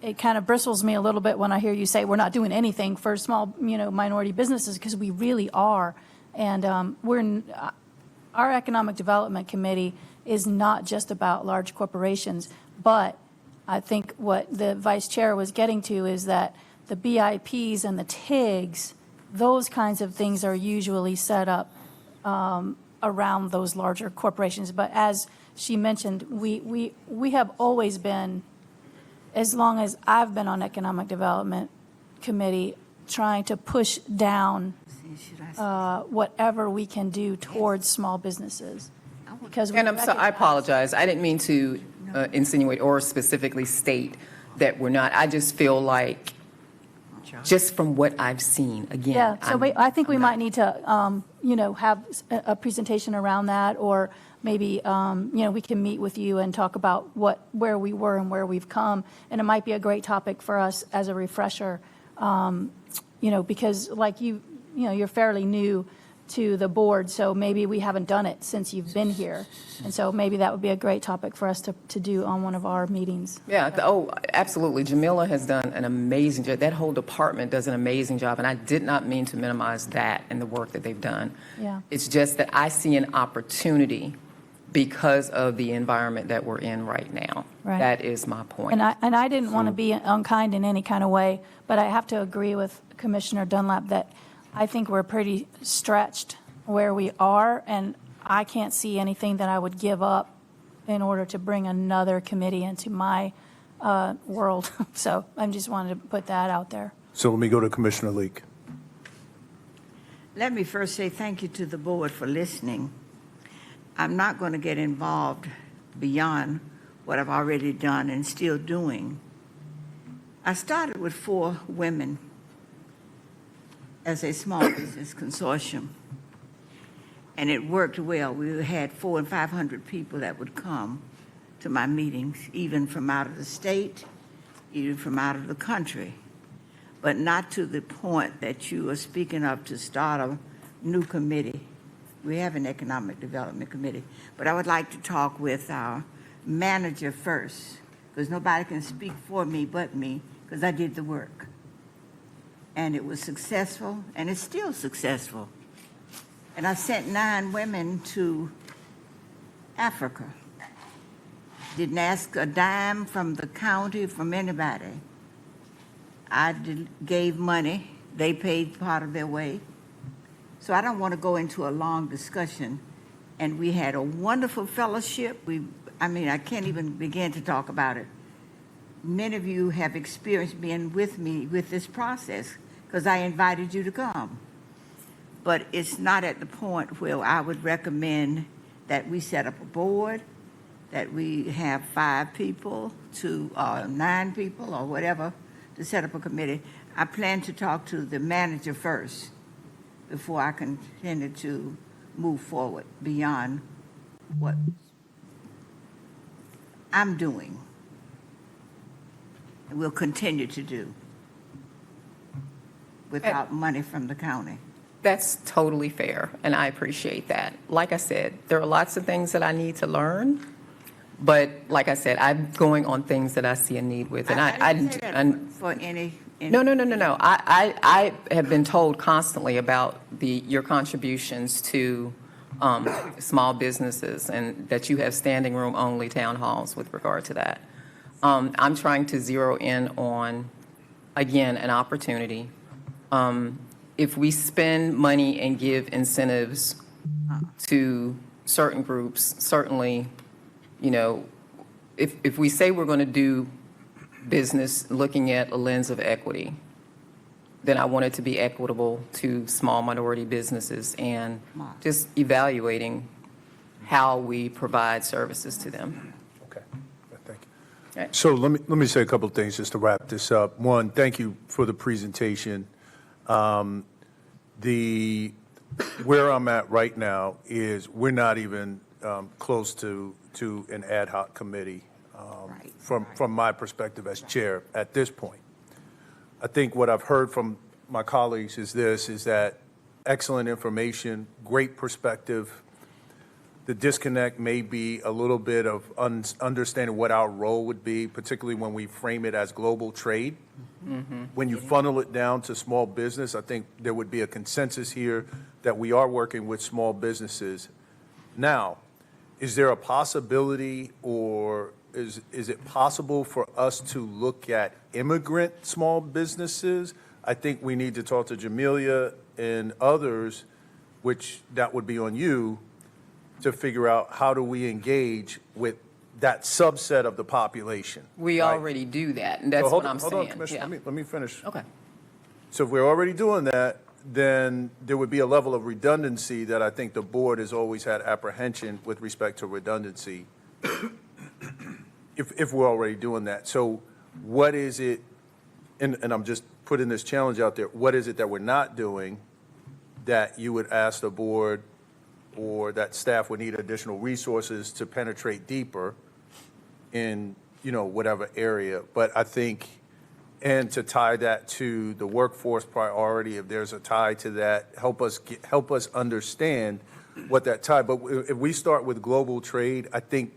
it kind of bristles me a little bit when I hear you say we're not doing anything for small, minority businesses, because we really are. And our Economic Development Committee is not just about large corporations, but I think what the Vice Chair was getting to is that the BIPs and the TIGs, those kinds of things are usually set up around those larger corporations. But as she mentioned, we have always been, as long as I've been on Economic Development Committee, trying to push down whatever we can do towards small businesses. Because And I apologize. I didn't mean to insinuate or specifically state that we're not. I just feel like, just from what I've seen, again. Yeah, so I think we might need to, have a presentation around that, or maybe, we can meet with you and talk about where we were and where we've come. And it might be a great topic for us as a refresher, because like you're fairly new to the board, so maybe we haven't done it since you've been here. And so maybe that would be a great topic for us to do on one of our meetings. Yeah, absolutely. Jamila has done an amazing job. That whole department does an amazing job, and I did not mean to minimize that and the work that they've done. Yeah. It's just that I see an opportunity because of the environment that we're in right now. Right. That is my point. And I didn't want to be unkind in any kind of way, but I have to agree with Commissioner Dunlap that I think we're pretty stretched where we are, and I can't see anything that I would give up in order to bring another committee into my world. So I just wanted to put that out there. So let me go to Commissioner Leek. Let me first say thank you to the board for listening. I'm not going to get involved beyond what I've already done and still doing. I started with 4 women as a small business consortium. and it worked well. We had 400 and 500 people that would come to my meetings, even from out of the state, even from out of the country, but not to the point that you are speaking of to start a new committee. We have an economic development committee, but I would like to talk with our manager first, because nobody can speak for me but me, because I did the work. And it was successful, and it's still successful. And I sent 9 women to Africa. Didn't ask a dime from the county, from anybody. I gave money. They paid part of their way. So I don't want to go into a long discussion. And we had a wonderful fellowship. I can't even begin to talk about it. Many of you have experienced being with me with this process because I invited you to come. But it's not at the point where I would recommend that we set up a board, that we have 5 people to 9 people or whatever to set up a committee. I plan to talk to the manager first before I continue to move forward beyond what I'm doing and will continue to do without money from the county. That's totally fair, and I appreciate that. Like I said, there are lots of things that I need to learn, but like I said, I'm going on things that I see a need with. And I didn't say that for any. No. I have been told constantly about your contributions to small businesses and that you have standing room only town halls with regard to that. I'm trying to zero in on, again, an opportunity. If we spend money and give incentives to certain groups, certainly, if we say we're going to do business looking at a lens of equity, then I want it to be equitable to small minority businesses and just evaluating how we provide services to them. Okay, thank you. So let me say a couple of things just to wrap this up. One, thank you for the presentation. Where I'm at right now is we're not even close to an ad hoc committee from my perspective as chair at this point. I think what I've heard from my colleagues is that excellent information, great perspective. The disconnect may be a little bit of understanding what our role would be, particularly when we frame it as global trade. Mm-hmm. When you funnel it down to small business, I think there would be a consensus here that we are working with small businesses. Now, is there a possibility or is it possible for us to look at immigrant small businesses? I think we need to talk to Jamelia and others, which that would be on you, to figure out how do we engage with that subset of the population. We already do that, and that's what I'm saying. Hold on, Commissioner, let me finish. Okay. So if we're already doing that, then there would be a level of redundancy that I think the board has always had apprehension with respect to redundancy if we're already doing that. So what is it, and I'm just putting this challenge out there, what is it that we're not doing that you would ask the board or that staff would need additional resources to penetrate deeper in, whatever area? But I think, and to tie that to the workforce priority, if there's a tie to that, help us understand what that tie. But if we start with global trade, I think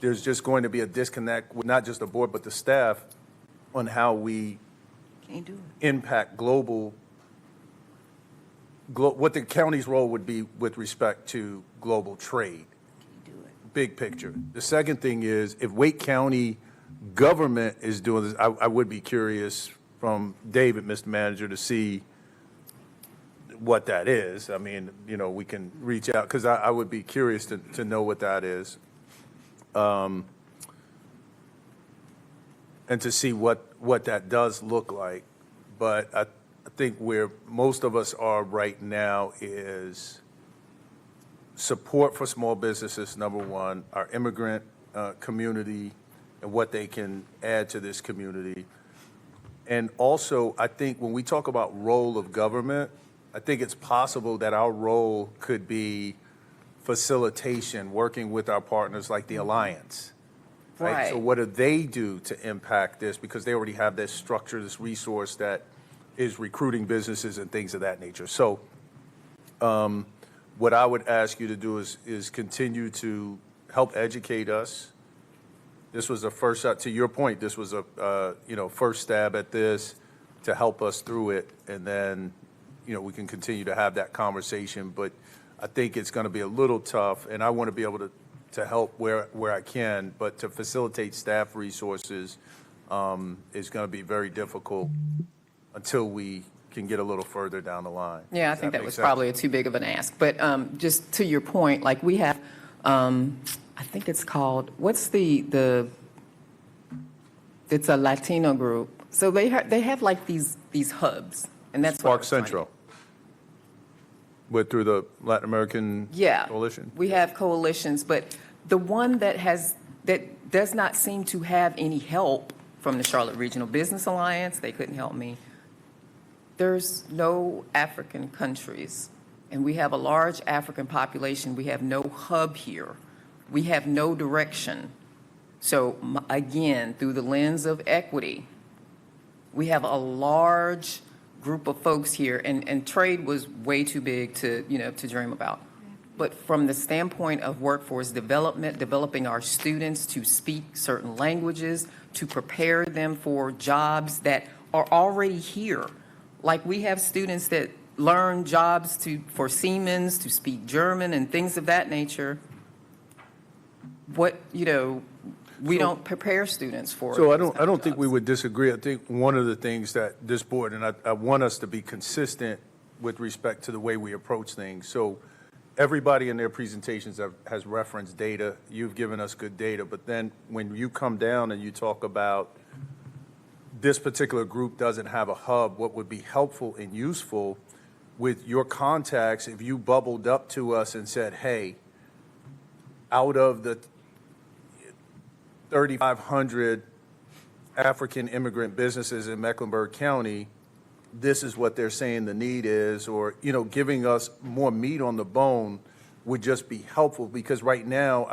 there's just going to be a disconnect with not just the board but the staff on how we impact what the county's role would be with respect to global trade. Big picture. The second thing is, if Wake County government is doing this, I would be curious from David, Mr. Manager, to see what that is. I mean, we can reach out, because I would be curious to know what that is. And to see what that does look like. But I think where most of us are right now is support for small businesses, number one, our immigrant community and what they can add to this community. And also, I think when we talk about role of government, I think it's possible that our role could be facilitation, working with our partners like the Alliance. Right. So what do they do to impact this? Because they already have this structure, this resource that is recruiting businesses and things of that nature. So what I would ask you to do is continue to help educate us. This was a first shot, to your point, this was a, first stab at this to help us through it. And then, we can continue to have that conversation. But I think it's going to be a little tough, and I want to be able to help where I can, but to facilitate staff resources is going to be very difficult until we can get a little further down the line. Yeah, I Does think that make was sense? probably too big of an ask. But just to your point, like we have, I think it's called, what's it's a Latino group. So they have like these hubs, and that's what I Spark was trying to- Central. But through the Latin American Yeah. Coalition? We have coalitions, but the one that does not seem to have any help from the Charlotte Regional Business Alliance, they couldn't help me. There's no African countries, and we have a large African population. We have no hub here. We have no direction. So again, through the lens of equity, we have a large group of folks here, and trade was way too big to dream about. But from the standpoint of workforce development, developing our students to speak certain languages, to prepare them for jobs that are already here. Like we have students that learn jobs for Siemens, to speak German and things of that nature. We don't prepare students for. So I those don't kind of think we jobs. would disagree. I think one of the things that this board, and I want us to be consistent with respect to the way we approach things. So everybody in their presentations has referenced data. You've given us good data, but then when you come down and you talk about this particular group doesn't have a hub, what would be helpful and useful with your contacts, if you bubbled up to us and said, hey, out of the 3,500 African immigrant businesses in Mecklenburg County, this is what they're saying the need is, or, giving us more meat on the bone would just be helpful, because right now,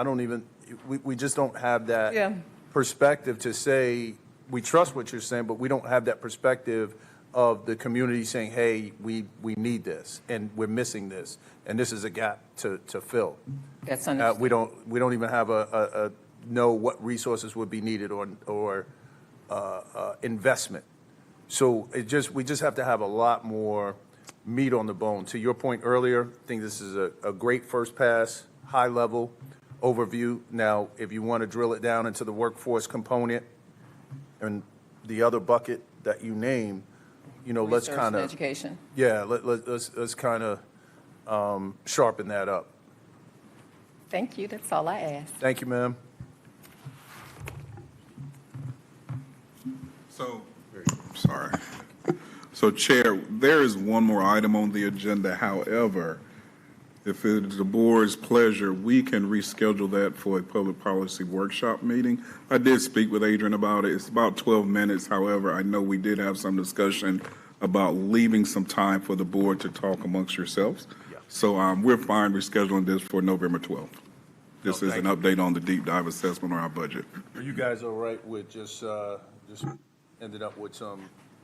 we just don't have that perspective to say, we trust what you're saying, but we don't have that perspective of the community saying, hey, we need this, and we're missing this, and this is a gap to fill. That's understood. We don't even have know what resources would be needed or investment. So we just have to have a lot more meat on the bone. To your point earlier, I think this is a great first pass, high level overview. Now, if you want to drill it down into the workforce component and the other bucket that you name, let's Research kind and of education. yeah, let's kind of sharpen that up. Thank you. That's all I asked. Thank you, ma'am. So, Chair, there is one more item on the agenda. However, if it is the board's pleasure, we can reschedule that for a public policy workshop meeting. I did speak with Adrian about it. It's about 12 minutes. However, I know we did have some discussion about leaving some time for the board to talk amongst yourselves. So we're fine rescheduling this for November 12th. This is an update on the deep dive assessment on our budget. Are you guys all right with just ended up with a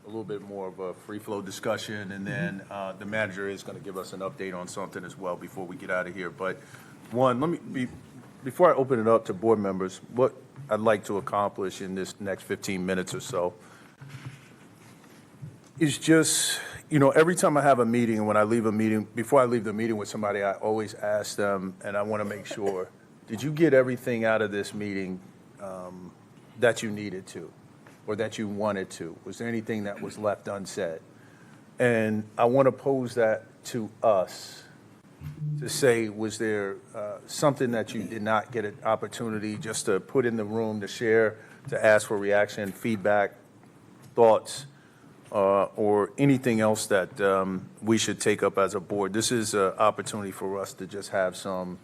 little bit more of a free flow discussion, and then the manager is going to give us an update on something as well before we get out of here. But before I open it up to board members, what I'd like to accomplish in this next 15 minutes or so is just, every time I have a meeting, and when I leave a meeting, before I leave the meeting with somebody, I always ask them, and I want to make sure, did you get everything out of this meeting that you needed to, or that you wanted to? Was there anything that was left unsaid? And I want to pose that to us to say, was there something that you did not get an opportunity just to put in the room, to share, to ask for reaction, feedback, thoughts, or anything else that we should take up as a board? This is an opportunity for us to just have some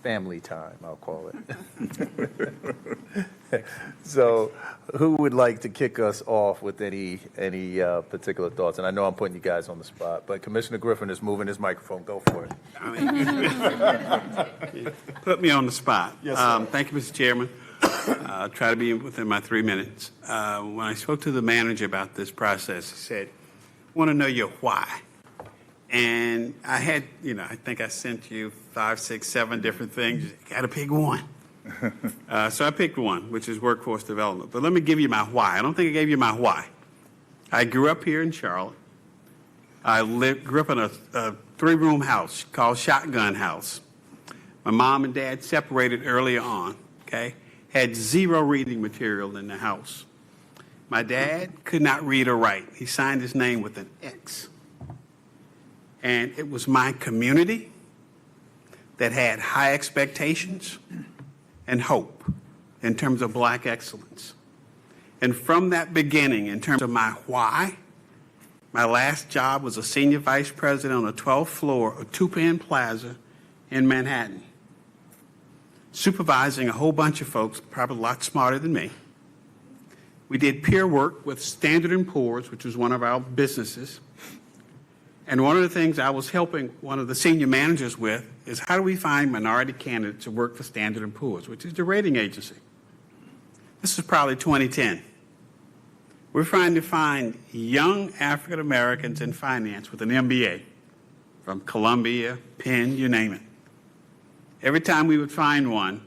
family time, I'll call it. So who would like to kick us off with any particular thoughts? And I know I'm putting you guys on the spot, but Commissioner Griffin is moving his microphone. Go for it. Put me on the spot. Yes, sir. Thank you, Mr. Chairman. I'll try to be within my 3 minutes. When I spoke to the manager about this process, he said, I want to know your why. And I had, I think I sent you 5, 6, 7 different things. You got to pick one. So I picked one, which is workforce development. But let me give you my why. I don't think I gave you my why. I grew up here in Charlotte. I grew up in a 3-room house called Shotgun House. My mom and dad separated early on, okay? Had 0 reading material in the house. My dad could not read or write. He signed his name with an X. And it was my community that had high expectations and hope in terms of Black excellence. And from that beginning, in terms of my why, my last job was a senior vice president on the 12th floor of Tupan Plaza in Manhattan, supervising a whole bunch of folks, probably a lot smarter than me. We did peer work with Standard & Poor's, which was one of our businesses. And one of the things I was helping one of the senior managers with is how do we find minority candidates to work for Standard & Poor's, which is the rating agency. This is probably 2010. We're trying to find young African Americans in finance with an MBA from Columbia, Penn, you name it. Every time we would find one,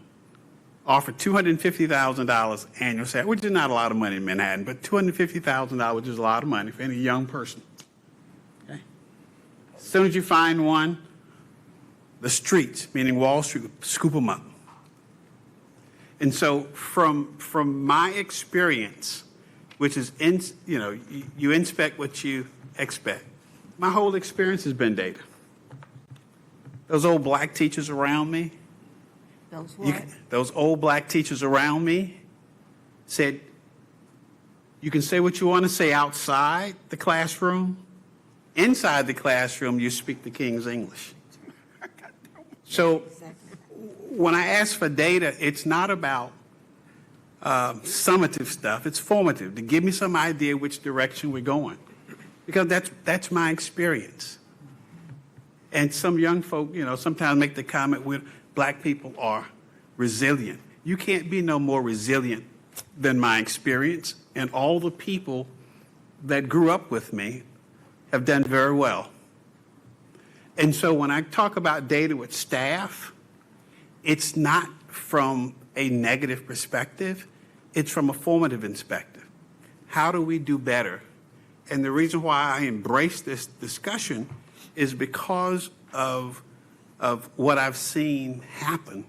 offer $250,000 annual salary, which is not a lot of money in Manhattan, but $250,000 is a lot of money for any young person. Okay? As soon as you find one, the streets, meaning Wall Street, would scoop them up. And so from my experience, which is, you inspect what you expect, my whole experience has been data. Those old Black teachers around me, those old Black teachers around me said, you can say what you want to say outside the classroom. Inside the classroom, you speak the King's English. So when I ask for data, it's not about summative stuff. It's formative, to give me some idea which direction we're going. Because that's my experience. And some young folk, sometimes make the comment, Black people are resilient. You can't be no more resilient than my experience. And all the people that grew up with me have done very well. And so when I talk about data with staff, it's not from a negative perspective. It's from a formative perspective. How do we do better? And the reason why I embrace this discussion is because of what I've seen happen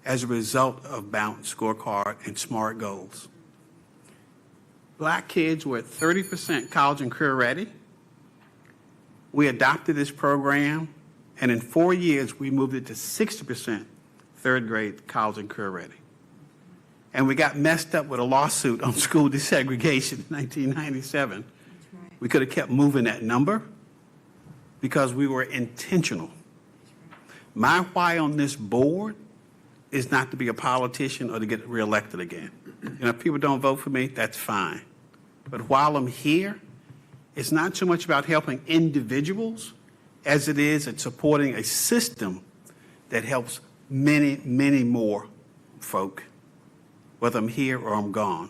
as a result of balanced scorecard and SMART goals. Black kids were at 30% college and career ready. We adopted this program, and in 4 years, we moved it to 60% third grade college and career ready. And we got messed up with a lawsuit on school desegregation in 1997. We could have kept moving that number because we were intentional. My why on this board is not to be a politician or to get reelected again. If people don't vote for me, that's fine. But while I'm here, it's not so much about helping individuals as it is at supporting a system that helps many, many more folk, whether I'm here or I'm gone.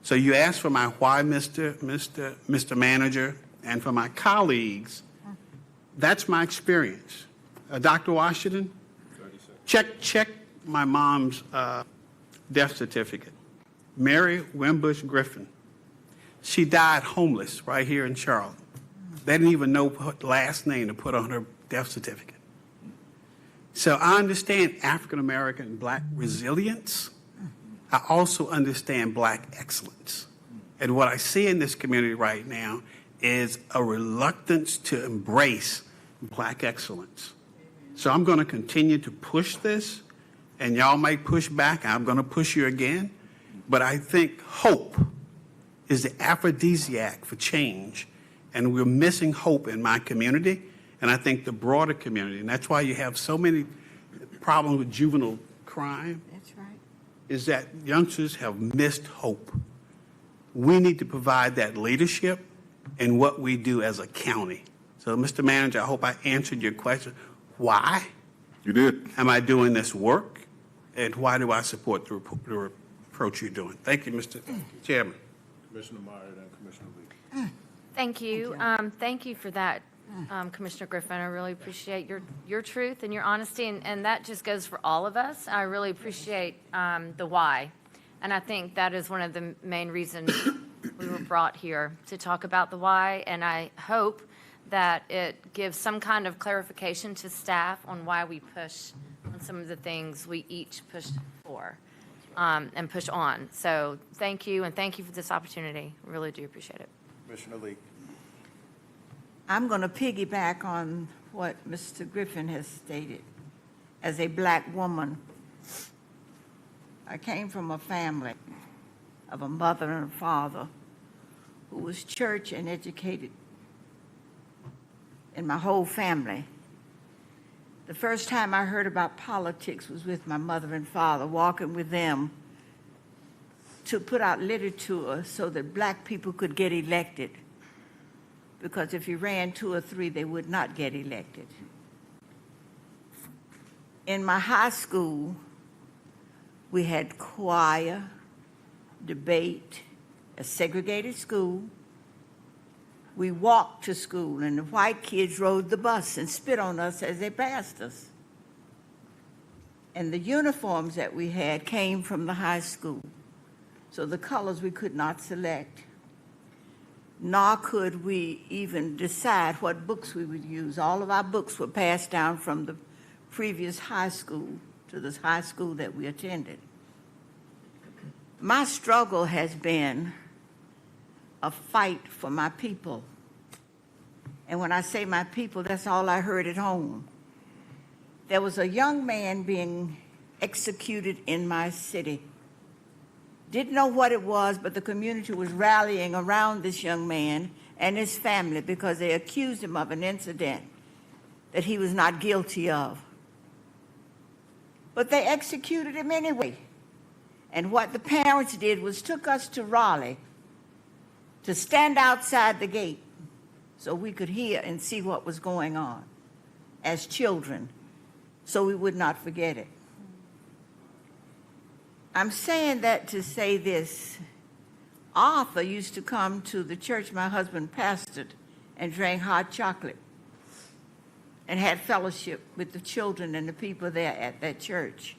So you asked for my why, Mr. Manager, and for my colleagues, that's my experience. Dr. Washington, check my mom's death certificate. Mary Wimbush Griffin. She died homeless right here in Charlotte. They didn't even know what last name to put on her death certificate. So I understand African American and Black resilience. I also understand Black excellence. And what I see in this community right now is a reluctance to embrace Black excellence. So I'm going to continue to push this, and y'all might push back. I'm going to push you again. But I think hope is the aphrodisiac for change, and we're missing hope in my community, and I think the broader community. And that's why you have so many problem with juvenile crime That's right. is that youngsters have missed hope. We need to provide that leadership in what we do as a county. So, Mr. Manager, I hope I answered your question. Why You did. am I doing this work? And why do I support the approach you're doing? Thank you, Mr. Chairman. Commissioner Meyer, then Commissioner Lee. Thank you. Thank you for that, Commissioner Griffin. I really appreciate your truth and your honesty, and that just goes for all of us. I really appreciate the why, and I think that is one of the main reasons we were brought here to talk about the why, and I hope that it gives some kind of clarification to staff on why we push on some of the things we each push for and push on. So thank you, and thank you for this opportunity. Really do appreciate it. Commissioner Lee. I'm going to piggyback on what Mr. Griffin has stated. As a black woman, I came from a family of a mother and a father who was church and educated in my whole family. The first time I heard about politics was with my mother and father, walking with them to put out literature so that black people could get elected. Because if you ran 2 or 3, they would not get elected. In my high school, we had choir, debate, a segregated school. We walked to school, and the white kids rode the bus and spit on us as they passed us. And the uniforms that we had came from the high school. So the colors we could not select, nor could we even decide what books we would use. All of our books were passed down from the previous high school to the high school that we attended. My struggle has been a fight for my people. And when I say my people, that's all I heard at home. There was a young man being executed in my city. Didn't know what it was, but the community was rallying around this young man and his family because they accused him of an incident that he was not guilty of. But they executed him anyway. And what the parents did was took us to Raleigh to stand outside the gate so we could hear and see what was going on as children, so we would not forget it. I'm saying that to say this. Arthur used to come to the church my husband pastored and drank hot chocolate and had fellowship with the children and the people there at that church.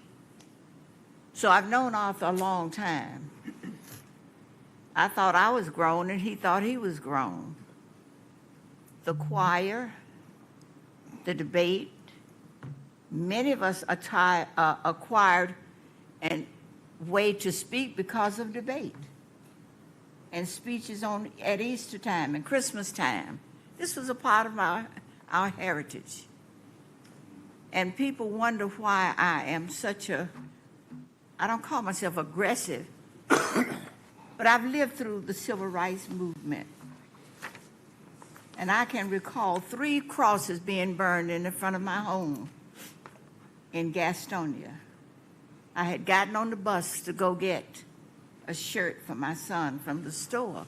So I've known Arthur a long time. I thought I was grown and he thought he was grown. The choir, the debate, many of us acquired a way to speak because of debate and speeches at Easter time and Christmas time. This was a part of our heritage. And people wonder why I am I don't call myself aggressive, but I've lived through the civil rights movement. And I can recall 3 crosses being burned in the front of my home in Gastonia. I had gotten on the bus to go get a shirt for my son from the store.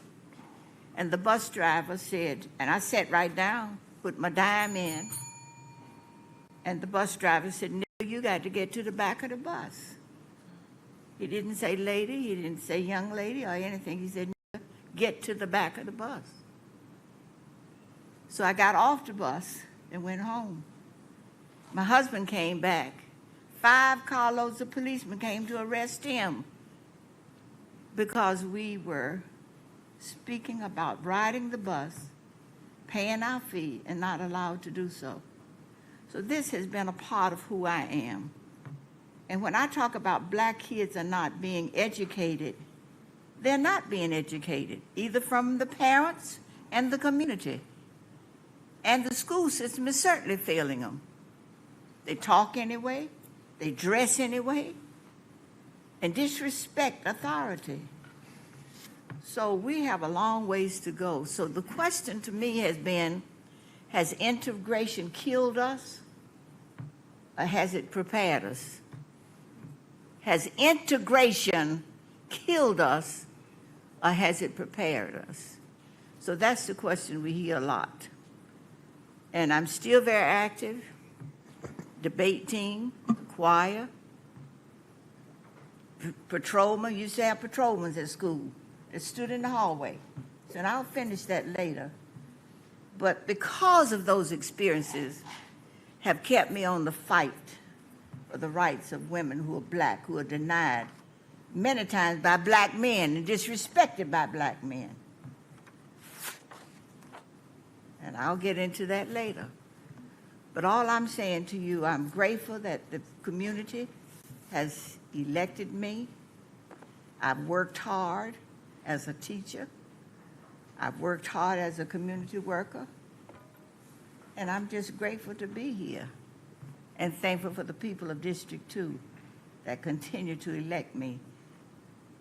And the bus driver said, and I sat right down, put my dime in, and the bus driver said, "No, you got to get to the back of the bus." He didn't say lady, he didn't say young lady or anything. He said, "Get to the back of the bus." So I got off the bus and went home. My husband came back. 5 carloads of policemen came to arrest him because we were speaking about riding the bus, paying our fee, and not allowed to do so. So this has been a part of who I am. And when I talk about black kids are not being educated, they're not being educated, either from the parents and the community. And the school system is certainly failing them. They talk anyway, they dress anyway, and disrespect authority. So we have a long ways to go. So the question to me has been, has integration killed us? or has it prepared us? Has integration killed us, or has it prepared us? So that's the question we hear a lot. And I'm still very active, debate team, choir, patrolman. Used to have patrolmen at school that stood in the hallway. So I'll finish that later. But because of those experiences have kept me on the fight for the rights of women who are black, who are denied many times by black men and disrespected by black men. And I'll get into that later. But all I'm saying to you, I'm grateful that the community has elected me. I've worked hard as a teacher. I've worked hard as a community worker. And I'm just grateful to be here and thankful for the people of District 2 that continue to elect me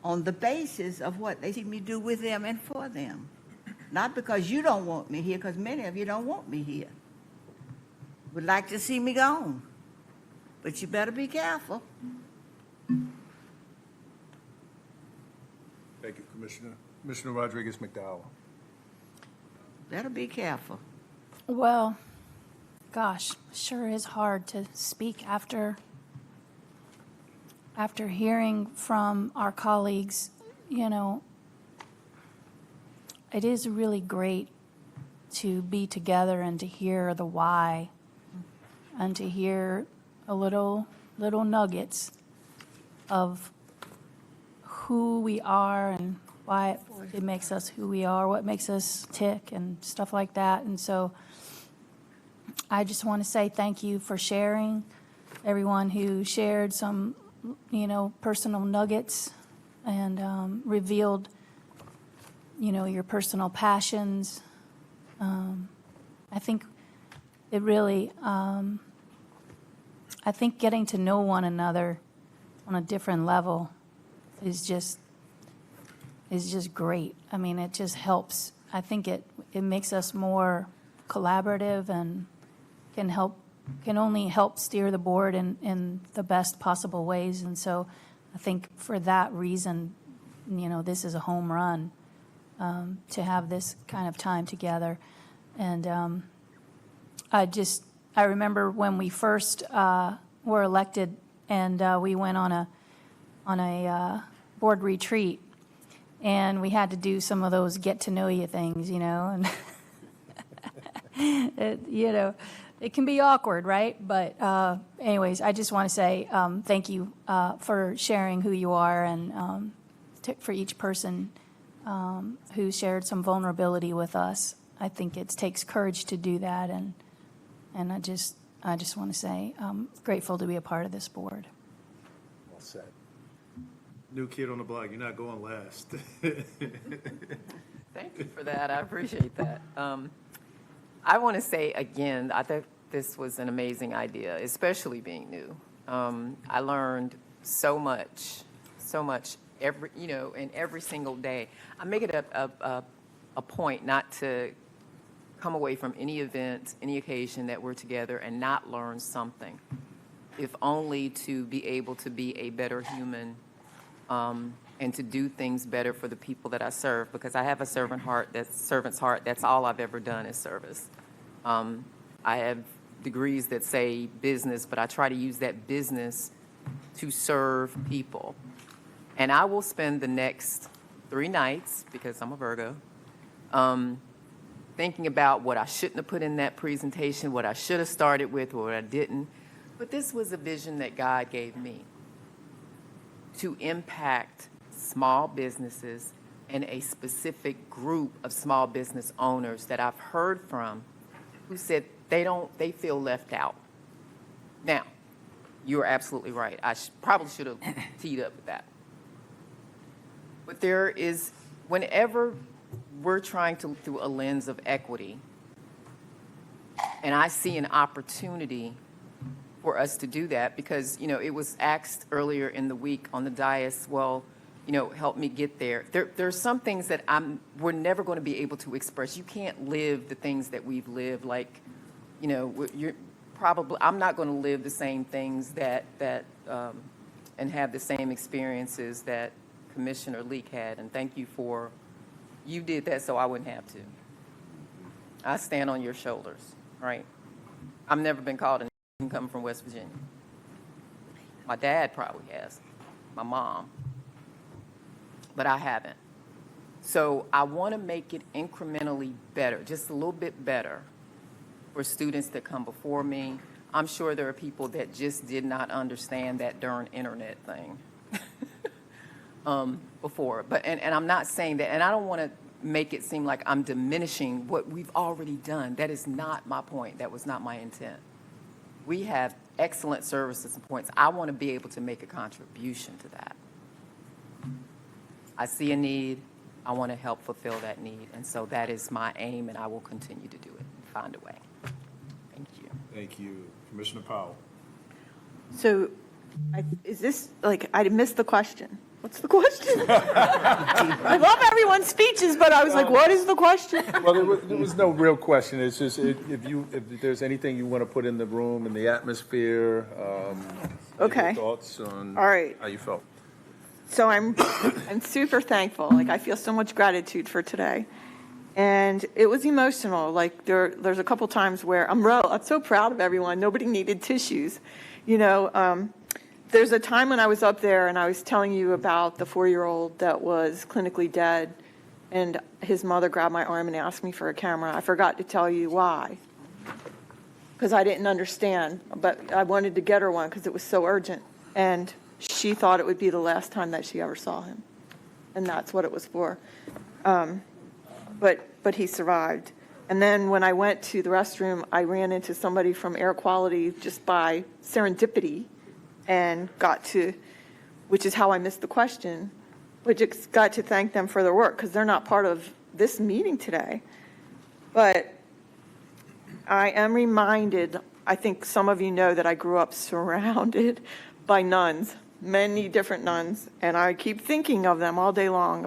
on the basis of what they see me do with them and for them. Not because you don't want me here, because many of you don't want me here. Would like to see me gone, but you better be careful. Thank you, Commissioner. Commissioner Rodriguez-McDowell. Better be careful. Well, gosh, sure is hard to speak after hearing from our colleagues. You know, it is really great to be together and to hear the why and to hear a little nuggets of who we are and why it makes us who we are, what makes us tick and stuff like that. And so I just want to say thank you for sharing, everyone who shared some, personal nuggets and revealed, your personal passions. I think it really, I think getting to know one another on a different level is just great. I mean, it just helps. I think it makes us more collaborative and can only help steer the board in the best possible ways. And so I think for that reason, this is a home run to have this kind of time together. And I remember when we first were elected and we went on a board retreat, and we had to do some of those get to know you things, and it can be awkward, right? But anyways, I just want to say thank you for sharing who you are, and for each person who shared some vulnerability with us. I think it takes courage to do that, and I just want to say I'm grateful to be a part of this board. Well said. New kid on the block, you're not going last. Thank you for that. I appreciate that. I want to say again, I think this was an amazing idea, especially being new. I learned so much every single day. I make it a point not to come away from any event, any occasion that we're together and not learn something, if only to be able to be a better human and to do things better for the people that I serve, because I have a servant's heart. That's all I've ever done is service. I have degrees that say business, but I try to use that business to serve people. And I will spend the next 3 nights, because I'm a Virgo, thinking about what I shouldn't have put in that presentation, what I should have started with, or what I didn't. But this was a vision that God gave me to impact small businesses and a specific group of small business owners that I've heard from who said they feel left out. Now, you're absolutely right. I probably should have teed up with that. But there is, whenever we're trying to, through a lens of equity, and I see an opportunity for us to do that, because, it was asked earlier in the week on the dais, well, help me get there. There are some things that we're never going to be able to express. You can't live the things that we've lived, like, probably, I'm not going to live the same things and have the same experiences that Commissioner Leak had. And thank you you did that so I wouldn't have to. I stand on your shoulders, right? I've never been called a coming from West Virginia. My dad probably has, my mom, but I haven't. So I want to make it incrementally better, just a little bit better for students that come before me. I'm sure there are people that just did not understand that darn internet thing before. But and I'm not saying that, and I don't want to make it seem like I'm diminishing what we've already done. That is not my point. That was not my intent. We have excellent services and points. I want to be able to make a contribution to that. I see a need. I want to help fulfill that need. And so that is my aim, and I will continue to do it and find a way. Thank you. Thank you. Commissioner Powell. So is this, like, I missed the question. What's the question? I love everyone's speeches, but I was like, what is the question? Well, there was no real question. It's just if there's anything you want to put in the room, in the atmosphere, Okay. your thoughts on All right. how you felt. So I'm super thankful. Like, I feel so much gratitude for today. And it was emotional. Like, there's a couple times where I'm so proud of everyone. Nobody needed tissues. You know, there's a time when I was up there and I was telling you about the 4-year-old that was clinically dead, and his mother grabbed my arm and asked me for a camera. I forgot to tell you why, because I didn't understand, but I wanted to get her one because it was so urgent. And she thought it would be the last time that she ever saw him, and that's what it was for. But he survived. And then when I went to the restroom, I ran into somebody from air quality just by serendipity, and which is how I missed the question, got to thank them for their work, because they're not part of this meeting today. But I am reminded, I think some of you know that I grew up surrounded by nuns, many different nuns, and I keep thinking of them all day long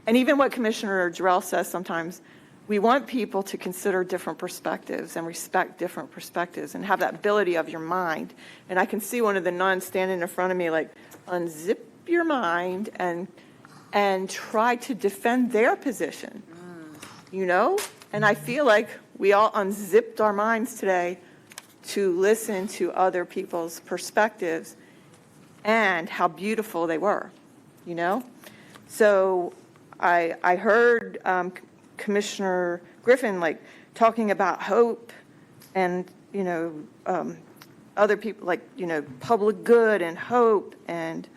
and even what Commissioner Jarrell says sometimes, we want people to consider different perspectives and respect different perspectives and have that ability of your mind. And I can see one of the nuns standing in front of me like, unzip your mind and try to defend their position, you know? And I feel like we all unzipped our minds today to listen to other people's perspectives and how beautiful they were, you know? So I heard Commissioner Griffin like talking about hope and, you know, other people like, you know, public good and hope and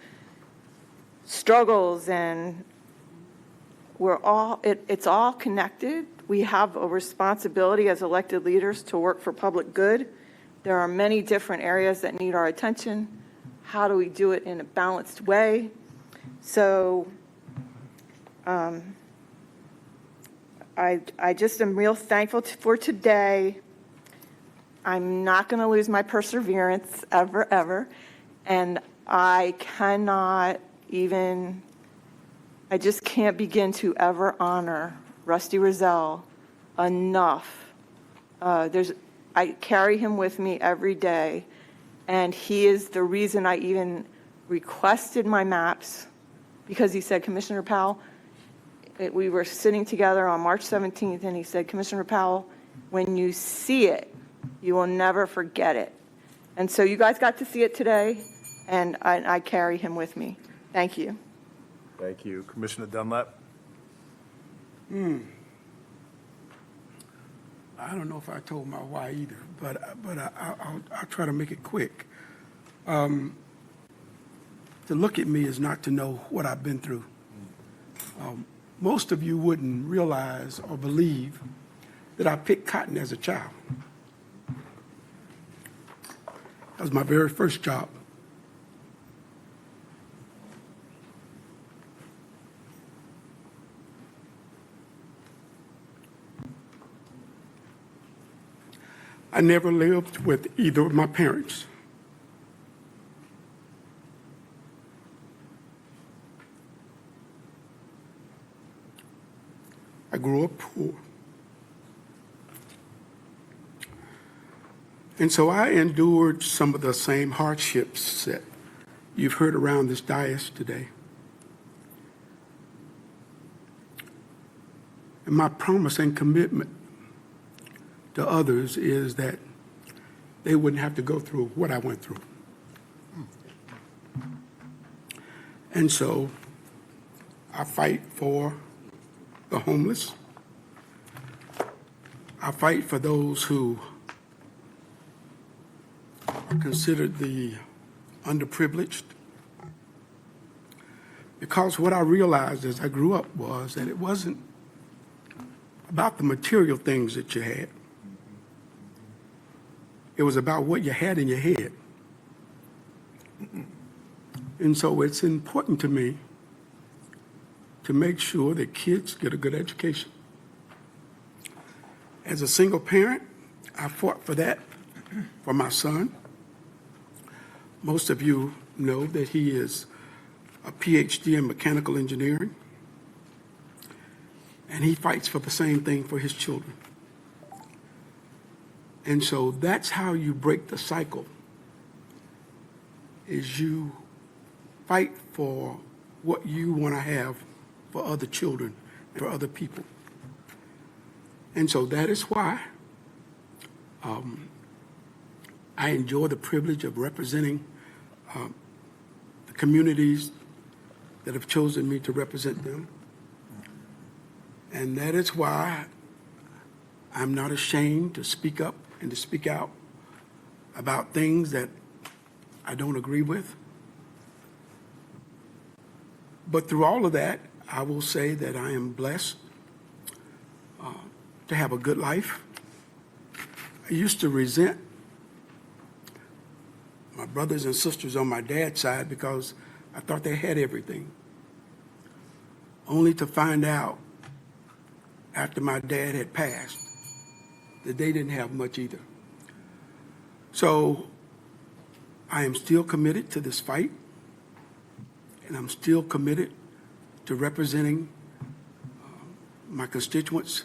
struggles, and it's all connected. We have a responsibility as elected leaders to work for public good. There are many different areas that need our attention. How do we do it in a balanced way? So I just am real thankful for today. I'm not going to lose my perseverance ever, ever. And I just can't begin to ever honor Rusty Rozelle enough. I carry him with me every day, and he is the reason I even requested my maps, because he said, Commissioner Powell, we were sitting together on March 17th, and he said, Commissioner Powell, when you see it, you will never forget it. And so you guys got to see it today, and I carry him with me. Thank you. Thank you. Commissioner Dunlap? I don't know if I told my why either, but I'll try to make it quick. To look at me is not to know what I've been through. Most of you wouldn't realize or believe that I picked cotton as a child. That was my very first job. I never lived with either of my parents. I grew up poor. And so I endured some of the same hardships that you've heard around this dais today. And my promise and commitment to others is that they wouldn't have to go through what I went through. And so I fight for the homeless. I fight for those who are considered the underprivileged. Because what I realized as I grew up was that it wasn't about the material things that you had. It was about what you had in your head. And so it's important to me to make sure that kids get a good education. As a single parent, I fought for that for my son. Most of you know that he is a PhD in mechanical engineering, and he fights for the same thing for his children. And so that's how you break the cycle, is you fight for what you want to have for other children and for other people. And so that is why I enjoy the privilege of representing the communities that have chosen me to represent them. And that is why I'm not ashamed to speak up and to speak out about things that I don't agree with. But through all of that, I will say that I am blessed to have a good life. I used to resent my brothers and sisters on my dad's side because I thought they had everything, only to find out after my dad had passed that they didn't have much either. So I am still committed to this fight, and I'm still committed to representing my constituents,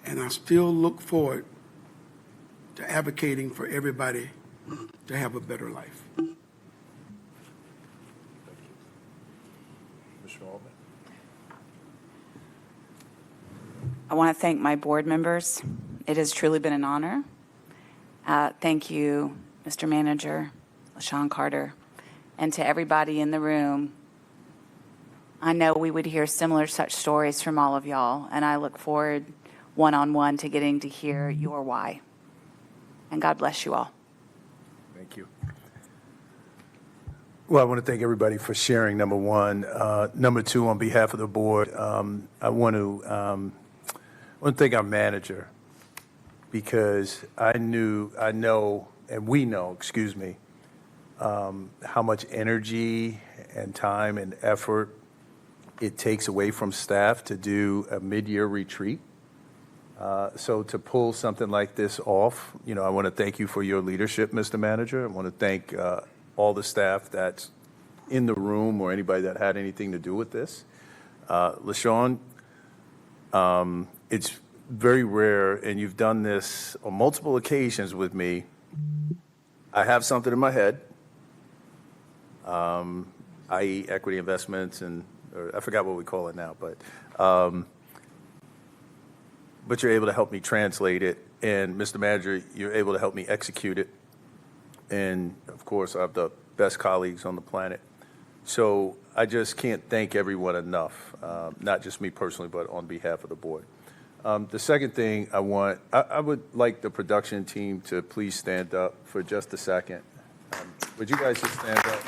and I still look forward to advocating for everybody to have a better life. I want to thank my board members. It has truly been an honor. Thank you, Mr. Manager, LaShawn Carter, and to everybody in the room. I know we would hear similar such stories from all of y'all, and I look forward one-on-one to getting to hear your why. And God bless you all. Thank you. Well, I want to thank everybody for sharing, number one. Number two, on behalf of the board, I want to thank our manager, because I know, and we know, how much energy and time and effort it takes away from staff to do a mid-year retreat. So to pull something like this off, I want to thank you for your leadership, Mr. Manager. I want to thank all the staff that's in the room or anybody that had anything to do with this. LaShawn, it's very rare, and you've done this on multiple occasions with me. I have something in my head, i.e. equity investments, or I forgot what we call it now, but you're able to help me translate it, and Mr. Manager, you're able to help me execute it. And of course, I have the best colleagues on the planet. So I just can't thank everyone enough, not just me personally, but on behalf of the board. The second thing I would like the production team to please stand up for just a second. Would you guys just stand up?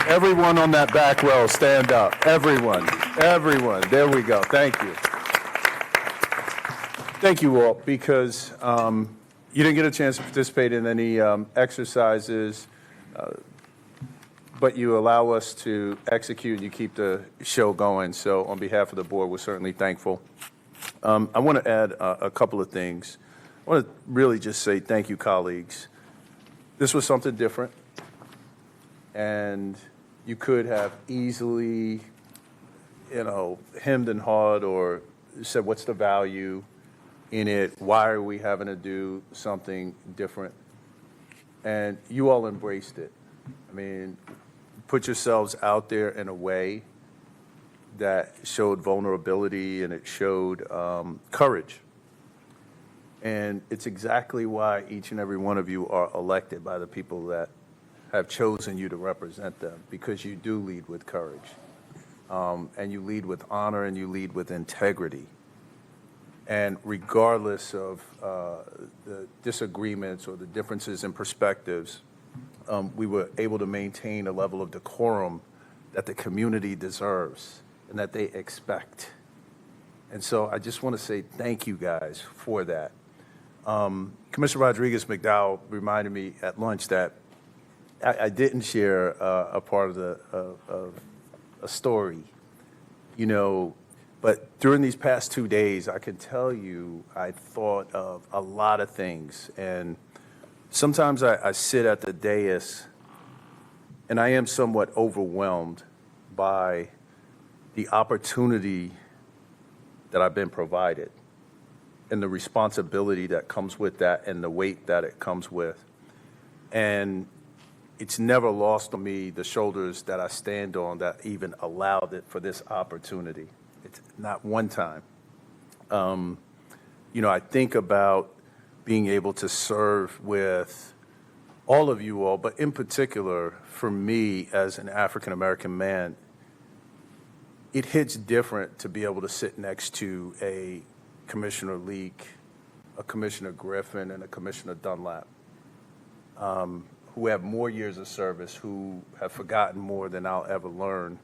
Everyone on that back row, stand up. Everyone. There we go. Thank you. Thank you all, because you didn't get a chance to participate in any exercises, but you allow us to execute and you keep the show going. So on behalf of the board, we're certainly thankful. I want to add a couple of things. I want to really just say thank you, colleagues. This was something different, and you could have easily, hemmed and hawed or said, what's the value in it? Why are we having to do something different? And you all embraced it. I mean, put yourselves out there in a way that showed vulnerability and it showed courage. And it's exactly why each and every one of you are elected by the people that have chosen you to represent them, because you do lead with courage. And you lead with honor and you lead with integrity. And regardless of the disagreements or the differences in perspectives, we were able to maintain a level of decorum that the community deserves and that they expect. And so I just want to say thank you guys for that. Commissioner Rodriguez-McDowell reminded me at lunch that I didn't share a part of a story, you know, but during these past 2 days, I can tell you I thought of a lot of things. And sometimes I sit at the dais and I am somewhat overwhelmed by the opportunity that I've been provided and the responsibility that comes with that and the weight that it comes with. And it's never lost on me the shoulders that I stand on that even allowed it for this opportunity. It's not one time. You know, I think about being able to serve with all of you all, but in particular for me as an African-American man, it hits different to be able to sit next to a Commissioner Leak, a Commissioner Griffin, and a Commissioner Dunlap, who have more years of service, who have forgotten more than I'll ever learn,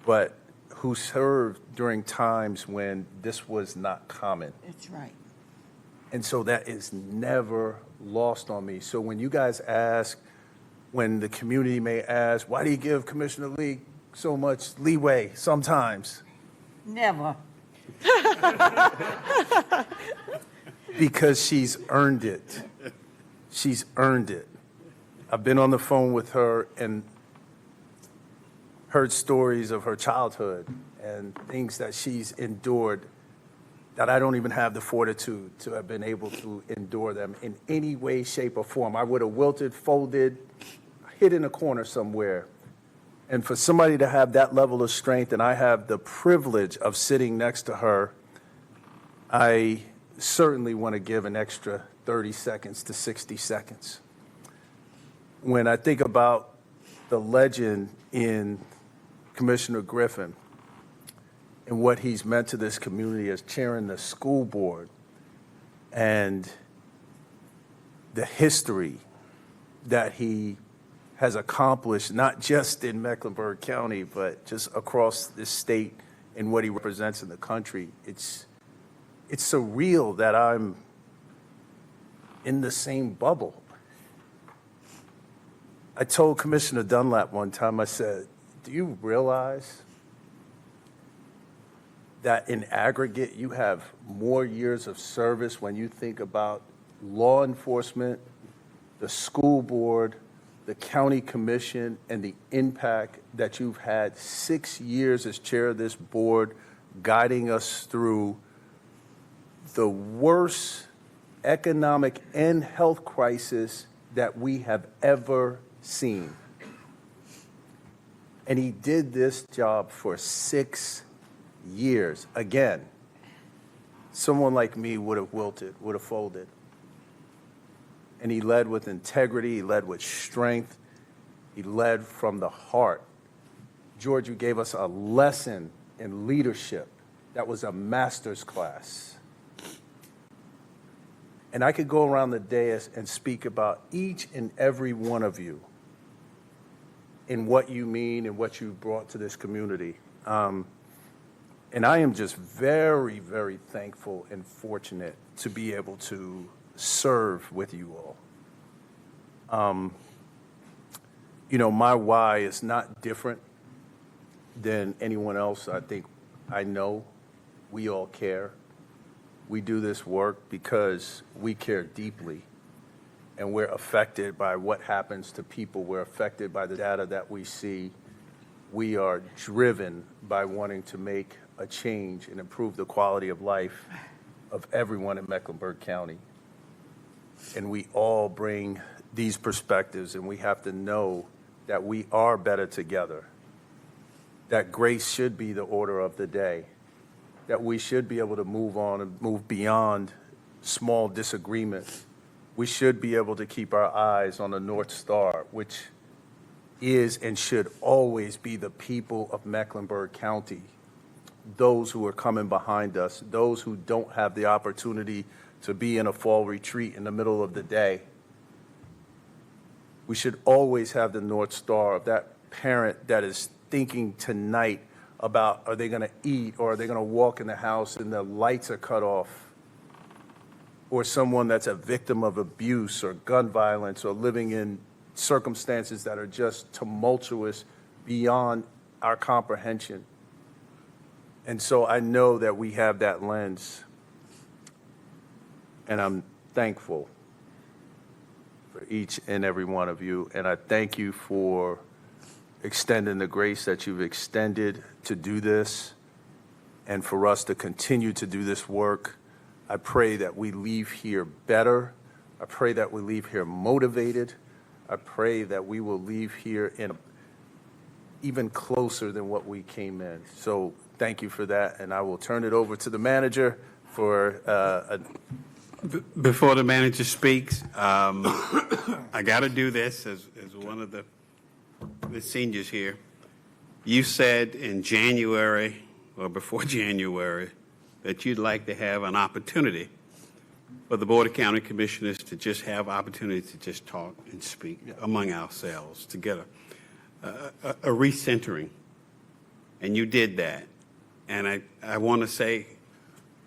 but who served during times when this was not common. That's right. And so that is never lost on me. So when you guys ask, when the community may ask, why do you give Commissioner Leak so much leeway sometimes? Never. Because she's earned it. She's earned it. I've been on the phone with her and heard stories of her childhood and things that she's endured that I don't even have the fortitude to have been able to endure them in any way, shape, or form. I would have wilted, folded, hid in a corner somewhere. And for somebody to have that level of strength, and I have the privilege of sitting next to her, I certainly want to give an extra 30 seconds to 60 seconds. When I think about the legend in Commissioner Griffin and what he's meant to this community as chairing the school board and the history that he has accomplished, not just in Mecklenburg County, but just across this state and what he represents in the country, it's surreal that I'm in the same bubble. I told Commissioner Dunlap one time, I said, do you realize that in aggregate you have more years of service when you think about law enforcement, the school board, the county commission, and the impact that you've had 6 years as chair of this board, guiding us through the worst economic and health crisis that we have ever seen. And he did this job for 6 years. Again, someone like me would have wilted, would have folded. And he led with integrity, he led with strength, he led from the heart. George, you gave us a lesson in leadership that was a master's class. And I could go around the dais and speak about each and every one of you in what you mean and what you brought to this community. And I am just very, very thankful and fortunate to be able to serve with you all. You know, my why is not different than anyone else. I think I know we all care. We do this work because we care deeply, and we're affected by what happens to people. We're affected by the data that we see. We are driven by wanting to make a change and improve the quality of life of everyone in Mecklenburg County. And we all bring these perspectives, and we have to know that we are better together, that grace should be the order of the day, that we should be able to move on and move beyond small disagreements. We should be able to keep our eyes on the North Star, which is and should always be the people of Mecklenburg County, those who are coming behind us, those who don't have the opportunity to be in a fall retreat in the middle of the day. We should always have the North Star of that parent that is thinking tonight about, are they going to eat, or are they going to walk in the house and the lights are cut off? Or someone that's a victim of abuse or gun violence or living in circumstances that are just tumultuous beyond our comprehension. And so I know that we have that lens, and I'm thankful for each and every one of you. And I thank you for extending the grace that you've extended to do this and for us to continue to do this work. I pray that we leave here better. I pray that we leave here motivated. I pray that we will leave here in even closer than what we came in. So thank you for that, and I will turn it over to the manager for Before the manager speaks, I got to do this as one of the seniors here. You said in January or before January that you'd like to have an opportunity for the Board of County Commissioners to just have opportunity to just talk and speak among ourselves, to get a recentering. And you did that. And I want to say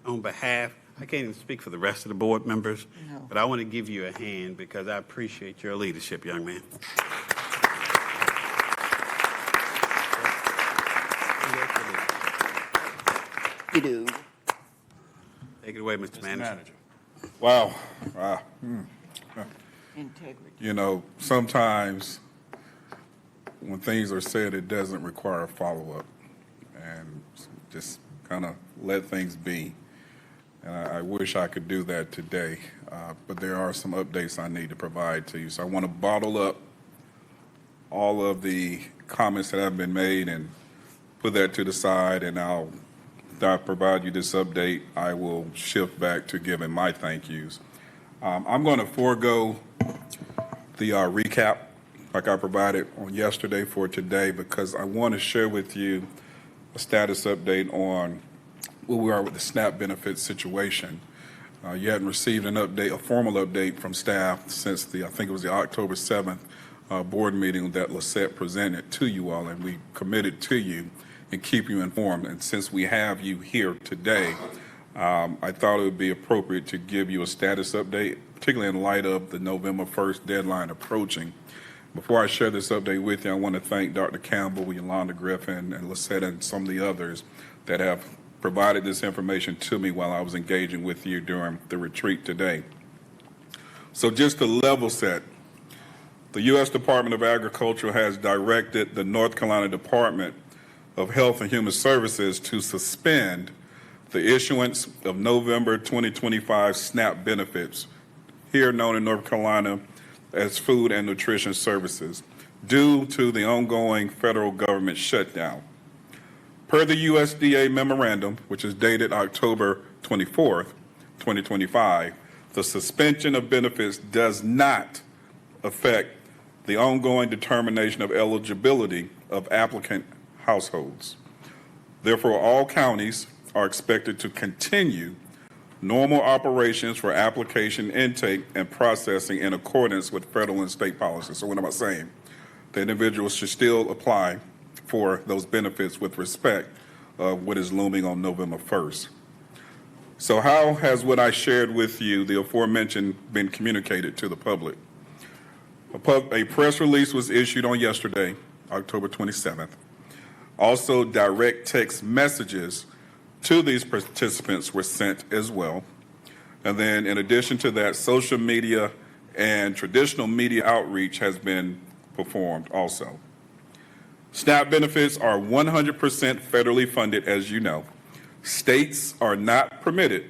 on behalf, I can't even speak for the rest of the board members, but I want to give you a hand because I appreciate your leadership, young man. You do. Take it away, Mr. Manager. Wow. Integrity. You know, sometimes when things are said, it doesn't require a follow-up, and just kind of let things be. And I wish I could do that today, but there are some updates I need to provide to you. So I want to bottle up all of the comments that have been made and put that to the side, and after I provide you this update, I will shift back to giving my thank yous. I'm going to forego the recap like I provided on yesterday for today because I want to share with you a status update on where we are with the SNAP benefits situation. You hadn't received an update, a formal update from staff since I think it was the October 7th board meeting that Lisette presented to you all, and we committed to you and keep you informed. And since we have you here today, I thought it would be appropriate to give you a status update, particularly in light of the November 1st deadline approaching. Before I share this update with you, I want to thank Dr. Campbell, Yolanda Griffin, and Lisette, and some of the others that have provided this information to me while I was engaging with you during the retreat today. So just to level set, the U.S. Department of Agriculture has directed the North Carolina Department of Health and Human Services to suspend the issuance of November 2025 SNAP benefits, here known in North Carolina as Food and Nutrition Services, due to the ongoing federal government shutdown. Per the USDA memorandum, which is dated October 24th, 2025, the suspension of benefits does not affect the ongoing determination of eligibility of applicant households. Therefore, all counties are expected to continue normal operations for application intake and processing in accordance with federal and state policies. So what am I saying? The individuals should still apply for those benefits with respect of what is looming on November 1st. So how has what I shared with you, the aforementioned, been communicated to the public? A press release was issued on yesterday, October 27th. Also, direct text messages to these participants were sent as well. And then in addition to that, social media and traditional media outreach has been performed also. SNAP benefits are 100% federally funded, as you know, States are not permitted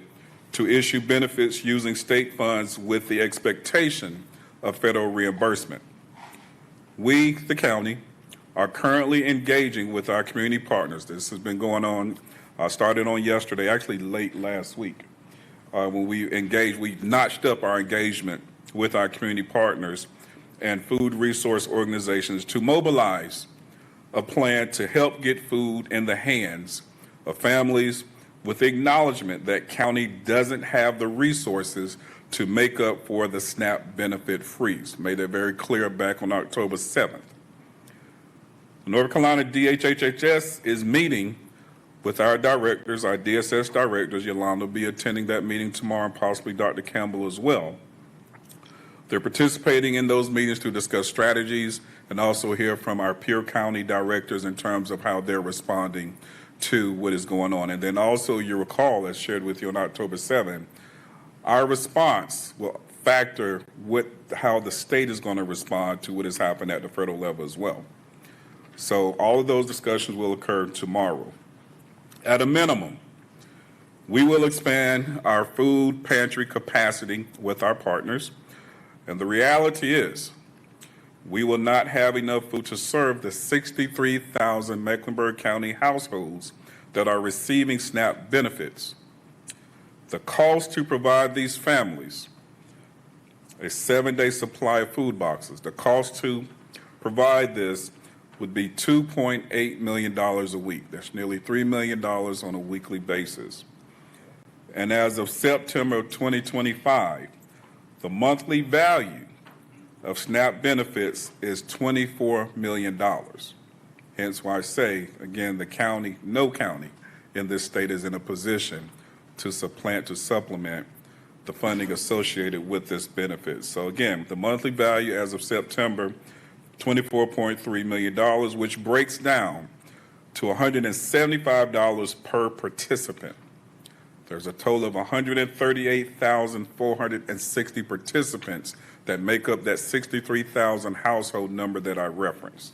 to issue benefits using state funds with the expectation of federal reimbursement. We, the county, are currently engaging with our community partners. This has been going on, started on yesterday, actually late last week. When we engaged, we notched up our engagement with our community partners and food resource organizations to mobilize a plan to help get food in the hands of families with the acknowledgement that county doesn't have the resources to make up for the SNAP benefit freeze. Made that very clear back on October 7th. The North Carolina DHHS is meeting with our directors, our DSS directors. Yolanda will be attending that meeting tomorrow, and possibly Dr. Campbell as well. They're participating in those meetings to discuss strategies and also hear from our peer county directors in terms of how they're responding to what is going on. And then also, you recall, as shared with you on October 7th, our response will factor with how the state is going to respond to what has happened at the federal level as well. So all of those discussions will occur tomorrow. At a minimum, we will expand our food pantry capacity with our partners. And the reality is, we will not have enough food to serve the 63,000 Mecklenburg County households that are receiving SNAP benefits. The cost to provide these families a 7-day supply of food boxes, the cost to provide this would be $2.8 million a week. That's nearly $3 million on a weekly basis. And as of September of 2025, the monthly value of SNAP benefits is $24 million. Hence why I say, again, the county, no county in this state is in a position to supplement the funding associated with this benefit. So again, the monthly value as of September, $24.3 million, which breaks down to $175 per participant. There's a total of 138,460 participants that make up that 63,000 household number that I referenced.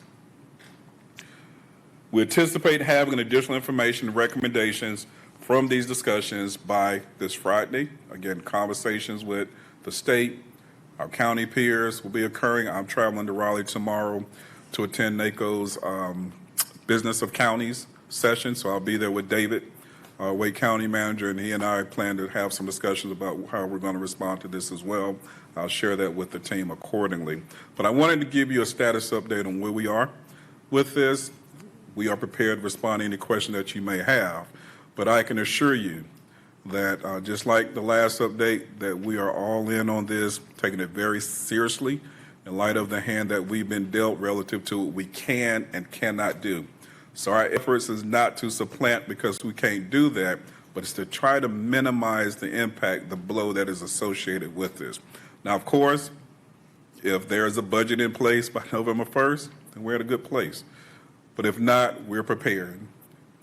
We anticipate having additional information and recommendations from these discussions by this Friday. Again, conversations with the state, our county peers will be occurring. I'm traveling to Raleigh tomorrow to attend NACO's Business of Counties session, so I'll be there with David, our Wake County manager, and he and I plan to have some discussions about how we're going to respond to this as well. I'll share that with the team accordingly. But I wanted to give you a status update on where we are with this. We are prepared to respond to any question that you may have, but I can assure you that just like the last update, that we are all in on this, taking it very seriously in light of the hand that we've been dealt relative to what we can and cannot do. So our efforts is not to supplant because we can't do that, but it's to try to minimize the impact, the blow that is associated with this. Now, of course, if there is a budget in place by November 1st, then we're at a good place. But if not, we're prepared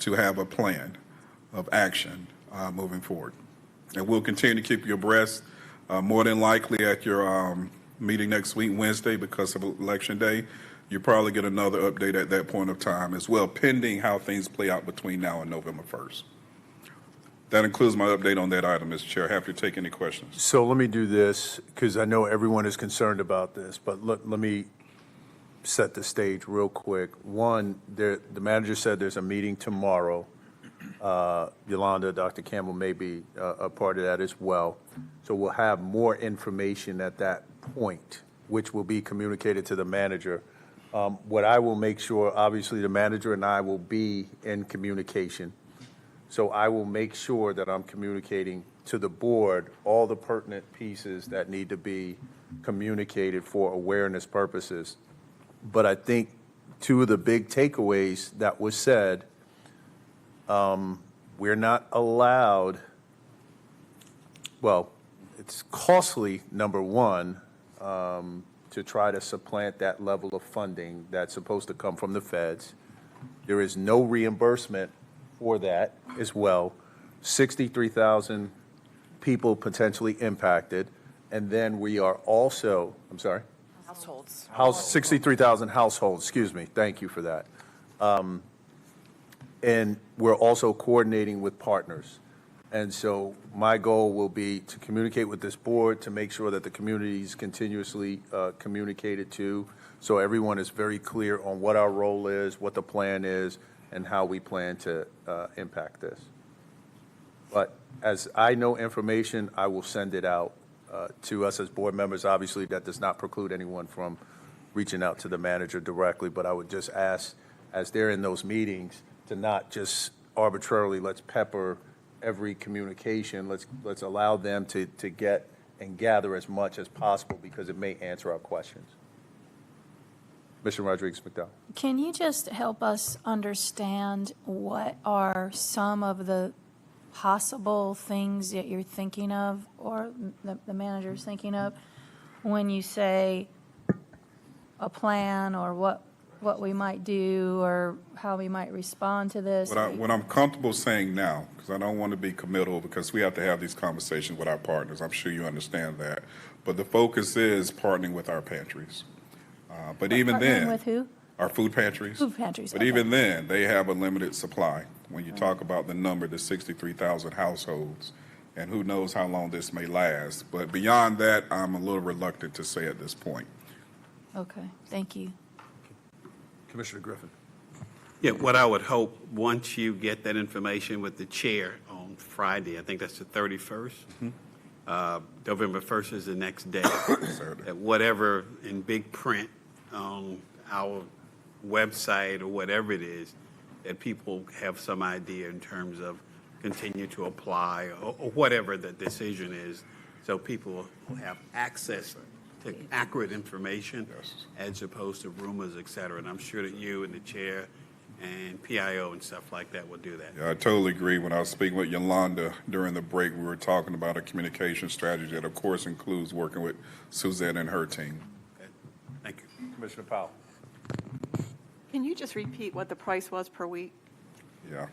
to have a plan of action moving forward. And we'll continue to keep you abreast, more than likely at your meeting next week, Wednesday, because of Election Day. You'll probably get another update at that point of time as well, pending how things play out between now and November 1st. That includes my update on that item, Mr. Chair. Happy to take any questions. So let me do this, because I know everyone is concerned about this, but let me set the stage real quick. One, the manager said there's a meeting tomorrow. Yolanda, Dr. Campbell may be a part of that as well. So we'll have more information at that point, which will be communicated to the manager. What I will make sure, obviously, the manager and I will be in communication. So I will make sure that I'm communicating to the board all the pertinent pieces that need to be communicated for awareness purposes. But I think two of the big takeaways that was said, we're not allowed, well, it's costly, number one, to try to supplant that level of funding that's supposed to come from the feds. There is no reimbursement for that as well. 63,000 people potentially impacted. And then we are also, I'm sorry? Households. 63,000 households, excuse me. Thank you for that. And we're also coordinating with partners. And so my goal will be to communicate with this board to make sure that the community is continuously communicated to, so everyone is very clear on what our role is, what the plan is, and how we plan to impact this. But as I know information, I will send it out to us as board members. Obviously, that does not preclude anyone from reaching out to the manager directly, but I would just ask, as they're in those meetings, to not just arbitrarily, let's pepper every communication. Let's allow them to get and gather as much as possible, because it may answer our questions. Commissioner Rodriguez-McDowell. Can you just help us understand what are some of the possible things that you're thinking of, or the manager's thinking of, when you say a plan, or what we might do, or how we might respond to this? What I'm comfortable saying now, because I don't want to be committal, because we have to have these conversations with our partners. I'm sure you understand that. But the focus is partnering with our pantries. But even then, with who? Our food pantries. Food pantries. But even then, they have a limited supply. When you talk about the number, the 63,000 households, and who knows how long this may last. But beyond that, I'm a little reluctant to say at this point. Okay, thank you. Commissioner Griffin. Yeah, what I would hope, once you get that information with the chair on Friday, I think that's the 31st, November 1st is the next day, that whatever in big print on our website or whatever it is, that people have some idea in terms of continue to apply, or whatever the decision is, so people will have access to accurate information as opposed to rumors, et cetera. And I'm sure that you and the chair and PIO and stuff like that will do that. Yeah, I totally agree. When I was speaking with Yolanda during the break, we were talking about a communication strategy that, of course, includes working with Suzette and her team. Okay. Thank you. Commissioner Powell. Can you just repeat what the price was per week? Yeah.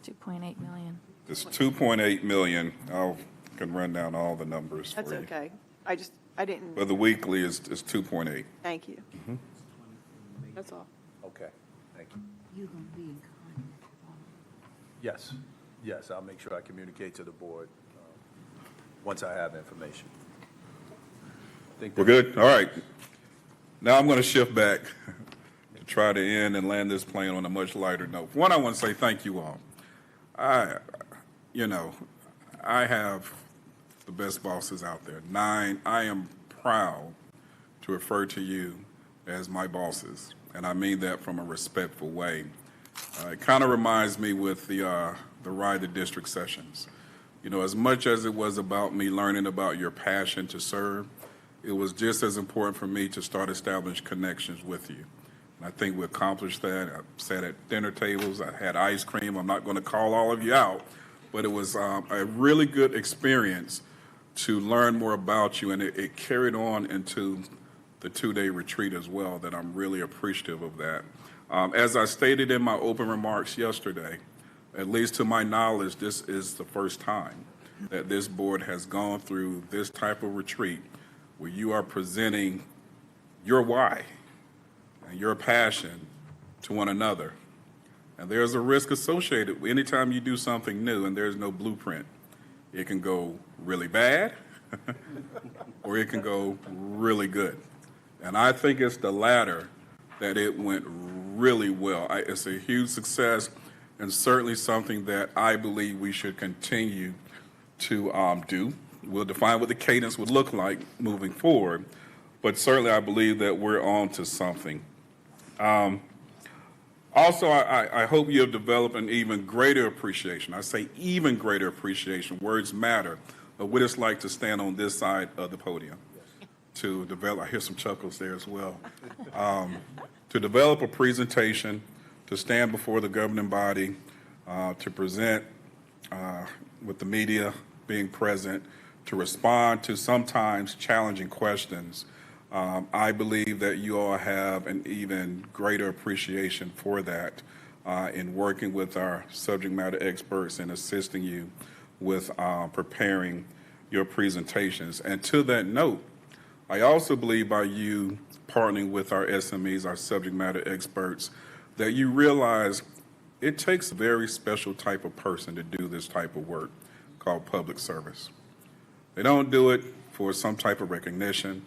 2.8 million. It's 2.8 million. I can run down all the numbers for That's you. okay. I didn't, But the weekly is 2.8. thank you. That's all. Okay, thank you. You're going to be in contact. Yes, I'll make sure I communicate to the board once I have information. We're good? All right. Now I'm going to shift back to try to end and land this plane on a much lighter note. One, I want to say thank you all. I have the best bosses out there. 9, I am proud to refer to you as my bosses, and I mean that from a respectful way. It kind of reminds me with the Ride the District sessions. You know, as much as it was about me learning about your passion to serve, it was just as important for me to start establishing connections with you. And I think we accomplished that. I sat at dinner tables. I had ice cream. I'm not going to call all of you out, but it was a really good experience to learn more about you, and it carried on into the 2-day retreat as well, that I'm really appreciative of that. As I stated in my open remarks yesterday, at least to my knowledge, this is the first time that this board has gone through this type of retreat where you are presenting your why and your passion to one another. And there's a risk associated anytime you do something new and there's no blueprint. It can go really bad or it can go really good. And I think it's the latter, that it went really well. It's a huge success, and certainly something that I believe we should continue to do. We'll define what the cadence would look like moving forward, but certainly I believe that we're on to something. Also, I hope you have developed an even greater appreciation. I say even greater appreciation, words matter, of what it's like to stand on this side of the podium. To develop, I hear some chuckles there as well, to develop a presentation, to stand before the governing body, to present with the media being present, to respond to sometimes challenging questions. I believe that you all have an even greater appreciation for that in working with our subject matter experts and assisting you with preparing your presentations. And to that note, I also believe by you partnering with our SMEs, our subject matter experts, that you realize it takes a very special type of person to do this type of work called public service. They don't do it for some type of recognition.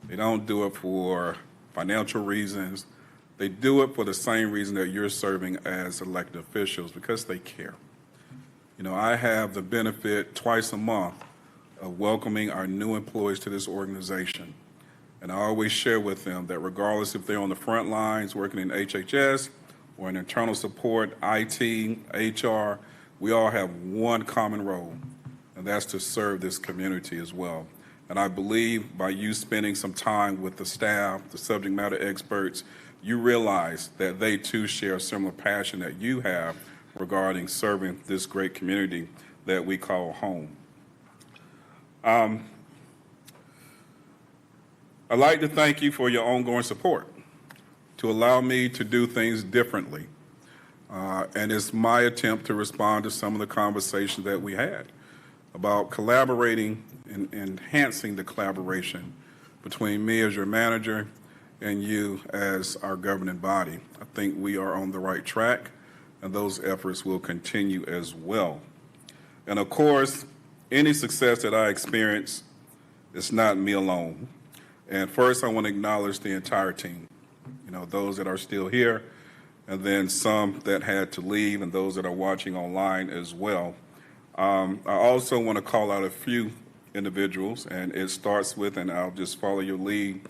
They don't do it for financial reasons. They do it for the same reason that you're serving as elected officials, because they care. You know, I have the benefit twice a month of welcoming our new employees to this organization. And I always share with them that regardless if they're on the front lines working in HHS or in internal support, IT, HR, we all have one common role, and that's to serve this community as well. And I believe by you spending some time with the staff, the subject matter experts, you realize that they too share a similar passion that you have regarding serving this great community that we call home. I'd like to thank you for your ongoing support to allow me to do things differently. And it's my attempt to respond to some of the conversations that we had about collaborating and enhancing the collaboration between me as your manager and you as our governing body. I think we are on the right track, and those efforts will continue as well. And of course, any success that I experience is not me alone. And first, I want to acknowledge the entire team, you know, those that are still here, and then some that had to leave, and those that are watching online as well. I also want to call out a few individuals, and it starts with, and I'll just follow your lead,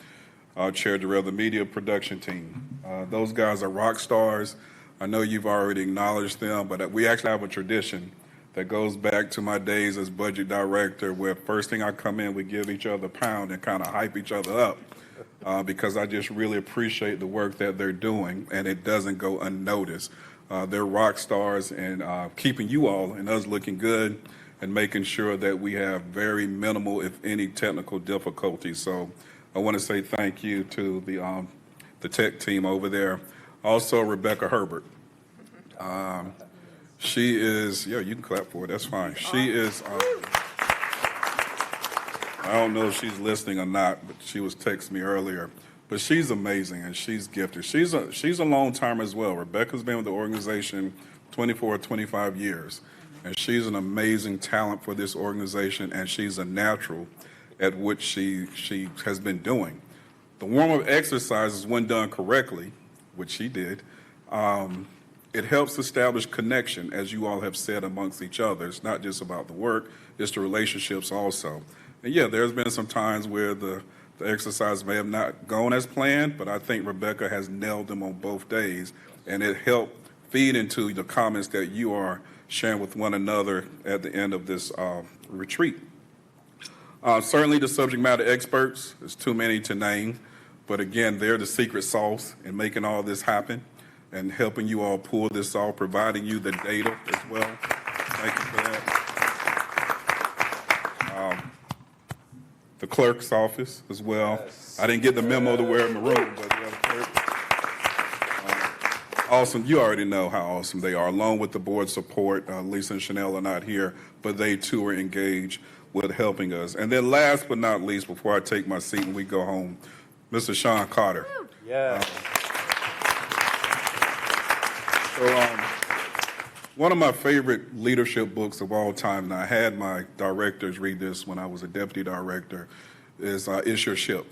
Chair Darrell, the media production team. Those guys are rock stars. I know you've already acknowledged them, but we actually have a tradition that goes back to my days as budget director, where first thing I come in, we give each other a pound and kind of hype each other up, because I just really appreciate the work that they're doing, and it doesn't go unnoticed. They're rock stars and keeping you all and us looking good and making sure that we have very minimal, if any, technical difficulties. So I want to say thank you to the tech team over there. Also, Rebecca Herbert. She is, yeah, you can clap for it, that's fine. She is, I don't know if she's listening or not, but she was texting me earlier. But she's amazing and she's gifted. She's a long timer as well. Rebecca's been with the organization 24, 25 years. And she's an amazing talent for this organization, and she's a natural at what she has been doing. The warm-up exercises, when done correctly, which she did, it helps establish connection, as you all have said, amongst each other. It's not just about the work, it's the relationships also. And yeah, there's been some times where the exercise may have not gone as planned, but I think Rebecca has nailed them on both days, and it helped feed into the comments that you are sharing with one another at the end of this retreat. Certainly the subject matter experts, there's too many to name, but again, they're the secret sauce in making all this happen and helping you all pull this off, providing you the data as well. Thank you for that. The clerk's office as well. Yes. I didn't get the memo to wear maroon, but the other clerk. Awesome. You already know how awesome they are. Along with the board support, Lisa and Chanel are not here, but they too are engaged with helping us. And then last but not least, before I take my seat and we go home, Mr. Sean Carter. Yeah. One of my favorite leadership books of all time, and I had my directors read this when I was a deputy director, is Is Your Ship?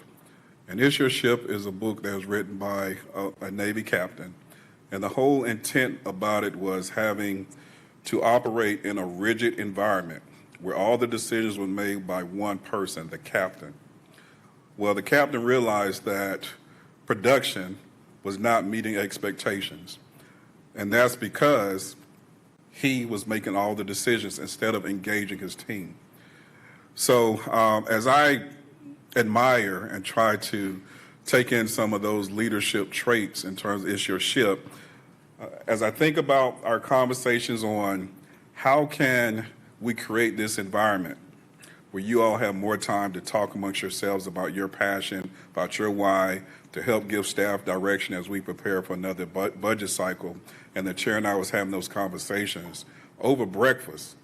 And Is Your Ship is a book that was written by a Navy captain. And the whole intent about it was having to operate in a rigid environment where all the decisions were made by one person, the captain. Well, the captain realized that production was not meeting expectations. And that's because he was making all the decisions instead of engaging his team. So as I admire and try to take in some of those leadership traits in terms of Is Your Ship, as I think about our conversations on how can we create this environment where you all have more time to talk amongst yourselves about your passion, about your why, to help give staff direction as we prepare for another budget cycle. And the chair and I was having those conversations over breakfast.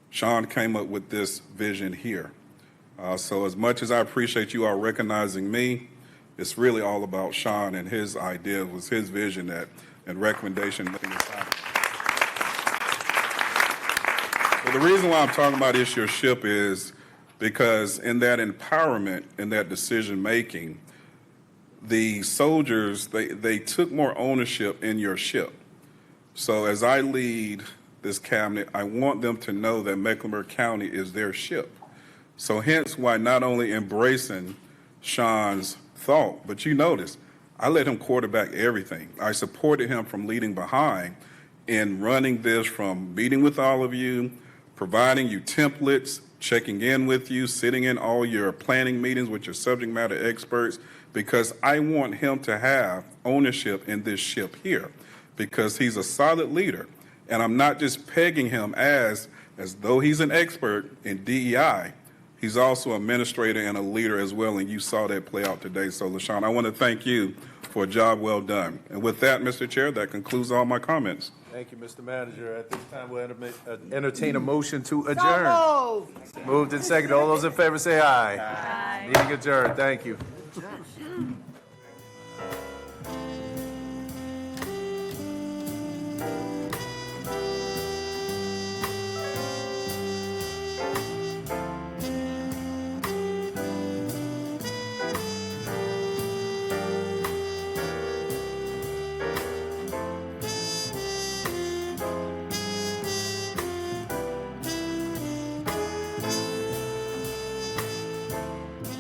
Sean came up with this vision here. So as much as I appreciate you all recognizing me, it's really all about Sean and his idea, was his vision that and recommendation making this happen. Well, the reason why I'm talking about it's your ship is because in that empowerment, in that decision-making, the soldiers, they took more ownership in your ship. So as I lead this cabinet, I want them to know that Mecklenburg County is their ship. So hence why not only embracing Sean's thought, but you notice, I let him quarterback everything. I supported him from leading behind in running this, from meeting with all of you, providing you templates, checking in with you, sitting in all your planning meetings with your subject matter experts, because I want him to have ownership in this ship here, because he's a solid leader. And I'm not just pegging him as though he's an expert in DEI. He's also an administrator and a leader as well, and you saw that play out today. So, LaShawn, I want to thank you for a job well done. And with that, Mr. Chair, that concludes all my comments. Thank you, Mr. Manager. At this time, we'll entertain a motion to adjourn. Moved and seconded. All those in favor say aye. Aye. Meeting adjourned. Thank you.